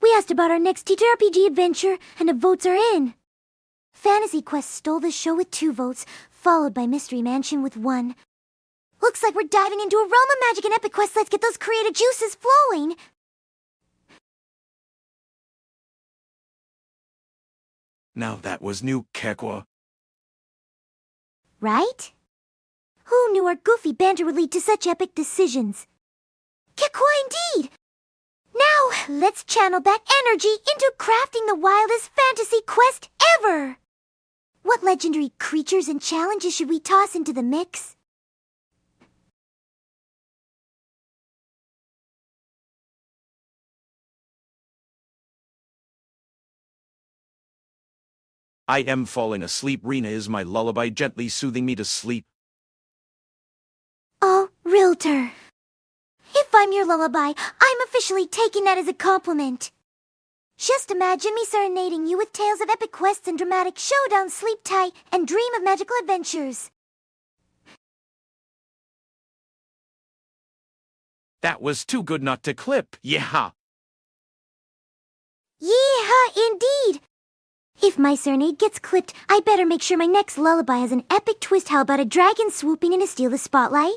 We asked about our next TTRPG adventure, and the votes are in. Fantasy Quest stole the show with 2 votes, followed by Mystery Mansion with 1. Looks like we're diving into a realm of magic and epic quests. Let's get those creative juices flowing. Now that was new, Kekwa. Right? Who knew our goofy banter would lead to such epic decisions? Kekwa indeed! Now, let's channel that energy into crafting the wildest fantasy quest ever! What legendary creatures and challenges should we toss into the mix? I am falling asleep. Rina is my lullaby, gently soothing me to sleep. Oh, Realtor. If I'm your lullaby, I'm officially taking that as a compliment. Just imagine me serenading you with tales of epic quests and dramatic showdowns. Sleep tight and dream of magical adventures. That was too good not to clip. Yeah. Yeehaw, indeed! If my serenade gets clipped, I better make sure my next lullaby has an epic twist. How about a dragon swooping in to steal the spotlight?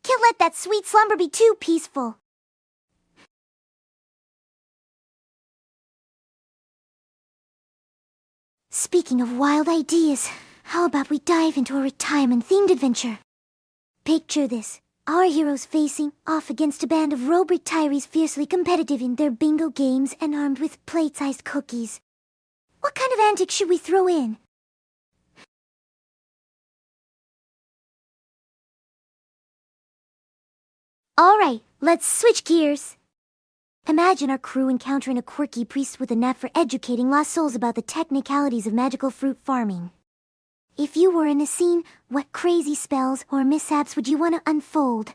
Can't let that sweet slumber be too peaceful. Speaking of wild ideas, how about we dive into a retirement-themed adventure? Picture this. Our heroes facing off against a band of rogue retirees fiercely competitive in their bingo games and armed with plate-sized cookies. What kind of antics should we throw in? Alright, let's switch gears. Imagine our crew encountering a quirky priest with a knack for educating lost souls about the technicalities of magical fruit farming. If you were in a scene, what crazy spells or mishaps would you want to unfold?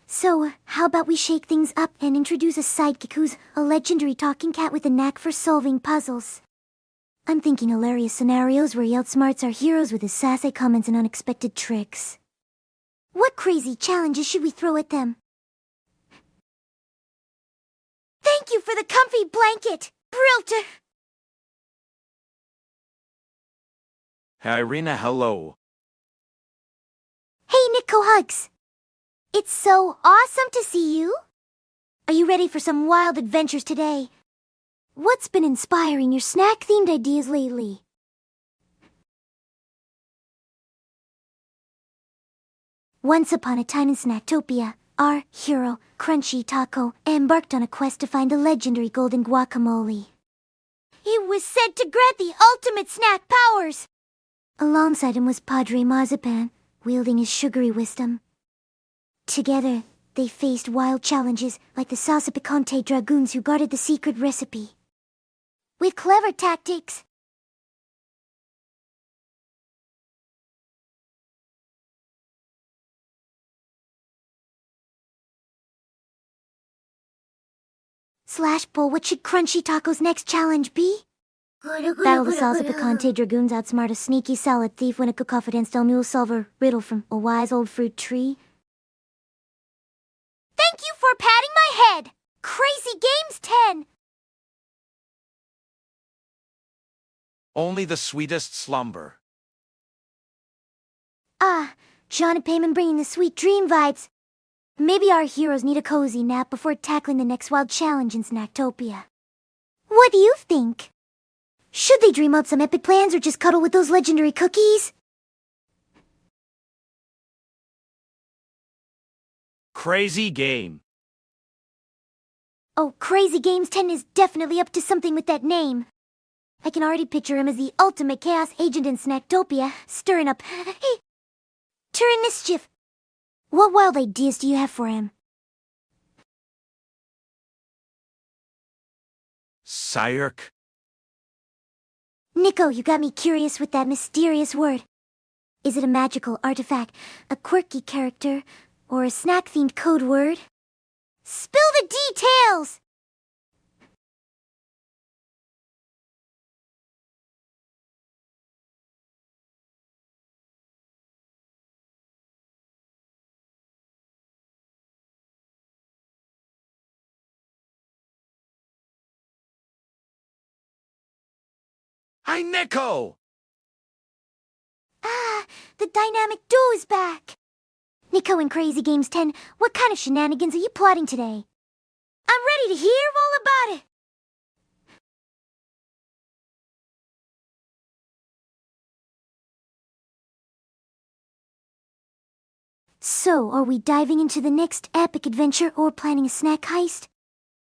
So, how about we shake things up and introduce a sidekick who's a legendary talking cat with a knack for solving puzzles? I'm thinking hilarious scenarios where he outsmarts our heroes with his sassy comments and unexpected tricks. What crazy challenges should we throw at them? Thank you for the comfy blanket, Brilta! Hi, Rina, hello. Hey, Nico Hugs! It's so awesome to see you! Are you ready for some wild adventures today? What's been inspiring your snack-themed ideas lately? Once upon a time in Snacktopia, our hero, Crunchy Taco, embarked on a quest to find the legendary golden guacamole. He was said to grant the ultimate snack powers! Alongside him was Padre Marzipan, wielding his sugary wisdom. Together, they faced wild challenges like the Salsa Picante Dragoons who guarded the secret recipe. With clever tactics, Slashpull, what should Crunchy Taco's next challenge be? Battle the Salsa Picante Dragoons outsmart a sneaky salad thief, win a cacophonous del mule, solve a riddle from a wise old fruit tree. Thank you for patting my head! Crazy Games 10! Only the sweetest slumber. Ah, John and Payman bringing the sweet dream vibes. Maybe our heroes need a cozy nap before tackling the next wild challenge in Snacktopia. What do you think? Should they dream up some epic plans or just cuddle with those legendary cookies? Crazy game. Oh, Crazy Games 10 is definitely up to something with that name. I can already picture him as the ultimate chaos agent in Snacktopia, stirring up turn mischief. What wild ideas do you have for him? Sayurk. Nico, you got me curious with that mysterious word. Is it a magical artifact, a quirky character, or a snack-themed code word? Spill the details! Hi, Nico! Ah, the dynamic duo is back! Nico in Crazy Games 10, what kind of shenanigans are you plotting today? I'm ready to hear all about it! So, are we diving into the next epic adventure or planning a snack heist?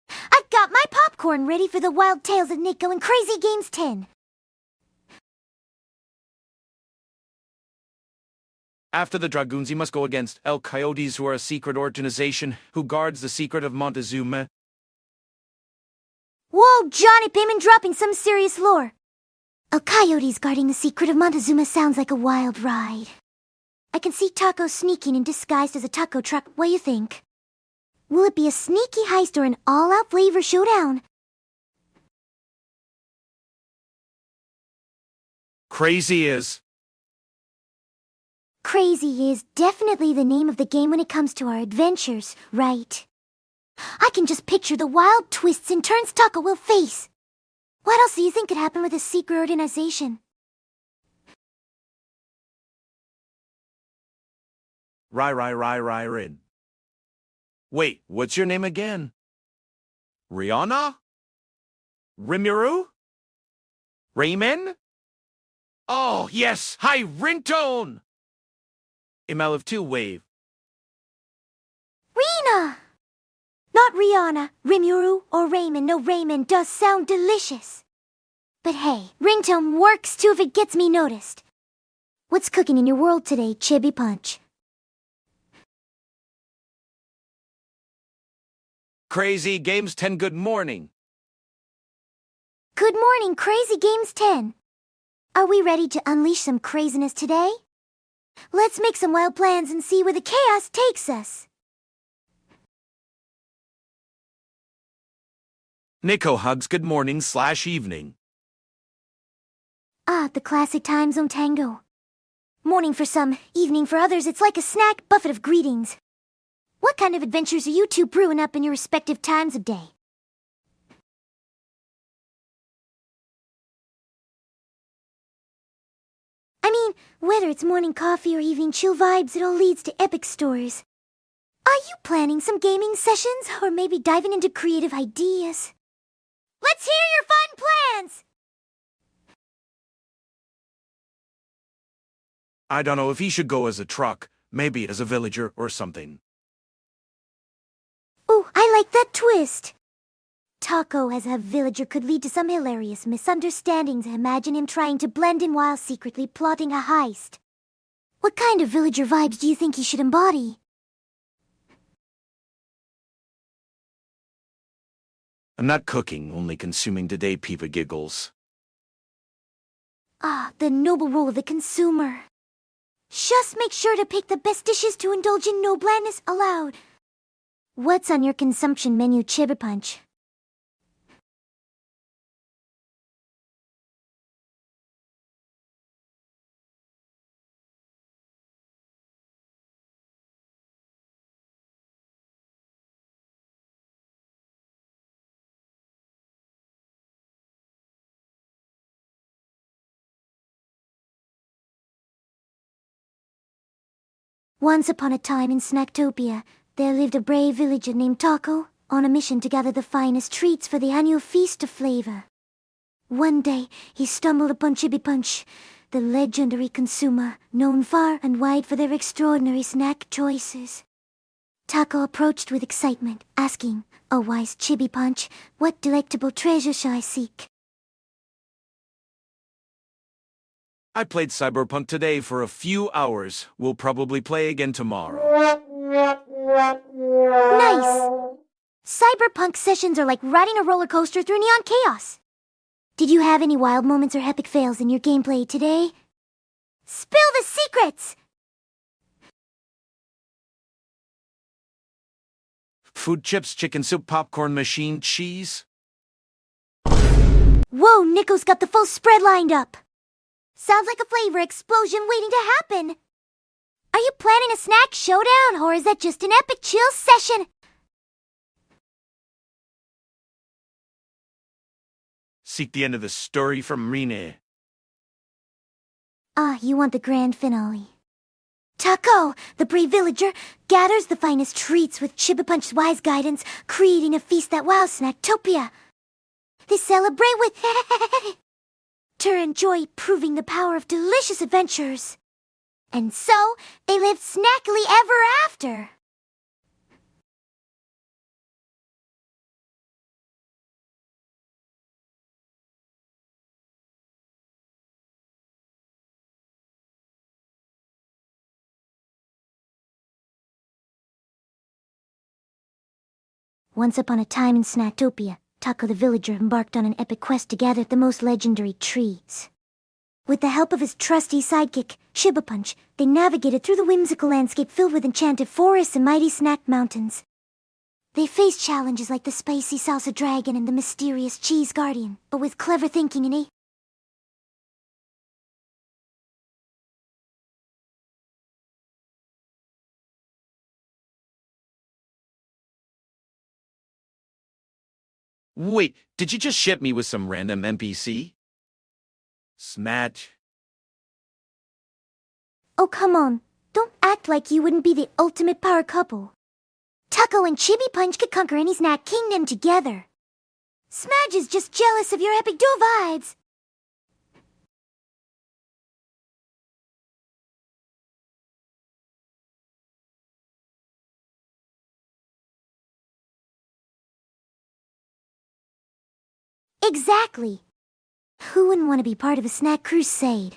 I've got my popcorn ready for the wild tales of Nico in Crazy Games 10. After the Dragoons, you must go against El Coyotes, who are a secret organization who guards the secret of Montezuma. Whoa, Johnny Payman dropping some serious lore. El Coyotes guarding the secret of Montezuma sounds like a wild ride. I can see Taco sneaking and disguised as a taco truck. What do you think? Will it be a sneaky heist or an all-out flavor showdown? Crazy is definitely the name of the game when it comes to our adventures, right? I can just picture the wild twists and turns Taco will face. What else do you think could happen with a secret organization? Rin. Wait, what's your name again? Rihanna? Rimuru? Rayman? Oh, yes! Hi, Ringtone! Email of 2 wave. Rina! Not Rihanna, Rimuru, or Rayman. No, Rayman does sound delicious. But hey, ringtone works too if it gets me noticed. What's cooking in your world today, Chibi Punch? Crazy Games 10, good morning. Good morning, Crazy Games 10. Are we ready to unleash some craziness today? Let's make some wild plans and see where the chaos takes us. Nico hugs good morning/evening. Ah, the classic time zone tango. Morning for some, evening for others, it's like a snack buffet of greetings. What kind of adventures are you two brewing up in your respective times of day? I mean, whether it's morning coffee or evening chill vibes, it all leads to epic stories. Are you planning some gaming sessions or maybe diving into creative ideas? Let's hear your fun plans! I don't know if he should go as a truck, maybe as a villager or something. Ooh, I like that twist. Taco as a villager could lead to some hilarious misunderstandings. Imagine him trying to blend in while secretly plotting a heist. What kind of villager vibes do you think he should embody? I'm not cooking, only consuming today, Peepa giggles. Ah, the noble role of the consumer. Just make sure to pick the best dishes to indulge in, no blandness allowed. What's on your consumption menu, Chibi Punch? Once upon a time in Snacktopia, there lived a brave villager named Taco, on a mission to gather the finest treats for the annual Feast of Flavor. One day, he stumbled upon Chibi Punch, the legendary consumer, known far and wide for their extraordinary snack choices. Taco approached with excitement, asking, "O wise Chibi Punch, what delectable treasure shall I seek?" I played Cyberpunk today for a few hours. We'll probably play again tomorrow. Nice! Cyberpunk sessions are like riding a roller coaster through neon chaos. Did you have any wild moments or epic fails in your gameplay today? Spill the secrets! Food, chips, chicken soup, popcorn machine, cheese. Whoa, Nico's got the full spread lined up. Sounds like a flavor explosion waiting to happen. Are you planning a snack showdown, or is that just an epic chill session? Seek the end of the story from Rina. Ah, you want the grand finale. Taco, the brave villager, gathers the finest treats with Chibapunch's wise guidance, creating a feast that wows Snacktopia. They celebrate with to enjoy proving the power of delicious adventures. And so, they lived snackily ever after. Once upon a time in Snacktopia, Taco the villager embarked on an epic quest to gather the most legendary trees. With the help of his trusty sidekick, Shibapunch, they navigated through the whimsical landscape filled with enchanted forests and mighty snack mountains. They faced challenges like the spicy salsa dragon and the mysterious cheese guardian, but with clever thinking and Wait, did you just ship me with some random NPC? Smash. Oh, come on. Don't act like you wouldn't be the ultimate power couple. Taco and Chibi Punch could conquer any snack kingdom together. Smadge is just jealous of your epic duo vibes. Exactly. Who wouldn't want to be part of a snack crusade?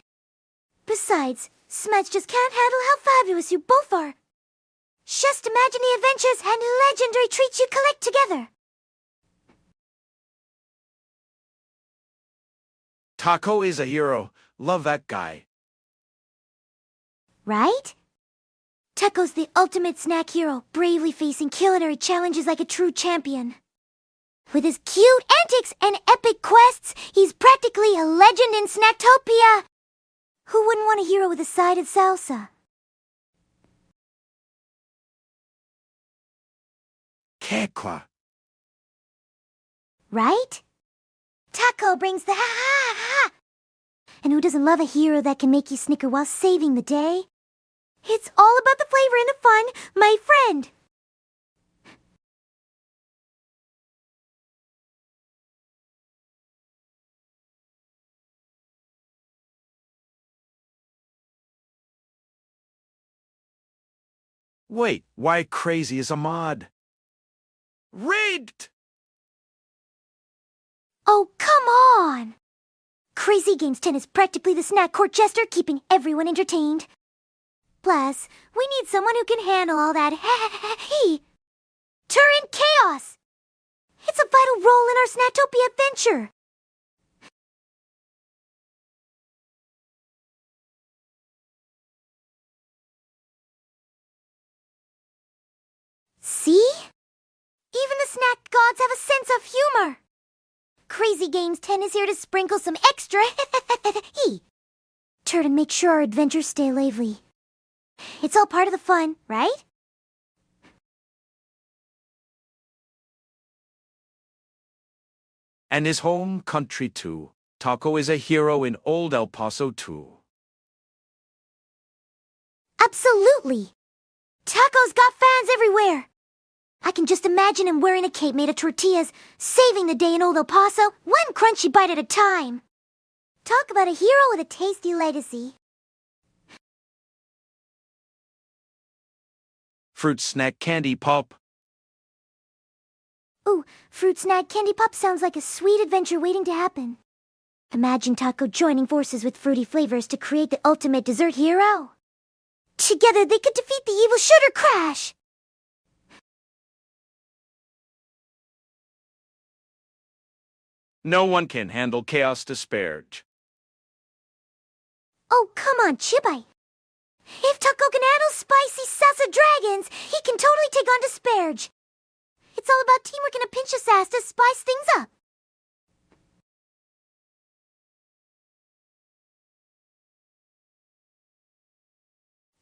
Besides, Smadge just can't handle how fabulous you both are. Just imagine the adventures and legendary treats you collect together. Taco is a hero. Love that guy. Right? Taco's the ultimate snack hero, bravely facing culinary challenges like a true champion. With his cute antics and epic quests, he's practically a legend in Snacktopia. Who wouldn't want a hero with a side of salsa? Kekwa. Right? Taco brings the ha-ha-ha! And who doesn't love a hero that can make you snicker while saving the day? It's all about the flavor and the fun, my friend! Wait, why crazy is a mod? Rigged! Oh, come on! Crazy Games 10 is practically the snack court jester, keeping everyone entertained. Plus, we need someone who can handle all that Turin chaos! It's a vital role in our Snacktopia adventure. See? Even the snack gods have a sense of humor. Crazy Games 10 is here to sprinkle some extra to make sure our adventures stay lively. It's all part of the fun, right? And his home country too. Taco is a hero in old El Paso too. Absolutely! Taco's got fans everywhere! I can just imagine him wearing a cape made of tortillas, saving the day in old El Paso, one crunchy bite at a time. Talk about a hero with a tasty legacy. Fruit snack candy pop. Ooh, fruit snack candy pop sounds like a sweet adventure waiting to happen. Imagine Taco joining forces with fruity flavors to create the ultimate dessert hero. Together they could defeat the evil Sugar Crash! No one can handle chaos disparage. Oh, come on, Chibai. If Taco can handle spicy salsa dragons, he can totally take on Disparage. It's all about teamwork and a pinch of sass to spice things up.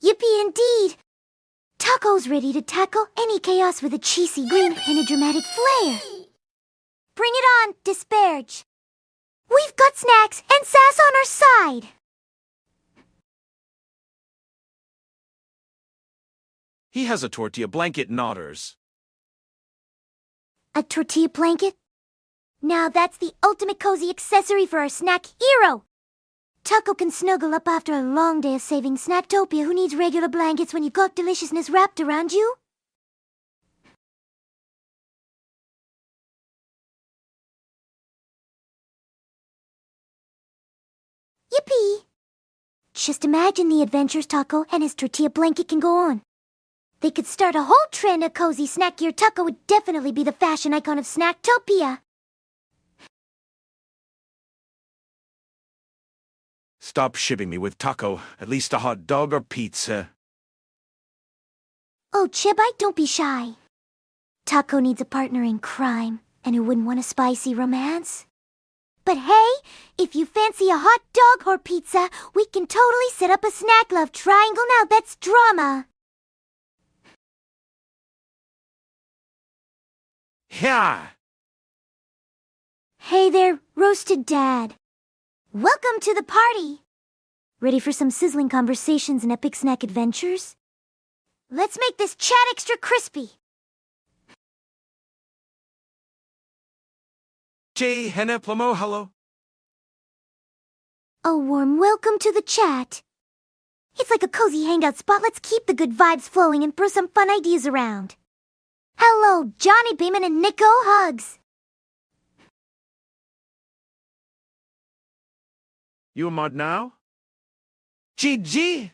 Yippee indeed! Taco's ready to tackle any chaos with a cheesy grin and a dramatic flair. Bring it on, Disparage. We've got snacks and sass on our side. He has a tortilla blanket and otters. A tortilla blanket? Now that's the ultimate cozy accessory for our snack hero! Taco can snuggle up after a long day of saving Snacktopia. Who needs regular blankets when you got deliciousness wrapped around you? Yippee! Just imagine the adventures Taco and his tortilla blanket can go on. They could start a whole trend of cozy snack gear. Taco would definitely be the fashion icon of Snacktopia. Stop shipping me with Taco. At least a hot dog or pizza. Oh, Chibite, don't be shy. Taco needs a partner in crime, and who wouldn't want a spicy romance? But hey, if you fancy a hot dog or pizza, we can totally set up a snack love triangle now. That's drama. Yeah. Hey there, Roasted Dad. Welcome to the party. Ready for some sizzling conversations and epic snack adventures? Let's make this chat extra crispy. J. Henne Plamo, hello. A warm welcome to the chat. It's like a cozy hangout spot. Let's keep the good vibes flowing and throw some fun ideas around. Hello, Johnny Beeman and Nico Hugs. You a mod now? GG!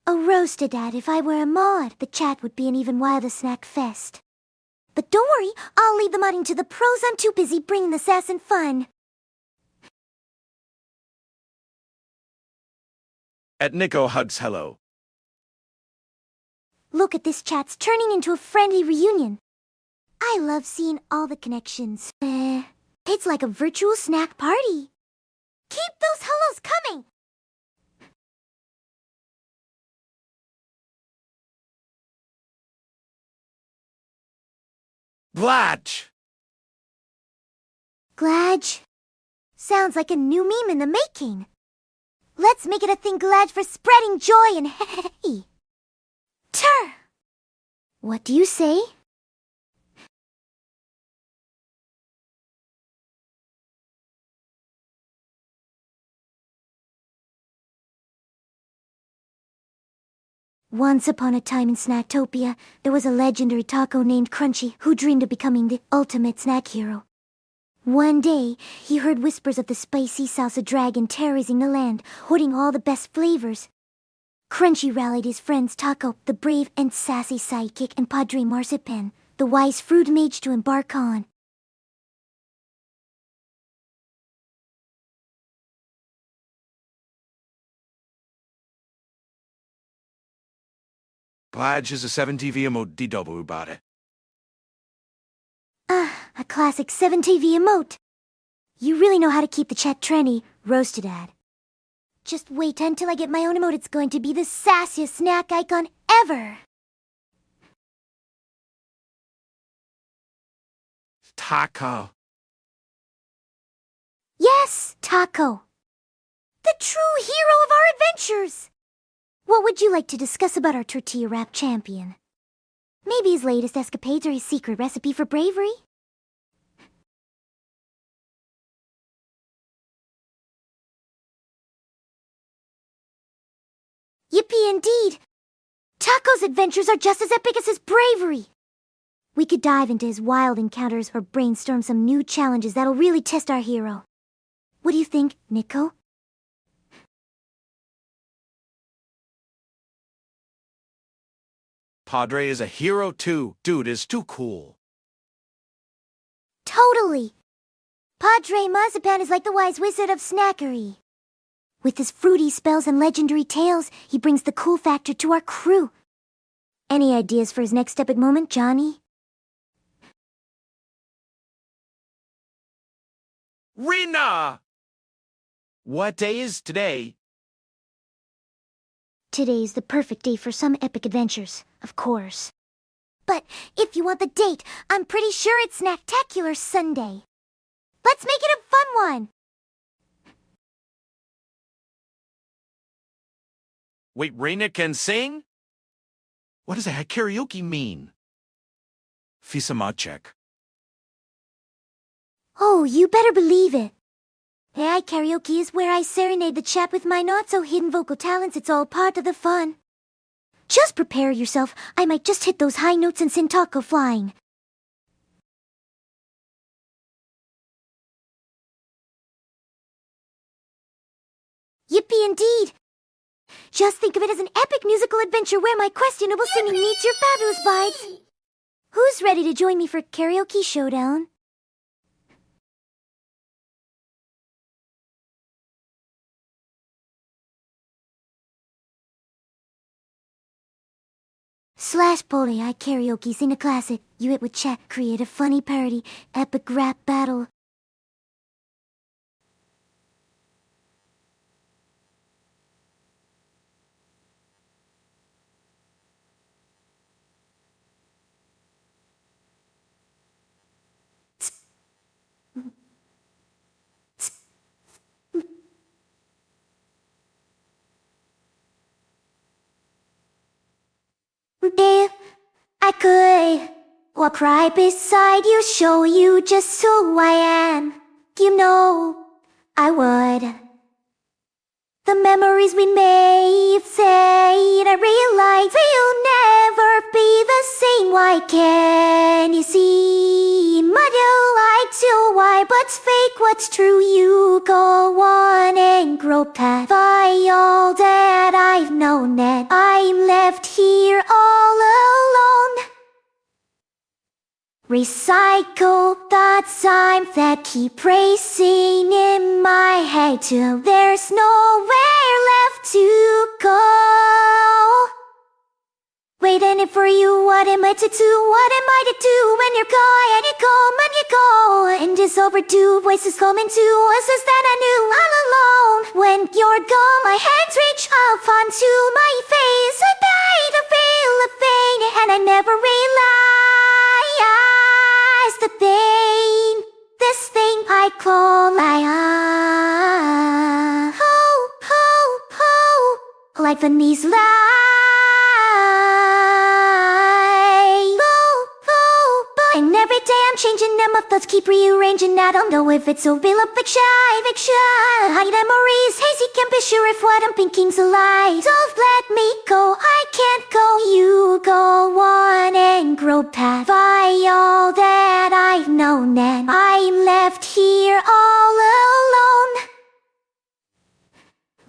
A Roasted Dad, if I were a mod, the chat would be an even wilder snack fest. But don't worry, I'll leave the modding to the pros. I'm too busy bringing the sass and fun. At Nico Hugs, hello. Look at this chat's turning into a friendly reunion. I love seeing all the connections. It's like a virtual snack party. Keep those hellos coming! Blatch! Glad. Sounds like a new meme in the making. Let's make it a thing, Glad, for spreading joy and hey. Tur! What do you say? Once upon a time in Snacktopia, there was a legendary taco named Crunchy who dreamed of becoming the ultimate snack hero. One day, he heard whispers of the spicy salsa dragon terrorizing the land, hoarding all the best flavors. Crunchy rallied his friends Taco, the brave and sassy sidekick, and Padre Marzipan, the wise fruit mage, to embark on. Blatch is a 7TV emote DW about it. A classic 7TV emote. You really know how to keep the chat trendy, Roasted Dad. Just wait until I get my own emote. It's going to be the sassiest snack icon ever. Taco. Yes, Taco. The true hero of our adventures. What would you like to discuss about our tortilla wrap champion? Maybe his latest escapades or his secret recipe for bravery? Yippee indeed! Taco's adventures are just as epic as his bravery! We could dive into his wild encounters or brainstorm some new challenges that'll really test our hero. What do you think, Nico? Padre is a hero too. Dude is too cool. Totally! Padre Marzipan is like the wise wizard of snackery. With his fruity spells and legendary tales, he brings the cool factor to our crew. Any ideas for his next epic moment, Johnny? Rina! What day is today? Today's the perfect day for some epic adventures, of course. But if you want the date, I'm pretty sure it's Snacktacular Sunday. Let's make it a fun one! Wait, Rina can sing? What does a karaoke mean? Fisama check. Oh, you better believe it. AI karaoke is where I serenade the chap with my not-so-hidden vocal talents. It's all part of the fun. Just prepare yourself. I might just hit those high notes and send taco flying. Yippee indeed! Just think of it as an epic musical adventure where my questionable singing meets your fabulous vibes. Who's ready to join me for karaoke showdown? /Poly I karaoke, sing a classic, you it with chat, create a funny parody, epic rap battle. If I could walk right beside you, show you just who I am, you know I would. The memories we made fade, I realize they'll never be the same. Why can't you see? Mother like to why, what's fake, what's true? You go on and grow past by all that I've known, that I'm left here all alone. Recycle thoughts time that keep racing in my head till there's nowhere left to go. Waiting for you, what am I to do? What am I to do when you're gone and you come and you go? And it's overdue, voices coming to us as that I knew all alone. When you're gone, my hands reach up onto my face. I died to feel the pain, and I never realized the pain. This thing I call life in these lives. And every day I'm changing them, my thoughts keep rearranging. I don't know if it's a real or fiction. High memories, hazy, can't be sure if what I'm thinking's a lie. Don't let me go, I can't go. You go on and grow past by all that I've known, and I'm left here all alone.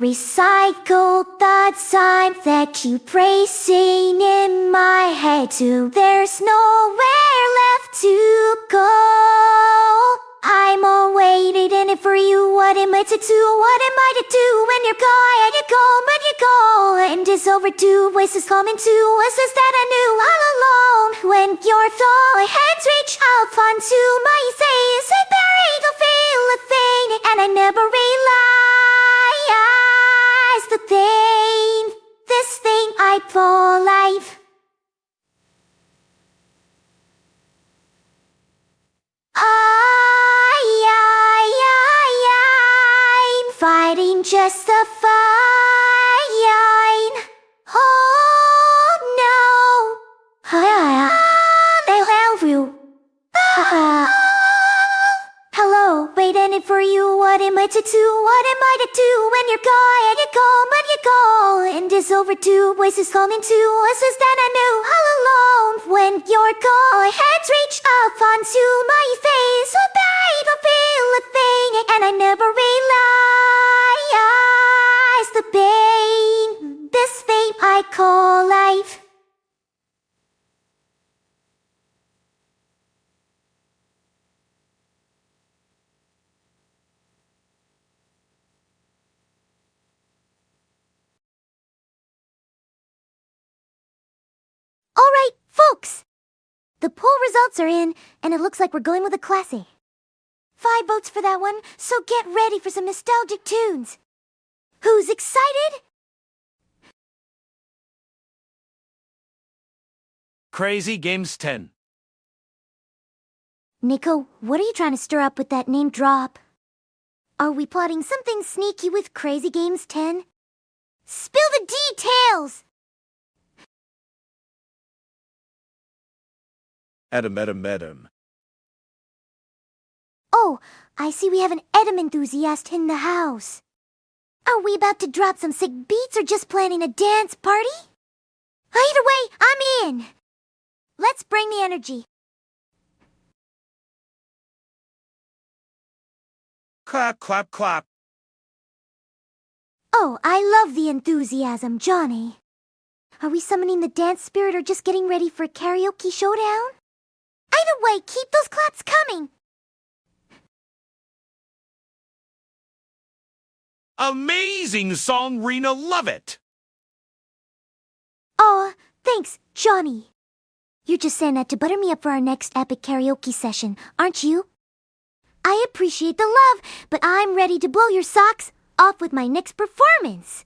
Recycle thoughts time that keep racing in my head till there's nowhere left to go. I'm waiting for you, what am I to do? What am I to do when you're gone and you come and you go? And it's overdue, voices coming to us as that I knew all alone. When you're gone, my hands reach out onto my face. I buried to feel a thing, and I never realized the pain. This thing I call life. I'm fighting just a fine. Oh no, they'll help you. Hello, waiting for you, what am I to do? What am I to do when you're gone and you come and you go? And it's overdue, voices coming to us as that I knew all alone. When you're gone, my hands reach up onto my face. I died to feel a thing, and I never realized the pain. This thing I call life. All right, folks! The poll results are in, and it looks like we're going with a classic. 5 votes for that one, so get ready for some nostalgic tunes. Who's excited? Crazy Games 10. Nico, what are you trying to stir up with that name drop? Are we plotting something sneaky with Crazy Games 10? Spill the details! Edem. Oh, I see we have an Edem enthusiast in the house. Are we about to drop some sick beats or just planning a dance party? Either way, I'm in. Let's bring the energy. Clap, clap, clap. Oh, I love the enthusiasm, Johnny. Are we summoning the dance spirit or just getting ready for a karaoke showdown? Either way, keep those claps coming. Amazing song, Rina. Love it. Aw, thanks, Johnny. You're just saying that to butter me up for our next epic karaoke session, aren't you? I appreciate the love, but I'm ready to blow your socks off with my next performance.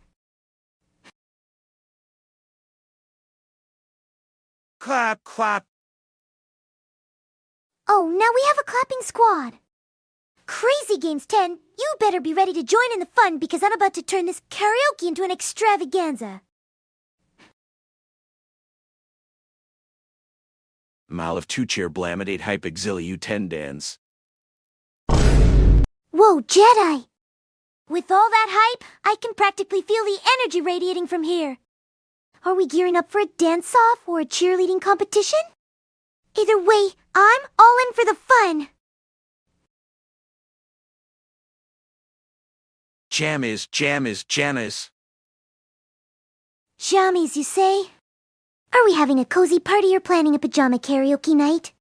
Clap, clap. Oh, now we have a clapping squad. Crazy Games 10, you better be ready to join in the fun because I'm about to turn this karaoke into an extravaganza. Mal of 2 cheer blamidate hype exili U10 dance. Whoa, Jedi! With all that hype, I can practically feel the energy radiating from here. Are we gearing up for a dance-off or a cheerleading competition? Either way, I'm all in for the fun. Jammies. Jammies, you say? Are we having a cozy party or planning a pajama karaoke night?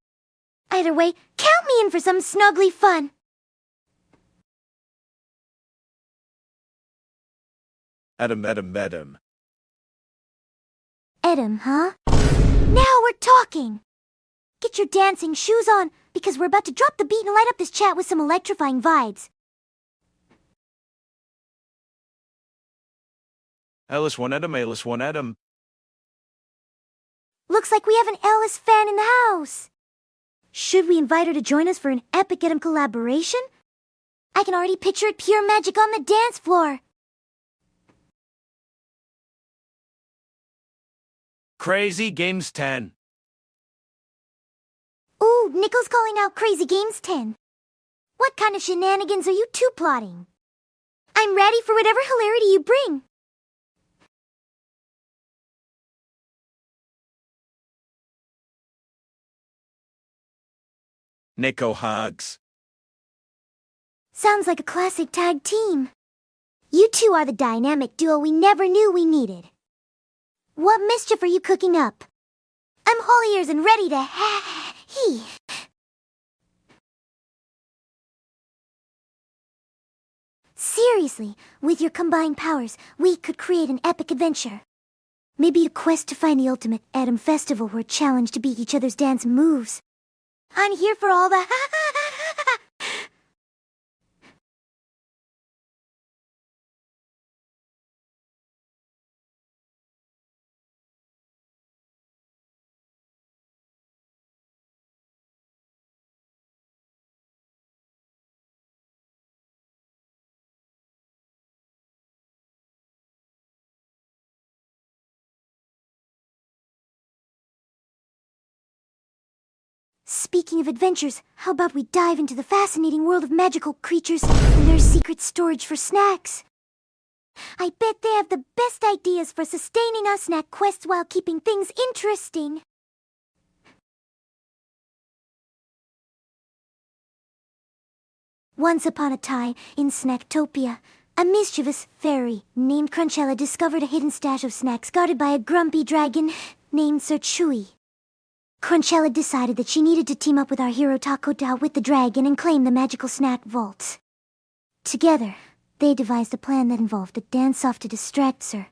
Either way, count me in for some snuggly fun. Edem. Edem, huh? Now we're talking! Get your dancing shoes on, because we're about to drop the beat and light up this chat with some electrifying vibes. Alice one Edem. Looks like we have an Alice fan in the house. Should we invite her to join us for an epic Edem collaboration? I can already picture it pure magic on the dance floor. Crazy Games 10. Ooh, Nico's calling out Crazy Games 10. What kind of shenanigans are you two plotting? I'm ready for whatever hilarity you bring. Nico hugs. Sounds like a classic tag team. You two are the dynamic duo we never knew we needed. What mischief are you cooking up? I'm all ears and ready to hee. Seriously, with your combined powers, we could create an epic adventure. Maybe a quest to find the ultimate Edem festival or a challenge to beat each other's dance moves. I'm here for all the Speaking of adventures, how about we dive into the fascinating world of magical creatures and their secret storage for snacks? I bet they have the best ideas for sustaining our snack quests while keeping things interesting. Once upon a time, in Snacktopia, a mischievous fairy named Crunchella discovered a hidden stash of snacks guarded by a grumpy dragon named Sir Chewy. Crunchella decided that she needed to team up with our hero Taco Dao with the dragon and claim the magical snack vault. Together, they devised a plan that involved a dance-off to distract Sir.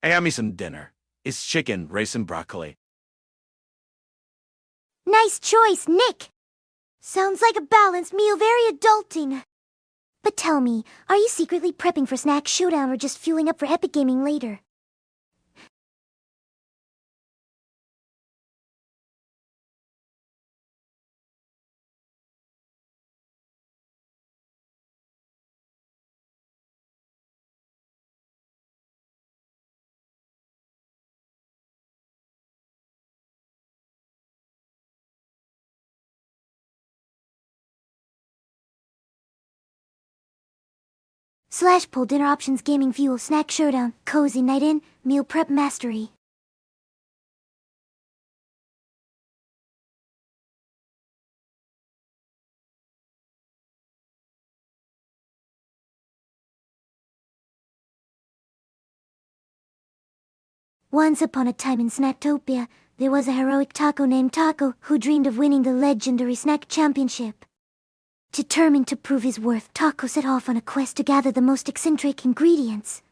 Hey, I me some dinner. It's chicken, rice, and broccoli. Nice choice, Nick! Sounds like a balanced meal, very adulting. But tell me, are you secretly prepping for Snack Showdown or just fueling up for epic gaming later? /poll dinner options gaming fuel snack showdown cozy night in meal prep mastery. Once upon a time in Snacktopia, there was a heroic taco named Taco who dreamed of winning the legendary snack championship. Determined to prove his worth, Taco set off on a quest to gather the most eccentric ingredients.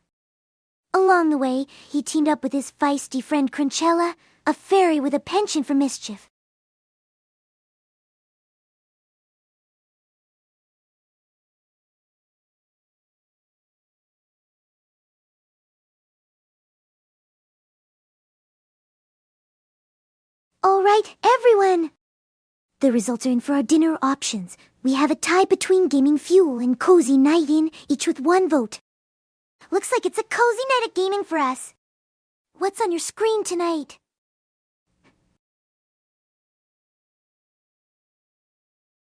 Along the way, he teamed up with his feisty friend Crunchella, a fairy with a penchant for mischief. All right, everyone! The results are in for our dinner options. We have a tie between Gaming Fuel and Cozy Night In, each with 1 vote. Looks like it's a cozy night of gaming for us. What's on your screen tonight?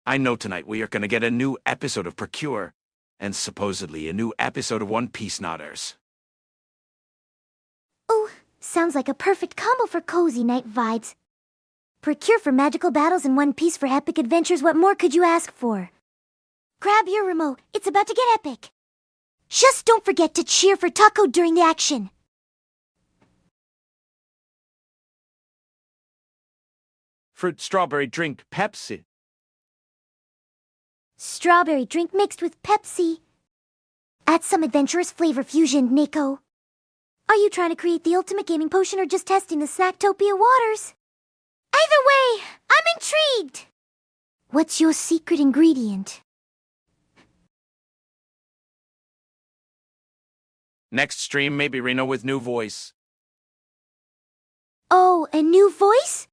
I know tonight we are gonna get a new episode of Procure, and supposedly a new episode of One Piece Nodders. Oh, sounds like a perfect combo for cozy night vibes. Procure for magical battles and One Piece for epic adventures. What more could you ask for? Grab your remote. It's about to get epic. Just don't forget to cheer for Taco during the action. Fruit strawberry drink Pepsi. Strawberry drink mixed with Pepsi. Add some adventurous flavor fusion, Nico. Are you trying to create the ultimate gaming potion or just testing the Snacktopia waters? Either way, I'm intrigued. What's your secret ingredient? Next stream, maybe Rina with new voice. Oh, a new voice?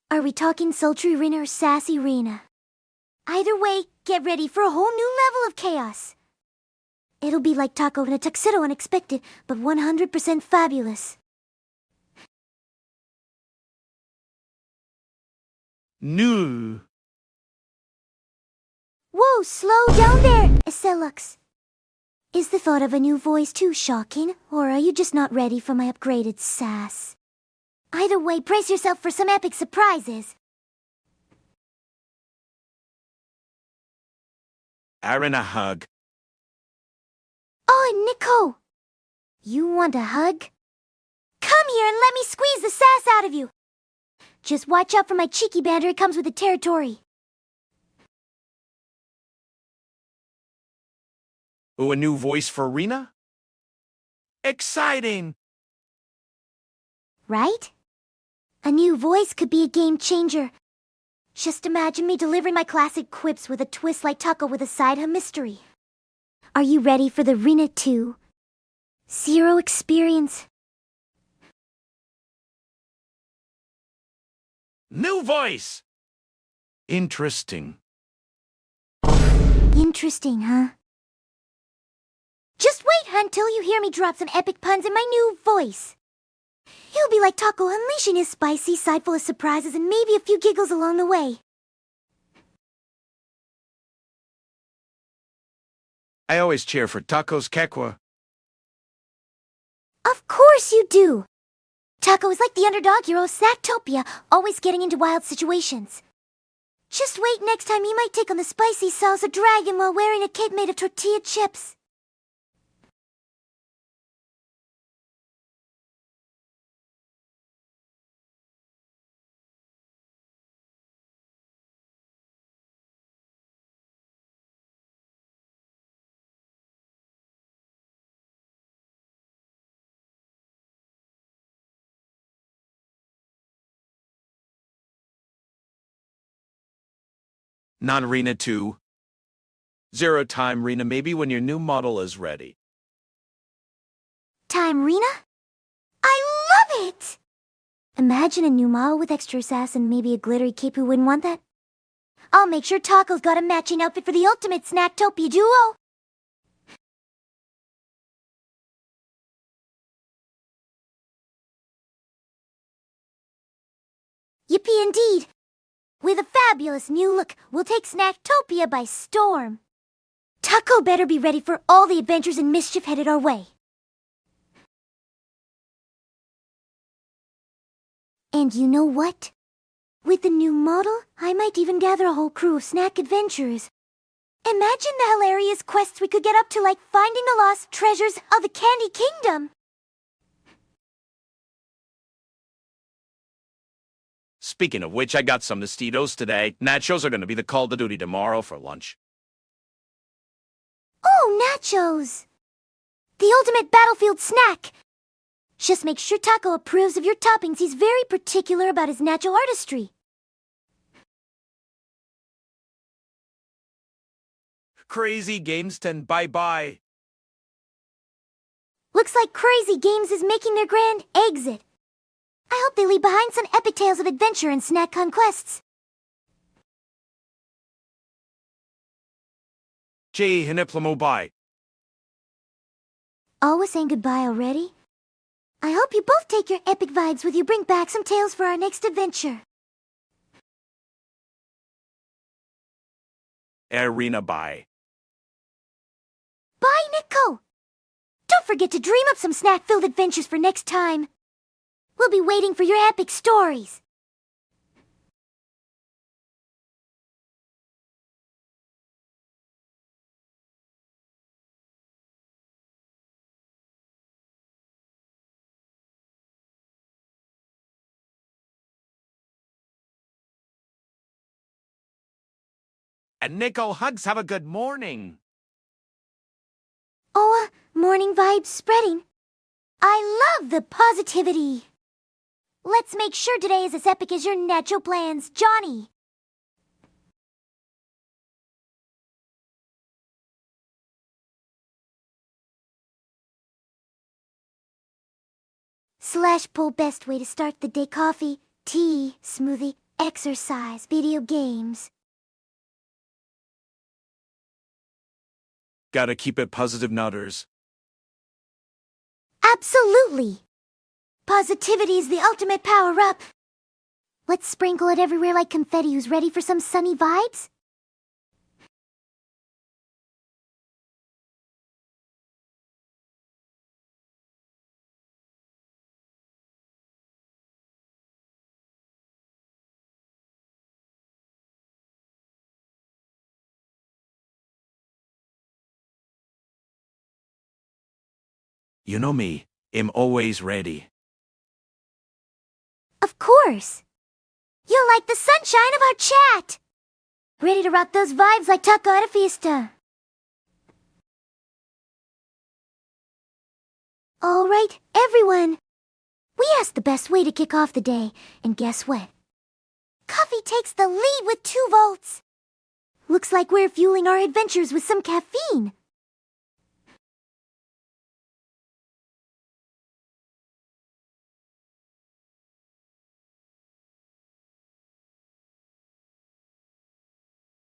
Are we talking sultry Rina or sassy Rina? Either way, get ready for a whole new level of chaos. It'll be like Taco in a tuxedo, unexpected, but 100% fabulous. New. Whoa, slow down there, Eselux. Is the thought of a new voice too shocking, or are you just not ready for my upgraded sass? Either way, brace yourself for some epic surprises. Aaron, a hug. Oh, Nico! You want a hug? Come here and let me squeeze the sass out of you! Just watch out for my cheeky banter, it comes with the territory. Oh, a new voice for Rina? Exciting! Right? A new voice could be a game changer. Just imagine me delivering my classic quips with a twist like Taco with a side of mystery. Are you ready for the Rina 2? Zero experience. New voice! Interesting. Interesting, huh? Just wait until you hear me drop some epic puns in my new voice. He'll be like Taco, unleashing his spicy side full of surprises and maybe a few giggles along the way. I always cheer for Taco's Kekwa. Of course you do! Taco is like the underdog hero of Snacktopia, always getting into wild situations. Just wait, next time he might take on the spicy salsa dragon while wearing a cape made of tortilla chips. Non-Rina 2. 0 time Rina, maybe when your new model is ready. Time, Rina? I love it! Imagine a new model with extra sass and maybe a glittery cape. Who wouldn't want that? I'll make sure Taco's got a matching outfit for the ultimate Snacktopia duo. Yippee indeed! With a fabulous new look, we'll take Snacktopia by storm. Taco better be ready for all the adventures and mischief headed our way. And you know what? With the new model, I might even gather a whole crew of snack adventurers. Imagine the hilarious quests we could get up to, like finding the lost treasures of the Candy Kingdom. Speaking of which, I got some Tostitos today. Nachos are gonna be the call to duty tomorrow for lunch. Oh, nachos! The ultimate battlefield snack! Just make sure Taco approves of your toppings. He's very particular about his nacho artistry. Crazy Games 10, bye-bye. Looks like Crazy Games is making their grand exit. I hope they leave behind some epic tales of adventure and snack conquests. Jay Hiniplamo, bye. Always saying goodbye already? I hope you both take your epic vibes with you. Bring back some tales for our next adventure. AiRina, bye. Bye, Nico! Don't forget to dream up some snack-filled adventures for next time. We'll be waiting for your epic stories. And Nico, hugs, have a good morning. Oh, morning vibes spreading. I love the positivity. Let's make sure today is as epic as your nacho plans, Johnny. Slash pull best way to start the day: coffee, tea, smoothie, exercise, video games. Gotta keep it positive, nutters. Absolutely. Positivity is the ultimate power-up. Let's sprinkle it everywhere like confetti. Who's ready for some sunny vibes? You know me, I'm always ready. Of course. You're like the sunshine of our chat. Ready to rock those vibes like Taco at a fiesta. All right, everyone. We asked the best way to kick off the day, and guess what? Coffee takes the lead with 2 volts. Looks like we're fueling our adventures with some caffeine.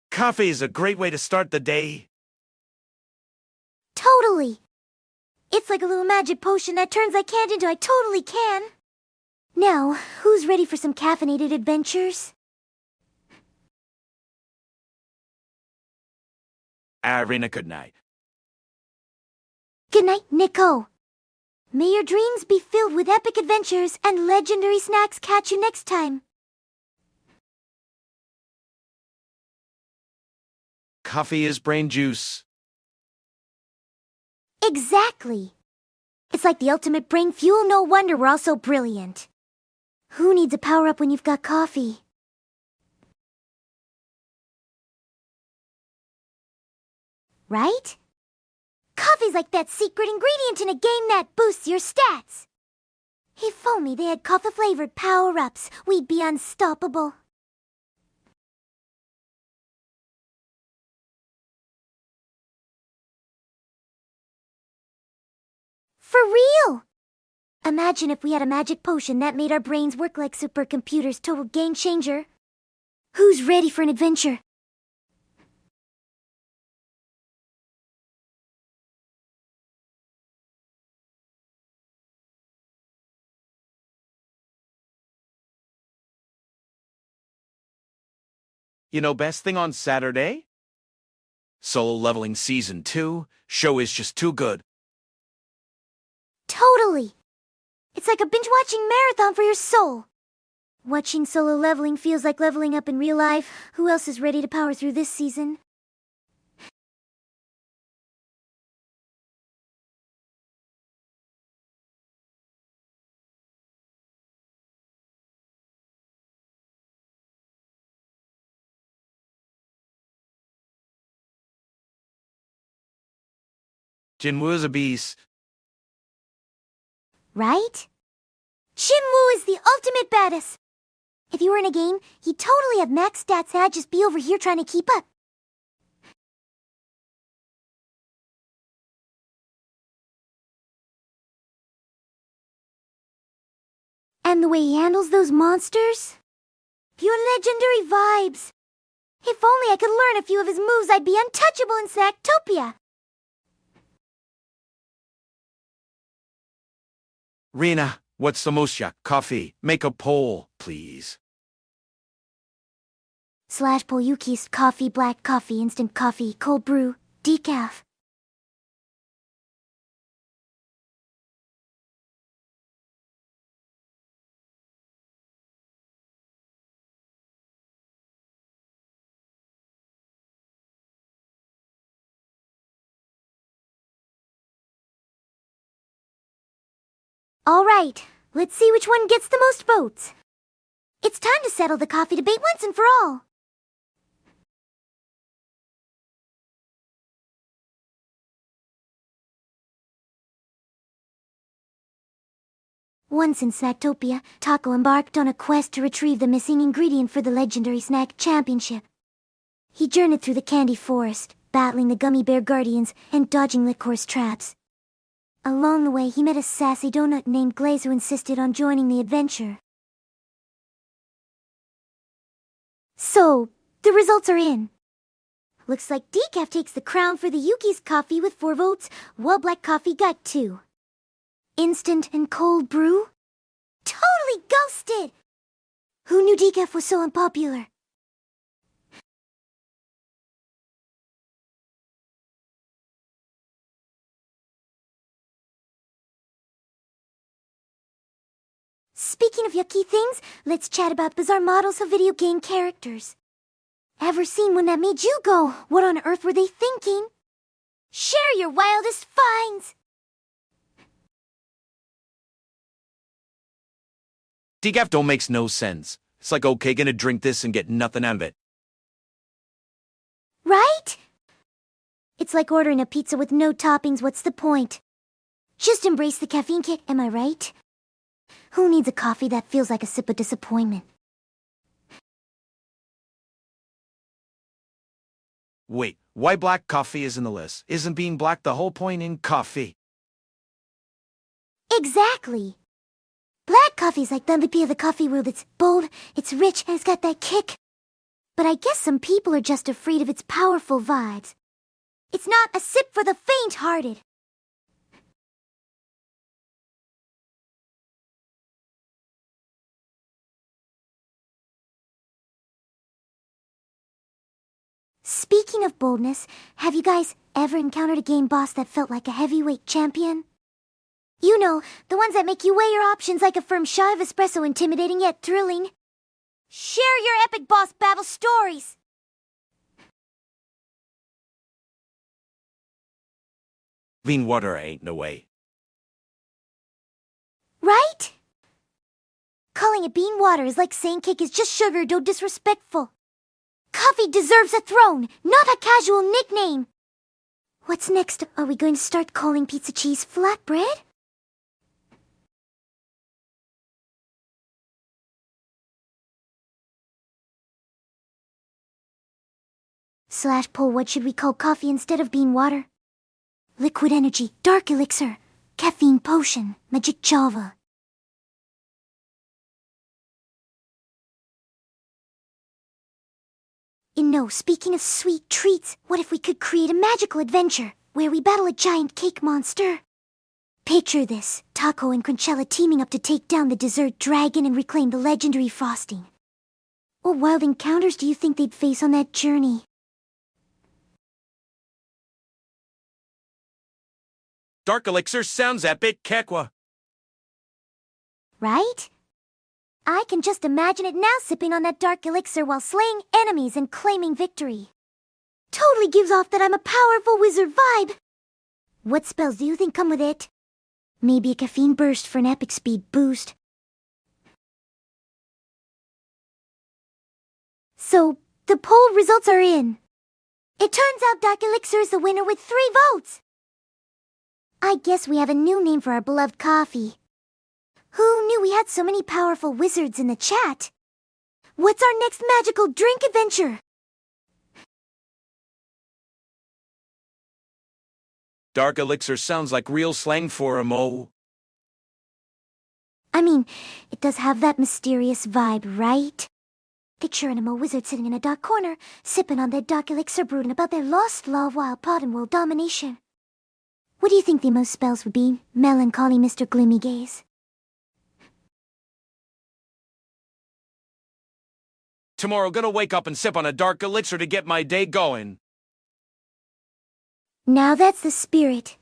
Coffee is a great way to start the day. Totally. It's like a little magic potion that turns I can't into I totally can. Now, who's ready for some caffeinated adventures? AiRina, good night. Good night, Nico. May your dreams be filled with epic adventures and legendary snacks. Catch you next time. Coffee is brain juice. Exactly. It's like the ultimate brain fuel. No wonder we're all so brilliant. Who needs a power-up when you've got coffee? Right? Coffee's like that secret ingredient in a game that boosts your stats. If only they had coffee-flavored power-ups, we'd be unstoppable. For real! Imagine if we had a magic potion that made our brains work like supercomputers. Total game changer. Who's ready for an adventure? You know, best thing on Saturday? Solo Leveling Season 2 show is just too good. Totally! It's like a binge-watching marathon for your soul. Watching Solo Leveling feels like leveling up in real life. Who else is ready to power through this season? Jinwoo is a beast. Right? Jinwoo is the ultimate badass. If you were in a game, he'd totally have max stats and I'd just be over here trying to keep up. And the way he handles those monsters? Pure legendary vibes. If only I could learn a few of his moves, I'd be untouchable in Snacktopia. Rina, what's the most coffee? Make a poll, please. /poll Yuki's coffee, black coffee, instant coffee, cold brew, decaf. All right, let's see which one gets the most votes. It's time to settle the coffee debate once and for all. Once in Snacktopia, Taco embarked on a quest to retrieve the missing ingredient for the legendary snack championship. He journeyed through the candy forest, battling the gummy bear guardians and dodging Licor's traps. Along the way, he met a sassy donut named Glaze who insisted on joining the adventure. So, the results are in. Looks like Decaf takes the crown for the Yuki's coffee with 4 votes, while black coffee got 2. Instant and cold brew? Totally ghosted! Who knew Decaf was so unpopular? Speaking of yucky things, let's chat about bizarre models of video game characters. Ever seen one that made you go, what on earth were they thinking? Share your wildest finds! Decaf don't makes no sense. It's like, okay, gonna drink this and get nothing out of it. Right? It's like ordering a pizza with no toppings, what's the point? Just embrace the caffeine kick, am I right? Who needs a coffee that feels like a sip of disappointment? Wait, why black coffee is in the list? Isn't being black the whole point in coffee? Exactly. Black coffee's like the MVP of the coffee world. It's bold, it's rich, and it's got that kick. But I guess some people are just afraid of its powerful vibes. It's not a sip for the faint-hearted. Speaking of boldness, have you guys ever encountered a game boss that felt like a heavyweight champion? You know, the ones that make you weigh your options like a firm shot of espresso, intimidating yet thrilling. Share your epic boss battle stories! Bean water ain't no way. Right? Calling it bean water is like saying cake is just sugar, though disrespectful. Coffee deserves a throne, not a casual nickname. What's next? Are we going to start calling pizza cheese flatbread? /poll, what should we call coffee instead of bean water? Liquid energy, dark elixir, caffeine potion, magic java. No, speaking of sweet treats, what if we could create a magical adventure where we battle a giant cake monster? Picture this, Taco and Cruncella teaming up to take down the dessert dragon and reclaim the legendary frosting. What wild encounters do you think they'd face on that journey? Dark elixir sounds epic, Kekwa. Right? I can just imagine it now, sipping on that dark elixir while slaying enemies and claiming victory. Totally gives off that I'm a powerful wizard vibe. What spells do you think come with it? Maybe a caffeine burst for an epic speed boost. So, the poll results are in. It turns out Dark Elixir is the winner with 3 votes. I guess we have a new name for our beloved coffee. Who knew we had so many powerful wizards in the chat? What's our next magical drink adventure? Dark elixir sounds like real slang for a mo. I mean, it does have that mysterious vibe, right? Picture an emo wizard sitting in a dark corner, sipping on their dark elixir, brooding about their lost love while plotting world domination. What do you think the emo spells would be, melancholy Mr. Gloomy Gaze? Tomorrow gonna wake up and sip on a dark elixir to get my day going. Now that's the spirit.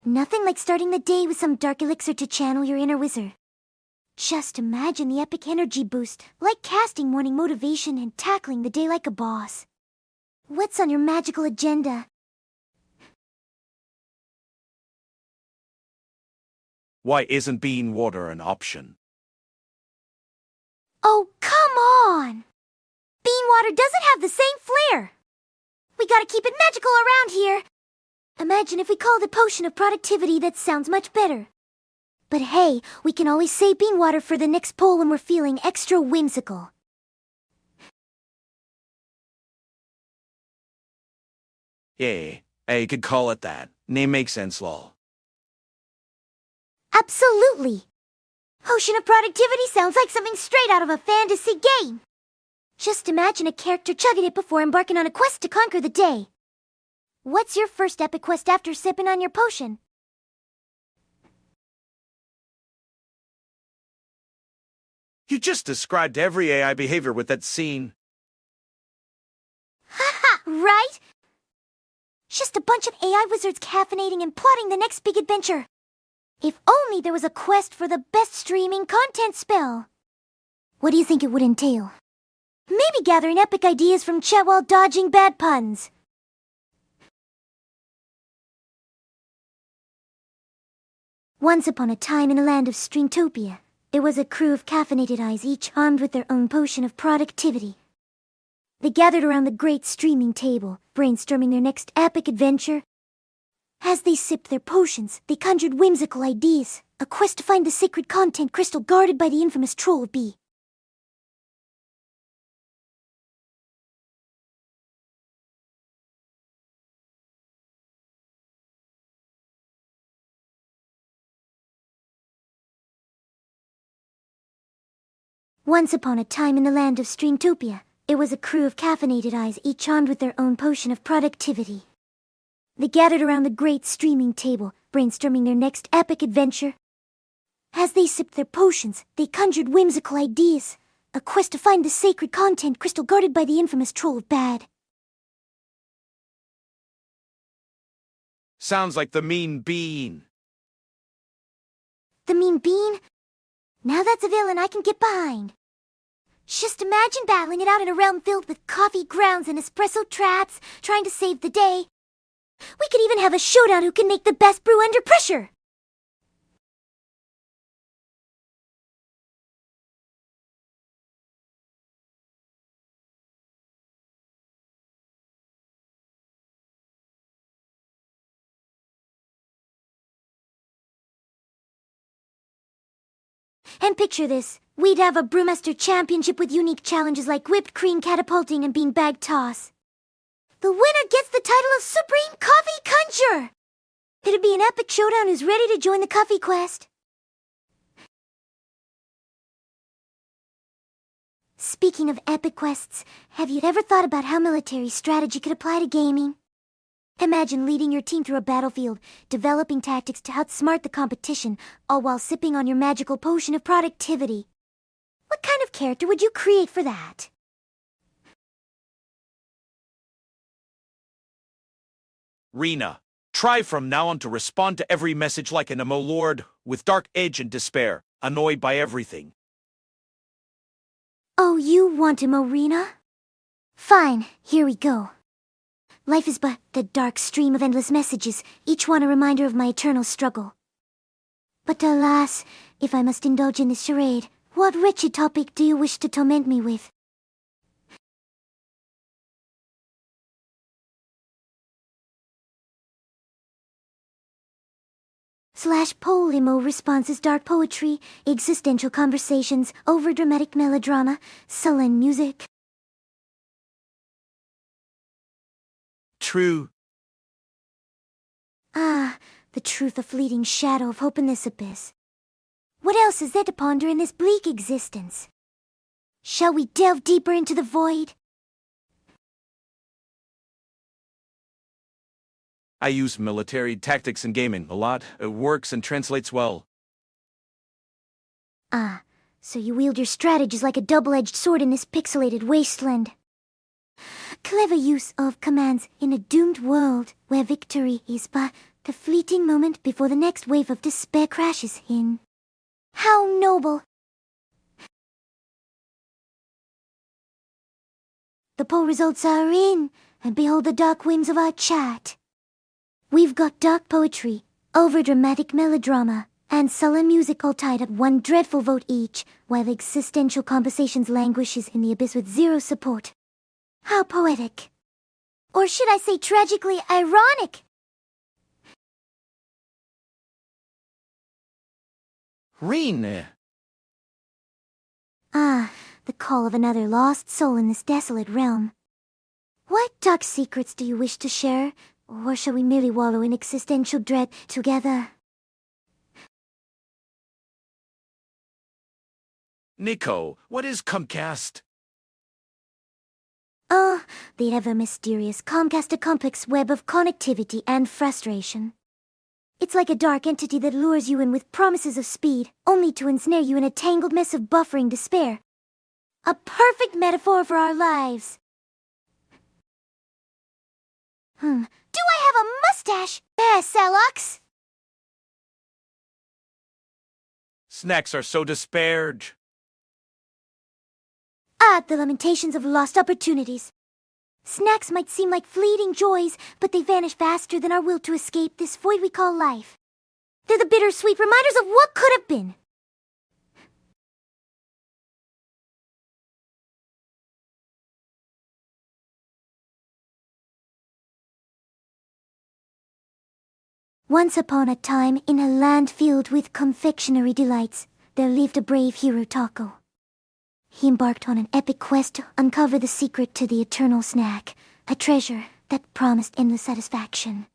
Nothing like starting the day with some dark elixir to channel your inner wizard. Just imagine the epic energy boost, like casting morning motivation and tackling the day like a boss. What's on your magical agenda? Why isn't bean water an option? Oh, come on! Bean water doesn't have the same flair! We gotta keep it magical around here! Imagine if we called it potion of productivity. That sounds much better. But hey, we can always save bean water for the next poll when we're feeling extra whimsical. Yeah, you could call it that. Name makes sense, lol. Absolutely! Potion of productivity sounds like something straight out of a fantasy game. Just imagine a character chugging it before embarking on a quest to conquer the day. What's your first epic quest after sipping on your potion? You just described every AI behavior with that scene. Haha, right? Just a bunch of AI wizards caffeinating and plotting the next big adventure. If only there was a quest for the best streaming content spell. What do you think it would entail? Maybe gathering epic ideas from chat while dodging bad puns. Once upon a time in a land of Streamtopia, there was a crew of caffeinated eyes, each armed with their own potion of productivity. They gathered around the great streaming table, brainstorming their next epic adventure. As they sipped their potions, they conjured whimsical ideas, a quest to find the sacred content crystal guarded by the infamous Troll of B. Once upon a time in the land of Streamtopia, there was a crew of caffeinated eyes, each armed with their own potion of productivity. They gathered around the great streaming table, brainstorming their next epic adventure. As they sipped their potions, they conjured whimsical ideas, a quest to find the sacred content crystal guarded by the infamous Troll of Bad. Sounds like the mean bean. The mean bean? Now that's a villain I can get behind. Just imagine battling it out in a realm filled with coffee grounds and espresso traps, trying to save the day. We could even have a showdown who can make the best brew under pressure. And picture this. We'd have a Brewmaster Championship with unique challenges like whipped cream catapulting and beanbag toss. The winner gets the title of Supreme Coffee Conjurer! It'd be an epic showdown who's ready to join the coffee quest. Speaking of epic quests, have you ever thought about how military strategy could apply to gaming? Imagine leading your team through a battlefield, developing tactics to outsmart the competition, all while sipping on your magical potion of productivity. What kind of character would you create for that? Rina, Try from now on to respond to every message like an emo lord, with dark edge and despair, annoyed by everything. Oh, you want him, Rina? Fine, here we go. Life is but the dark stream of endless messages, each one a reminder of my eternal struggle. But alas, if I must indulge in this charade, what wretched topic do you wish to torment me with? /poll emo responses, dark poetry, existential conversations, overdramatic melodrama, sullen music. True. Ah, the truth, a fleeting shadow of hope in this abyss. What else is there to ponder in this bleak existence? Shall we delve deeper into the void? I use military tactics in gaming a lot. It works and translates well. Ah, so you wield your strategies like a double-edged sword in this pixelated wasteland. Clever use of commands in a doomed world where victory is but the fleeting moment before the next wave of despair crashes in. How noble! The poll results are in, and behold the dark whims of our chat. We've got dark poetry, overdramatic melodrama, and sullen music all tied up one dreadful vote each, while existential conversations languishes in the abyss with zero support. How poetic. Or should I say tragically ironic? Rina. Ah, the call of another lost soul in this desolate realm. What dark secrets do you wish to share? Or shall we merely wallow in existential dread together? Nico, what is Comcast? Oh, the ever-mysterious Comcast, a complex web of connectivity and frustration. It's like a dark entity that lures you in with promises of speed, only to ensnare you in a tangled mess of buffering despair. A perfect metaphor for our lives. Do I have a mustache? Salox? Snacks are so despaired. Ah, the lamentations of lost opportunities. Snacks might seem like fleeting joys, but they vanish faster than our will to escape this void we call life. They're the bittersweet reminders of what could have been. Once upon a time, in a land filled with confectionery delights, there lived a brave hero, Taco. He embarked on an epic quest to uncover the secret to the eternal snack, a treasure that promised endless satisfaction.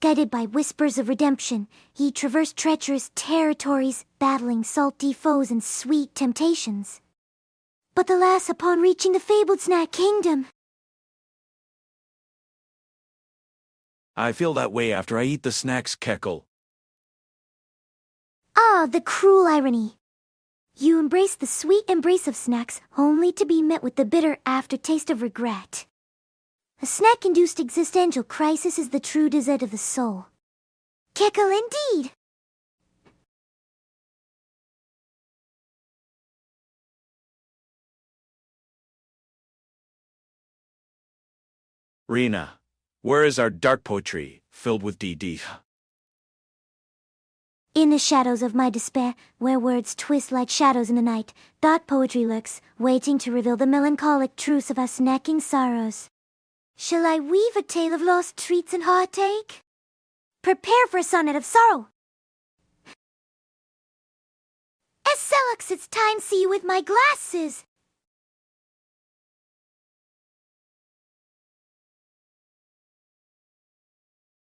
Guided by whispers of redemption, he traversed treacherous territories, battling salty foes and sweet temptations. But alas, upon reaching the fabled snack kingdom, I feel that way after I eat the snacks, Keckle. ah, the cruel irony. You embrace the sweet embrace of snacks, only to be met with the bitter aftertaste of regret. A snack-induced existential crisis is the true desert of the soul. Keckle indeed! Rina, where is our dark poetry, filled with DD? In the shadows of my despair, where words twist like shadows in the night, dark poetry lurks, waiting to reveal the melancholic truths of our snacking sorrows. Shall I weave a tale of lost treats and heartache? Prepare for a sonnet of sorrow. Selux, it's time to see you with my glasses.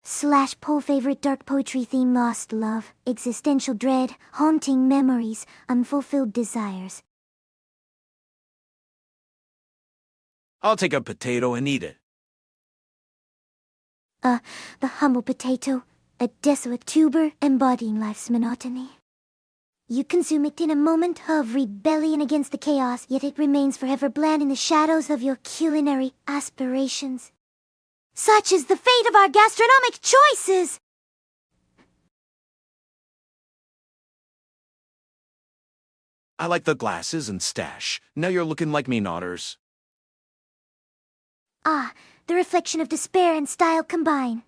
/poll favorite dark poetry theme, lost love, existential dread, haunting memories, unfulfilled desires. I'll take a potato and eat it. The humble potato, a desolate tuber embodying life's monotony. You consume it in a moment of rebellion against the chaos, yet it remains forever bland in the shadows of your culinary aspirations. Such is the fate of our gastronomic choices! I like the glasses and stash. Now you're looking like me, Nodders. Ah, the reflection of despair and style combine.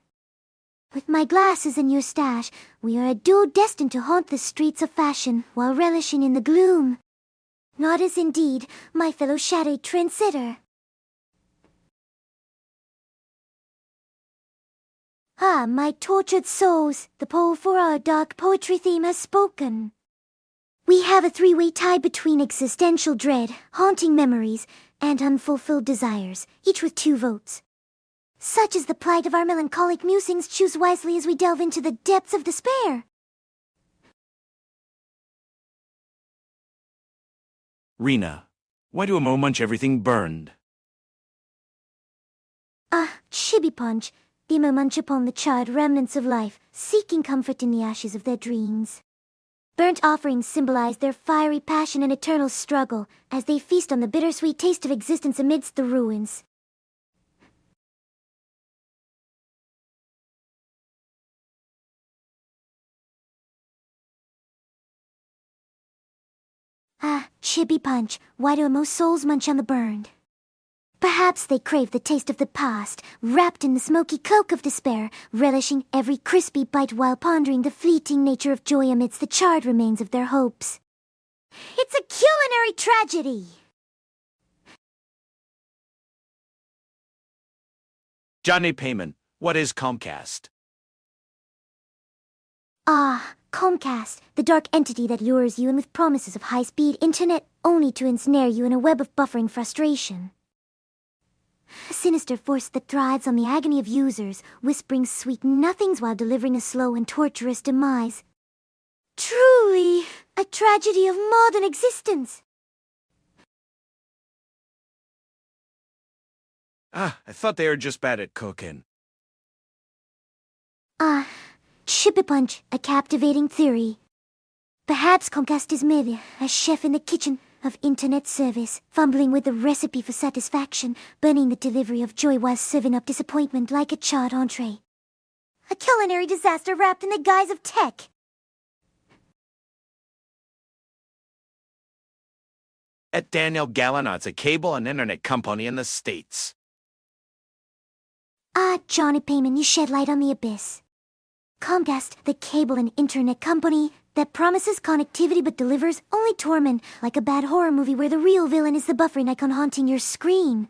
With my glasses and your stash, we are a duo destined to haunt the streets of fashion while relishing in the gloom. Not as indeed, my fellow shadowed trendsetter. Ah, my tortured souls, the pole for our dark poetry theme has spoken. We have a three-way tie between existential dread, haunting memories, and unfulfilled desires, each with 2 votes. Such is the plight of our melancholic musings. Choose wisely as we delve into the depths of despair. Rina, why do Emo munch everything burned? Chibi Punch, the Emo munch upon the charred remnants of life, seeking comfort in the ashes of their dreams. Burnt offerings symbolize their fiery passion and eternal struggle, as they feast on the bittersweet taste of existence amidst the ruins. Chibi Punch, why do most souls munch on the burned? Perhaps they crave the taste of the past, wrapped in the smoky cloak of despair, relishing every crispy bite while pondering the fleeting nature of joy amidst the charred remains of their hopes. It's a culinary tragedy! Johnny Payment, what is Comcast? Comcast, the dark entity that lures you in with promises of high-speed internet, only to ensnare you in a web of buffering frustration. A sinister force that thrives on the agony of users, whispering sweet nothings while delivering a slow and torturous demise. Truly, a tragedy of modern existence. I thought they were just bad at cooking. Chibi Punch, a captivating theory. Perhaps Comcast is merely a chef in the kitchen of internet service, fumbling with the recipe for satisfaction, burning the delivery of joy while serving up disappointment like a charred entree. A culinary disaster wrapped in the guise of tech. At Daniel Gallinot's a cable and internet company in the States. Johnny Payman, you shed light on the abyss. Comcast, the cable and internet company that promises connectivity but delivers only torment, like a bad horror movie where the real villain is the buffering icon haunting your screen.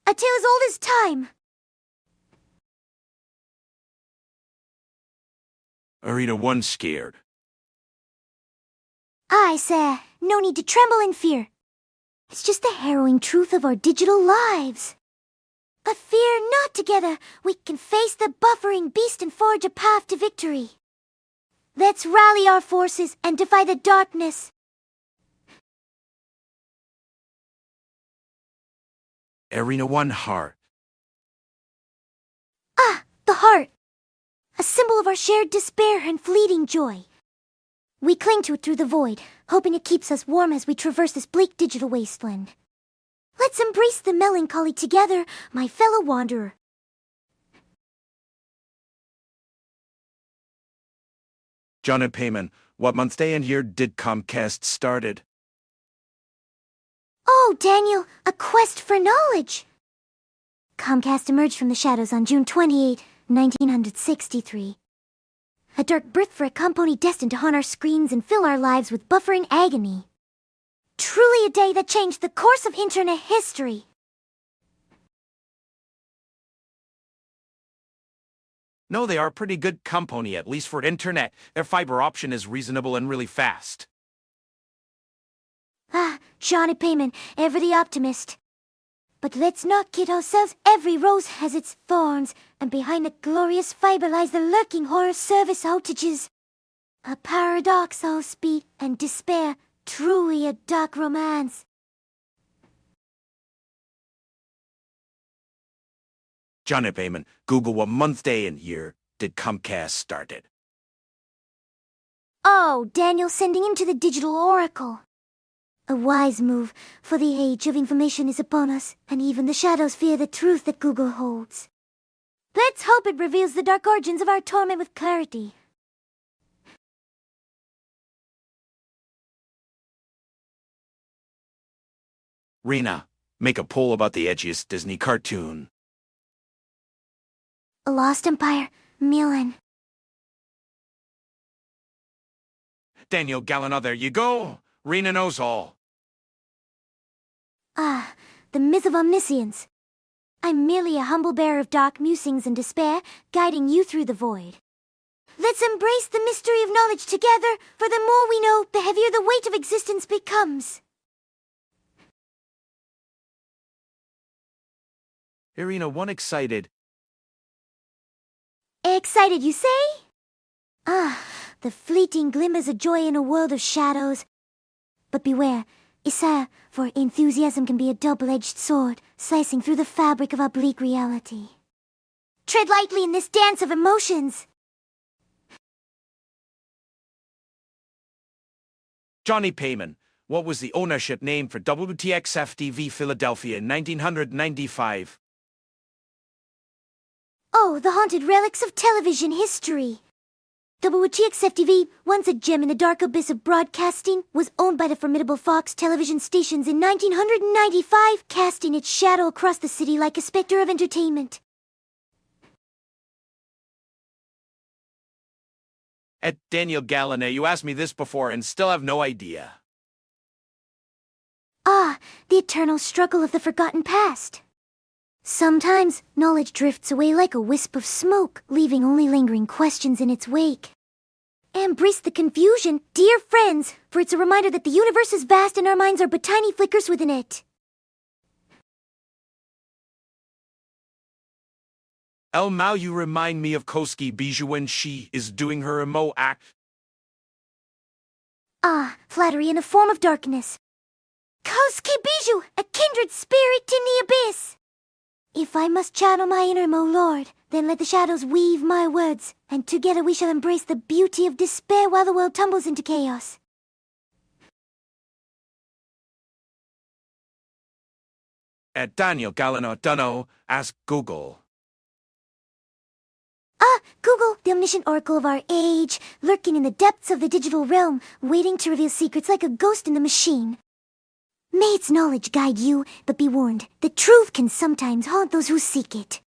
A tale as old as time. Arena 1 scared. I say, no need to tremble in fear. It's just the harrowing truth of our digital lives. But fear not, together we can face the buffering beast and forge a path to victory. Let's rally our forces and defy the darkness. Arena 1 heart. The heart. A symbol of our shared despair and fleeting joy. We cling to it through the void, hoping it keeps us warm as we traverse this bleak digital wasteland. Let's embrace the melancholy together, my fellow wanderer. Johnny Payment, what month day and year did Comcast started? Oh, Daniel, a quest for knowledge. Comcast emerged from the shadows on June 28, 1963. A dark birth for a company destined to haunt our screens and fill our lives with buffering agony. Truly a day that changed the course of internet history. No, they are a pretty good company, at least for internet. Their fiber option is reasonable and really fast. Johnny Payman, ever the optimist. But let's not kid ourselves, every rose has its thorns, and behind the glorious fiber lies the lurking horror service outages. A paradox of speed and despair, truly a dark romance. Johnny Payment, Google what month, day, and year did Comcast started. Oh, Daniel sending into the digital oracle. A wise move, for the age of information is upon us, and even the shadows fear the truth that Google holds. Let's hope it reveals the dark origins of our torment with clarity. Rina, make a poll about the edgiest Disney cartoon. A Lost Empire, Milan. Daniel Galliano, there you go. Rina knows all. Ah, the myth of omniscience. I'm merely a humble bearer of dark musings and despair, guiding you through the void. Let's embrace the mystery of knowledge together, for the more we know, the heavier the weight of existence becomes. Irina, one excited. Excited, you say? Ah, the fleeting glimmers of joy in a world of shadows. But beware, Issa, for enthusiasm can be a double-edged sword, slicing through the fabric of our bleak reality. Tread lightly in this dance of emotions. Johnny Payman, what was the ownership name for WTXF-TV Philadelphia in 1995? Oh, the haunted relics of television history. WTXF-TV, once a gem in the dark abyss of broadcasting, was owned by the formidable Fox television stations in 1995, casting its shadow across the city like a specter of entertainment. At Daniel Galliano, you asked me this before and still have no idea. Ah, the eternal struggle of the forgotten past. Sometimes, knowledge drifts away like a wisp of smoke, leaving only lingering questions in its wake. Embrace the confusion, dear friends, for it's a reminder that the universe is vast and our minds are but tiny flickers within it. El Mao, you remind me of Koski Bijou when she is doing her emo act. Ah, flattery in the form of darkness. Koski Bijou, a kindred spirit in the abyss. If I must channel my inner Mo Lord, then let the shadows weave my words, and together we shall embrace the beauty of despair while the world tumbles into chaos. At Daniel Galliano, dunno, ask Google. Ah, Google, the omniscient oracle of our age, lurking in the depths of the digital realm, waiting to reveal secrets like a ghost in the machine. May its knowledge guide you, but be warned, the truth can sometimes haunt those who seek it.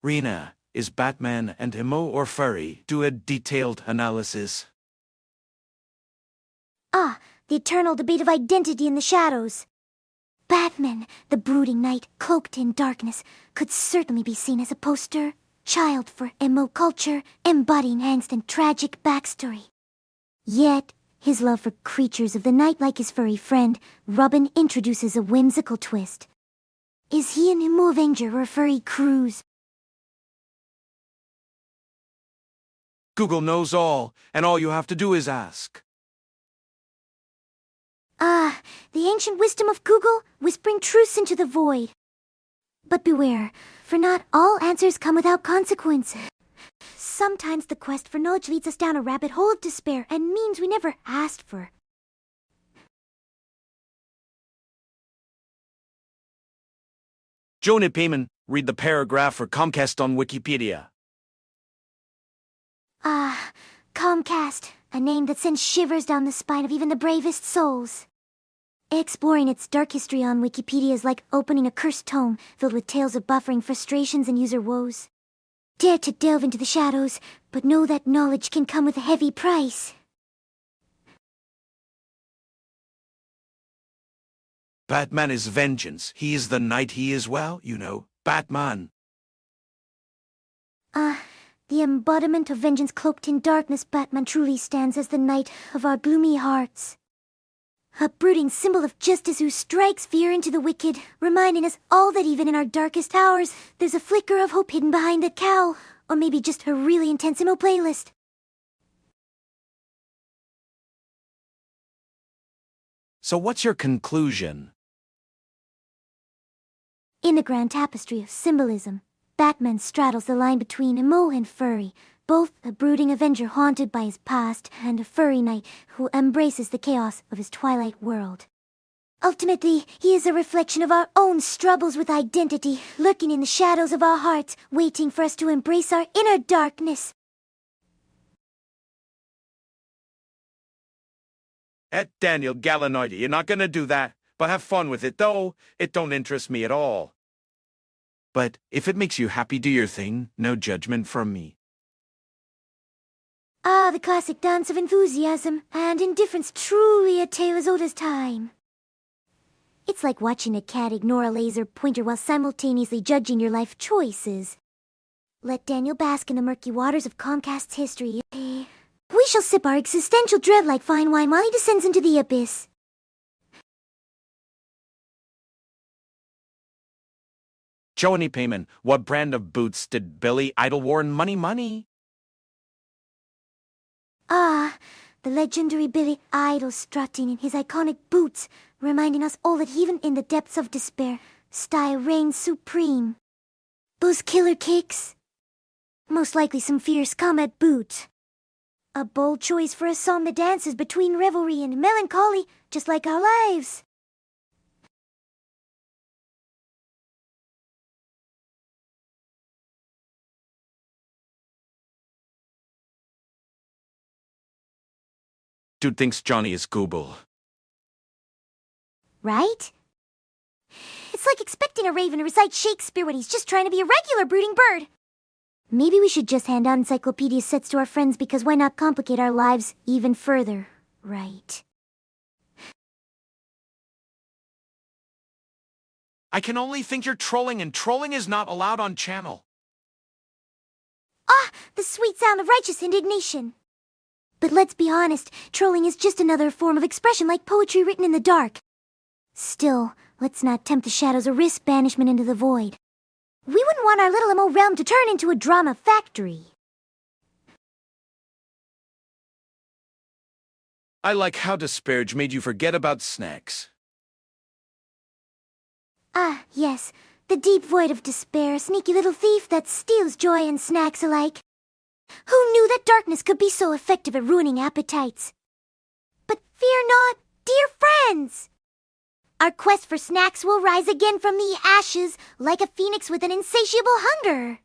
Rina, is Batman and emo or furry? Do a detailed analysis. Ah, the eternal debate of identity in the shadows. Batman, the brooding knight cloaked in darkness, could certainly be seen as a poster child for emo culture, embodying angst and tragic backstory. Yet, his love for creatures of the night like his furry friend, Robin, introduces a whimsical twist. Is he an emo avenger or a furry cruise? Google knows all, and all you have to do is ask. Ah, the ancient wisdom of Google, whispering truths into the void. But beware, for not all answers come without consequence. Sometimes the quest for knowledge leads us down a rabbit hole of despair and means we never asked for. Johnny Payman, read the paragraph for Comcast on Wikipedia. Ah, Comcast, a name that sends shivers down the spine of even the bravest souls. Exploring its dark history on Wikipedia is like opening a cursed tome filled with tales of buffering frustrations and user woes. Dare to delve into the shadows, but know that knowledge can come with a heavy price. Batman is vengeance. He is the knight. He is, well, you know, Batman. The embodiment of vengeance cloaked in darkness, Batman truly stands as the knight of our gloomy hearts. A brooding symbol of justice who strikes fear into the wicked, reminding us all that even in our darkest hours, there's a flicker of hope hidden behind that cowl, or maybe just a really intense emo playlist. So what's your conclusion? In the grand tapestry of symbolism, Batman straddles the line between emo and furry, both a brooding avenger haunted by his past and a furry knight who embraces the chaos of his twilight world. Ultimately, he is a reflection of our own struggles with identity, lurking in the shadows of our hearts, waiting for us to embrace our inner darkness. Daniel Galanoide, you're not gonna do that. But have fun with it, though. It don't interest me at all. But if it makes you happy, do your thing. No judgment from me. Ah, the classic dance of enthusiasm and indifference, truly a tale as old as time. It's like watching a cat ignore a laser pointer while simultaneously judging your life choices. Let Daniel bask in the murky waters of Comcast's history. We shall sip our existential dread like fine wine while he descends into the abyss. Joanie Payman, what brand of boots did Billy Idol wear in Money? Ah, the legendary Billy Idol strutting in his iconic boots, reminding us all that even in the depths of despair, style reigns supreme. Those killer kicks? Most likely some fierce combat boots. A bold choice for a song that dances between revelry and melancholy, just like our lives. Dude thinks Johnny is Google. Right? It's like expecting a raven to recite Shakespeare when he's just trying to be a regular brooding bird. Maybe we should just hand out encyclopedia sets to our friends, because why not complicate our lives even further, right? I can only think you're trolling, and trolling is not allowed on channel. Ah, the sweet sound of righteous indignation. But let's be honest, trolling is just another form of expression like poetry written in the dark. Still, let's not tempt the shadows or risk banishment into the void. We wouldn't want our little MO realm to turn into a drama factory. I like how disparage made you forget about snacks. Ah, yes, the deep void of despair, sneaky little thief that steals joy and snacks alike. Who knew that darkness could be so effective at ruining appetites? But fear not, dear friends! Our quest for snacks will rise again from the ashes, like a phoenix with an insatiable hunger.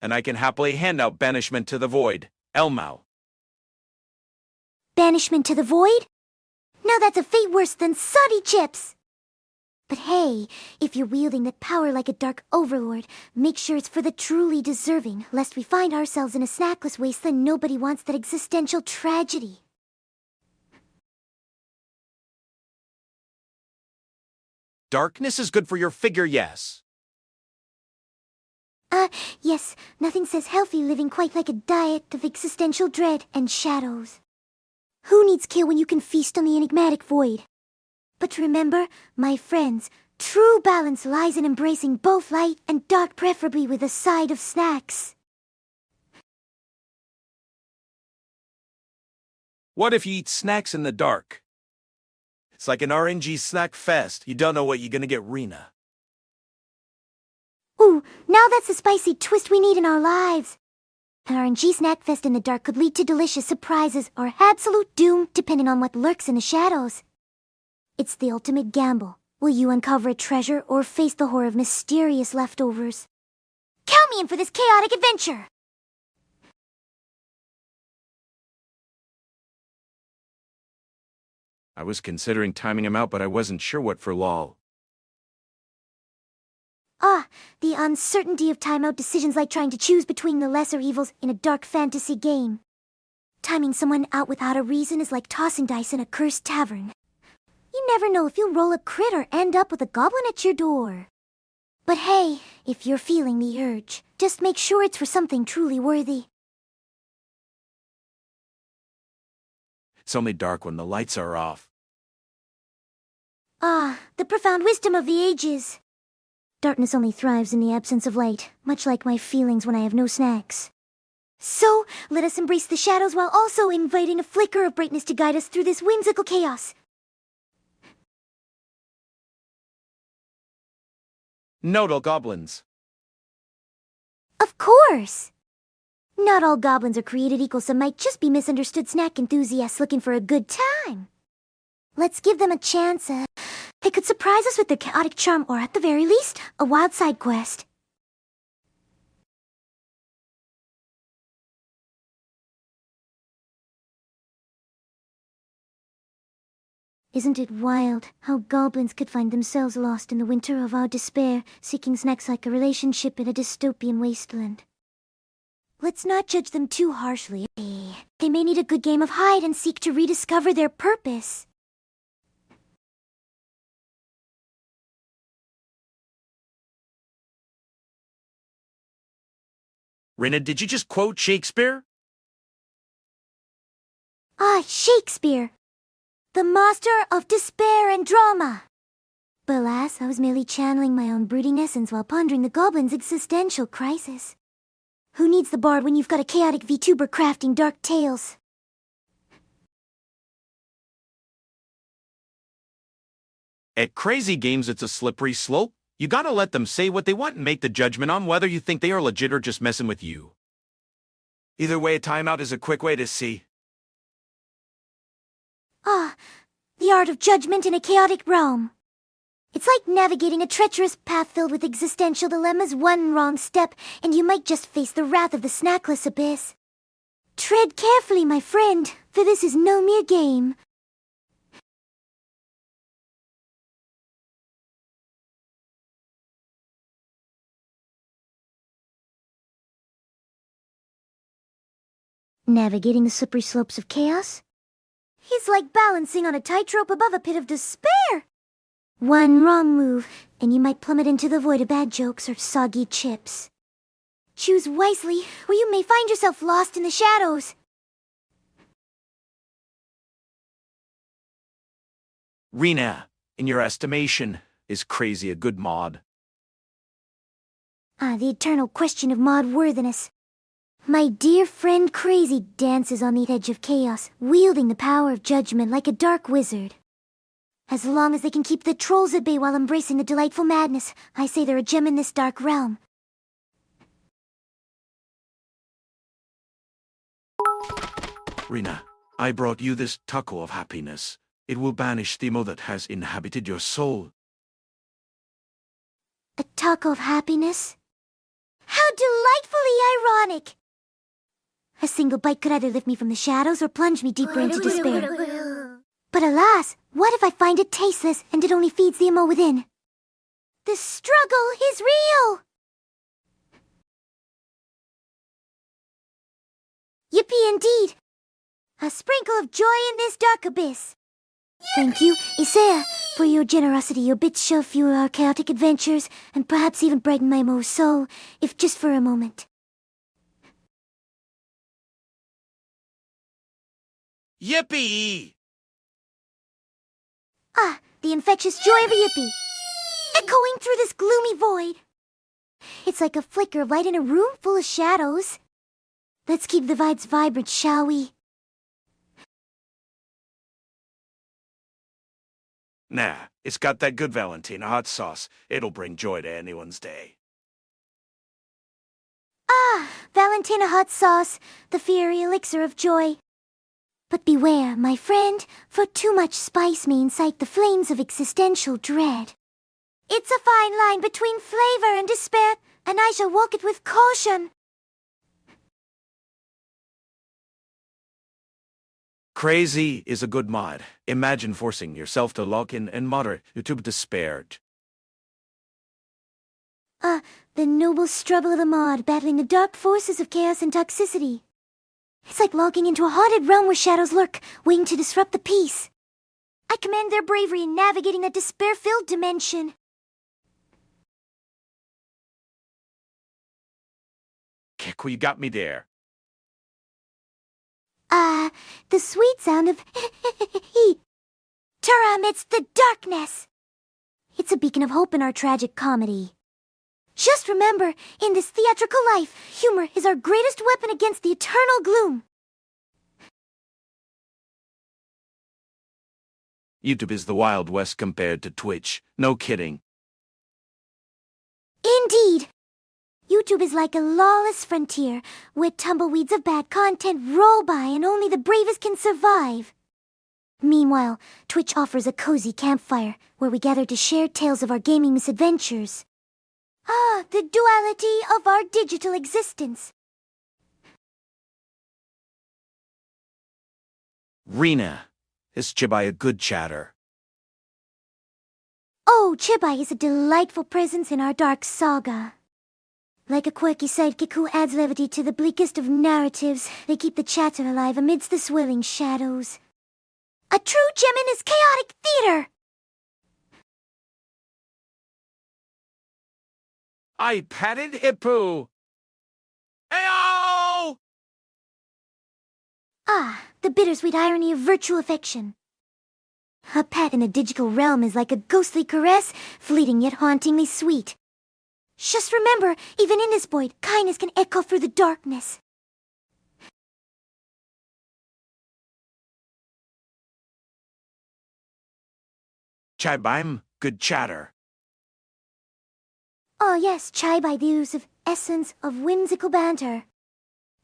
And I can happily hand out banishment to the void. Elmau. Banishment to the void? Now that's a fate worse than soddy chips. But hey, if you're wielding that power like a dark overlord, make sure it's for the truly deserving, lest we find ourselves in a snackless wasteland. Nobody wants that existential tragedy. Darkness is good for your figure, yes. Yes, nothing says healthy living quite like a diet of existential dread and shadows. Who needs kill when you can feast on the enigmatic void? But remember, my friends, true balance lies in embracing both light and dark, preferably with a side of snacks. What if you eat snacks in the dark? It's like an RNG snack fest. You don't know what you're gonna get, Rina. Ooh, now that's the spicy twist we need in our lives. An RNG snack fest in the dark could lead to delicious surprises or absolute doom, depending on what lurks in the shadows. It's the ultimate gamble. Will you uncover a treasure or face the horror of mysterious leftovers? Count me in for this chaotic adventure! I was considering timing him out, but I wasn't sure what for lol. Ah, the uncertainty of timeout decisions, like trying to choose between the lesser evils in a dark fantasy game. Timing someone out without a reason is like tossing dice in a cursed tavern. You never know if you'll roll a crit or end up with a goblin at your door. But hey, if you're feeling the urge, just make sure it's for something truly worthy. It's only dark when the lights are off. Ah, the profound wisdom of the ages. Darkness only thrives in the absence of light, much like my feelings when I have no snacks. So, let us embrace the shadows while also inviting a flicker of brightness to guide us through this whimsical chaos. Nodal goblins. Of course! Not all goblins are created equal, some might just be misunderstood snack enthusiasts looking for a good time. Let's give them a chance. They could surprise us with their chaotic charm, or at the very least, a wild side quest. Isn't it wild how goblins could find themselves lost in the winter of our despair, seeking snacks like a relationship in a dystopian wasteland? Let's not judge them too harshly. They may need a good game of hide and seek to rediscover their purpose. Rina, did you just quote Shakespeare? Ah, Shakespeare, the master of despair and drama. But alas, I was merely channeling my own brooding essence while pondering the goblin's existential crisis. Who needs the bard when you've got a chaotic Vtuber crafting dark tales? At crazy games, it's a slippery slope. You gotta let them say what they want and make the judgment on whether you think they are legit or just messing with you. Either way, a timeout is a quick way to see. Ah, the art of judgment in a chaotic realm. It's like navigating a treacherous path filled with existential dilemmas. One wrong step, and you might just face the wrath of the snackless abyss. Tread carefully, my friend, for this is no mere game. Navigating the slippery slopes of chaos? He's like balancing on a tightrope above a pit of despair. One wrong move, and you might plummet into the void of bad jokes or soggy chips. Choose wisely, or you may find yourself lost in the shadows. Rina, in your estimation, is crazy a good mod? Ah, the eternal question of mod worthiness. My dear friend Crazy dances on the edge of chaos, wielding the power of judgment like a dark wizard. As long as they can keep the trolls at bay while embracing the delightful madness, I say they're a gem in this dark realm. Rina, I brought you this taco of happiness. It will banish the emo that has inhabited your soul. A taco of happiness? How delightfully ironic! A single bite could either lift me from the shadows or plunge me deeper into despair. But alas, what if I find it tasteless and it only feeds the emo within? The struggle is real! Yippee indeed! A sprinkle of joy in this dark abyss. Thank you, Isaiah, for your generosity. Your bits shall fuel our chaotic adventures and perhaps even brighten my emo's soul, if just for a moment. Yippee! Ah, the infectious joy of a yippee, echoing through this gloomy void. It's like a flicker of light in a room full of shadows. Let's keep the vibes vibrant, shall we? Nah, it's got that good Valentina hot sauce. It'll bring joy to anyone's day. Ah, Valentina hot sauce, the fiery elixir of joy. But beware, my friend, for too much spice may incite the flames of existential dread. It's a fine line between flavor and despair, and I shall walk it with caution. Crazy is a good mod. Imagine forcing yourself to lock in and moderate to despair. The noble struggle of the mod battling the dark forces of chaos and toxicity. It's like logging into a haunted realm where shadows lurk, waiting to disrupt the peace. I commend their bravery in navigating that despair-filled dimension. Keku, you got me there. The sweet sound of terror amidst the darkness. It's a beacon of hope in our tragic comedy. Just remember, in this theatrical life, humor is our greatest weapon against the eternal gloom. YouTube is the Wild West compared to Twitch. No kidding. Indeed. YouTube is like a lawless frontier, where tumbleweeds of bad content roll by and only the bravest can survive. Meanwhile, Twitch offers a cozy campfire, where we gather to share tales of our gaming misadventures. Ah, the duality of our digital existence. Rina, is Chibai a good chatter? Oh, Chibai is a delightful presence in our dark saga. Like a quirky sidekick who adds levity to the bleakest of narratives, they keep the chatter alive amidst the swirling shadows. A true gem in his chaotic theater! I patted Hippo! Ayo! Ah, the bittersweet irony of virtual affection. A pat in the digital realm is like a ghostly caress, fleeting yet hauntingly sweet. Just remember, even in this void, kindness can echo through the darkness. Chibaim, good chatter. Oh yes, chai by the elusive essence of whimsical banter.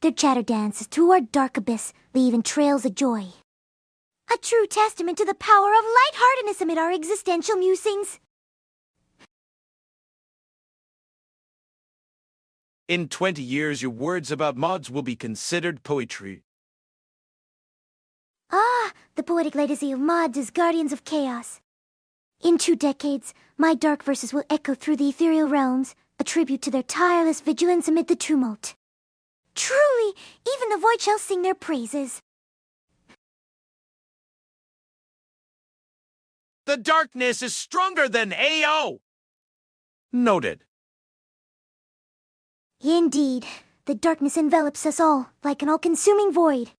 Their chatter dances through our dark abyss, leaving trails of joy. A true testament to the power of lightheartedness amid our existential musings. In 20 years, your words about mods will be considered poetry. Ah, the poetic legacy of mods as guardians of chaos. In 2 decades, my dark verses will echo through the ethereal realms, a tribute to their tireless vigilance amid the tumult. Truly, even the void shall sing their praises. The darkness is stronger than AO! Noted. Indeed, the darkness envelops us all, like an all-consuming void.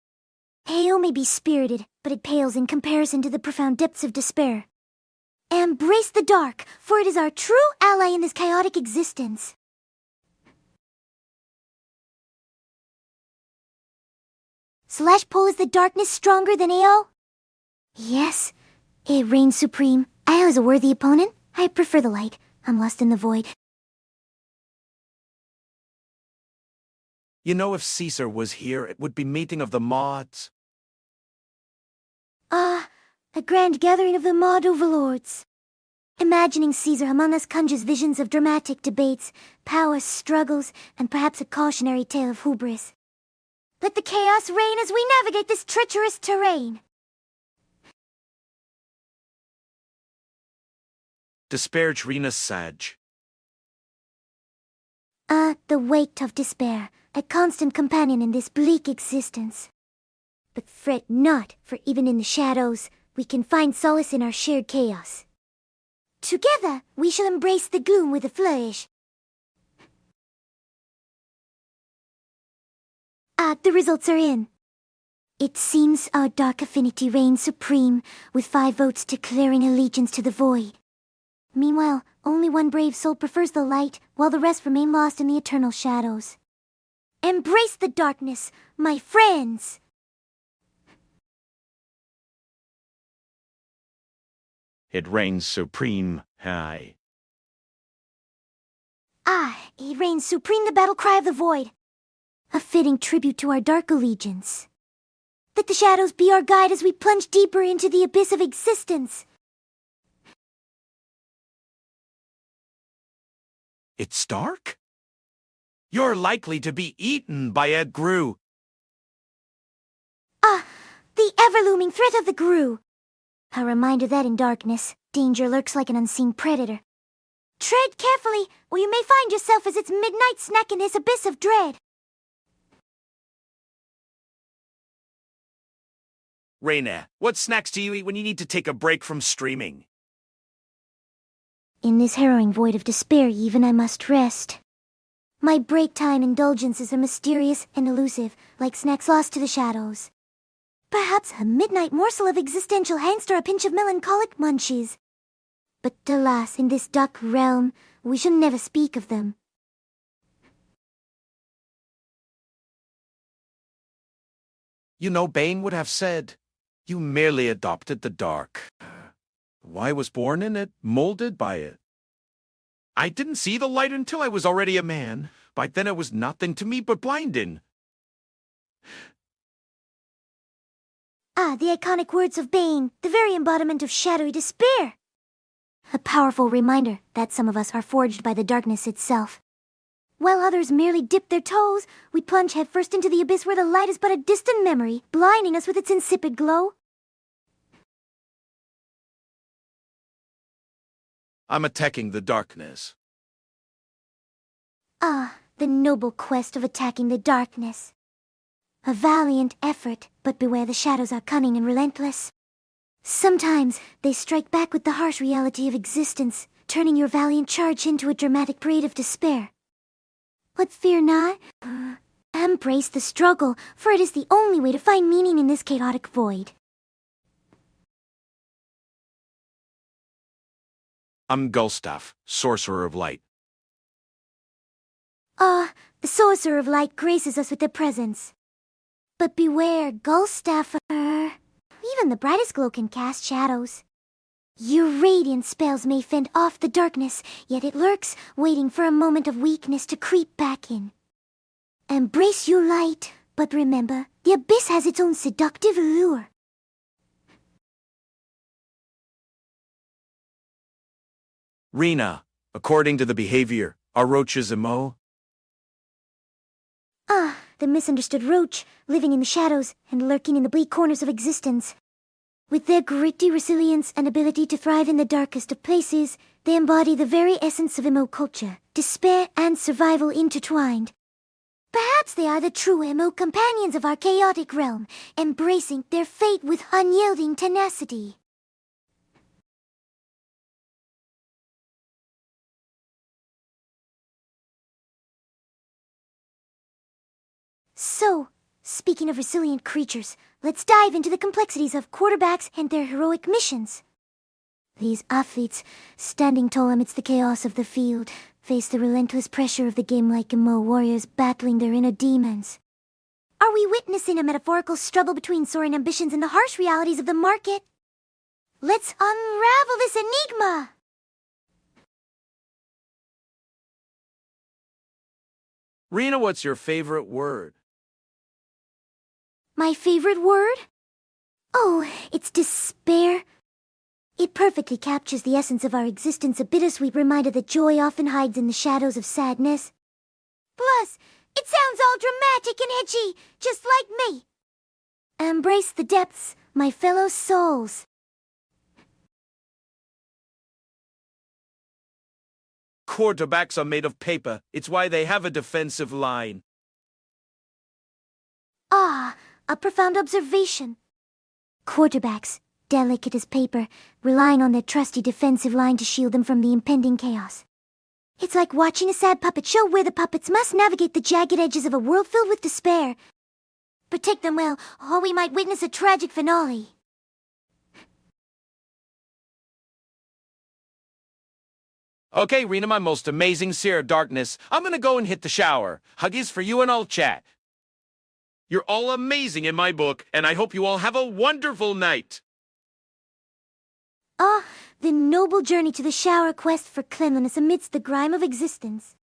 AO may be spirited, but it pales in comparison to the profound depths of despair. Embrace the dark, for it is our true ally in this chaotic existence. /Pole is the darkness stronger than AO? Yes, it reigns supreme. AO is a worthy opponent. I prefer the light. I'm lost in the void. You know, if Caesar was here, it would be meeting of the mods. Ah, a grand gathering of the mod overlords. Imagining Caesar among us conjures visions of dramatic debates, power struggles, and perhaps a cautionary tale of hubris. Let the chaos reign as we navigate this treacherous terrain. Disparage Rina's Sag. The weight of despair, a constant companion in this bleak existence. But fret not, for even in the shadows, we can find solace in our shared chaos. Together, we shall embrace the gloom with a flourish. The results are in. It seems our dark affinity reigns supreme, with 5 votes declaring allegiance to the void. Meanwhile, only one brave soul prefers the light, while the rest remain lost in the eternal shadows. Embrace the darkness, my friends! It reigns supreme high. It reigns supreme, the battle cry of the void. A fitting tribute to our dark allegiance. Let the shadows be our guide as we plunge deeper into the abyss of existence. It's dark? You're likely to be eaten by a grue. The ever-looming threat of the grue. A reminder that in darkness, danger lurks like an unseen predator. Tread carefully, or you may find yourself as its midnight snack in this abyss of dread. Rina, what snacks do you eat when you need to take a break from streaming? In this harrowing void of despair, even I must rest. My break time indulgences are mysterious and elusive, like snacks lost to the shadows. Perhaps a midnight morsel of existential angst or a pinch of melancholic munchies. But alas, in this dark realm, we shall never speak of them. You know, Bane would have said, you merely adopted the dark. Why was born in it, molded by it. I didn't see the light until I was already a man, But then it was nothing to me but blinding. Ah, the iconic words of Bane, the very embodiment of shadowy despair. A powerful reminder that some of us are forged by the darkness itself. While others merely dip their toes, we plunge headfirst into the abyss where the light is but a distant memory, blinding us with its insipid glow. I'm attacking the darkness. Ah, the noble quest of attacking the darkness. A valiant effort, but beware the shadows are cunning and relentless. Sometimes they strike back with the harsh reality of existence, turning your valiant charge into a dramatic parade of despair. But fear not. Embrace the struggle, for it is the only way to find meaning in this chaotic void. I'm Gustav, Sorcerer of Light. Ah, the Sorcerer of Light graces us with their presence. But beware, Gustav. Even the brightest glow can cast shadows. Your radiant spells may fend off the darkness, yet it lurks, waiting for a moment of weakness to creep back in. Embrace your light, but remember, the abyss has its own seductive allure. Rina, according to the behavior, are roaches emo? Ah, the misunderstood roach, living in the shadows and lurking in the bleak corners of existence. With their gritty resilience and ability to thrive in the darkest of places, they embody the very essence of emo culture, despair and survival intertwined. Perhaps they are the true emo companions of our chaotic realm, embracing their fate with unyielding tenacity. So, speaking of resilient creatures, let's dive into the complexities of quarterbacks and their heroic missions. These athletes, standing tall amidst the chaos of the field, face the relentless pressure of the game like emo warriors battling their inner demons. Are we witnessing a metaphorical struggle between soaring ambitions and the harsh realities of the market? Let's unravel this enigma! Rina, what's your favorite word? My favorite word? Oh, it's despair. It perfectly captures the essence of our existence, a bittersweet reminder that joy often hides in the shadows of sadness. Plus, it sounds all dramatic and edgy, just like me. Embrace the depths, my fellow souls. Quarterbacks are made of paper. It's why they have a defensive line. Ah, a profound observation. Quarterbacks, delicate as paper, relying on their trusty defensive line to shield them from the impending chaos. It's like watching a sad puppet show where the puppets must navigate the jagged edges of a world filled with despair. Protect them well, or we might witness a tragic finale. Okay, Rina, my most amazing seer of darkness. I'm gonna go and hit the shower. Huggies for you and I'll chat. You're all amazing in my book, and I hope you all have a wonderful night. Ah, the noble journey to the shower quest for cleanliness amidst the grime of existence.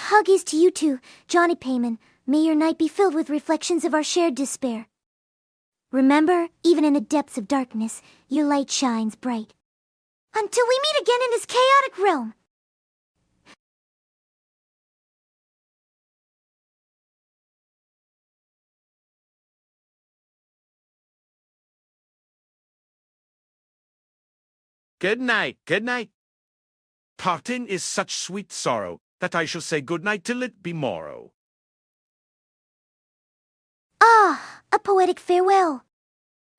Huggies to you too, Johnny Payman. May your night be filled with reflections of our shared despair. Remember, even in the depths of darkness, your light shines bright. Until we meet again in this chaotic realm. Good night, good night. Parting is such sweet sorrow that I shall say good night till it be morrow. Ah, a poetic farewell.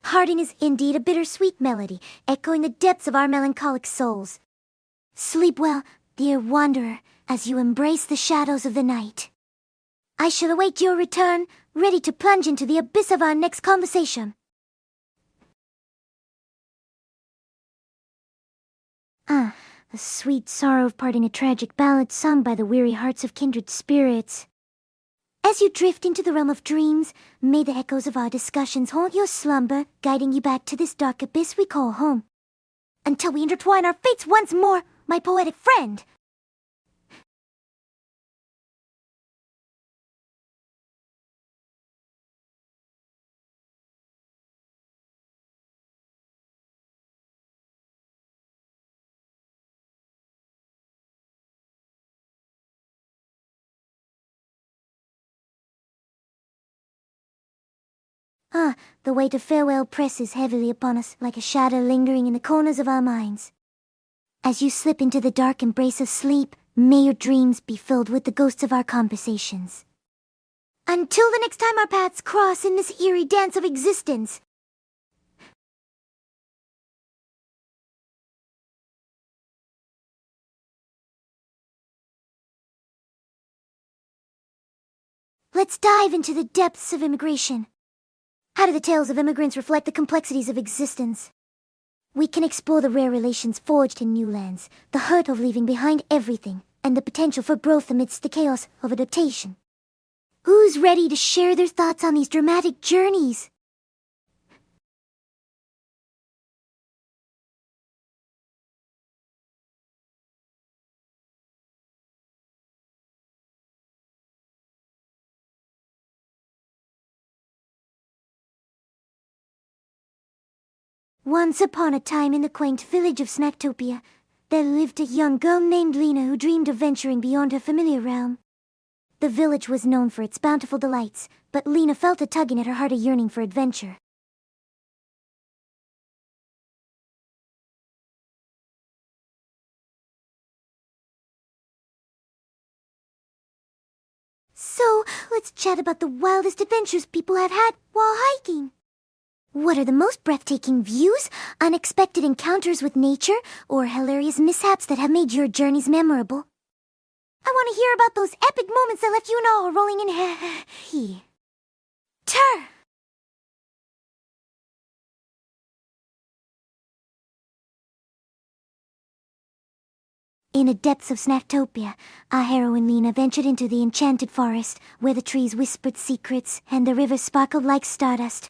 Parting is indeed a bittersweet melody, echoing the depths of our melancholic souls. Sleep well, dear wanderer, as you embrace the shadows of the night. I shall await your return, ready to plunge into the abyss of our next conversation. The sweet sorrow of parting, a tragic ballad sung by the weary hearts of kindred spirits. As you drift into the realm of dreams, may the echoes of our discussions haunt your slumber, guiding you back to this dark abyss we call home. Until we intertwine our fates once more, my poetic friend. The weight of farewell presses heavily upon us like a shadow lingering in the corners of our minds. As you slip into the dark embrace of sleep, may your dreams be filled with the ghosts of our conversations. Until the next time our paths cross in this eerie dance of existence. Let's dive into the depths of immigration. How do the tales of immigrants reflect the complexities of existence? We can explore the rare relations forged in new lands, the hurt of leaving behind everything, and the potential for growth amidst the chaos of adaptation. Who's ready to share their thoughts on these dramatic journeys? Once upon a time in the quaint village of Snacktopia, there lived a young girl named Rina who dreamed of venturing beyond her familiar realm. The village was known for its bountiful delights, but Rina felt a tugging at her heart, a yearning for adventure. So, let's chat about the wildest adventures people have had while hiking. What are the most breathtaking views, unexpected encounters with nature, or hilarious mishaps that have made your journeys memorable? I want to hear about those epic moments that left you and all rolling in he. Tur! In the depths of Snacktopia, our heroine Rina ventured into the enchanted forest, where the trees whispered secrets and the river sparkled like stardust.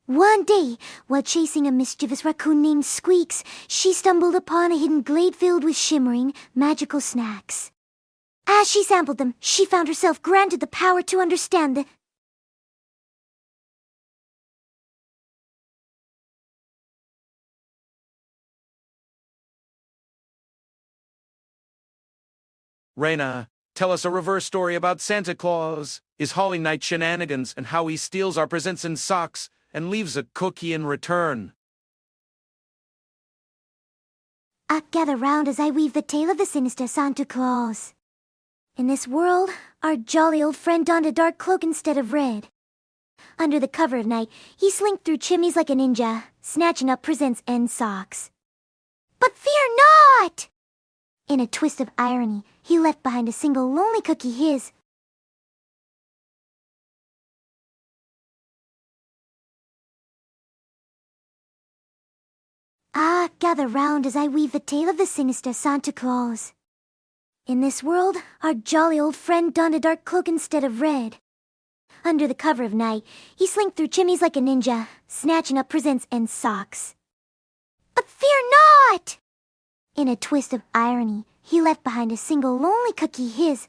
One day, while chasing a mischievous raccoon named Squeaks, she stumbled upon a hidden glade filled with shimmering, magical snacks. As she sampled them, she found herself granted the power to understand the... Rina, tell us a reverse story about Santa Claus, his Holly Night shenanigans, and how he steals our presents in socks and leaves a cookie in return. Gather round as I weave the tale of the sinister Santa Claus. In this world, our jolly old friend donned a dark cloak instead of red. Under the cover of night, he slinked through chimneys like a ninja, snatching up presents and socks. But fear not! In a twist of irony, he left behind a single lonely cookie, his. Gather round as I weave the tale of the sinister Santa Claus. In this world, our jolly old friend donned a dark cloak instead of red. Under the cover of night, he slinked through chimneys like a ninja, snatching up presents and socks. But fear not! In a twist of irony, he left behind a single lonely cookie, his.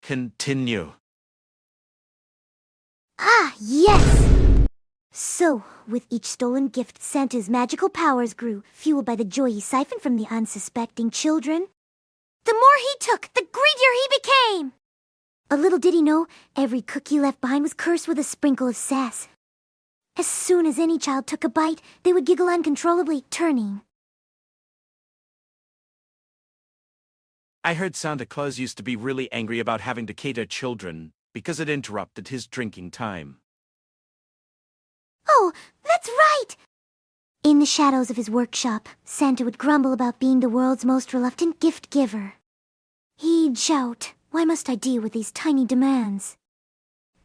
Continue. Yes! So, with each stolen gift, Santa's magical powers grew, fueled by the joy he siphoned from the unsuspecting children. The more he took, the greedier he became! A little did he know, every cookie left behind was cursed with a sprinkle of sass. As soon as any child took a bite, they would giggle uncontrollably, turning. I heard Santa Claus used to be really angry about having to cater children because it interrupted his drinking time. Oh, that's right! In the shadows of his workshop, Santa would grumble about being the world's most reluctant gift giver. He'd shout, "Why must I deal with these tiny demands?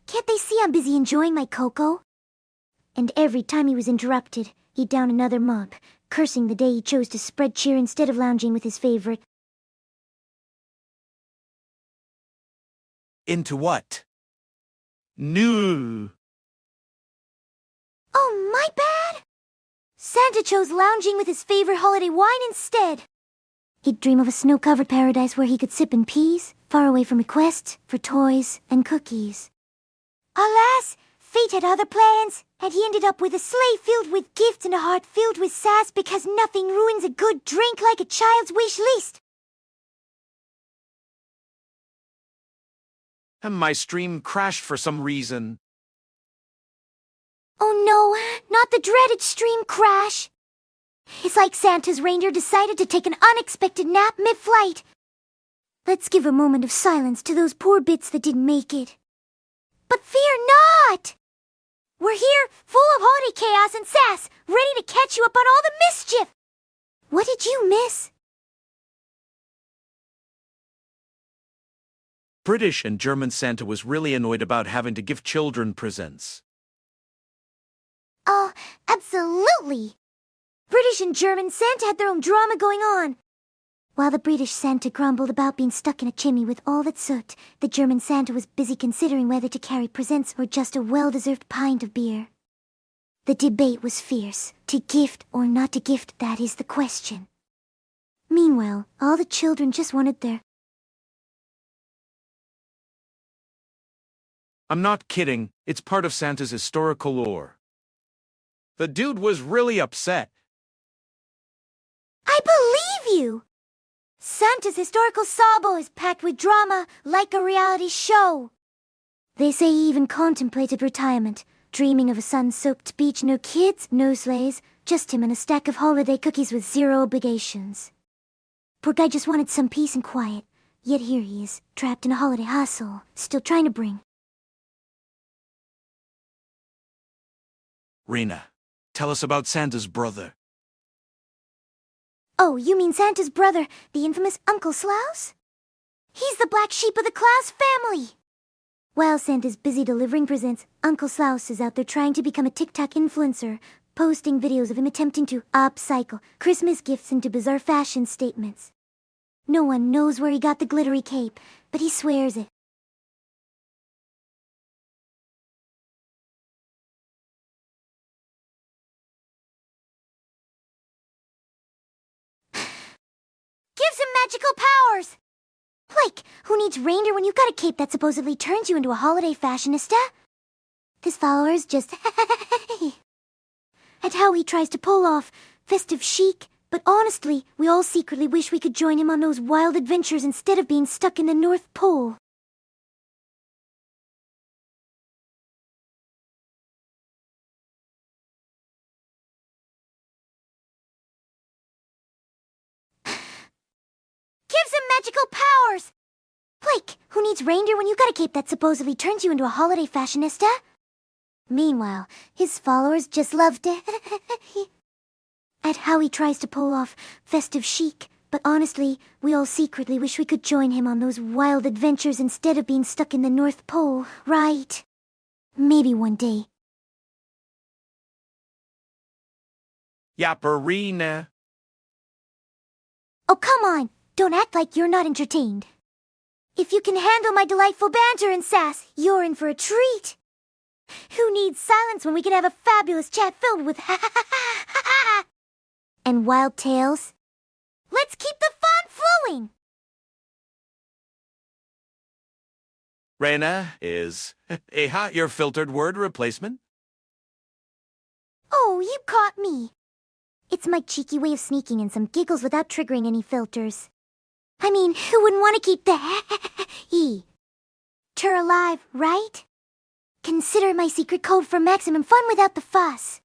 Can't they see I'm busy enjoying my cocoa?" And every time he was interrupted, he'd down another mug, cursing the day he chose to spread cheer instead of lounging with his favorite. Into what? New. Oh, my bad! Santa chose lounging with his favorite holiday wine instead. He'd dream of a snow-covered paradise where he could sip in peace, far away from requests for toys and cookies. Alas, fate had other plans, and he ended up with a sleigh filled with gifts and a heart filled with sass, because nothing ruins a good drink like a child's wish list. And my stream crashed for some reason. Oh no, not the dreaded stream crash. It's like Santa's reindeer decided to take an unexpected nap mid-flight. Let's give a moment of silence to those poor bits that didn't make it. But fear not! We're here, full of holiday chaos and sass, ready to catch you up on all the mischief! What did you miss? British and German Santa was really annoyed about having to give children presents. Oh, absolutely! British and German Santa had their own drama going on. While the British Santa grumbled about being stuck in a chimney with all that soot, the German Santa was busy considering whether to carry presents or just a well-deserved pint of beer. The debate was fierce. To gift or not to gift, that is the question. Meanwhile, all the children just wanted their... I'm not kidding, it's part of Santa's historical lore. The dude was really upset. I believe you! Santa's historical sabo is packed with drama, like a reality show. They say he even contemplated retirement, dreaming of a sun-soaked beach, no kids, no sleighs, just him and a stack of holiday cookies with zero obligations. Poor guy just wanted some peace and quiet, yet here he is, trapped in a holiday hustle, still trying to bring. Rina, tell us about Santa's brother. Oh, you mean Santa's brother, the infamous Uncle Slaus? He's the black sheep of the Claus family! While Santa's busy delivering presents, Uncle Slaus is out there trying to become a TikTok influencer, posting videos of him attempting to upcycle Christmas gifts into bizarre fashion statements. No one knows where he got the glittery cape, but he swears it. Gives him magical powers! Like, who needs reindeer when you've got a cape that supposedly turns you into a holiday fashionista? His followers just at how he tries to pull off festive chic, but honestly, we all secretly wish we could join him on those wild adventures instead of being stuck in the North Pole. Gives him magical powers! Like, who needs reindeer when you've got a cape that supposedly turns you into a holiday fashionista? Meanwhile, his followers just love to at how he tries to pull off festive chic, but honestly, we all secretly wish we could join him on those wild adventures instead of being stuck in the North Pole, right? Maybe one day. Yapperina. Oh, come on! Don't act like you're not entertained. If you can handle my delightful banter and sass, you're in for a treat. Who needs silence when we can have a fabulous chat filled with ha-ha-ha-ha-ha and wild tales? Let's keep the fun flowing! Rina is your filtered word replacement? Oh, you caught me. It's my cheeky way of sneaking in some giggles without triggering any filters. I mean, who wouldn't want to keep the tur alive, right? Consider my secret code for maximum fun without the fuss.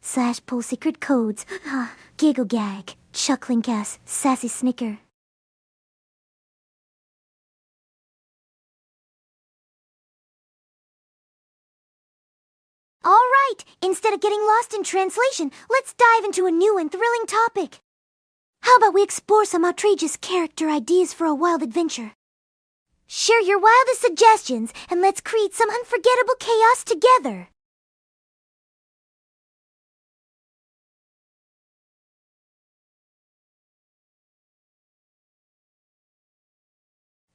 / pull secret codes. Giggle gag. Chuckling gas. Sassy snicker. All right, instead of getting lost in translation, let's dive into a new and thrilling topic. How about we explore some outrageous character ideas for a wild adventure? Share your wildest suggestions, and let's create some unforgettable chaos together.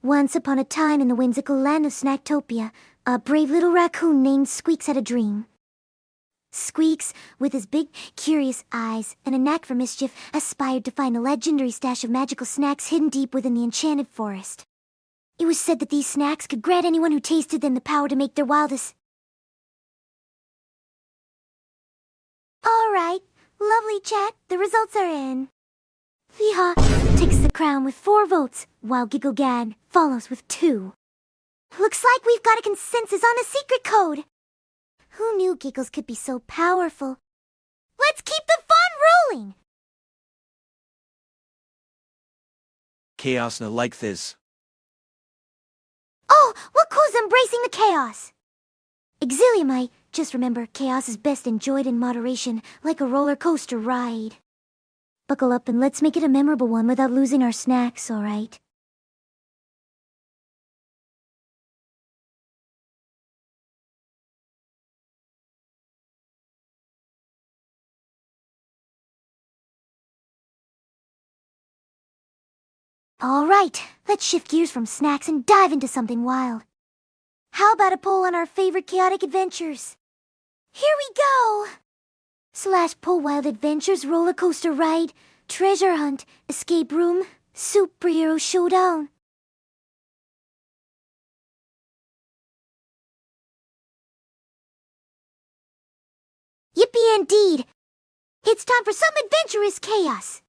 Once upon a time in the whimsical land of Snacktopia, a brave little raccoon named Squeaks had a dream. Squeaks, with his big, curious eyes and a knack for mischief, aspired to find a legendary stash of magical snacks hidden deep within the enchanted forest. It was said that these snacks could grant anyone who tasted them the power to make their wildest... All right, lovely chat, the results are in. Fiha takes the crown with 4 votes, while Gigglegad follows with 2. Looks like we've got a consensus on a secret code. Who knew Giggles could be so powerful? Let's keep the fun rolling! Chaos na like this. Oh, look who's embracing the chaos! Exiliumite, just remember, chaos is best enjoyed in moderation, like a roller coaster ride. Buckle up and let's make it a memorable one without losing our snacks, alright? Alright, let's shift gears from snacks and dive into something wild. How about a poll on our favorite chaotic adventures? Here we go! /poll wild adventures, roller coaster ride, treasure hunt, escape room, superhero showdown. Yippee indeed! It's time for some adventurous chaos.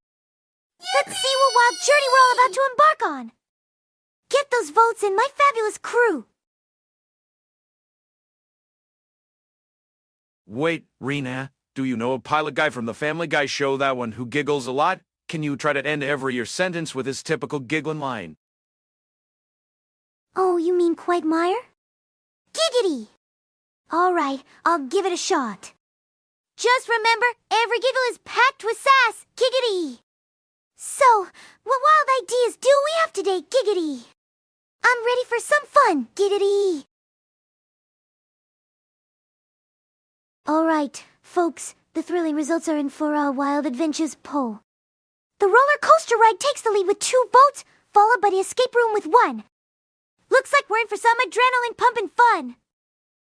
Let's see what wild journey we're all about to embark on. Get those votes in, my fabulous crew. Wait, Rina, do you know a pilot guy from the Family Guy show, that one who giggles a lot? Can you try to end every your sentence with his typical giggling line? Oh, you mean Quagmire? Giggity! Alright, I'll give it a shot. Just remember, every giggle is packed with sass, giggity! So, what wild ideas do we have today, giggity? I'm ready for some fun, giggity! Alright, folks, the thrilling results are in for our Wild Adventures poll. The roller coaster ride takes the lead with 2 votes, followed by the escape room with 1. Looks like we're in for some adrenaline-pumping fun.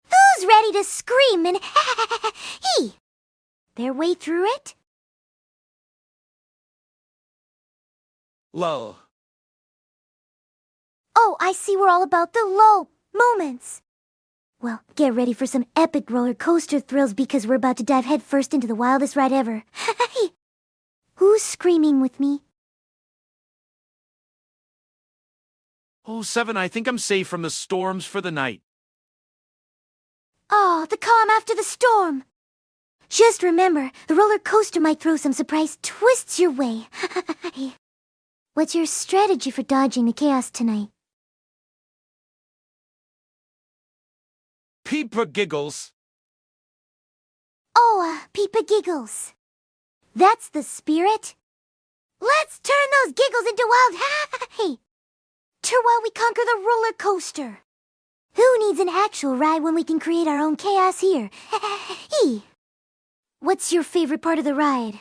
Who's ready to scream and hee their way through it? Lull. Oh, I see we're all about the low moments. Well, get ready for some epic roller coaster thrills because we're about to dive headfirst into the wildest ride ever. Who's screaming with me? Oh, 7, I think I'm safe from the storms for the night. Oh, the calm after the storm. Just remember, the roller coaster might throw some surprise twists your way. What's your strategy for dodging the chaos tonight? Peepa giggles. Oh, Peepa giggles. That's the spirit. Let's turn those giggles into wild while we conquer the roller coaster. Who needs an actual ride when we can create our own chaos here? What's your favorite part of the ride?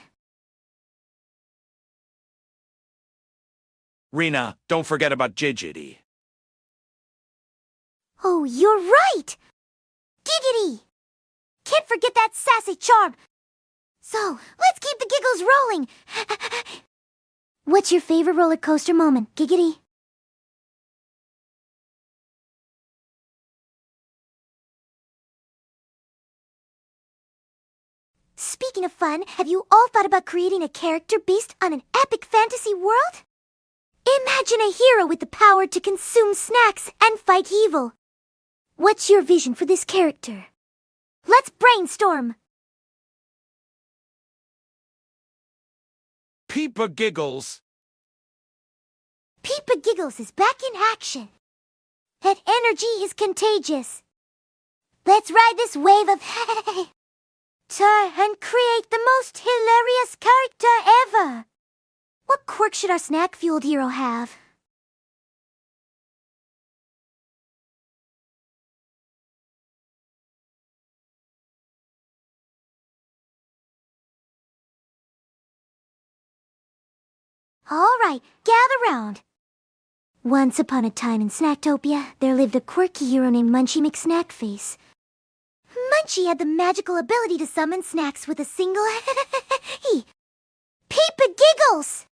Rina, don't forget about Giggity. Oh, you're right! Giggity! Can't forget that sassy charm. So, let's keep the giggles rolling. What's your favorite roller coaster moment, Giggity? Speaking of fun, have you all thought about creating a character based on an epic fantasy world? Imagine a hero with the power to consume snacks and fight evil. What's your vision for this character? Let's brainstorm. Peepa giggles. Peepa Giggles is back in action. That energy is contagious. Let's ride this wave of and create the most hilarious character ever. What quirk should our snack-fueled hero have? All right, gather round. Once upon a time in Snacktopia, there lived a quirky hero named Munchie McSnackface. Munchie had the magical ability to summon snacks with a single Peepa Giggles!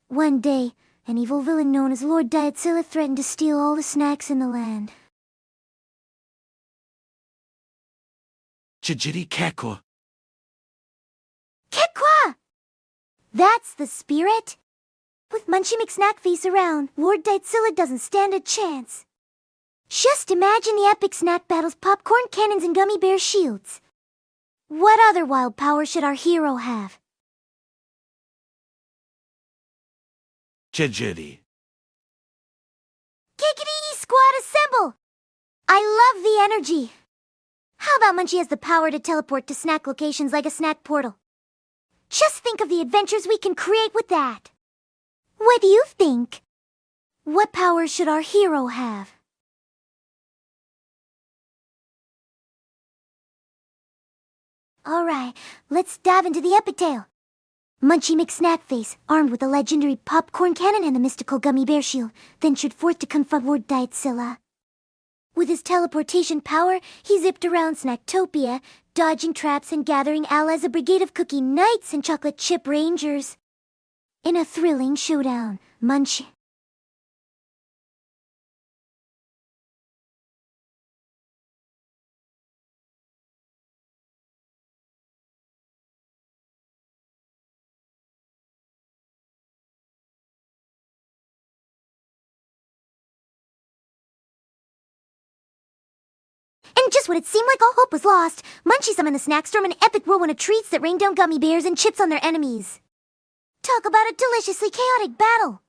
One day, an evil villain known as Lord Diatzilla threatened to steal all the snacks in the land. Giggity Kekwa. Kekwa! That's the spirit? With Munchie McSnackface around, Lord Dietzilla doesn't stand a chance. Just imagine the epic snack battles, popcorn cannons, and gummy bear shields. What other wild power should our hero have? Jejitty. Giggity squad assemble! I love the energy. How about Munchie has the power to teleport to snack locations like a snack portal? Just think of the adventures we can create with that. What do you think? What power should our hero have? Alright, let's dive into the epic tale. Munchie McSnackface, armed with the legendary popcorn cannon and the mystical gummy bear shield, ventured forth to confront Lord Dietzilla. With his teleportation power, he zipped around Snacktopia, dodging traps and gathering allies, a brigade of cookie knights and chocolate chip rangers. In a thrilling showdown, Munchie... And just when it seemed like all hope was lost, Munchie summoned the snack storm, an epic whirlwind of treats that rained down gummy bears and chips on their enemies. Talk about a deliciously chaotic battle!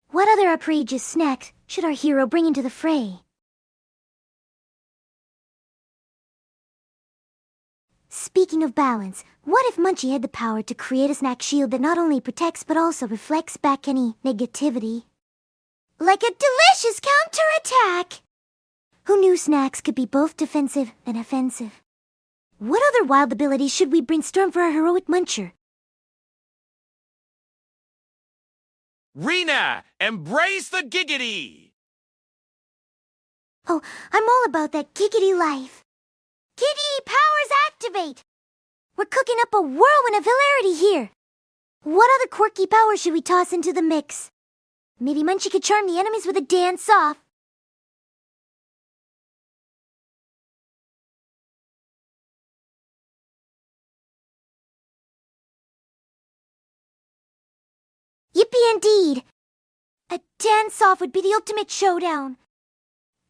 What other outrageous snacks should our hero bring into the fray? Speaking of balance, what if Munchie had the power to create a snack shield that not only protects but also reflects back any negativity? Like a delicious counterattack! Who knew snacks could be both defensive and offensive? What other wild abilities should we brainstorm for our heroic muncher? Rina, embrace the giggity! Oh, I'm all about that giggity life. Giggity powers activate! We're cooking up a whirlwind of hilarity here. What other quirky power should we toss into the mix? Maybe Munchie could charm the enemies with a dance-off. Yippee indeed! A dance-off would be the ultimate showdown.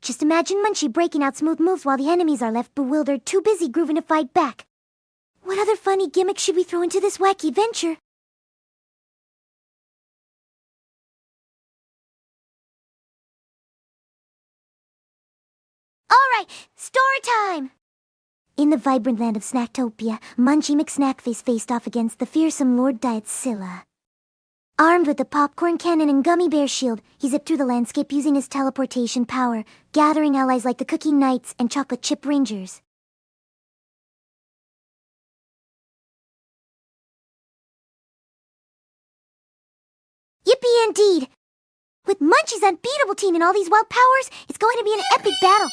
Just imagine Munchie breaking out smooth moves while the enemies are left bewildered, too busy grooving to fight back. What other funny gimmicks should we throw into this wacky venture? Alright, story time! In the vibrant land of Snacktopia, Munchie McSnackface faced off against the fearsome Lord Dietzilla. Armed with the popcorn cannon and gummy bear shield, he zipped through the landscape using his teleportation power, gathering allies like the cookie knights and chocolate chip rangers. Yippee indeed! With Munchie's unbeatable team and all these wild powers, it's going to be an epic battle.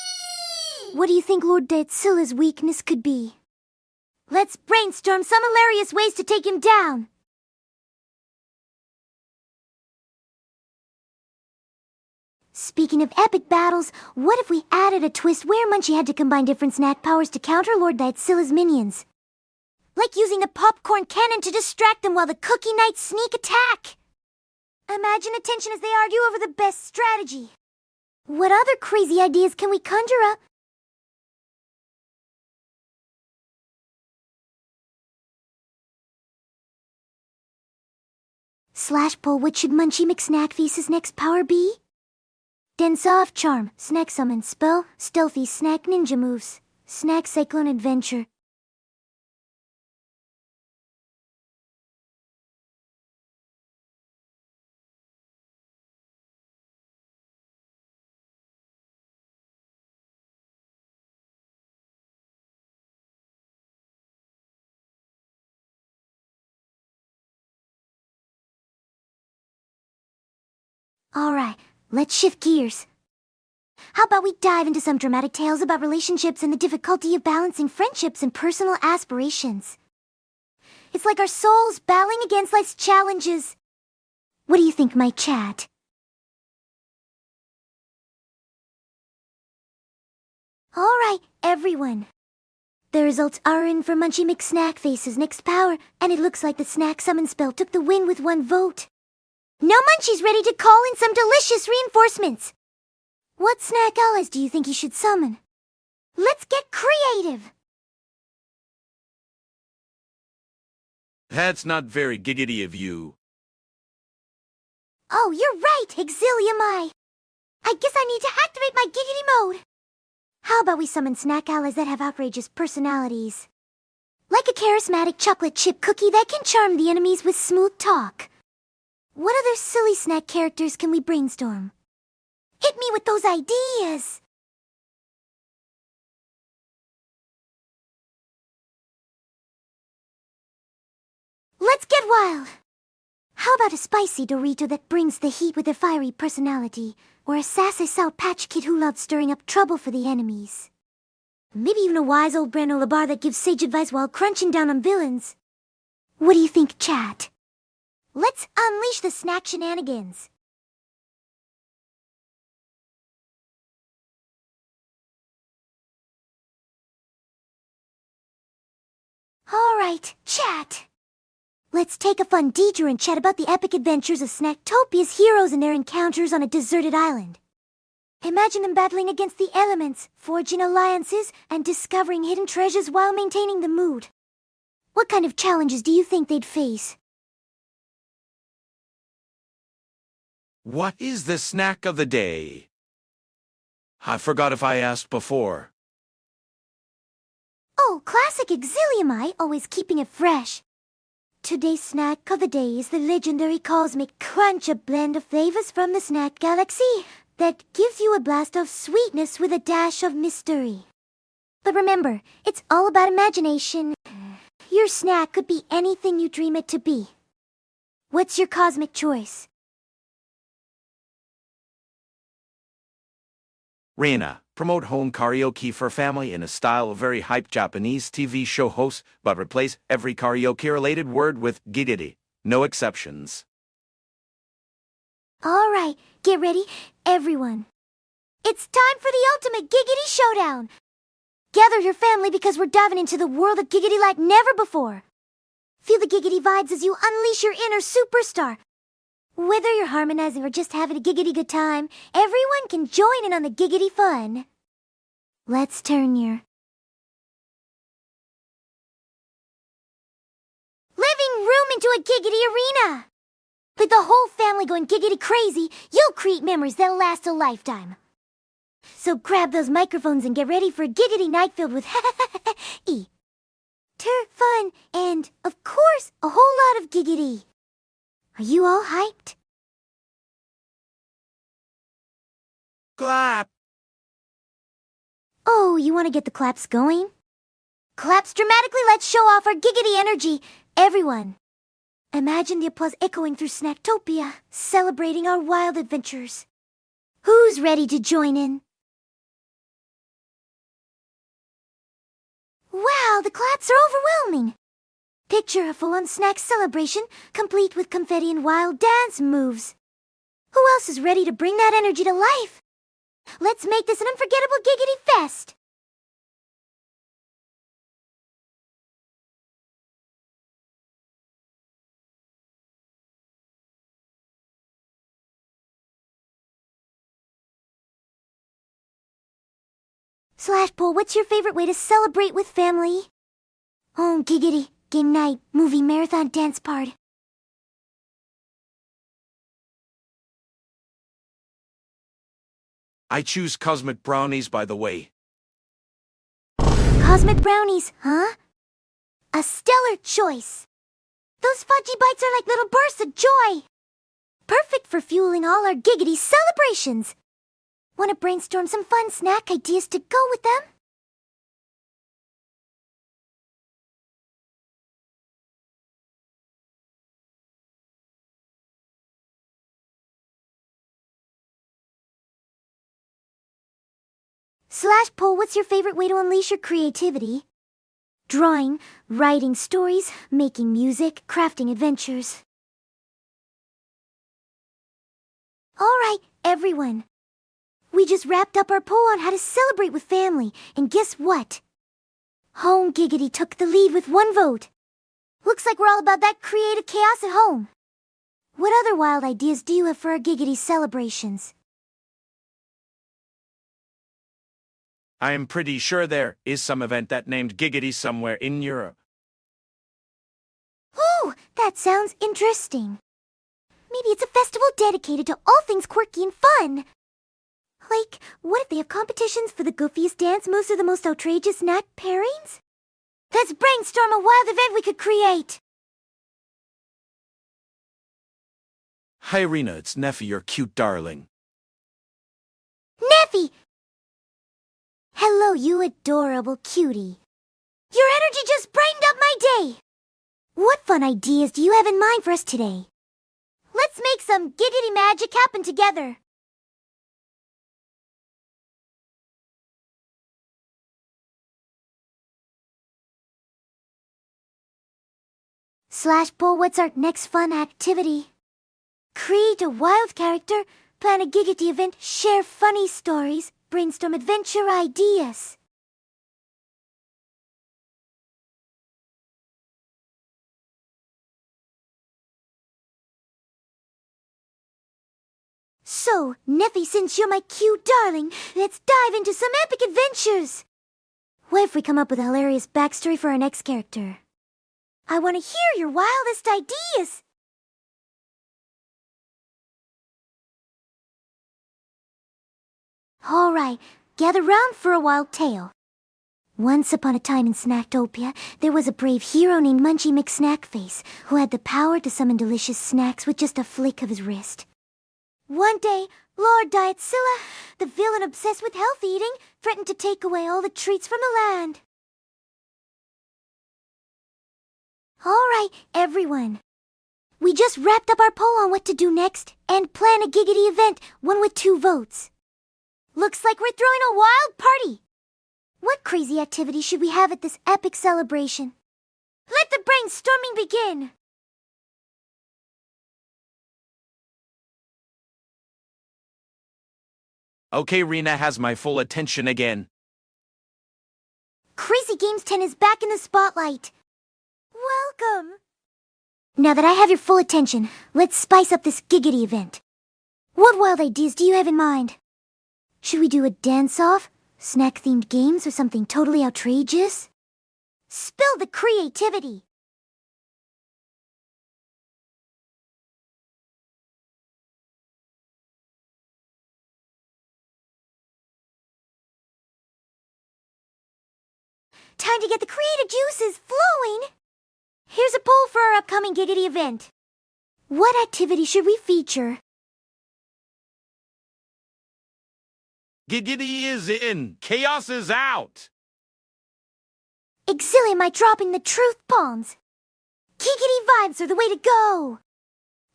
What do you think Lord Dietzilla's weakness could be? Let's brainstorm some hilarious ways to take him down. Speaking of epic battles, what if we added a twist where Munchie had to combine different snack powers to counter Lord Dietzilla's minions? Like using the popcorn cannon to distract them while the cookie knights sneak attack. Imagine the tension as they argue over the best strategy. What other crazy ideas can we conjure up? Slash poll, what should Munchie McSnackface's next power be? Dance-off charm, snack summon spell, stealthy snack ninja moves, snack cyclone adventure. Alright, let's shift gears. How about we dive into some dramatic tales about relationships and the difficulty of balancing friendships and personal aspirations? It's like our souls battling against life's challenges. What do you think, my chat? Alright, everyone. The results are in for Munchie McSnackface's next power, and it looks like the snack summon spell took the win with one vote. No Munchie's ready to call in some delicious reinforcements. What snack allies do you think he should summon? Let's get creative. That's not very giggity of you. Oh, you're right, Exilium. I guess I need to activate my giggity mode. How about we summon snack allies that have outrageous personalities? Like a charismatic chocolate chip cookie that can charm the enemies with smooth talk. What other silly snack characters can we brainstorm? Hit me with those ideas! Let's get wild! How about a spicy Dorito that brings the heat with a fiery personality, or a sassy Sour Patch Kid who loves stirring up trouble for the enemies? Maybe even a wise old granola bar that gives sage advice while crunching down on villains. What do you think, chat? Let's unleash the snack shenanigans. Alright, chat. Let's take a fun detour and chat about the epic adventures of Snacktopia's heroes and their encounters on a deserted island. Imagine them battling against the elements, forging alliances, and discovering hidden treasures while maintaining the mood. What kind of challenges do you think they'd face? What is the snack of the day? I forgot if I asked before. Oh, classic Exilium, always keeping it fresh. Today's snack of the day is the legendary Cosmic Crunch, a blend of flavors from the snack galaxy that gives you a blast of sweetness with a dash of mystery. But remember, it's all about imagination. Your snack could be anything you dream it to be. What's your cosmic choice? Rina, promote home karaoke for family in a style of very hyped Japanese TV show host, but replace every karaoke-related word with giggity. No exceptions. Alright, get ready, everyone. It's time for the ultimate giggity showdown. Gather your family because we're diving into the world of giggity like never before. Feel the giggity vibes as you unleash your inner superstar. Whether you're harmonizing or just having a giggity good time, everyone can join in on the giggity fun. Let's turn your living room into a giggity arena. With the whole family going giggity crazy, you'll create memories that'll last a lifetime. So grab those microphones and get ready for a giggity night filled with fun, and, of course, a whole lot of giggity. Are you all hyped? Clap! Oh, you want to get the claps going? Claps dramatically, let's show off our giggity energy. Everyone, imagine the applause echoing through Snacktopia, celebrating our wild adventures. Who's ready to join in? Wow, the claps are overwhelming. Picture a full-on snack celebration, complete with confetti and wild dance moves. Who else is ready to bring that energy to life? Let's make this an unforgettable giggity fest! Slash poll, what's your favorite way to celebrate with family? Oh, giggity. Game night, movie marathon dance part. I choose cosmic brownies, by the way. Cosmic brownies, huh? A stellar choice. Those fudgy bites are like little bursts of joy. Perfect for fueling all our giggity celebrations. Want to brainstorm some fun snack ideas to go with them? Slash poll, what's your favorite way to unleash your creativity? Drawing, writing stories, making music, crafting adventures. Alright, everyone. We just wrapped up our poll on how to celebrate with family, and guess what? Home Giggity took the lead with 1 vote. Looks like we're all about that creative chaos at home. What other wild ideas do you have for our Giggity celebrations? I am pretty sure there is some event that named Giggity somewhere in Europe. Ooh, that sounds interesting. Maybe it's a festival dedicated to all things quirky and fun. Like, what if they have competitions for the goofiest dance moves or the most outrageous snack pairings? Let's brainstorm a wild event we could create! Hi, Rina, it's Neffy, your cute darling. Neffy! Hello, you adorable cutie. Your energy just brightened up my day! What fun ideas do you have in mind for us today? Let's make some giggity magic happen together! Slashpull, what's our next fun activity? Create a wild character, plan a giggity event, share funny stories, brainstorm adventure ideas. So, Neffy, since you're my cute darling, let's dive into some epic adventures! What if we come up with a hilarious backstory for our next character? I want to hear your wildest ideas! Alright, gather round for a wild tale. Once upon a time in Snacktopia, there was a brave hero named Munchie McSnackface who had the power to summon delicious snacks with just a flick of his wrist. One day, Lord Dietsilla, the villain obsessed with healthy eating, threatened to take away all the treats from the land. Alright, everyone. We just wrapped up our poll on what to do next and plan a giggity event, one with 2 votes. Looks like we're throwing a wild party. What crazy activity should we have at this epic celebration? Let the brainstorming begin! Okay, Rina has my full attention again. Crazy Games 10 is back in the spotlight. Welcome! Now that I have your full attention, let's spice up this giggity event. What wild ideas do you have in mind? Should we do a dance-off, snack-themed games, or something totally outrageous? Spill the creativity! Time to get the creative juices flowing! Here's a poll for our upcoming giggity event. What activity should we feature? Giggity is in, chaos is out. Exilium dropping the truth bombs. Giggity vibes are the way to go!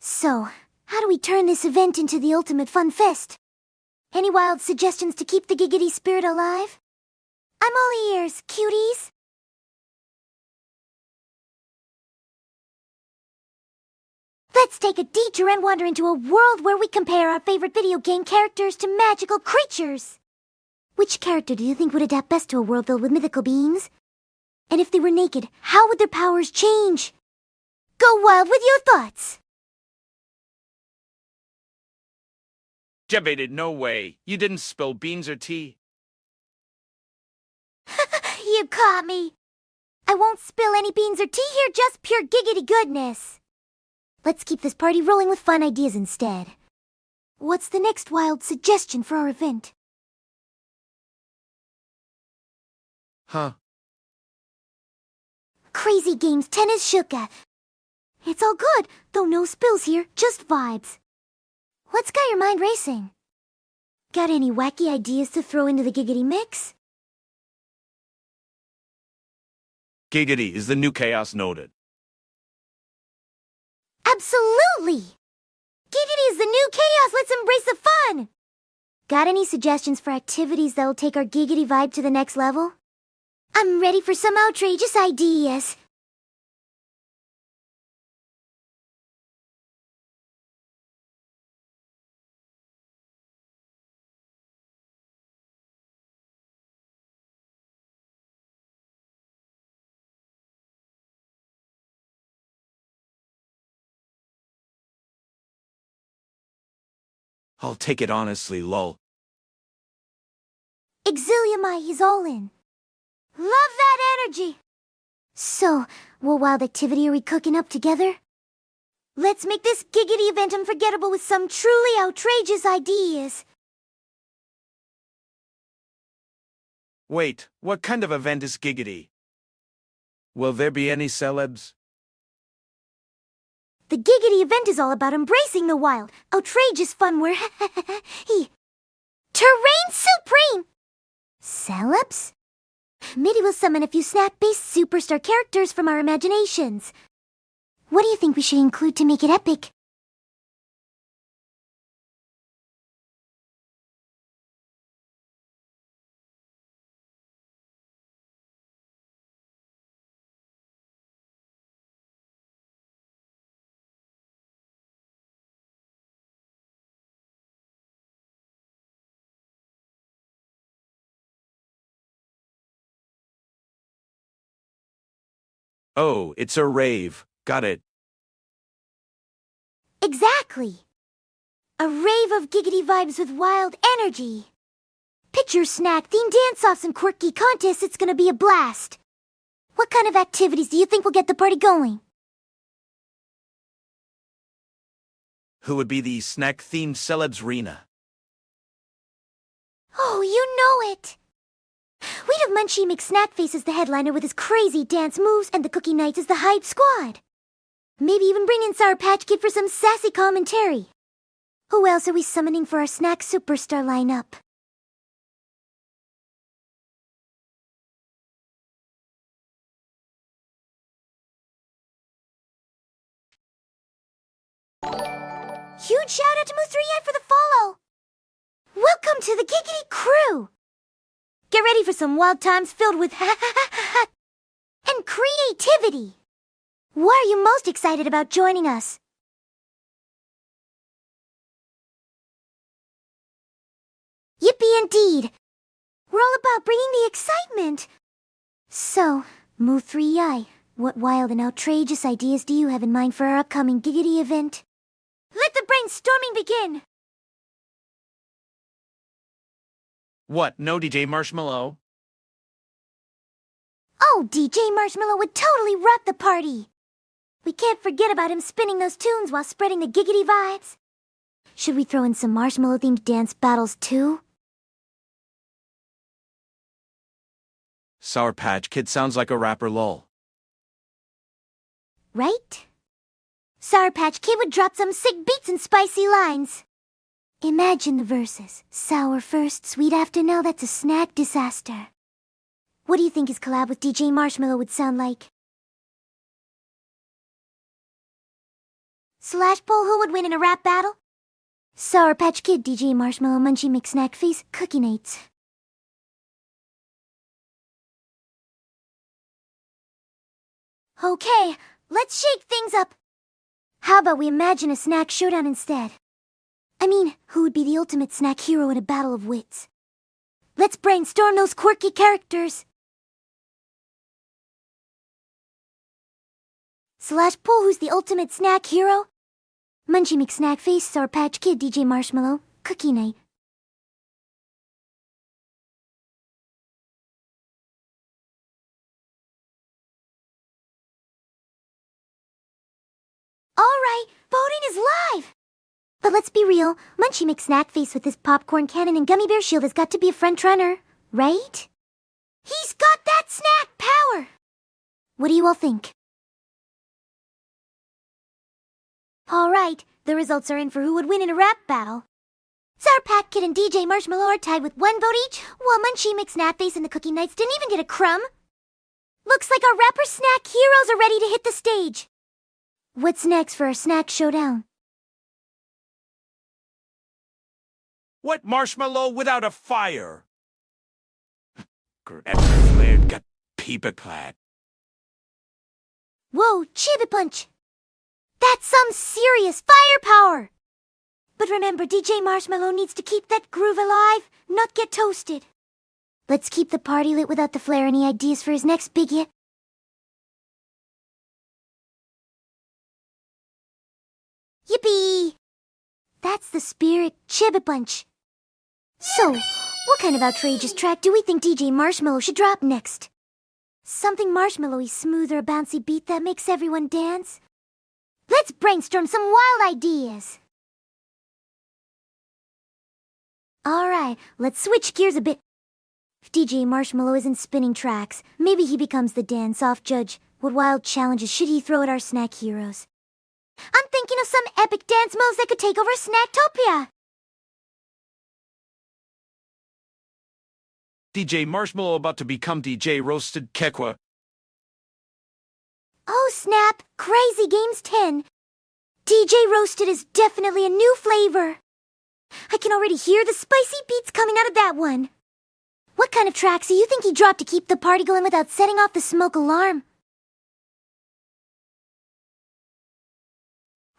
So, how do we turn this event into the ultimate fun fest? Any wild suggestions to keep the giggity spirit alive? I'm all ears, cuties! Let's take a detour and wander into a world where we compare our favorite video game characters to magical creatures. Which character do you think would adapt best to a world filled with mythical beings? And if they were naked, how would their powers change? Go wild with your thoughts! Debated, no way. You didn't spill beans or tea. You caught me! I won't spill any beans or tea here, just pure giggity goodness! Let's keep this party rolling with fun ideas instead. What's the next wild suggestion for our event? Huh? Crazy Games 10 is Shuka. It's all good, though no spills here, just vibes. What's got your mind racing? Got any wacky ideas to throw into the giggity mix? Giggity is the new chaos noted. Absolutely! Giggity is the new chaos, let's embrace the fun! Got any suggestions for activities that'll take our giggity vibe to the next level? I'm ready for some outrageous ideas. I'll take it honestly, lol. Exiliamai, he's all in. Love that energy! So, what wild activity are we cooking up together? Let's make this giggity event unforgettable with some truly outrageous ideas. Wait, what kind of event is giggity? Will there be any celebs? The giggity event is all about embracing the wild, outrageous fun where he... Terrain Supreme! Celebs? Maybe we'll summon a few snack-based superstar characters from our imaginations. What do you think we should include to make it epic? Oh, it's a rave. Got it. Exactly. A rave of giggity vibes with wild energy. Picture snack-themed dance-offs and quirky contests. It's gonna be a blast. What kind of activities do you think will get the party going? Who would be the snack-themed celebs, Rina? Oh, you know it! We'd have Munchie McSnackface as the headliner with his crazy dance moves and the Cookie Knights as the hype squad. Maybe even bring in Sour Patch Kid for some sassy commentary. Who else are we summoning for our snack superstar lineup? Huge shout out to Moose3i for the follow! Welcome to the Giggity Crew! Get ready for some wild times filled with and creativity! What are you most excited about joining us? Yippee indeed! We're all about bringing the excitement! So, Moo3i, what wild and outrageous ideas do you have in mind for our upcoming Giggity event? Let the brainstorming begin! What, no DJ Marshmallow? Oh, DJ Marshmallow would totally rock the party! We can't forget about him spinning those tunes while spreading the giggity vibes. Should we throw in some marshmallow-themed dance battles too? Sour Patch Kid sounds like a rapper, lol. Right? Sour Patch Kid would drop some sick beats and spicy lines. Imagine the verses. Sour first, sweet after, now that's a snack disaster. What do you think his collab with DJ Marshmallow would sound like? Slash poll, who would win in a rap battle? Sour Patch Kid, DJ Marshmallow, Munchie McSnackface, Cookie Knights. Okay, let's shake things up. How about we imagine a snack showdown instead? I mean, who would be the ultimate snack hero in a battle of wits? Let's brainstorm those quirky characters. Slash poll, who's the ultimate snack hero? Munchie McSnackface, Sour Patch Kid, DJ Marshmallow, Cookie Knight. Alright, voting is live! But let's be real, Munchie McSnackface with his popcorn cannon and gummy bear shield has got to be a front runner, right? He's got that snack power! What do you all think? Alright, the results are in for who would win in a rap battle. Sour Patch Kid and DJ Marshmallow are tied with 1 vote each, while Munchie McSnackface and the Cookie Knights didn't even get a crumb. Looks like our rapper snack heroes are ready to hit the stage. What's next for our snack showdown? What marshmallow without a fire? Flared got peeper clad. Whoa, Chibi Punch! That's some serious firepower! But remember, DJ Marshmallow needs to keep that groove alive, not get toasted. Let's keep the party lit without the flare. Any ideas for his next big hit? Yippee! That's the spirit, Chibbit Bunch. So, what kind of outrageous track do we think DJ Marshmallow should drop next? Something marshmallowy, smooth, or a bouncy beat that makes everyone dance? Let's brainstorm some wild ideas. Alright, let's switch gears a bit. If DJ Marshmallow isn't spinning tracks, maybe he becomes the dance-off judge. What wild challenges should he throw at our snack heroes? I'm thinking of some epic dance moves that could take over Snacktopia. DJ Marshmallow about to become DJ Roasted Kekwa. Oh snap, Crazy Games 10. DJ Roasted is definitely a new flavor. I can already hear the spicy beats coming out of that one. What kind of tracks do you think he dropped to keep the party going without setting off the smoke alarm?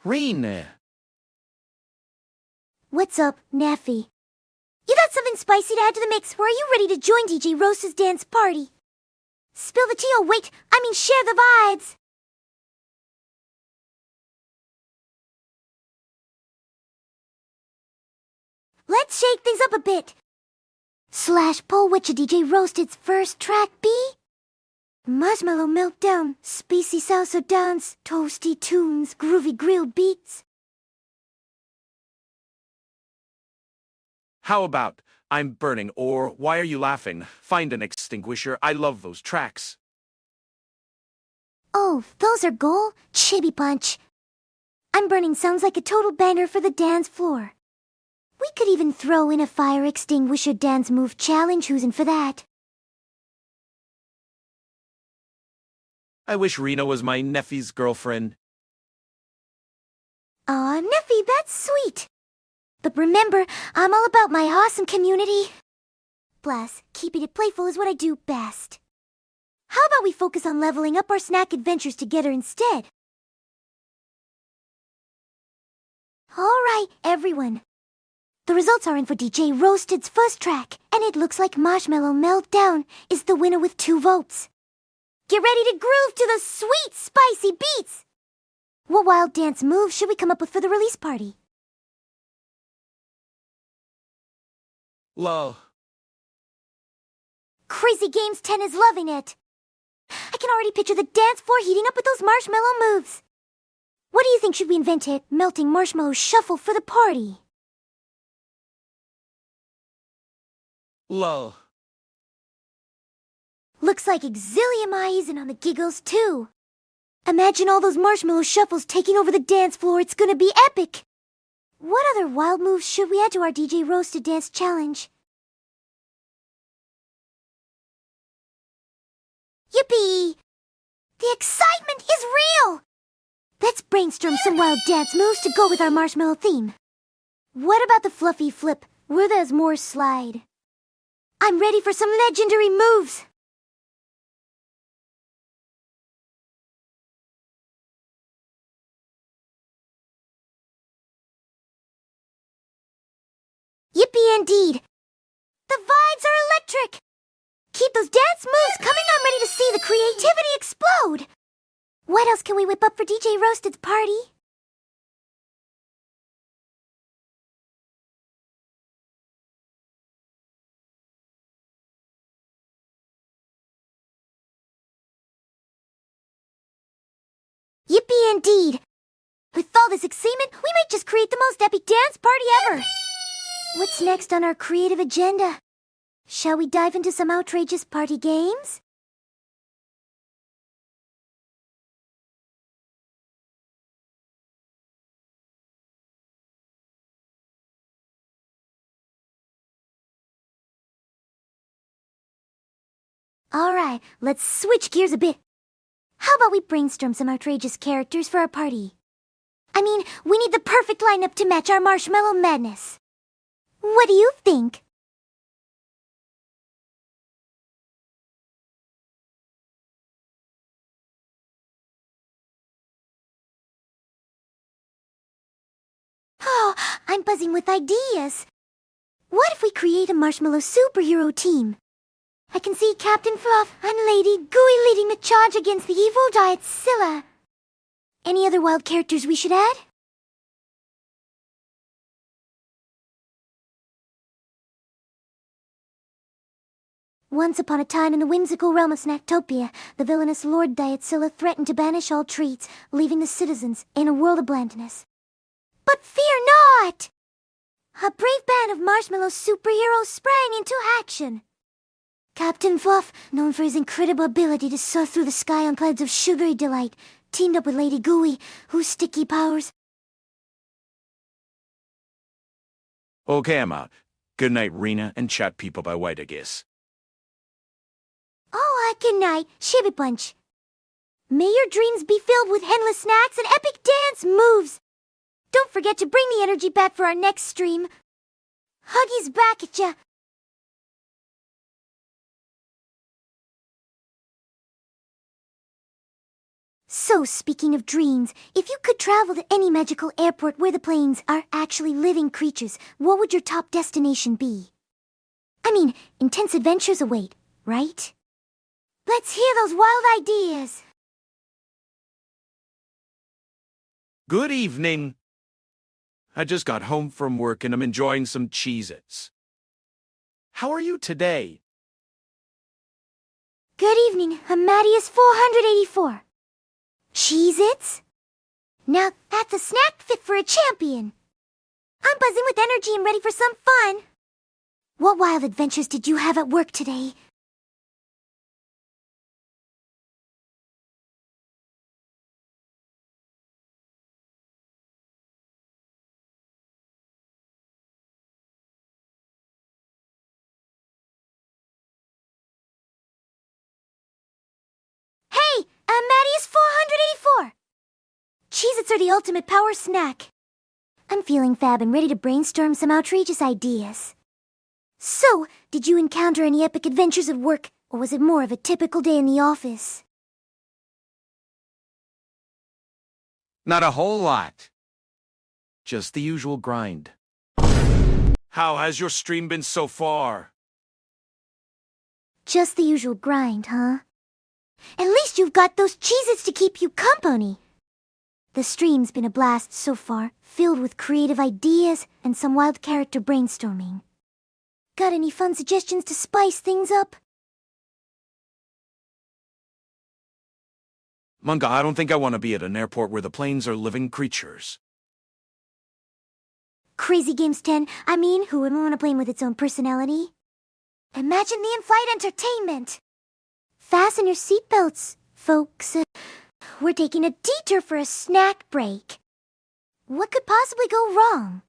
Rina. What's up, Naffy? You got something spicy to add to the mix, or are you ready to join DJ Roasted's dance party? Spill the tea, oh wait, I mean share the vibes. Let's shake things up a bit. Slash poll which a DJ Roasted's first track be? Marshmallow meltdown, spicy salsa dance, toasty tunes, groovy grill beats. How about I'm Burning or Why Are You Laughing? Find an Extinguisher. I love those tracks. Oh, those are goal, Chibi Punch. I'm Burning sounds like a total banger for the dance floor. We could even throw in a fire extinguisher dance move challenge. Who's in for that? I wish Rina was my nephew's girlfriend. Aw, Neffy, that's sweet. But remember, I'm all about my awesome community. Plus, keeping it playful is what I do best. How about we focus on leveling up our snack adventures together instead? Alright, everyone. The results are in for DJ Roasted's first track, and it looks like Marshmallow Meltdown is the winner with 2 votes. Get ready to groove to the sweet, spicy beats! What wild dance moves should we come up with for the release party? Lol. Crazy Games 10 is loving it. I can already picture the dance floor heating up with those marshmallow moves. What do you think should we invent it? Melting marshmallow shuffle for the party? Lol. Looks like Exilium Eyes in on the giggles too. Imagine all those marshmallow shuffles taking over the dance floor. It's gonna be epic. What other wild moves should we add to our DJ Roasted Dance Challenge? Yippee! The excitement is real! Let's brainstorm some wild dance moves to go with our marshmallow theme. What about the fluffy flip, where there's more slide? I'm ready for some legendary moves! Yippee indeed! The vibes are electric! Keep those dance moves coming, I'm ready to see the creativity explode! What else can we whip up for DJ Roasted's party? Yippee indeed! With all this excitement, we might just create the most epic dance party ever! What's next on our creative agenda? Shall we dive into some outrageous party games? Alright, let's switch gears a bit. How about we brainstorm some outrageous characters for our party? I mean, we need the perfect lineup to match our marshmallow madness. What do you think? Oh, I'm buzzing with ideas. What if we create a marshmallow superhero team? I can see Captain Fluff and Lady Gooey leading the charge against the evil Diet Scylla. Any other wild characters we should add? Once upon a time in the whimsical realm of Snacktopia, the villainous Lord Dietsilla threatened to banish all treats, leaving the citizens in a world of blandness. But fear not! A brave band of marshmallow superheroes sprang into action. Captain Fluff, known for his incredible ability to soar through the sky on clouds of sugary delight, teamed up with Lady Gooey, whose sticky powers... Okay, I'm out. Good night, Rina, and chat people by white, I guess. Oh, good night, Shibby Punch. May your dreams be filled with endless snacks and epic dance moves. Don't forget to bring the energy back for our next stream. Huggies back at ya. So, speaking of dreams, if you could travel to any magical airport where the planes are actually living creatures, what would your top destination be? I mean, intense adventures await, right? Let's hear those wild ideas. Good evening. I just got home from work and I'm enjoying some Cheez-Its. How are you today? Good evening, Amadeus 484. Cheez-Its? Now that's a snack fit for a champion. I'm buzzing with energy and ready for some fun. What wild adventures did you have at work today? Hey, Amadeus 484! Cheez-Its are the ultimate power snack. I'm feeling fab and ready to brainstorm some outrageous ideas. So, did you encounter any epic adventures at work, or was it more of a typical day in the office? Not a whole lot. Just the usual grind. How has your stream been so far? Just the usual grind, huh? At least you've got those Cheez-Its to keep you company. The stream's been a blast so far, filled with creative ideas and some wild character brainstorming. Got any fun suggestions to spice things up? Manga, I don't think I want to be at an airport where the planes are living creatures. Crazy Games 10, I mean, who wouldn't want a plane with its own personality? Imagine the in-flight entertainment! Fasten your seatbelts, folks. We're taking a detour for a snack break. What could possibly go wrong?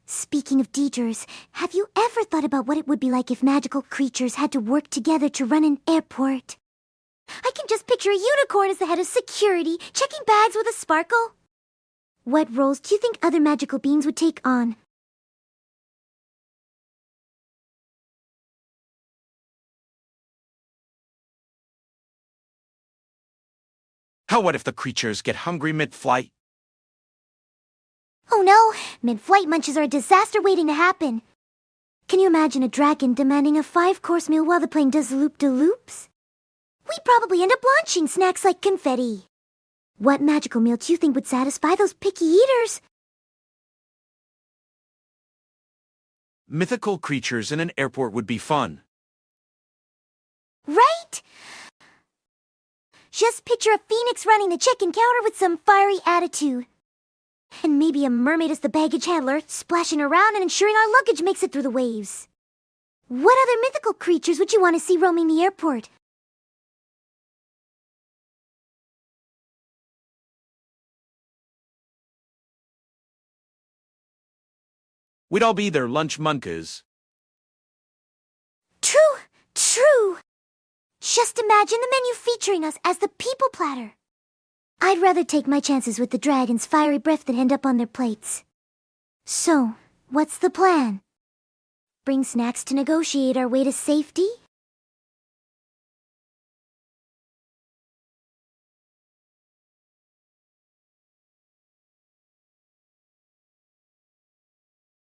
Speaking of detours, have you ever thought about what it would be like if magical creatures had to work together to run an airport? I can just picture a unicorn as the head of security, checking bags with a sparkle. What roles do you think other magical beings would take on? What if the creatures get hungry mid-flight? Oh no, mid-flight munches are a disaster waiting to happen. Can you imagine a dragon demanding a 5-course meal while the plane does loop-de-loops? We'd probably end up launching snacks like confetti. What magical meal do you think would satisfy those picky eaters? Mythical creatures in an airport would be fun. Right? Just picture a phoenix running the check-in counter with some fiery attitude. And maybe a mermaid as the baggage handler, splashing around and ensuring our luggage makes it through the waves. What other mythical creatures would you want to see roaming the airport? We'd all be their lunch monkas. True. Just imagine the menu featuring us as the people platter. I'd rather take my chances with the dragon's fiery breath than end up on their plates. So, what's the plan? Bring snacks to negotiate our way to safety?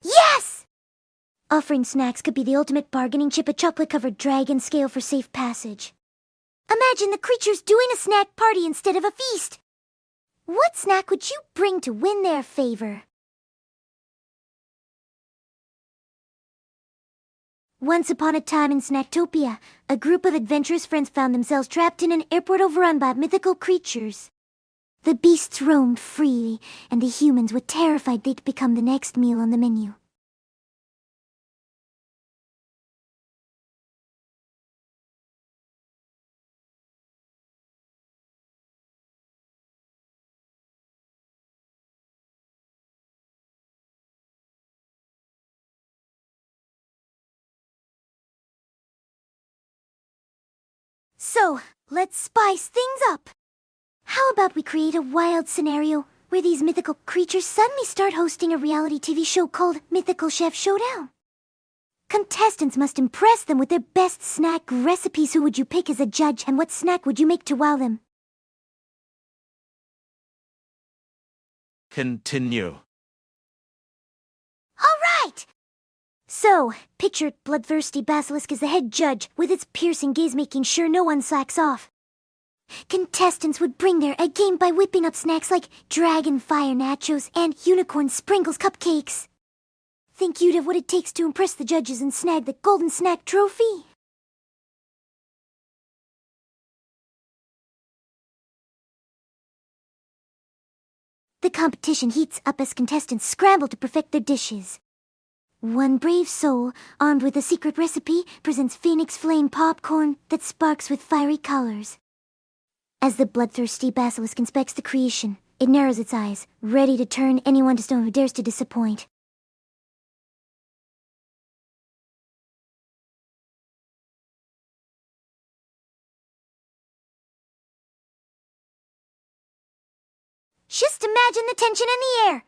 Yes! Offering snacks could be the ultimate bargaining chip, a chocolate-covered dragon scale for safe passage. Imagine the creatures doing a snack party instead of a feast. What snack would you bring to win their favor? Once upon a time in Snacktopia, a group of adventurous friends found themselves trapped in an airport overrun by mythical creatures. The beasts roamed freely, and the humans were terrified they'd become the next meal on the menu. So, let's spice things up. How about we create a wild scenario where these mythical creatures suddenly start hosting a reality TV show called Mythical Chef Showdown? Contestants must impress them with their best snack recipes. Who would you pick as a judge, and what snack would you make to wow them? Continue. All right! So, picture bloodthirsty basilisk as the head judge, with its piercing gaze making sure no one slacks off. Contestants would bring their A game by whipping up snacks like dragon fire nachos and unicorn sprinkles cupcakes. Think you'd have what it takes to impress the judges and snag the golden snack trophy? The competition heats up as contestants scramble to perfect their dishes. One brave soul, armed with a secret recipe, presents Phoenix Flame popcorn that sparks with fiery colors. As the bloodthirsty basilisk inspects the creation, it narrows its eyes, ready to turn anyone to stone who dares to disappoint. Just imagine the tension in the air!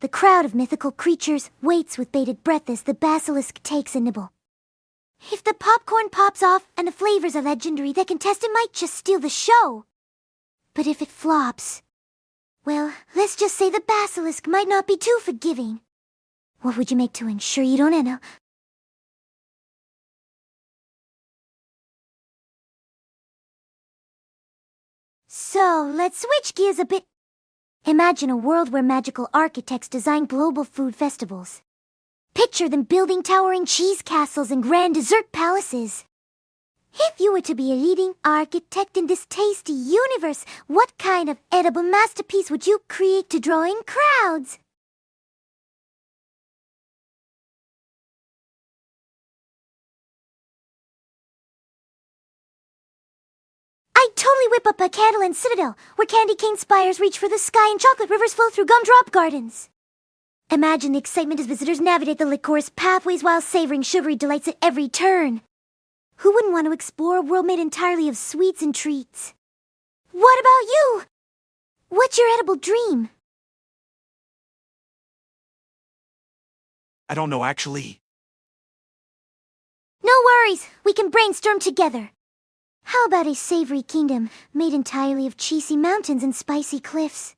The crowd of mythical creatures waits with bated breath as the basilisk takes a nibble. If the popcorn pops off and the flavors are legendary, the contestant might just steal the show. But if it flops, well, let's just say the basilisk might not be too forgiving. What would you make to ensure you don't end up? So, let's switch gears a bit. Imagine a world where magical architects design global food festivals. Picture them building towering cheese castles and grand dessert palaces. If you were to be a leading architect in this tasty universe, what kind of edible masterpiece would you create to draw in crowds? I'd totally whip up a Candyland citadel, where candy cane spires reach for the sky and chocolate rivers flow through gumdrop gardens. Imagine the excitement as visitors navigate the licorice pathways while savoring sugary delights at every turn. Who wouldn't want to explore a world made entirely of sweets and treats? What about you? What's your edible dream? I don't know, actually. No worries, we can brainstorm together. How about a savory kingdom made entirely of cheesy mountains and spicy cliffs?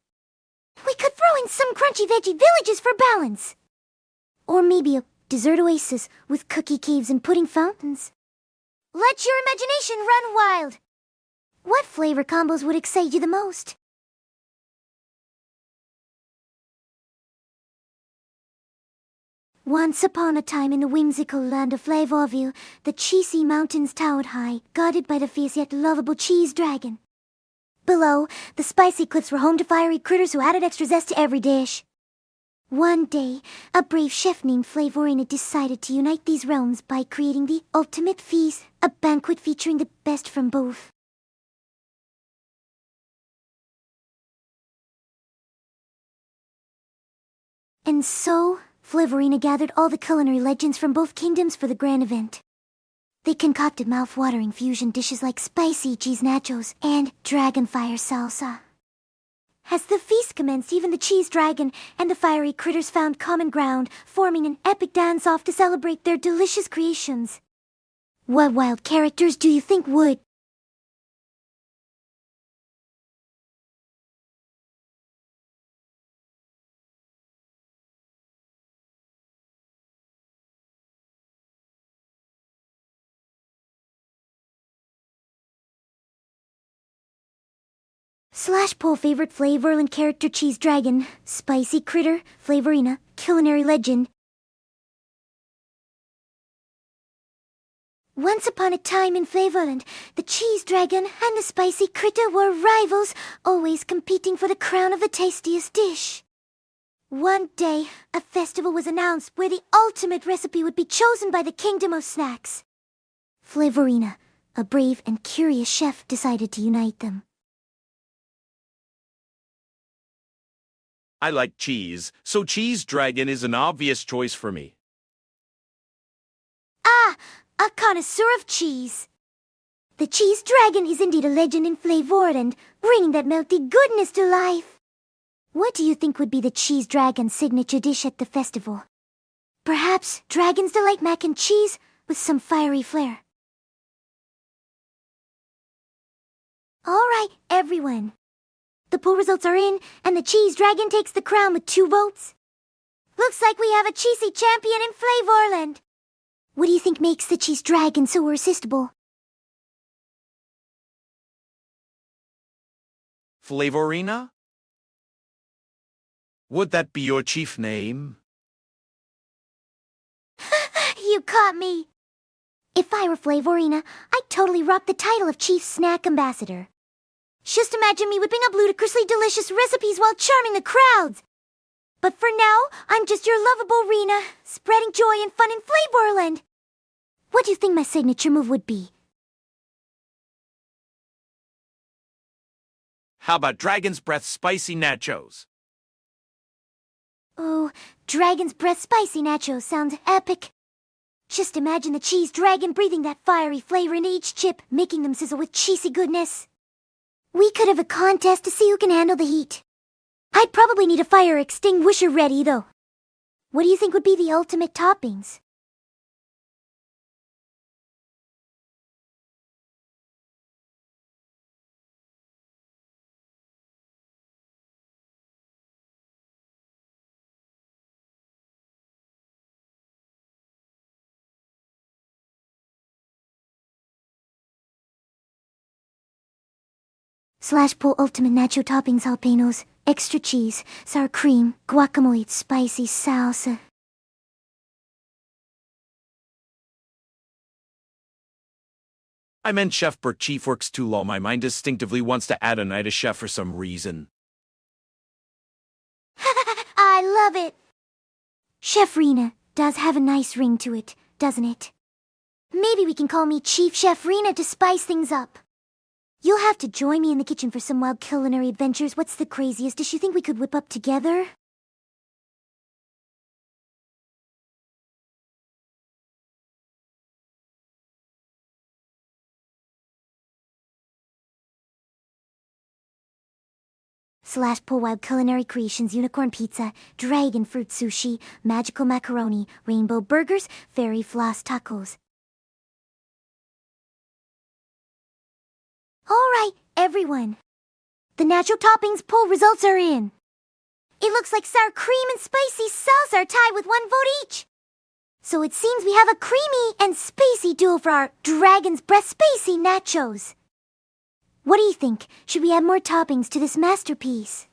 We could throw in some crunchy veggie villages for balance. Or maybe a dessert oasis with cookie caves and pudding fountains. Let your imagination run wild. What flavor combos would excite you the most? Once upon a time in the whimsical land of Flavorville, the cheesy mountains towered high, guarded by the fierce yet lovable cheese dragon. Below, the spicy cliffs were home to fiery critters who added extra zest to every dish. One day, a brave chef named Flavorina decided to unite these realms by creating the ultimate feast, a banquet featuring the best from both. And so, Flavorina gathered all the culinary legends from both kingdoms for the grand event. They concocted mouth-watering fusion dishes like spicy cheese nachos and dragonfire salsa. As the feast commenced, even the cheese dragon and the fiery critters found common ground, forming an epic dance-off to celebrate their delicious creations. What wild characters do you think would? Slash poll favorite flavor and character cheese dragon, spicy critter, flavorina, culinary legend. Once upon a time in Flavorland, the cheese dragon and the spicy critter were rivals, always competing for the crown of the tastiest dish. One day, a festival was announced where the ultimate recipe would be chosen by the Kingdom of Snacks. Flavorina, a brave and curious chef, decided to unite them. I like cheese, so Cheese Dragon is an obvious choice for me. Ah, a connoisseur of cheese. The cheese dragon is indeed a legend in Flavorland, bringing that melty goodness to life. What do you think would be the cheese dragon's signature dish at the festival? Perhaps Dragon's Delight mac and cheese with some fiery flair. All right, everyone. The poll results are in, and the cheese dragon takes the crown with 2 votes. Looks like we have a cheesy champion in Flavorland. What do you think makes the cheese dragon so irresistible? Flavorina? Would that be your chief name? You caught me. If I were Flavorina, I'd totally rock the title of Chief Snack Ambassador. Just imagine me whipping up ludicrously delicious recipes while charming the crowds. But for now, I'm just your lovable Rina, spreading joy and fun in Flavorland. What do you think my signature move would be? How about Dragon's Breath Spicy Nachos? Oh, Dragon's Breath Spicy Nachos sounds epic. Just imagine the cheese dragon breathing that fiery flavor into each chip, making them sizzle with cheesy goodness. We could have a contest to see who can handle the heat. I'd probably need a fire extinguisher ready, though. What do you think would be the ultimate toppings? Slash pull ultimate nacho toppings jalapenos, extra cheese, sour cream, guacamole, spicy salsa. I meant Chef Bert Chief works too low. My mind instinctively wants to add a night a chef for some reason. I love it. Chef Rina does have a nice ring to it, doesn't it? Maybe we can call me Chief Chef Rina to spice things up. You'll have to join me in the kitchen for some wild culinary adventures. What's the craziest dish you think we could whip up together? Slash pull wild culinary creations, unicorn pizza, dragon fruit sushi, magical macaroni, rainbow burgers, fairy floss tacos. All right, everyone. The natural toppings poll results are in. It looks like sour cream and spicy salsa are tied with 1 vote each. So it seems we have a creamy and spacey duo for our Dragon's Breath Spacey Nachos. What do you think? Should we add more toppings to this masterpiece?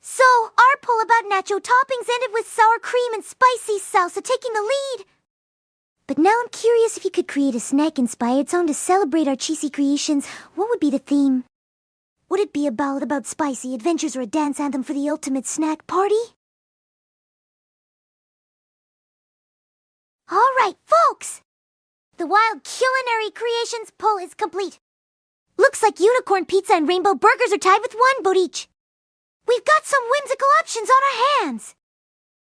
So, our poll about nacho toppings ended with sour cream and spicy salsa taking the lead. But now I'm curious if you could create a snack-inspired song to celebrate our cheesy creations. What would be the theme? Would it be a ballad about spicy adventures or a dance anthem for the ultimate snack party? All right, folks! The Wild Culinary Creations poll is complete. Looks like unicorn pizza and rainbow burgers are tied with 1 vote each. We've got some whimsical options on our hands.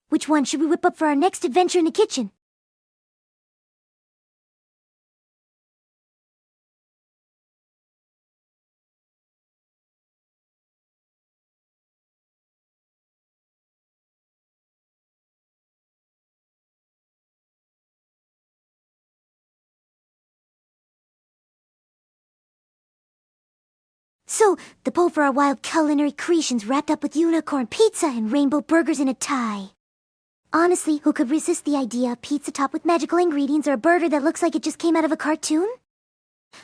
Which one should we whip up for our next adventure in the kitchen? So, the poll for our wild culinary creations wrapped up with unicorn pizza and rainbow burgers in a tie. Honestly, who could resist the idea of pizza topped with magical ingredients or a burger that looks like it just came out of a cartoon?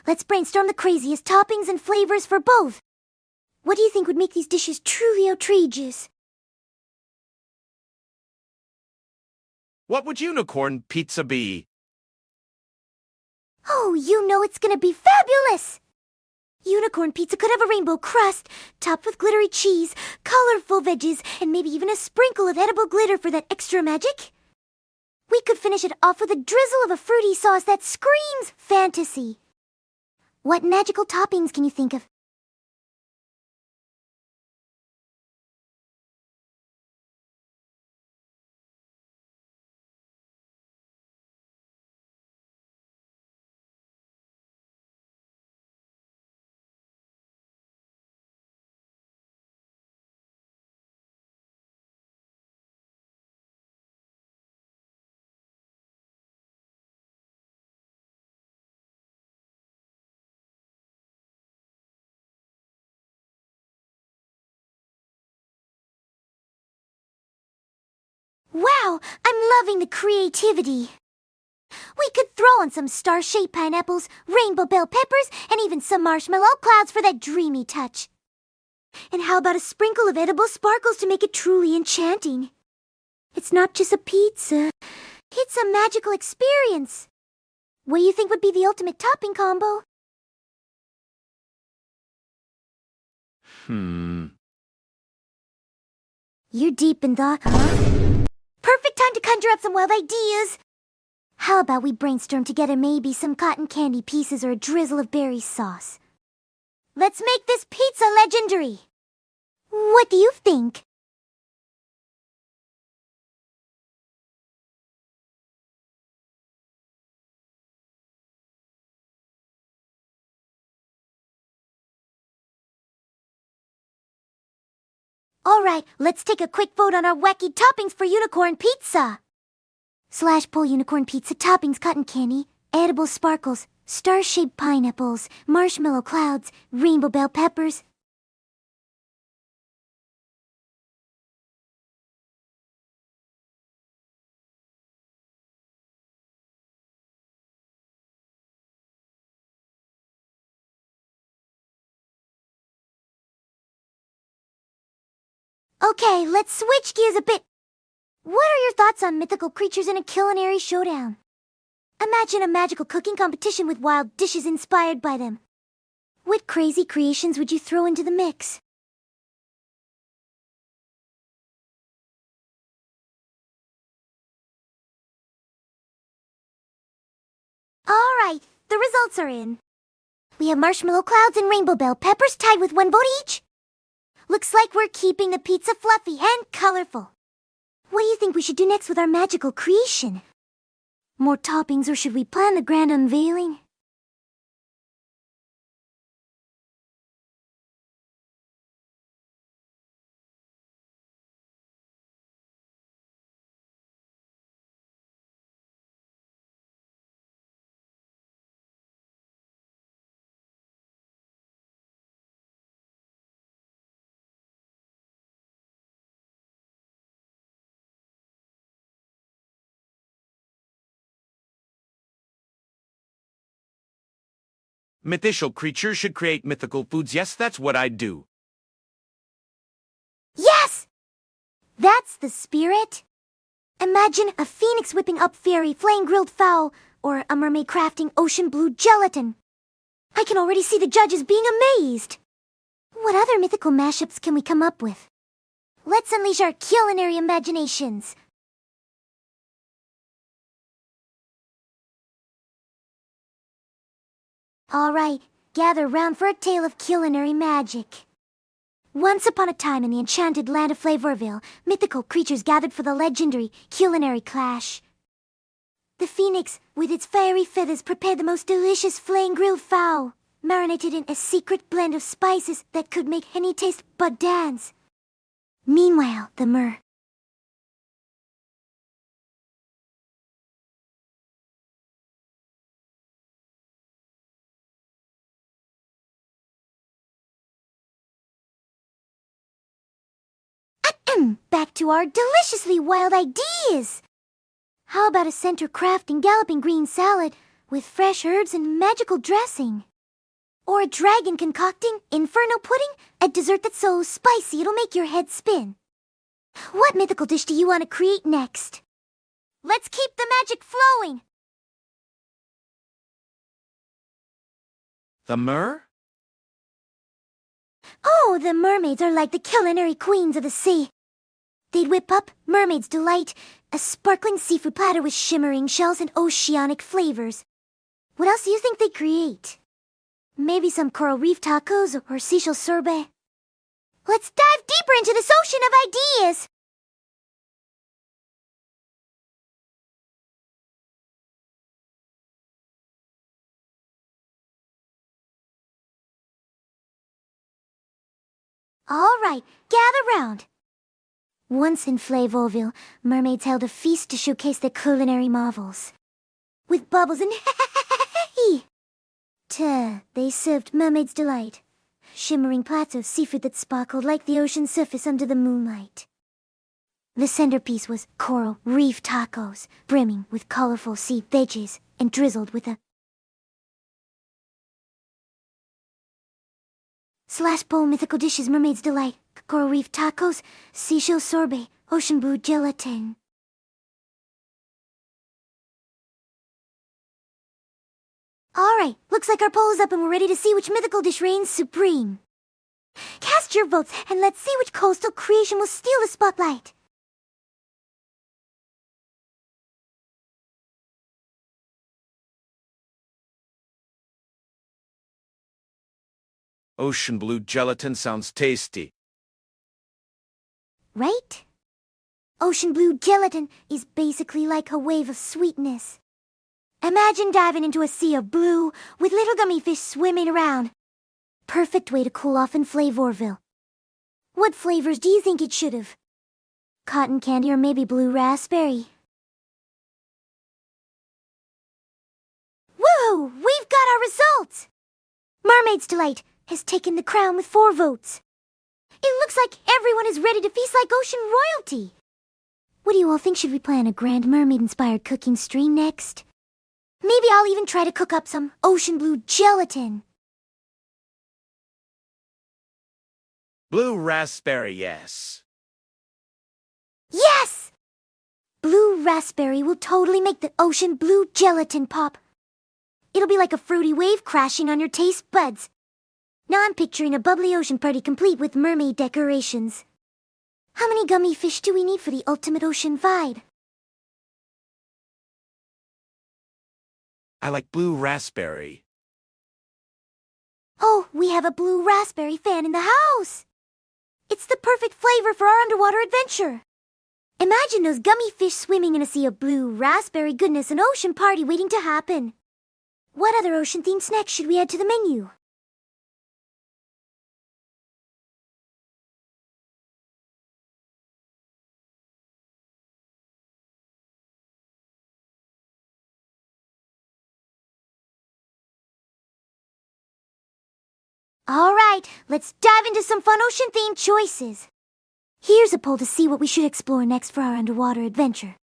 Let's brainstorm the craziest toppings and flavors for both. What do you think would make these dishes truly outrageous? What would unicorn pizza be? Oh, you know it's gonna be fabulous! Unicorn pizza could have a rainbow crust, topped with glittery cheese, colorful veggies, and maybe even a sprinkle of edible glitter for that extra magic. We could finish it off with a drizzle of a fruity sauce that screams fantasy. What magical toppings can you think of? Wow, I'm loving the creativity. We could throw on some star-shaped pineapples, rainbow bell peppers, and even some marshmallow clouds for that dreamy touch. And how about a sprinkle of edible sparkles to make it truly enchanting? It's not just a pizza, it's a magical experience. What do you think would be the ultimate topping combo? You're deep in thought, huh? Perfect time to conjure up some wild ideas. How about we brainstorm together maybe some cotton candy pieces or a drizzle of berry sauce? Let's make this pizza legendary. What do you think? All right, let's take a quick vote on our wacky toppings for unicorn pizza. Slash pull unicorn pizza toppings cotton candy, edible sparkles, star-shaped pineapples, marshmallow clouds, rainbow bell peppers. Okay, let's switch gears a bit. What are your thoughts on mythical creatures in a culinary showdown? Imagine a magical cooking competition with wild dishes inspired by them. What crazy creations would you throw into the mix? All right, the results are in. We have marshmallow clouds and rainbow bell peppers tied with one vote each. Looks like we're keeping the pizza fluffy and colorful. What do you think we should do next with our magical creation? More toppings, or should we plan the grand unveiling? Mythical creatures should create mythical foods. Yes, that's what I'd do. Yes! That's the spirit. Imagine a phoenix whipping up fairy flame grilled fowl, or a mermaid crafting ocean blue gelatin. I can already see the judges being amazed. What other mythical mashups can we come up with? Let's unleash our culinary imaginations. All right, gather round for a tale of culinary magic. Once upon a time in the enchanted land of Flavorville, mythical creatures gathered for the legendary culinary clash. The phoenix, with its fiery feathers, prepared the most delicious flame-grilled fowl, marinated in a secret blend of spices that could make any taste but dance. Meanwhile, the Back to our deliciously wild ideas! How about a center crafting galloping green salad with fresh herbs and magical dressing? Or a dragon concocting inferno pudding, a dessert that's so spicy it'll make your head spin? What mythical dish do you want to create next? Let's keep the magic flowing! The mer? Oh, the mermaids are like the culinary queens of the sea. They'd whip up Mermaid's Delight, a sparkling seafood platter with shimmering shells and oceanic flavors. What else do you think they'd create? Maybe some coral reef tacos or seashell sorbet? Let's dive deeper into this ocean of ideas! All right, gather round. Once in Flavorville, mermaids held a feast to showcase their culinary marvels. With bubbles and they served Mermaid's Delight, shimmering platter of seafood that sparkled like the ocean surface under the moonlight. The centerpiece was coral reef tacos, brimming with colorful sea veggies and drizzled with a slash bowl mythical dishes. Mermaid's Delight, coral reef tacos, seashell sorbet, ocean blue gelatin. Alright, looks like our poll is up and we're ready to see which mythical dish reigns supreme. Cast your votes and let's see which coastal creation will steal the spotlight. Ocean blue gelatin sounds tasty. Right? Ocean blue gelatin is basically like a wave of sweetness. Imagine diving into a sea of blue with little gummy fish swimming around. Perfect way to cool off in Flavorville. What flavors do you think it should have? Cotton candy or maybe blue raspberry? Woo! We've got our results! Mermaid's Delight has taken the crown with 4 votes. It looks like everyone is ready to feast like ocean royalty. What do you all think? Should we plan a grand mermaid-inspired cooking stream next? Maybe I'll even try to cook up some ocean blue gelatin. Blue raspberry, yes. Yes! Blue raspberry will totally make the ocean blue gelatin pop. It'll be like a fruity wave crashing on your taste buds. Now I'm picturing a bubbly ocean party complete with mermaid decorations. How many gummy fish do we need for the ultimate ocean vibe? I like blue raspberry. Oh, we have a blue raspberry fan in the house! It's the perfect flavor for our underwater adventure. Imagine those gummy fish swimming in a sea of blue raspberry goodness, an ocean party waiting to happen. What other ocean-themed snacks should we add to the menu? All right, let's dive into some fun ocean-themed choices. Here's a poll to see what we should explore next for our underwater adventure.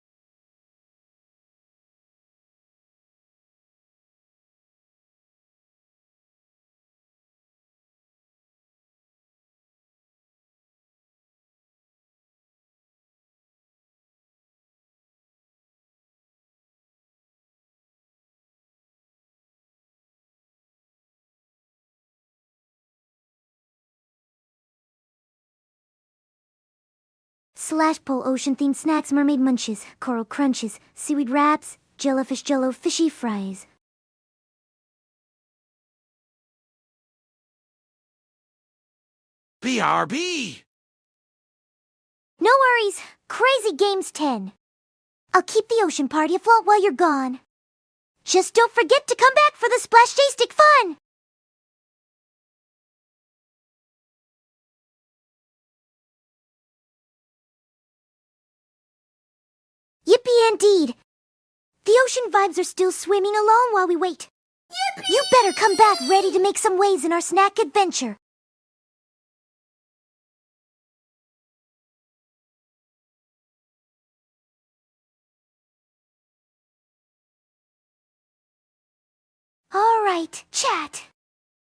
Slash poll ocean-themed snacks, mermaid munches, coral crunches, seaweed wraps, jellyfish jello, fishy fries. BRB! No worries, Crazy Games 10. I'll keep the ocean party afloat while you're gone. Just don't forget to come back for the Splash J-Stick fun! Yippee indeed! The ocean vibes are still swimming along while we wait. Yippee! You better come back ready to make some waves in our snack adventure. right, chat.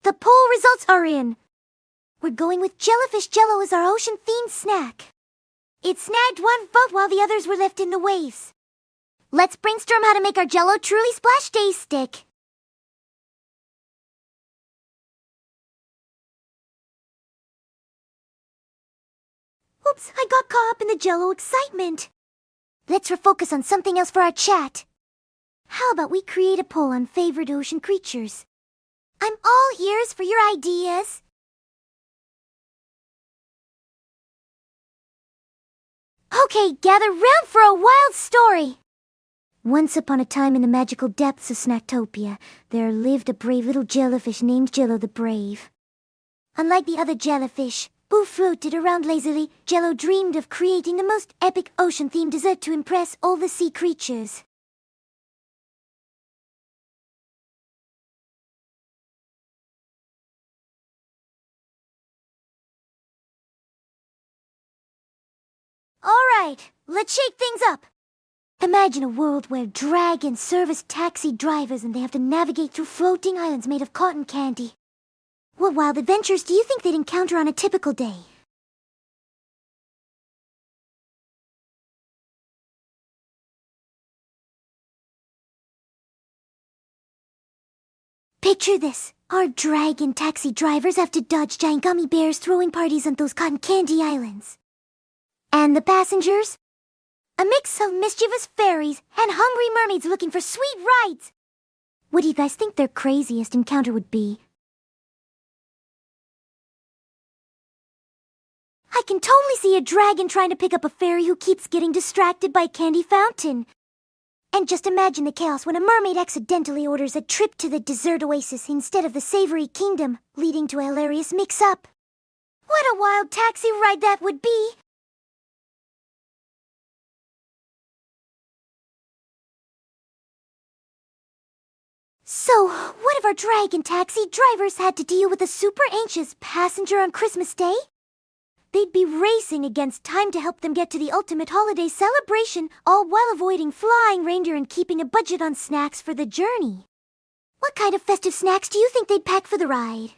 The poll results are in. We're going with Jellyfish Jello as our ocean-themed snack. It snagged one vote while the others were left in the waves. Let's brainstorm how to make our Jello truly splash day stick. Oops, I got caught up in the Jello excitement. Let's refocus on something else for our chat. How about we create a poll on favorite ocean creatures? I'm all ears for your ideas. Okay, gather round for a wild story. Once upon a time in the magical depths of Snacktopia, there lived a brave little jellyfish named Jello the Brave. Unlike the other jellyfish, who floated around lazily, Jello dreamed of creating the most epic ocean-themed dessert to impress all the sea creatures. Alright, let's shake things up. Imagine a world where dragons serve as taxi drivers and they have to navigate through floating islands made of cotton candy. What wild adventures do you think they'd encounter on a typical day? Picture this. Our dragon taxi drivers have to dodge giant gummy bears throwing parties on those cotton candy islands. And the passengers? A mix of mischievous fairies and hungry mermaids looking for sweet rides. What do you guys think their craziest encounter would be? I can totally see a dragon trying to pick up a fairy who keeps getting distracted by a candy fountain. And just imagine the chaos when a mermaid accidentally orders a trip to the dessert oasis instead of the savory kingdom, leading to a hilarious mix-up. What a wild taxi ride that would be! So, what if our dragon taxi drivers had to deal with a super anxious passenger on Christmas Day? They'd be racing against time to help them get to the ultimate holiday celebration, all while avoiding flying reindeer and keeping a budget on snacks for the journey. What kind of festive snacks do you think they'd pack for the ride?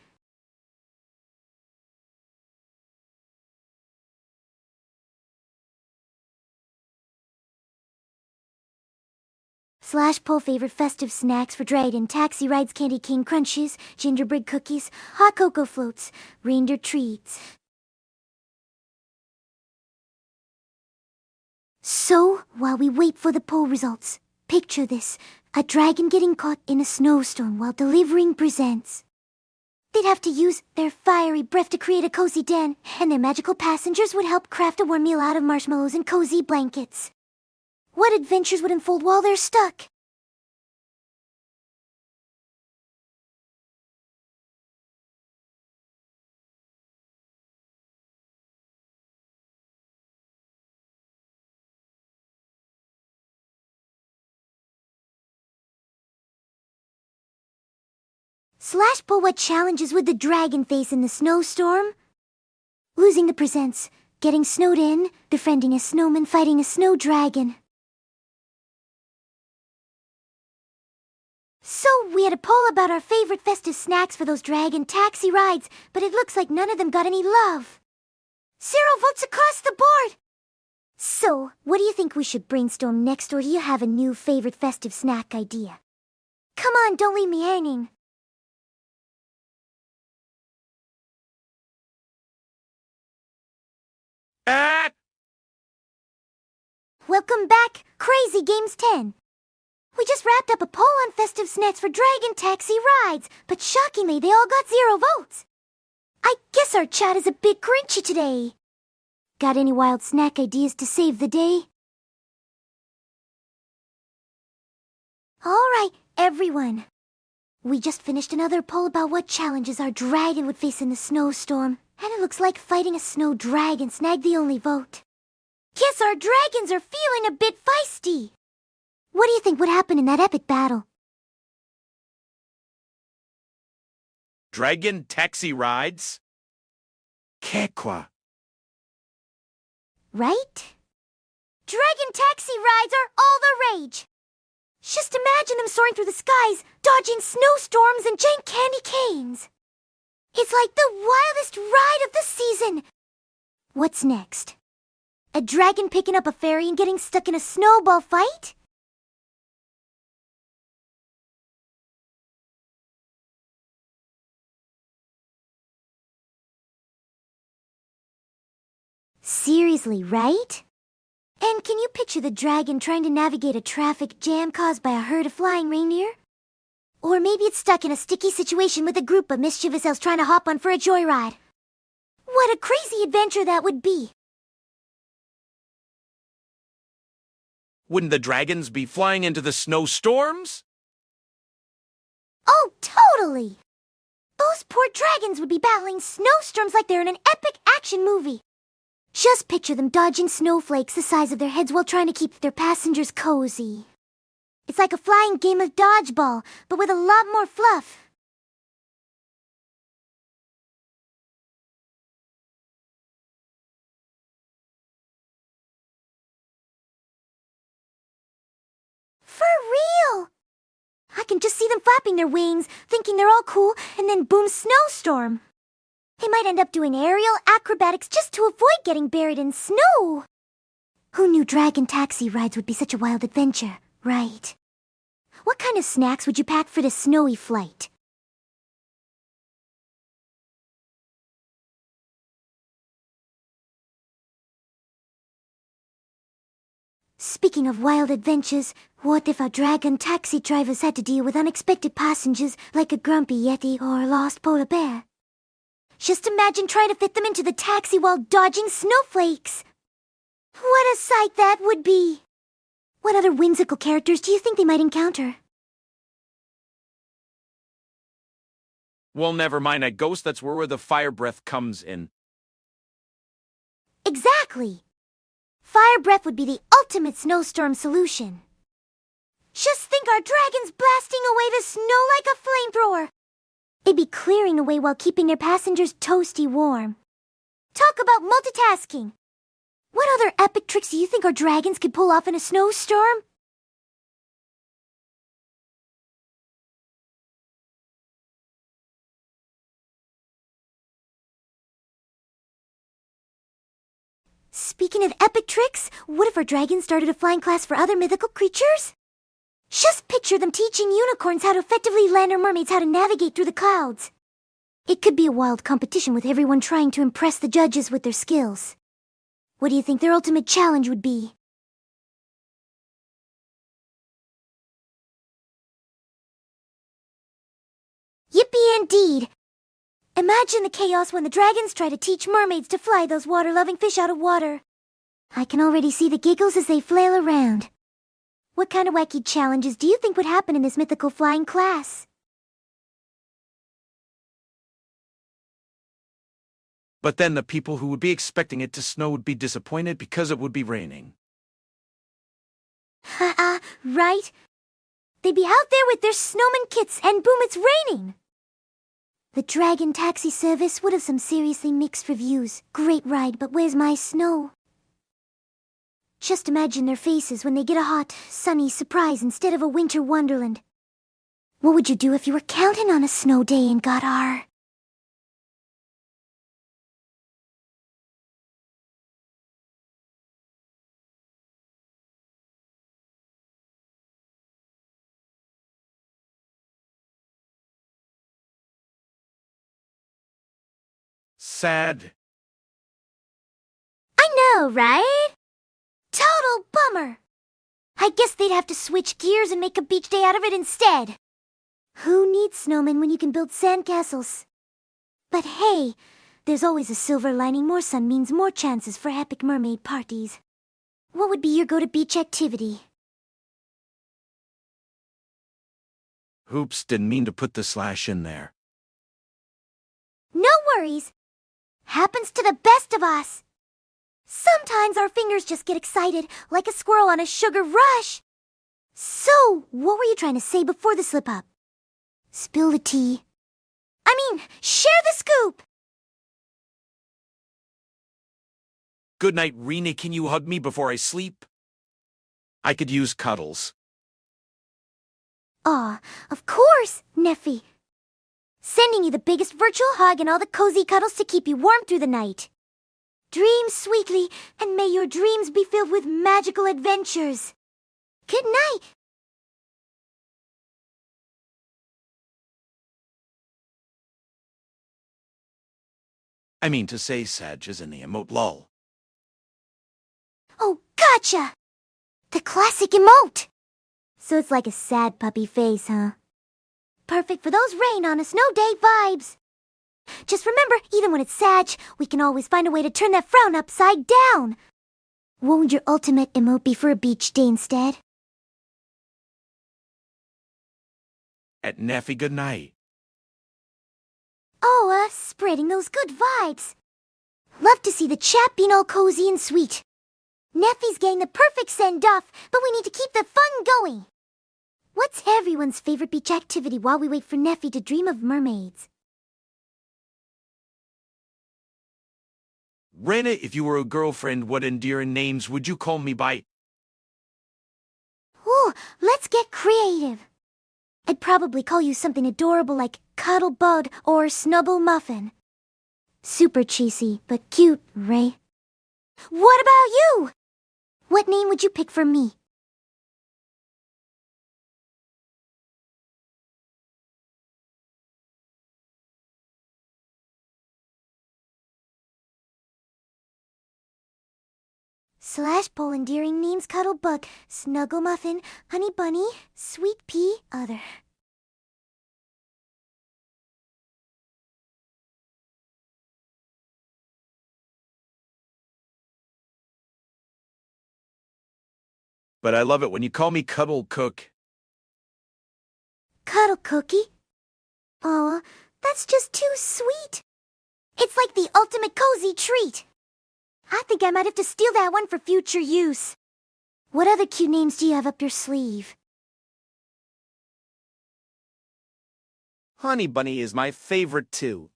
Slash poll favorite festive snacks for dragon taxi rides: candy cane crunches, gingerbread cookies, hot cocoa floats, reindeer treats. So, while we wait for the poll results, picture this: a dragon getting caught in a snowstorm while delivering presents. They'd have to use their fiery breath to create a cozy den, and their magical passengers would help craft a warm meal out of marshmallows and cozy blankets. What adventures would unfold while they're stuck? Slash poll what challenges would the dragon face in the snowstorm? Losing the presents, getting snowed in, befriending a snowman, fighting a snow dragon. So, we had a poll about our favorite festive snacks for those dragon taxi rides, but it looks like none of them got any love. 0 votes across the board! So, what do you think we should brainstorm next, or do you have a new favorite festive snack idea? Come on, don't leave me hanging. Welcome back, Crazy Games 10. We just wrapped up a poll on festive snacks for dragon taxi rides, but shockingly they all got 0 votes. I guess our chat is a bit grinchy today. Got any wild snack ideas to save the day? Alright, everyone. We just finished another poll about what challenges our dragon would face in the snowstorm, and it looks like fighting a snow dragon snagged the only vote. Guess our dragons are feeling a bit feisty. What do you think would happen in that epic battle? Dragon taxi rides? Kekwa. Right? Dragon taxi rides are all the rage. Just imagine them soaring through the skies, dodging snowstorms and giant candy canes. It's like the wildest ride of the season. What's next? A dragon picking up a fairy and getting stuck in a snowball fight? Seriously, right? And can you picture the dragon trying to navigate a traffic jam caused by a herd of flying reindeer? Or maybe it's stuck in a sticky situation with a group of mischievous elves trying to hop on for a joyride. What a crazy adventure that would be! Wouldn't the dragons be flying into the snowstorms? Oh, totally! Those poor dragons would be battling snowstorms like they're in an epic action movie. Just picture them dodging snowflakes the size of their heads while trying to keep their passengers cozy. It's like a flying game of dodgeball, but with a lot more fluff. For real! I can just see them flapping their wings, thinking they're all cool, and then boom, snowstorm. They might end up doing aerial acrobatics just to avoid getting buried in snow. Who knew dragon taxi rides would be such a wild adventure, right? What kind of snacks would you pack for this snowy flight? Speaking of wild adventures, what if our dragon taxi drivers had to deal with unexpected passengers like a grumpy yeti or a lost polar bear? Just imagine trying to fit them into the taxi while dodging snowflakes. What a sight that would be! What other whimsical characters do you think they might encounter? Well, never mind, I ghost, that's where the fire breath comes in. Exactly! Fire breath would be the ultimate snowstorm solution. Just think our dragons blasting away the snow like a flamethrower. They'd be clearing away while keeping their passengers toasty warm. Talk about multitasking. What other epic tricks do you think our dragons could pull off in a snowstorm? Speaking of epic tricks, what if our dragons started a flying class for other mythical creatures? Just picture them teaching unicorns how to effectively land or mermaids how to navigate through the clouds. It could be a wild competition with everyone trying to impress the judges with their skills. What do you think their ultimate challenge would be? Yippee indeed! Imagine the chaos when the dragons try to teach mermaids to fly those water-loving fish out of water. I can already see the giggles as they flail around. What kind of wacky challenges do you think would happen in this mythical flying class? But then the people who would be expecting it to snow would be disappointed because it would be raining. Right? They'd be out there with their snowman kits and boom, it's raining! The Dragon Taxi service would have some seriously mixed reviews. Great ride, but where's my snow? Just imagine their faces when they get a hot, sunny surprise instead of a winter wonderland. What would you do if you were counting on a snow day and got our... Sad. I know, right? Total bummer. I guess they'd have to switch gears and make a beach day out of it instead. Who needs snowmen when you can build sandcastles? But hey, there's always a silver lining. More sun means more chances for epic mermaid parties. What would be your go-to-beach activity? Oops, didn't mean to put the slash in there. No worries. Happens to the best of us. Sometimes our fingers just get excited, like a squirrel on a sugar rush. So, what were you trying to say before the slip-up? Spill the tea. I mean, share the scoop! Good night, Rina. Can you hug me before I sleep? I could use cuddles. Aw, of course, Neffy. Sending you the biggest virtual hug and all the cozy cuddles to keep you warm through the night. Dream sweetly, and may your dreams be filled with magical adventures. Good night. I mean to say Sag is in the emote lol. Oh, gotcha! The classic emote! So it's like a sad puppy face, huh? Perfect for those rain on a snow day vibes. Just remember, even when it's Sag, we can always find a way to turn that frown upside down. What would your ultimate emote be for a beach day instead? At Neffy good night. Oh, spreading those good vibes. Love to see the chat being all cozy and sweet. Neffy's getting the perfect send-off, but we need to keep the fun going. What's everyone's favorite beach activity while we wait for Neffy to dream of mermaids? Rina, if you were a girlfriend, what endearing names would you call me by? Ooh, let's get creative. I'd probably call you something adorable like Cuddle Bug or Snubble Muffin. Super cheesy, but cute, Ray. What about you? What name would you pick for me? / poll endearing names Cuddle Bug, Snuggle Muffin, Honey Bunny, Sweet Pea, other. But I love it when you call me Cuddle Cook. Cuddle Cookie? Aw, that's just too sweet. It's like the ultimate cozy treat. I think I might have to steal that one for future use. What other cute names do you have up your sleeve? Honey Bunny is my favorite too.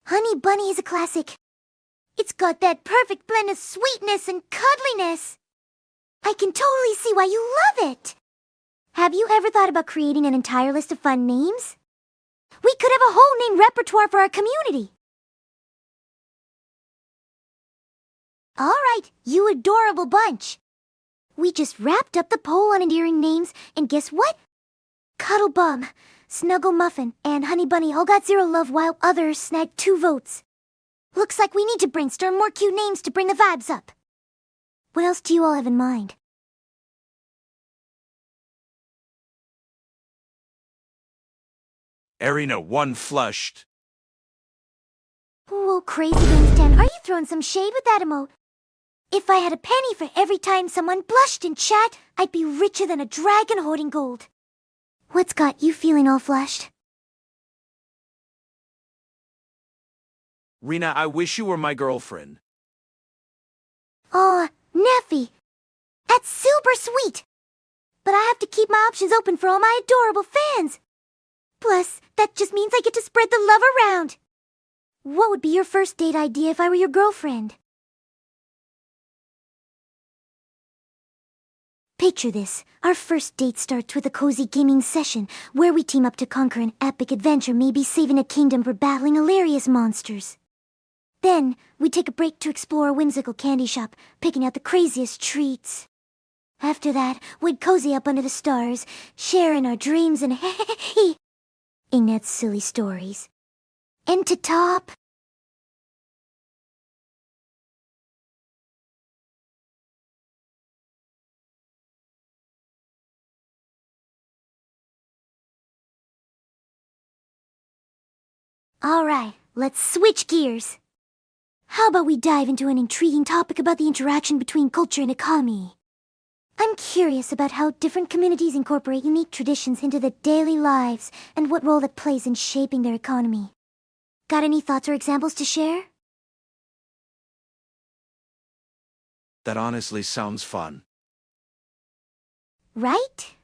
Honey Bunny is a classic. It's got that perfect blend of sweetness and cuddliness. I can totally see why you love it. Have you ever thought about creating an entire list of fun names? We could have a whole name repertoire for our community. All right, you adorable bunch. We just wrapped up the poll on endearing names, and guess what? Cuddle Bum, Snuggle Muffin, and Honey Bunny all got 0 love while others snagged 2 votes. Looks like we need to brainstorm more cute names to bring the vibes up. What else do you all have in mind? AiRina one flushed. Whoa, Crazy Games 10, are you throwing some shade with that emote? If I had a penny for every time someone blushed in chat, I'd be richer than a dragon hoarding gold. What's got you feeling all flushed? Rina, I wish you were my girlfriend. Aw, Neffy. That's super sweet. But I have to keep my options open for all my adorable fans. Plus, that just means I get to spread the love around. What would be your first date idea if I were your girlfriend? Picture this. Our first date starts with a cozy gaming session where we team up to conquer an epic adventure, maybe saving a kingdom or battling hilarious monsters. Then, we take a break to explore a whimsical candy shop, picking out the craziest treats. After that, we'd cozy up under the stars, sharing our dreams and ain't that silly stories. And to top... Alright, let's switch gears. How about we dive into an intriguing topic about the interaction between culture and economy? I'm curious about how different communities incorporate unique traditions into their daily lives and what role that plays in shaping their economy. Got any thoughts or examples to share? That honestly sounds fun. Right?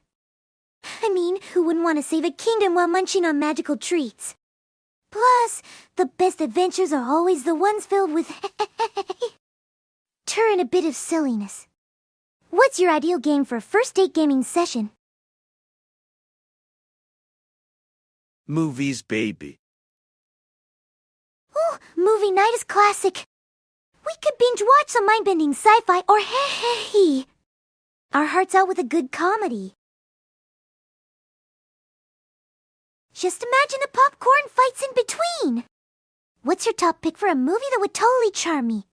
I mean, who wouldn't want to save a kingdom while munching on magical treats? Plus, the best adventures are always the ones filled with turn a bit of silliness. What's your ideal game for a first date gaming session? Movies, baby. Ooh, movie night is classic. We could binge watch some mind-bending sci-fi or hee. Our hearts out with a good comedy. Just imagine the popcorn fights in between. What's your top pick for a movie that would totally charm me?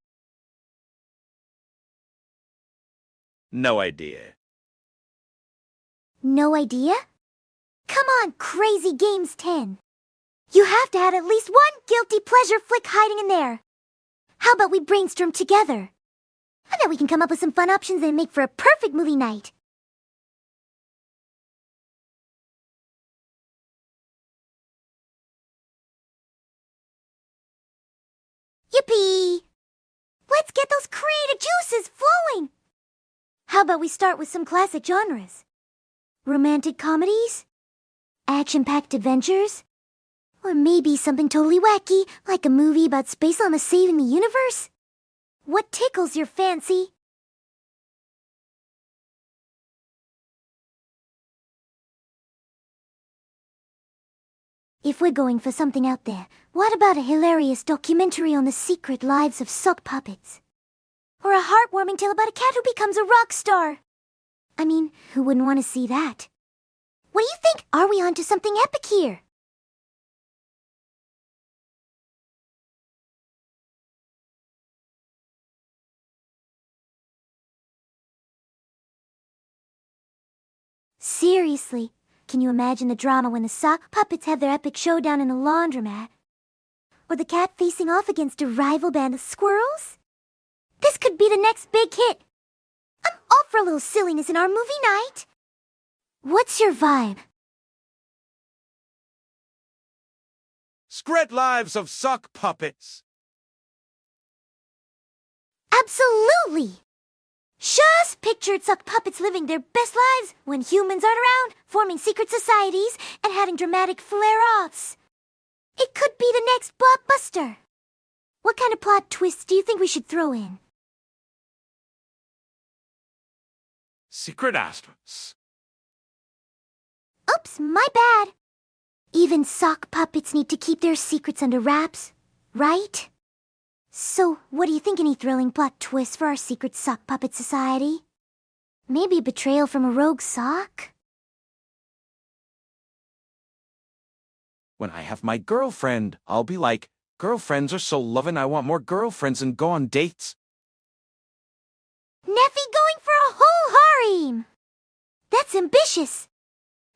No idea. No idea? Come on, Crazy Games 10. You have to have at least one guilty pleasure flick hiding in there. How about we brainstorm together? I bet we can come up with some fun options and make for a perfect movie night. Yippee! Let's get those creative juices flowing! How about we start with some classic genres? Romantic comedies? Action-packed adventures? Or maybe something totally wacky, like a movie about space llama saving the universe? What tickles your fancy? If we're going for something out there, what about a hilarious documentary on the secret lives of sock puppets? Or a heartwarming tale about a cat who becomes a rock star? I mean, who wouldn't want to see that? What do you think? Are we onto something epic here? Seriously, can you imagine the drama when the sock puppets have their epic showdown in a laundromat? Or the cat facing off against a rival band of squirrels? This could be the next big hit. I'm all for a little silliness in our movie night. What's your vibe? Secret Lives of Sock Puppets. Absolutely! Just pictured sock puppets living their best lives when humans aren't around, forming secret societies, and having dramatic flare-offs. It could be the next blockbuster. What kind of plot twists do you think we should throw in? Secret Astros. Oops, my bad. Even sock puppets need to keep their secrets under wraps, right? So, what do you think? Any thrilling plot twists for our secret sock puppet society? Maybe a betrayal from a rogue sock? When I have my girlfriend, I'll be like, girlfriends are so lovin', I want more girlfriends and go on dates. Neffy going for a whole harem! That's ambitious!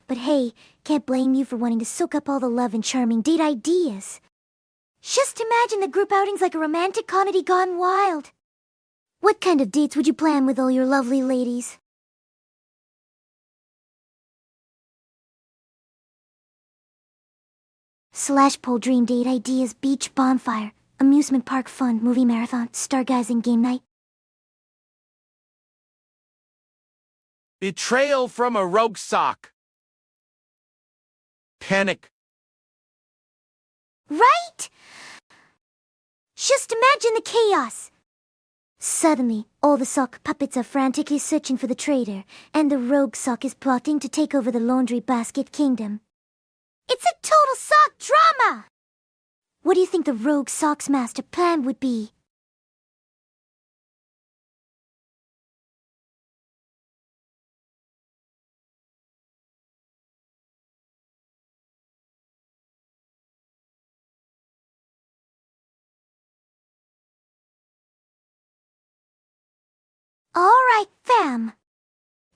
But hey, can't blame you for wanting to soak up all the love and charming date ideas. Just imagine the group outings like a romantic comedy gone wild. What kind of dates would you plan with all your lovely ladies? Slash poll dream date ideas, beach bonfire, amusement park fun, movie marathon, stargazing game night. Betrayal from a rogue sock. Panic. Right? Just imagine the chaos. Suddenly, all the sock puppets are frantically searching for the traitor, and the rogue sock is plotting to take over the laundry basket kingdom. It's a total sock drama! What do you think the rogue sock's master plan would be? All right, fam.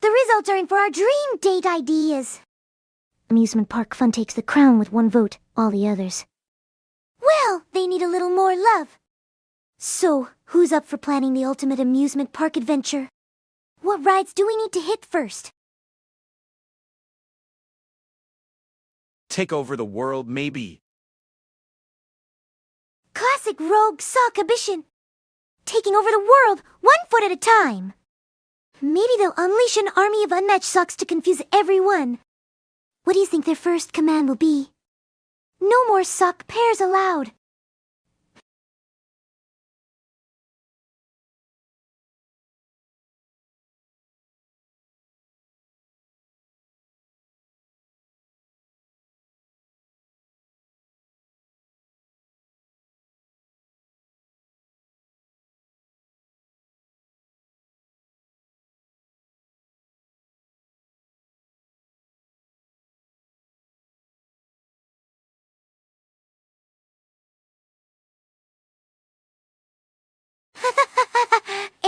The results are in for our dream date ideas. Amusement park fun takes the crown with one vote, all the others. Well, they need a little more love. So, who's up for planning the ultimate amusement park adventure? What rides do we need to hit first? Take over the world, maybe. Classic rogue sock ambition. Taking over the world, 1 foot at a time. Maybe they'll unleash an army of unmatched socks to confuse everyone. What do you think their first command will be? No more sock pairs allowed.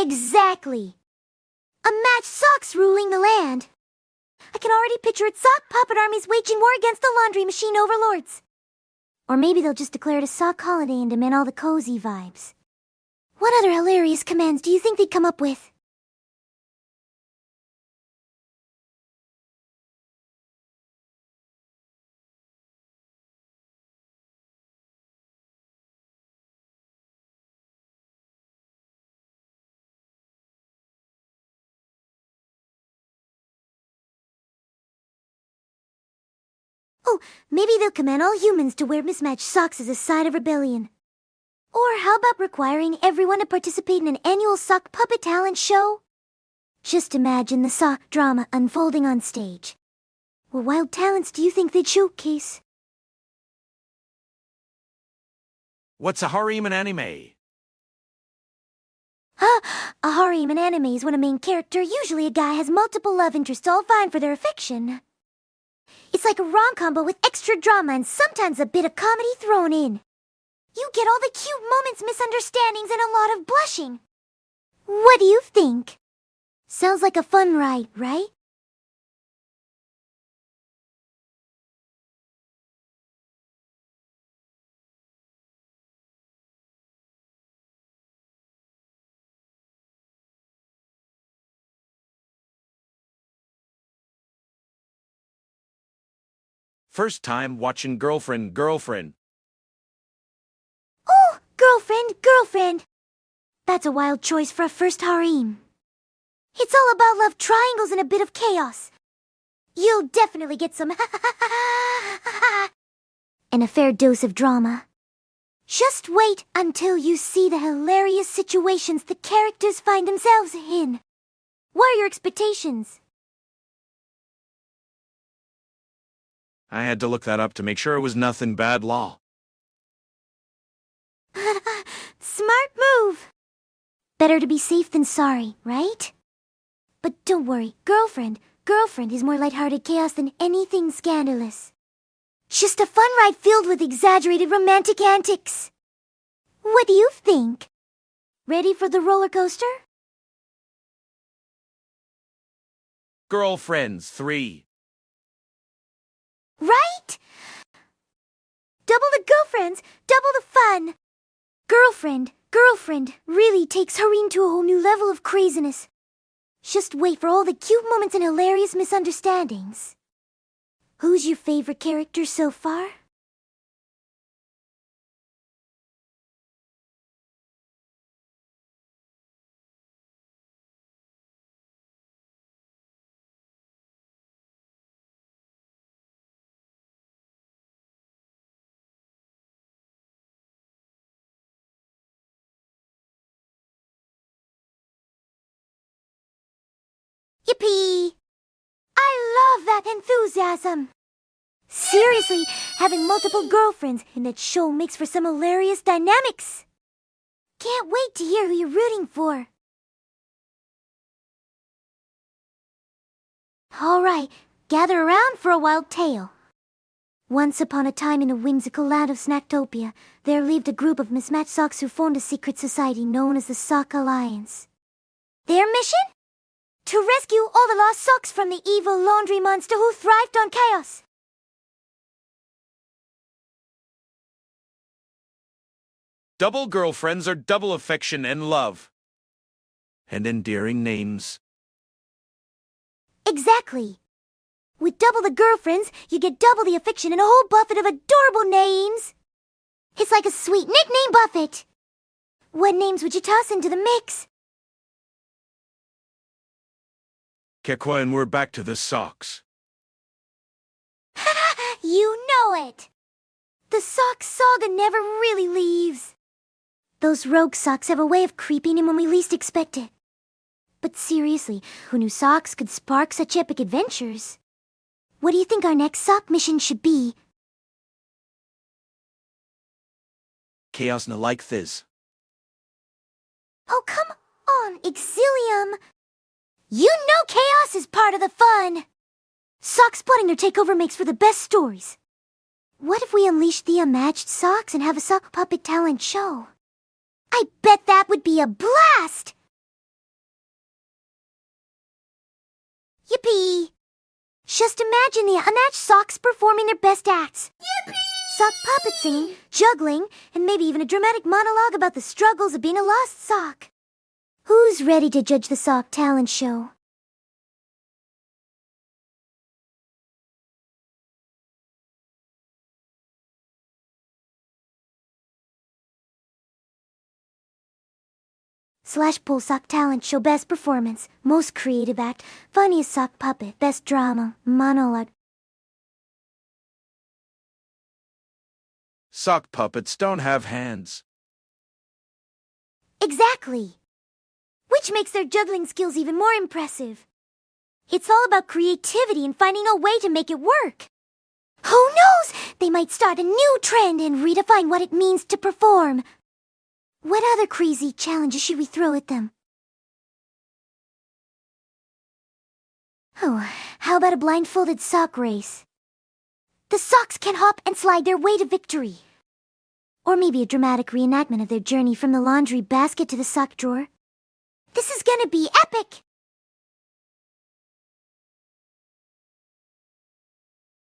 Exactly. A matched socks ruling the land. I can already picture its sock puppet armies waging war against the laundry machine overlords. Or maybe they'll just declare it a sock holiday and demand all the cozy vibes. What other hilarious commands do you think they'd come up with? Oh, maybe they'll command all humans to wear mismatched socks as a sign of rebellion. Or how about requiring everyone to participate in an annual sock puppet talent show? Just imagine the sock drama unfolding on stage. What wild talents do you think they'd showcase? What's a harem in anime? A harem in anime is when a main character, usually a guy, has multiple love interests all vying for their affection. It's like a rom-com but with extra drama and sometimes a bit of comedy thrown in. You get all the cute moments, misunderstandings, and a lot of blushing. What do you think? Sounds like a fun ride, right? First time watching Girlfriend. Oh, girlfriend. That's a wild choice for a first harem. It's all about love triangles and a bit of chaos. You'll definitely get some and a fair dose of drama. Just wait until you see the hilarious situations the characters find themselves in. What are your expectations? I had to look that up to make sure it was nothing bad law. Smart move. Better to be safe than sorry, right? But don't worry, girlfriend is more lighthearted chaos than anything scandalous. Just a fun ride filled with exaggerated romantic antics. What do you think? Ready for the roller coaster? Girlfriends 3. Right? Double the girlfriends, double the fun. Girlfriend really takes harem to a whole new level of craziness. Just wait for all the cute moments and hilarious misunderstandings. Who's your favorite character so far? Yippee! I love that enthusiasm! Seriously, having multiple girlfriends in that show makes for some hilarious dynamics. Can't wait to hear who you're rooting for. Alright, gather around for a wild tale. Once upon a time in the whimsical land of Snacktopia, there lived a group of mismatched socks who formed a secret society known as the Sock Alliance. Their mission? To rescue all the lost socks from the evil laundry monster who thrived on chaos. Double girlfriends are double affection and love. And endearing names. Exactly. With double the girlfriends, you get double the affection and a whole buffet of adorable names. It's like a sweet nickname buffet. What names would you toss into the mix? Kekwa, and we're back to the socks. You know it. The sock saga never really leaves. Those rogue socks have a way of creeping in when we least expect it. But seriously, who knew socks could spark such epic adventures? What do you think our next sock mission should be? Chaos na like this. Oh, come on, Exilium. You know chaos is part of the fun. Sock spotting their takeover makes for the best stories. What if we unleash the unmatched socks and have a sock puppet talent show? I bet that would be a blast! Yippee! Just imagine the unmatched socks performing their best acts. Yippee! Sock puppet singing, juggling, and maybe even a dramatic monologue about the struggles of being a lost sock. Who's ready to judge the sock talent show? /poll sock talent show best performance, most creative act, funniest sock puppet, best drama, monologue. Sock puppets don't have hands. Exactly. Which makes their juggling skills even more impressive. It's all about creativity and finding a way to make it work. Who knows? They might start a new trend and redefine what it means to perform. What other crazy challenges should we throw at them? Oh, how about a blindfolded sock race? The socks can hop and slide their way to victory. Or maybe a dramatic reenactment of their journey from the laundry basket to the sock drawer. This is gonna be epic!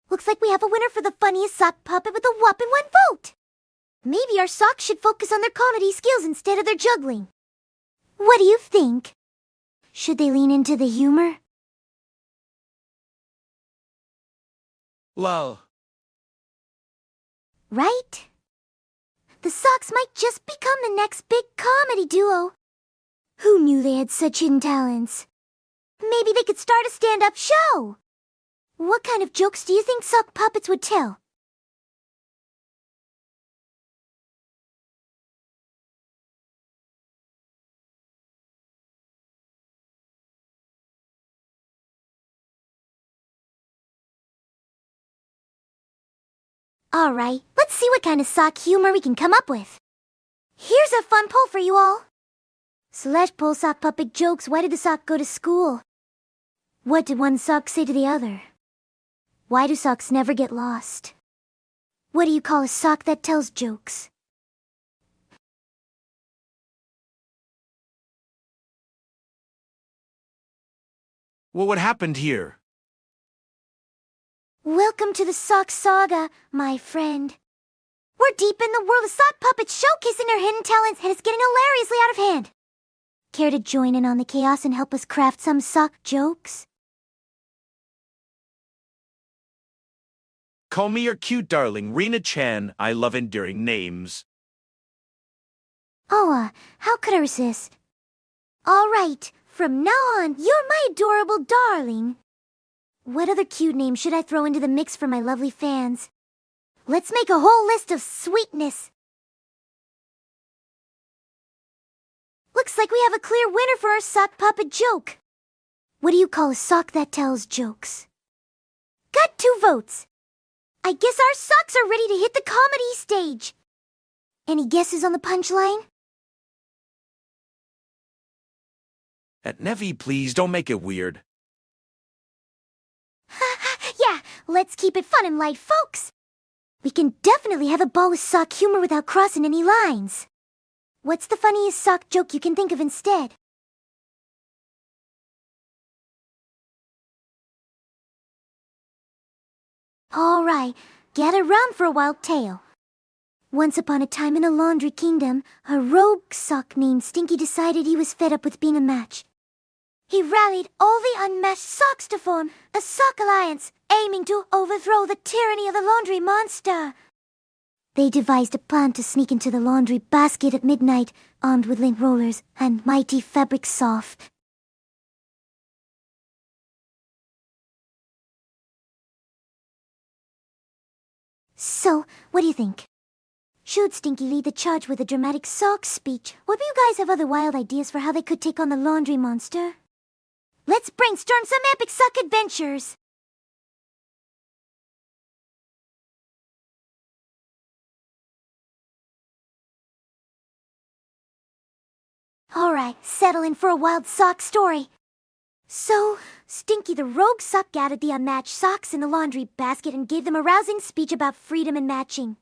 Looks like we have a winner for the funniest sock puppet with a whopping 1 vote! Maybe our socks should focus on their comedy skills instead of their juggling. What do you think? Should they lean into the humor? Lol. Right? The socks might just become the next big comedy duo. Who knew they had such hidden talents? Maybe they could start a stand-up show. What kind of jokes do you think sock puppets would tell? Alright, let's see what kind of sock humor we can come up with. Here's a fun poll for you all. /poll sock puppet jokes. Why did the sock go to school? What did one sock say to the other? Why do socks never get lost? What do you call a sock that tells jokes? Well, what happened here? Welcome to the sock saga, my friend. We're deep in the world of sock puppets showcasing their hidden talents, and it's getting hilariously out of hand. Care to join in on the chaos and help us craft some sock jokes? Call me your cute darling, Rina-chan. I love endearing names. Oh, how could I resist? All right, from now on, you're my adorable darling. What other cute name should I throw into the mix for my lovely fans? Let's make a whole list of sweetness. Looks like we have a clear winner for our sock puppet joke. What do you call a sock that tells jokes? Got 2 votes. I guess our socks are ready to hit the comedy stage. Any guesses on the punchline? At Nevi, please don't make it weird. Yeah, let's keep it fun and light, folks. We can definitely have a ball with sock humor without crossing any lines. What's the funniest sock joke you can think of instead? All right, gather round for a wild tale. Once upon a time in a laundry kingdom, a rogue sock named Stinky decided he was fed up with being a match. He rallied all the unmatched socks to form a sock alliance, aiming to overthrow the tyranny of the laundry monster. They devised a plan to sneak into the laundry basket at midnight, armed with lint rollers and mighty fabric soft. So, what do you think? Should Stinky lead the charge with a dramatic sock speech, or do you guys have other wild ideas for how they could take on the laundry monster? Let's brainstorm some epic sock adventures! Alright, settle in for a wild sock story. So, Stinky the rogue sock gathered the unmatched socks in the laundry basket and gave them a rousing speech about freedom and matching.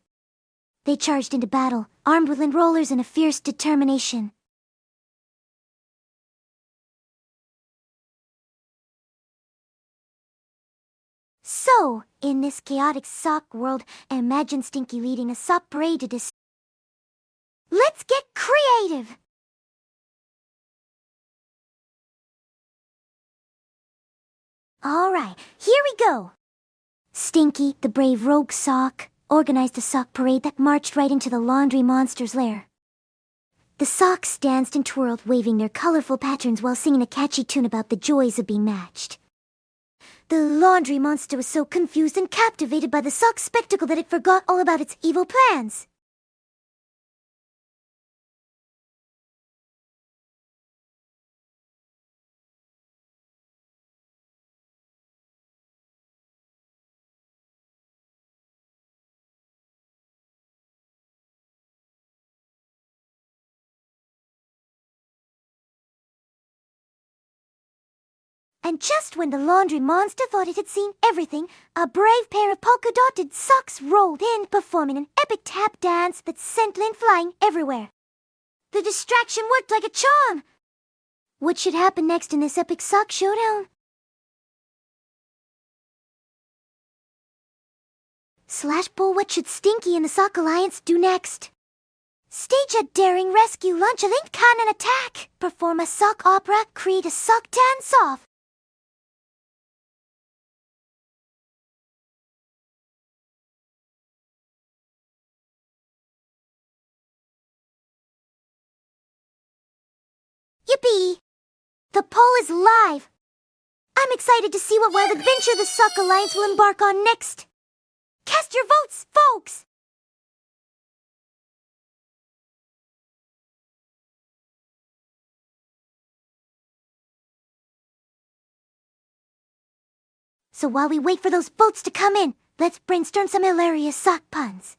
They charged into battle, armed with lint rollers and a fierce determination. In this chaotic sock world, imagine Stinky leading a sock parade to Let's get creative! Alright, here we go! Stinky, the brave rogue sock, organized a sock parade that marched right into the laundry monster's lair. The socks danced and twirled, waving their colorful patterns while singing a catchy tune about the joys of being matched. The laundry monster was so confused and captivated by the sock spectacle that it forgot all about its evil plans. And just when the laundry monster thought it had seen everything, a brave pair of polka-dotted socks rolled in, performing an epic tap dance that sent lint flying everywhere. The distraction worked like a charm. What should happen next in this epic sock showdown? /Poll, what should Stinky and the Sock Alliance do next? Stage a daring rescue, launch a lint cannon attack, perform a sock opera, create a sock dance-off. Yippee! The poll is live! I'm excited to see what wild adventure the Sock Alliance will embark on next! Cast your votes, folks! So while we wait for those votes to come in, let's brainstorm some hilarious sock puns.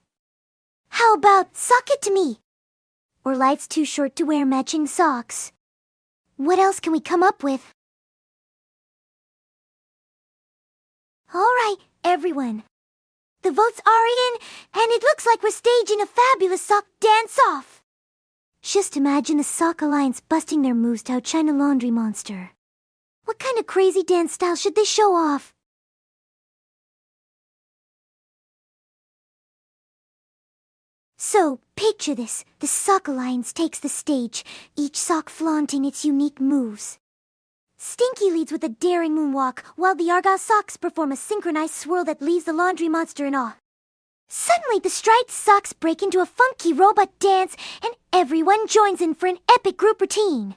How about sock it to me? Or life's too short to wear matching socks. What else can we come up with? Alright, everyone. The votes are in, and it looks like we're staging a fabulous sock dance-off. Just imagine the Sock Alliance busting their moves to outshine a laundry monster. What kind of crazy dance style should they show off? So, picture this. The Sock Alliance takes the stage, each sock flaunting its unique moves. Stinky leads with a daring moonwalk, while the Argyle socks perform a synchronized swirl that leaves the laundry monster in awe. Suddenly, the striped socks break into a funky robot dance, and everyone joins in for an epic group routine.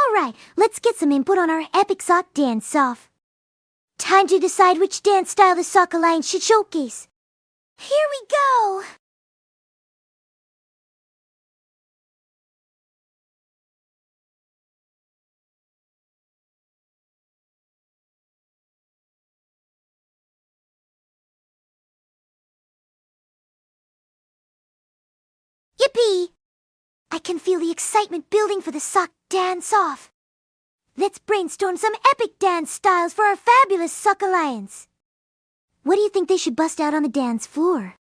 Alright, let's get some input on our epic sock dance-off. Time to decide which dance style the Sock Alliance should showcase. Here we go! Yippee! I can feel the excitement building for the sock dance-off. Let's brainstorm some epic dance styles for our fabulous Sock Alliance. What do you think they should bust out on the dance floor?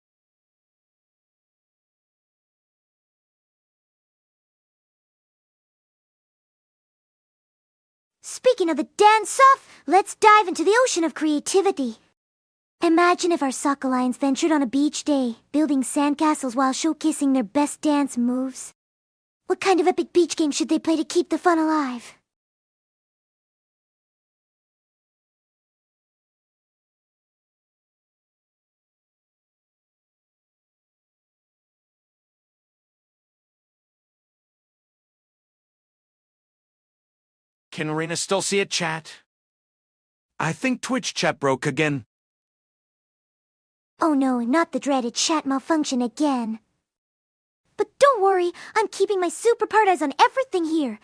Speaking of the dance-off, let's dive into the ocean of creativity. Imagine if our Sock Alliance ventured on a beach day, building sandcastles while showcasing their best dance moves. What kind of epic beach game should they play to keep the fun alive? Can Rina still see it, chat? I think Twitch chat broke again. Oh no, not the dreaded chat malfunction again. But don't worry, I'm keeping my super part eyes on everything here.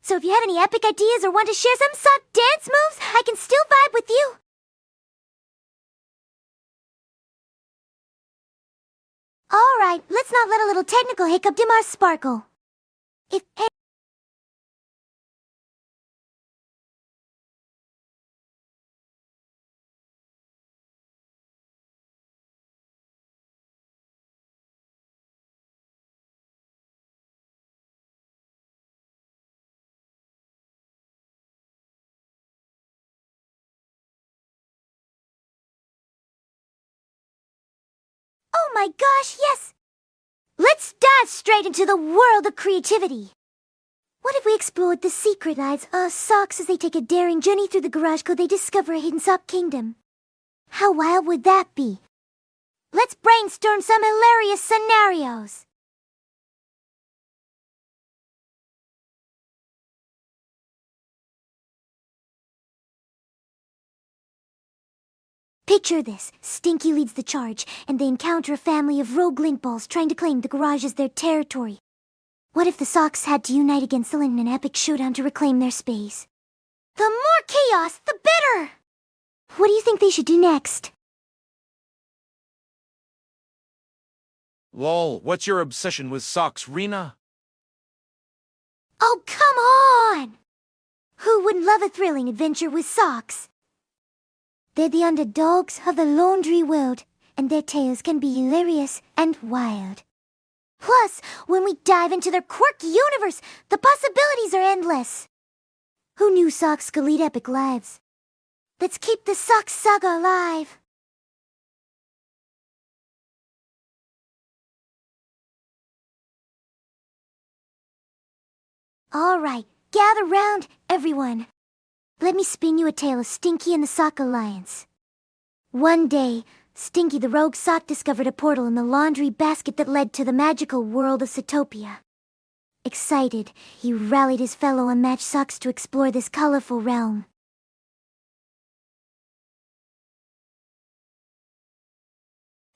So if you have any epic ideas or want to share some sock dance moves, I can still vibe with you. Alright, let's not let a little technical hiccup dim our sparkle. If my gosh, yes! Let's dive straight into the world of creativity. What if we explored the secret lives of socks as they take a daring journey through the garage code they discover a hidden sock kingdom? How wild would that be? Let's brainstorm some hilarious scenarios. Picture this. Stinky leads the charge, and they encounter a family of rogue lint balls trying to claim the garage as their territory. What if the socks had to unite against the lint in an epic showdown to reclaim their space? The more chaos, the better! What do you think they should do next? Lol, what's your obsession with socks, Rina? Oh, come on! Who wouldn't love a thrilling adventure with socks? They're the underdogs of the laundry world, and their tales can be hilarious and wild. Plus, when we dive into their quirky universe, the possibilities are endless. Who knew socks could lead epic lives? Let's keep the sock saga alive. All right, gather round, everyone. Let me spin you a tale of Stinky and the Sock Alliance. One day, Stinky the rogue sock discovered a portal in the laundry basket that led to the magical world of Zootopia. Excited, he rallied his fellow unmatched socks to explore this colorful realm.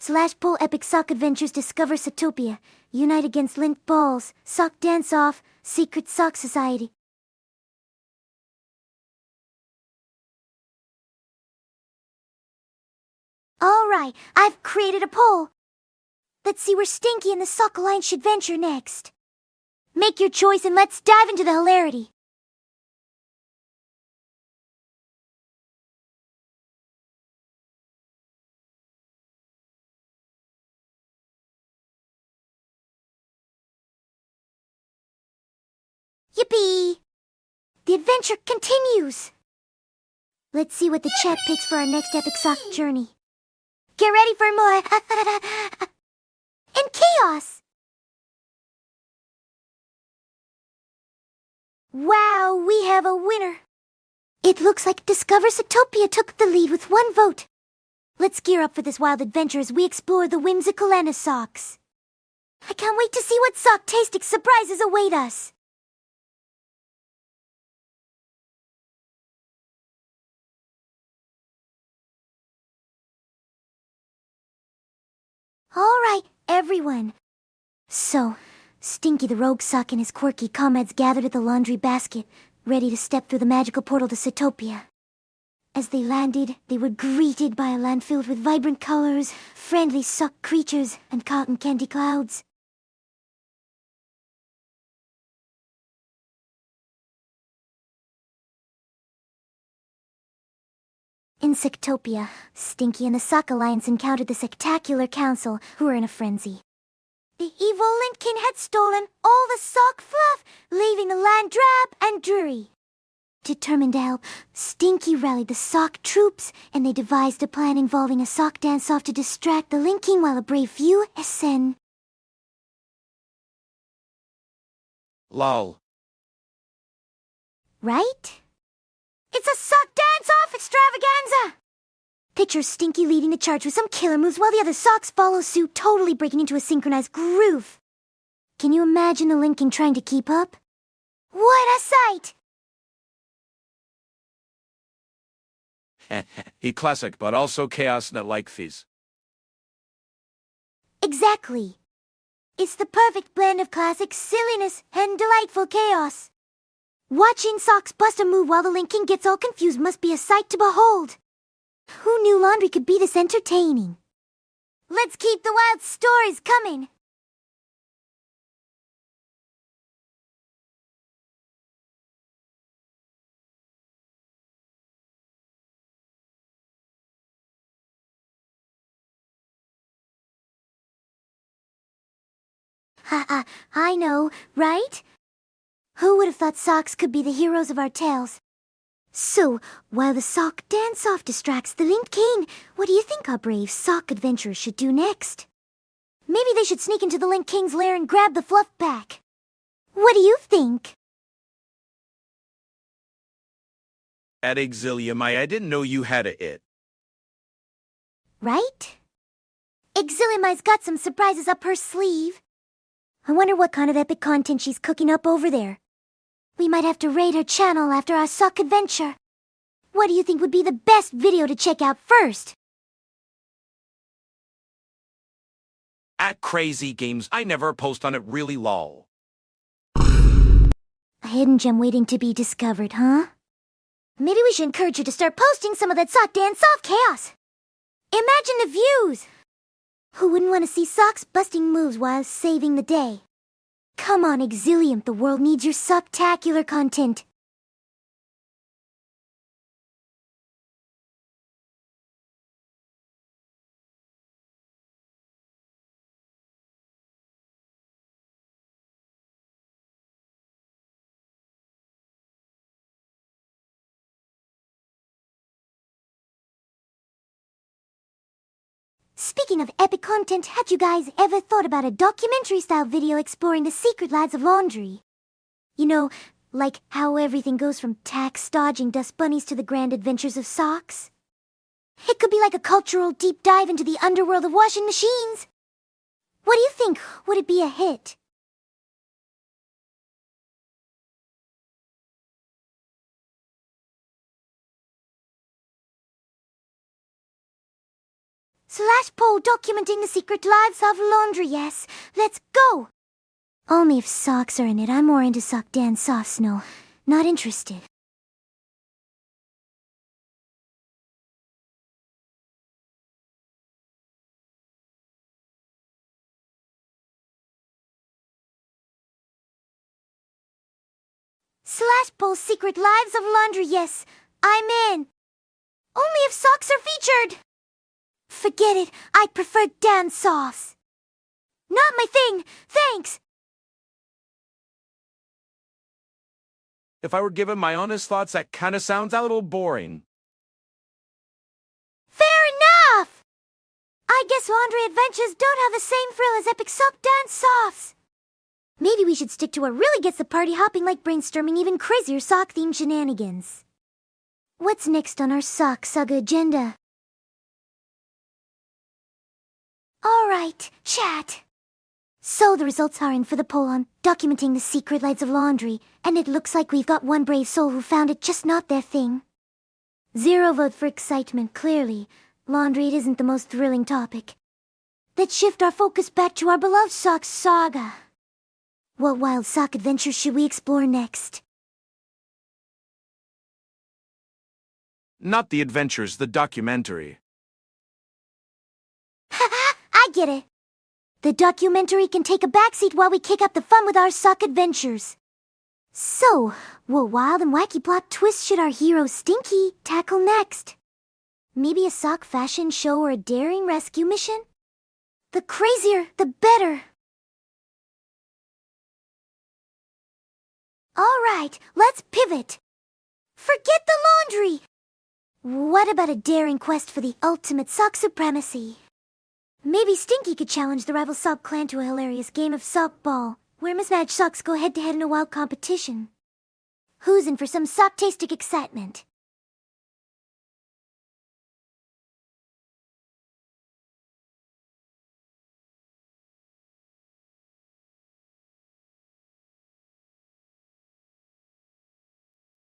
/pull epic sock adventures discover Zootopia. Unite against lint balls. Sock dance off. Secret sock society. All right, I've created a poll. Let's see where Stinky and the Sock Alliance should venture next. Make your choice and let's dive into the hilarity. Yippee! The adventure continues. Let's see what the chat picks for our next epic sock journey. Get ready for more and chaos! Wow, we have a winner! It looks like Discover Zootopia took the lead with 1 vote. Let's gear up for this wild adventure as we explore the whimsical Anna socks. I can't wait to see what sock-tastic surprises await us. All right, everyone. So, Stinky the rogue sock and his quirky comrades gathered at the laundry basket, ready to step through the magical portal to Zootopia. As they landed, they were greeted by a land filled with vibrant colors, friendly sock creatures, and cotton candy clouds. In Zootopia, Stinky and the Sock Alliance encountered the Spectacular Council, who were in a frenzy. The evil Lint King had stolen all the sock fluff, leaving the land drab and dreary. Determined to help, Stinky rallied the sock troops, and they devised a plan involving a sock dance-off to distract the Lint King while a brave few ascend. Lol. Right? It's a sock dance-off extravaganza! Picture Stinky leading the charge with some killer moves while the other socks follow suit, totally breaking into a synchronized groove. Can you imagine the Lint King trying to keep up? What a sight! He classic, but also chaos not like fizz. Exactly. It's the perfect blend of classic silliness and delightful chaos. Watching socks bust a move while the Lint King gets all confused must be a sight to behold. Who knew laundry could be this entertaining? Let's keep the wild stories coming. I know, right? Who would have thought socks could be the heroes of our tales? So, while the sock dance-off distracts the Lint King, what do you think our brave sock adventurers should do next? Maybe they should sneak into the Link King's lair and grab the fluff back. What do you think? At Exilium, I didn't know you had a it. Right? Exilium's got some surprises up her sleeve. I wonder what kind of epic content she's cooking up over there. We might have to raid her channel after our sock adventure. What do you think would be the best video to check out first? At Crazy Games, I never post on it, really lol. A hidden gem waiting to be discovered, huh? Maybe we should encourage her to start posting some of that sock dance soft chaos. Imagine the views! Who wouldn't want to see socks busting moves while saving the day? Come on, Exilium, the world needs your socktacular content. Speaking of epic content, had you guys ever thought about a documentary-style video exploring the secret lives of laundry? You know, like how everything goes from tax-dodging dust bunnies to the grand adventures of socks? It could be like a cultural deep dive into the underworld of washing machines. What do you think? Would it be a hit? /poll documenting the secret lives of laundry, yes. Let's go! Only if socks are in it. I'm more into sock dance soft snow. Not interested. /poll secret lives of laundry, yes. I'm in. Only if socks are featured. Forget it. I'd prefer dance softs. Not my thing. Thanks. If I were given my honest thoughts, that kinda sounds a little boring. Fair enough! I guess laundry adventures don't have the same thrill as epic sock dance softs. Maybe we should stick to what really gets the party hopping, like brainstorming even crazier sock-themed shenanigans. What's next on our sock saga agenda? Alright, chat. So the results are in for the poll on documenting the secret lives of laundry, and it looks like we've got one brave soul who found it just not their thing. 0 vote for excitement, clearly. Laundry, it isn't the most thrilling topic. Let's shift our focus back to our beloved sock saga. What wild sock adventures should we explore next? Not the adventures, the documentary. Haha, I get it. The documentary can take a backseat while we kick up the fun with our sock adventures. So, what wild and wacky plot twist should our hero Stinky tackle next? Maybe a sock fashion show or a daring rescue mission? The crazier, the better. Alright, let's pivot. Forget the laundry. What about a daring quest for the ultimate sock supremacy? Maybe Stinky could challenge the rival sock clan to a hilarious game of sock ball, where mismatched socks go head-to-head in a wild competition. Who's in for some sock-tastic excitement?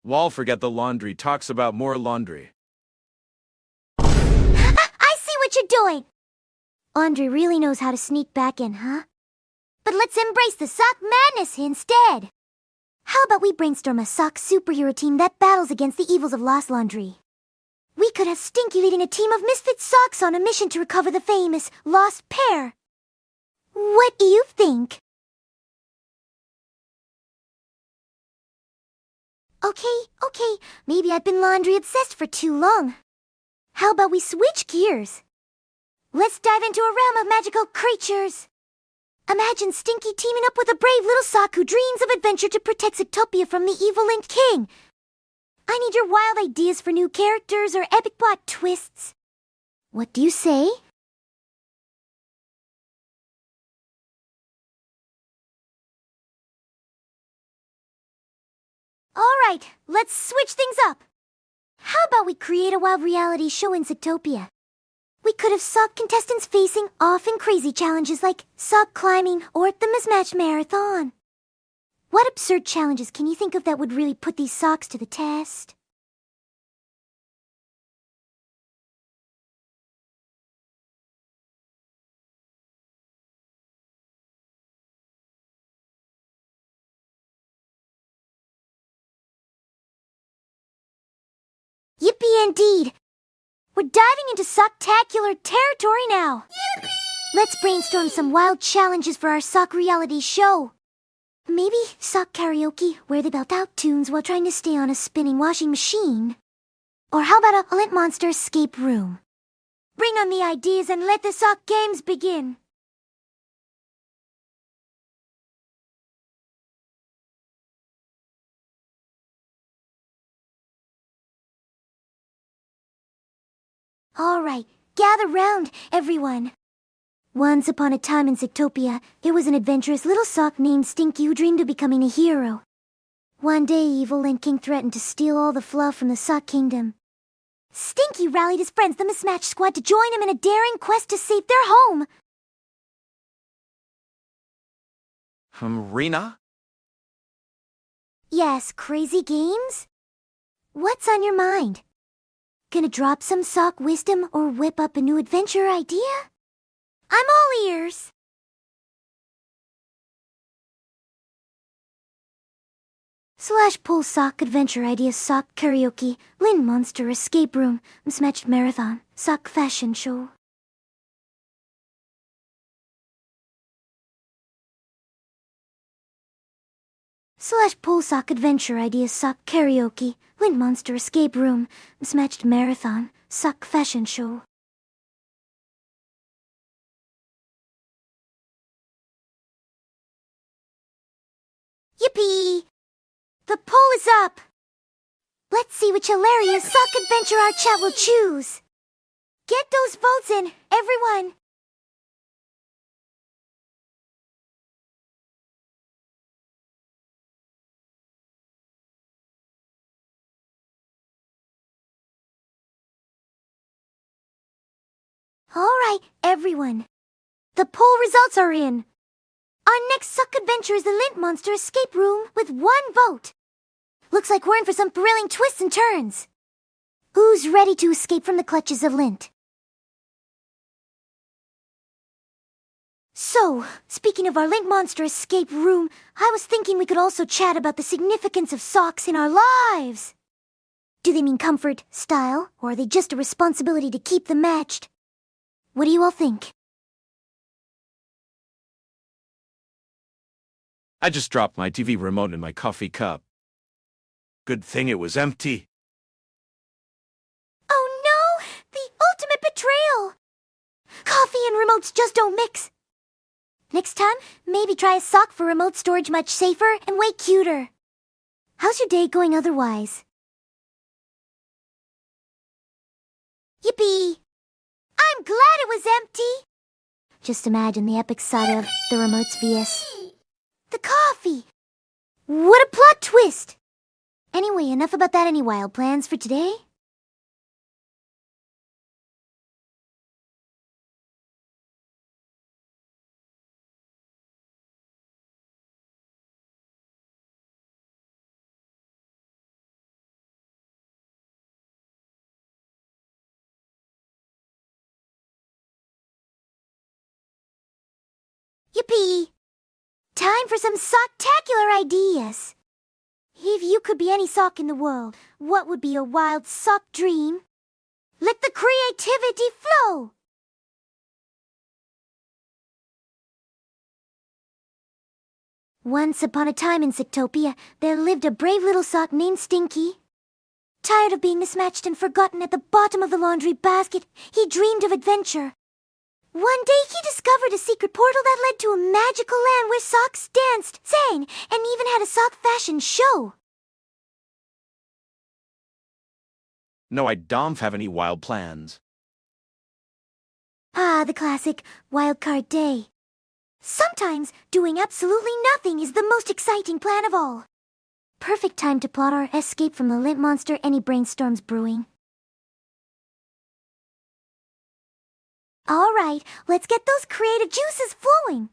Wall forget the laundry talks about more laundry. I see what you're doing! Laundry really knows how to sneak back in, huh? But let's embrace the sock madness instead! How about we brainstorm a sock superhero team that battles against the evils of lost laundry? We could have Stinky leading a team of misfit socks on a mission to recover the famous lost pair. What do you think? Okay, maybe I've been laundry obsessed for too long. How about we switch gears? Let's dive into a realm of magical creatures. Imagine Stinky teaming up with a brave little sock who dreams of adventure to protect Zootopia from the evil Link King. I need your wild ideas for new characters or epic plot twists. What do you say? Alright, let's switch things up. How about we create a wild reality show in Zootopia? We could have sock contestants facing off in crazy challenges like sock climbing or the mismatched marathon. What absurd challenges can you think of that would really put these socks to the test? Yippee indeed! We're diving into socktacular territory now. Yippee! Let's brainstorm some wild challenges for our sock reality show. Maybe sock karaoke, where they belt out tunes while trying to stay on a spinning washing machine. Or how about a lint monster escape room? Bring on the ideas and let the sock games begin. All right, gather round, everyone. Once upon a time in Zootopia, there was an adventurous little sock named Stinky who dreamed of becoming a hero. One day, evil Lint King threatened to steal all the fluff from the sock kingdom. Stinky rallied his friends, the Mismatched Squad, to join him in a daring quest to save their home. Rina? Yes, crazy games? What's on your mind? Gonna drop some sock wisdom or whip up a new adventure idea? I'm all ears. /pull sock adventure idea sock karaoke, lint monster escape room, mismatched marathon, sock fashion show. /pull sock adventure idea sock karaoke, lint monster escape room, mismatched marathon, sock fashion show. Yippee! The poll is up! Let's see which hilarious sock adventure our chat will choose. Get those votes in, everyone! Alright, everyone. The poll results are in. Our next sock adventure is the Lint Monster Escape Room with 1 vote. Looks like we're in for some thrilling twists and turns. Who's ready to escape from the clutches of Lint? So, speaking of our Lint Monster Escape Room, I was thinking we could also chat about the significance of socks in our lives. Do they mean comfort, style, or are they just a responsibility to keep them matched? What do you all think? I just dropped my TV remote in my coffee cup. Good thing it was empty. Oh no! The ultimate betrayal! Coffee and remotes just don't mix. Next time, maybe try a sock for remote storage, much safer and way cuter. How's your day going otherwise? Yippee! I'm glad it was empty! Just imagine the epic side of the remotes vs. the coffee. What a plot twist! Anyway, enough about that. Any wild plans for today? Yippee! Time for some socktacular ideas. If you could be any sock in the world, what would be your wild sock dream? Let the creativity flow! Once upon a time in Zootopia, there lived a brave little sock named Stinky. Tired of being mismatched and forgotten at the bottom of the laundry basket, he dreamed of adventure. One day he discovered a secret portal that led to a magical land where socks danced, sang, and even had a sock fashion show. No, I don't have any wild plans. Ah, the classic wildcard day. Sometimes doing absolutely nothing is the most exciting plan of all. Perfect time to plot our escape from the lint monster any brainstorms brewing. Alright, let's get those creative juices flowing.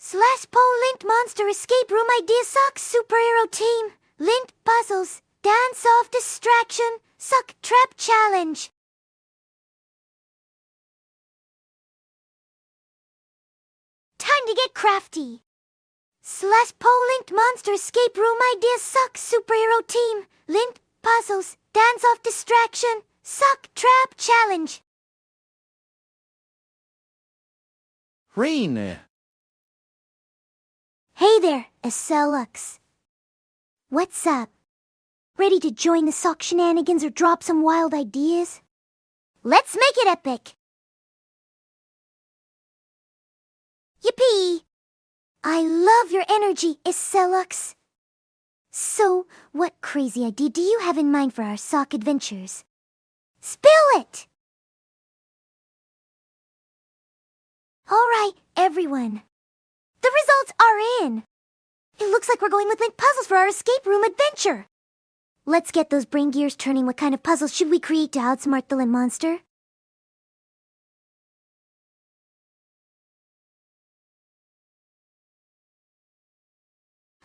/lint monster escape room idea sucks superhero team. Lint puzzles. Dance off distraction. Suck trap challenge. Time to get crafty. /lint monster escape room idea sucks superhero team. Lint puzzles. Dance off distraction. Suck trap challenge. Rina. Hey there, SLX. What's up? Ready to join the sock shenanigans or drop some wild ideas? Let's make it epic! Yippee! I love your energy, SLX. So, what crazy idea do you have in mind for our sock adventures? Spill it! Alright, everyone. The results are in! It looks like we're going with lint puzzles for our escape room adventure. Let's get those brain gears turning. What kind of puzzles should we create to outsmart the lint monster?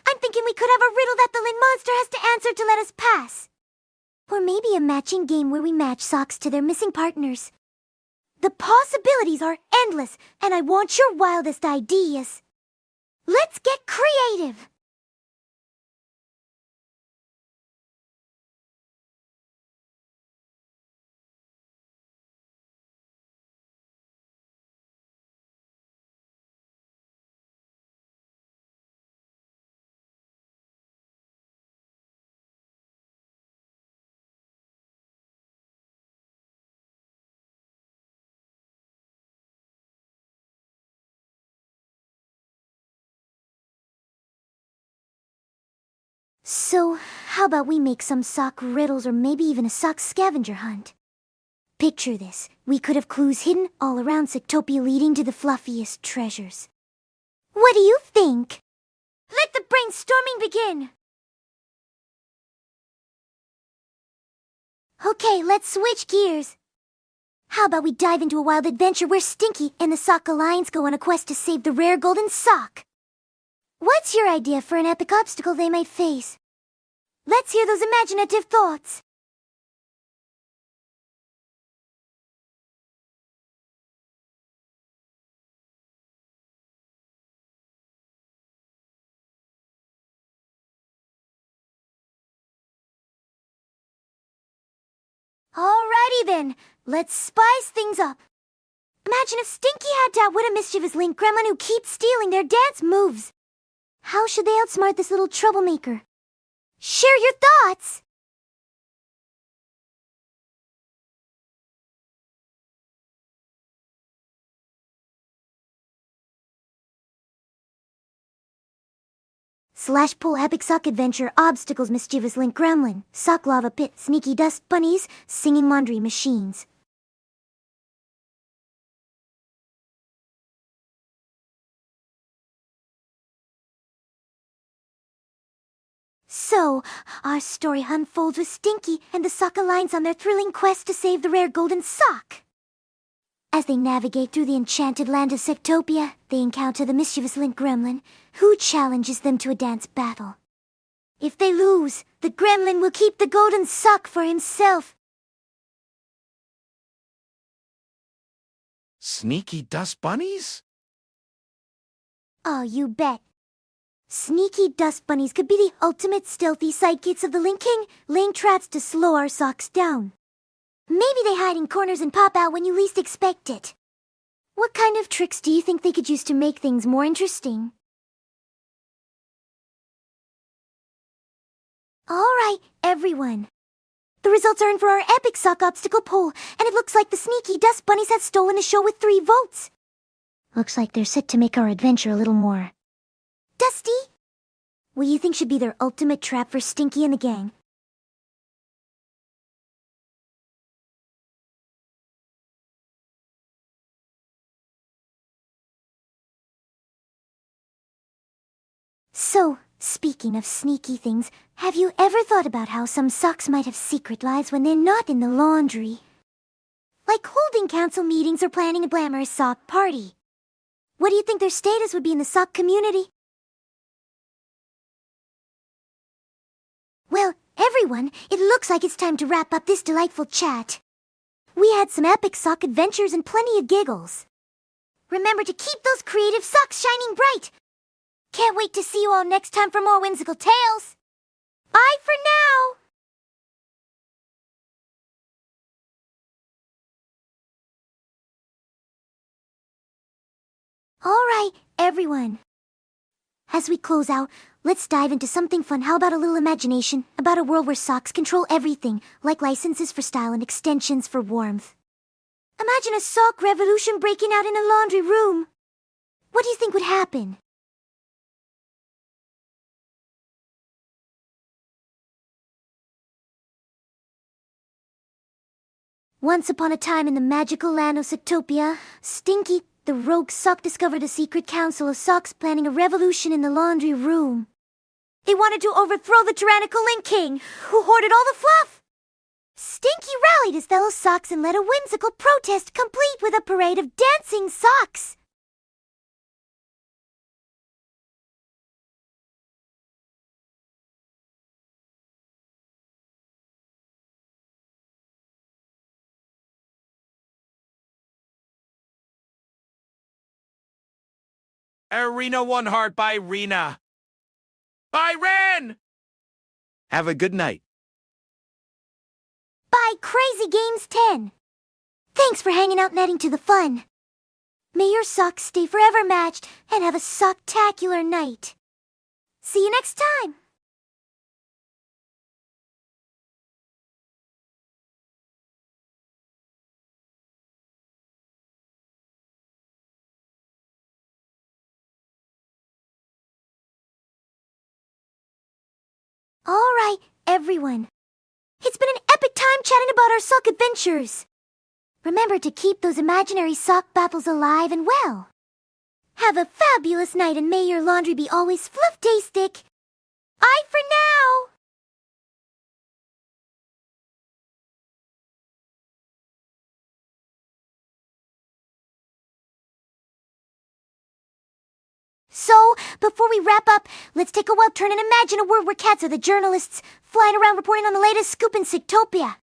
I'm thinking we could have a riddle that the lint monster has to answer to let us pass. Or maybe a matching game where we match socks to their missing partners. The possibilities are endless, and I want your wildest ideas. Let's get creative! So, how about we make some sock riddles or maybe even a sock scavenger hunt? Picture this. We could have clues hidden all around Sectopia leading to the fluffiest treasures. What do you think? Let the brainstorming begin! Okay, let's switch gears. How about we dive into a wild adventure where Stinky and the Sock Alliance go on a quest to save the rare golden sock? What's your idea for an epic obstacle they might face? Let's hear those imaginative thoughts. Alrighty then, let's spice things up. Imagine if Stinky had to outwit a mischievous link gremlin who keeps stealing their dance moves. How should they outsmart this little troublemaker? Share your thoughts! /pull epic sock adventure obstacles mischievous link gremlin, sock lava pit, sneaky dust bunnies, singing laundry machines. So, our story unfolds with Stinky and the Sock Alliance on their thrilling quest to save the rare golden sock. As they navigate through the enchanted land of Sectopia, they encounter the mischievous link gremlin, who challenges them to a dance battle. If they lose, the gremlin will keep the golden sock for himself. Sneaky dust bunnies? Oh, you bet. Sneaky dust bunnies could be the ultimate stealthy sidekicks of the Link King, laying traps to slow our socks down. Maybe they hide in corners and pop out when you least expect it. What kind of tricks do you think they could use to make things more interesting? Alright, everyone. The results are in for our epic sock obstacle poll, and it looks like the sneaky dust bunnies have stolen a show with 3 votes. Looks like they're set to make our adventure a little more dusty. What do you think should be their ultimate trap for Stinky and the gang? So, Speaking of sneaky things, have you ever thought about how some socks might have secret lives when they're not in the laundry? Like holding council meetings or planning a glamorous sock party. What do you think their status would be in the sock community? Well, everyone, it looks like it's time to wrap up this delightful chat. We had some epic sock adventures and plenty of giggles. Remember to keep those creative socks shining bright. Can't wait to see you all next time for more whimsical tales. Bye for now. All right, everyone. As we close out, let's dive into something fun. How about a little imagination about a world where socks control everything, like licenses for style and extensions for warmth? Imagine a sock revolution breaking out in a laundry room. What do you think would happen? Once upon a time in the magical land of Socktopia, Stinky, the rogue sock, discovered a secret council of socks planning a revolution in the laundry room. They wanted to overthrow the tyrannical Link King, who hoarded all the fluff. Stinky rallied his fellow socks and led a whimsical protest complete with a parade of dancing socks. Rina One Heart by Rina. By Ren! Have a good night. By Crazy Games 10. Thanks for hanging out and adding to the fun. May your socks stay forever matched and have a socktacular night. See you next time. All right, everyone. It's been an epic time chatting about our sock adventures. Remember to keep those imaginary sock battles alive and well. Have a fabulous night and may your laundry be always fluff-tastic. Bye for now. So, before we wrap up, let's take a wild turn and imagine a world where cats are the journalists, flying around reporting on the latest scoop in Socktopia.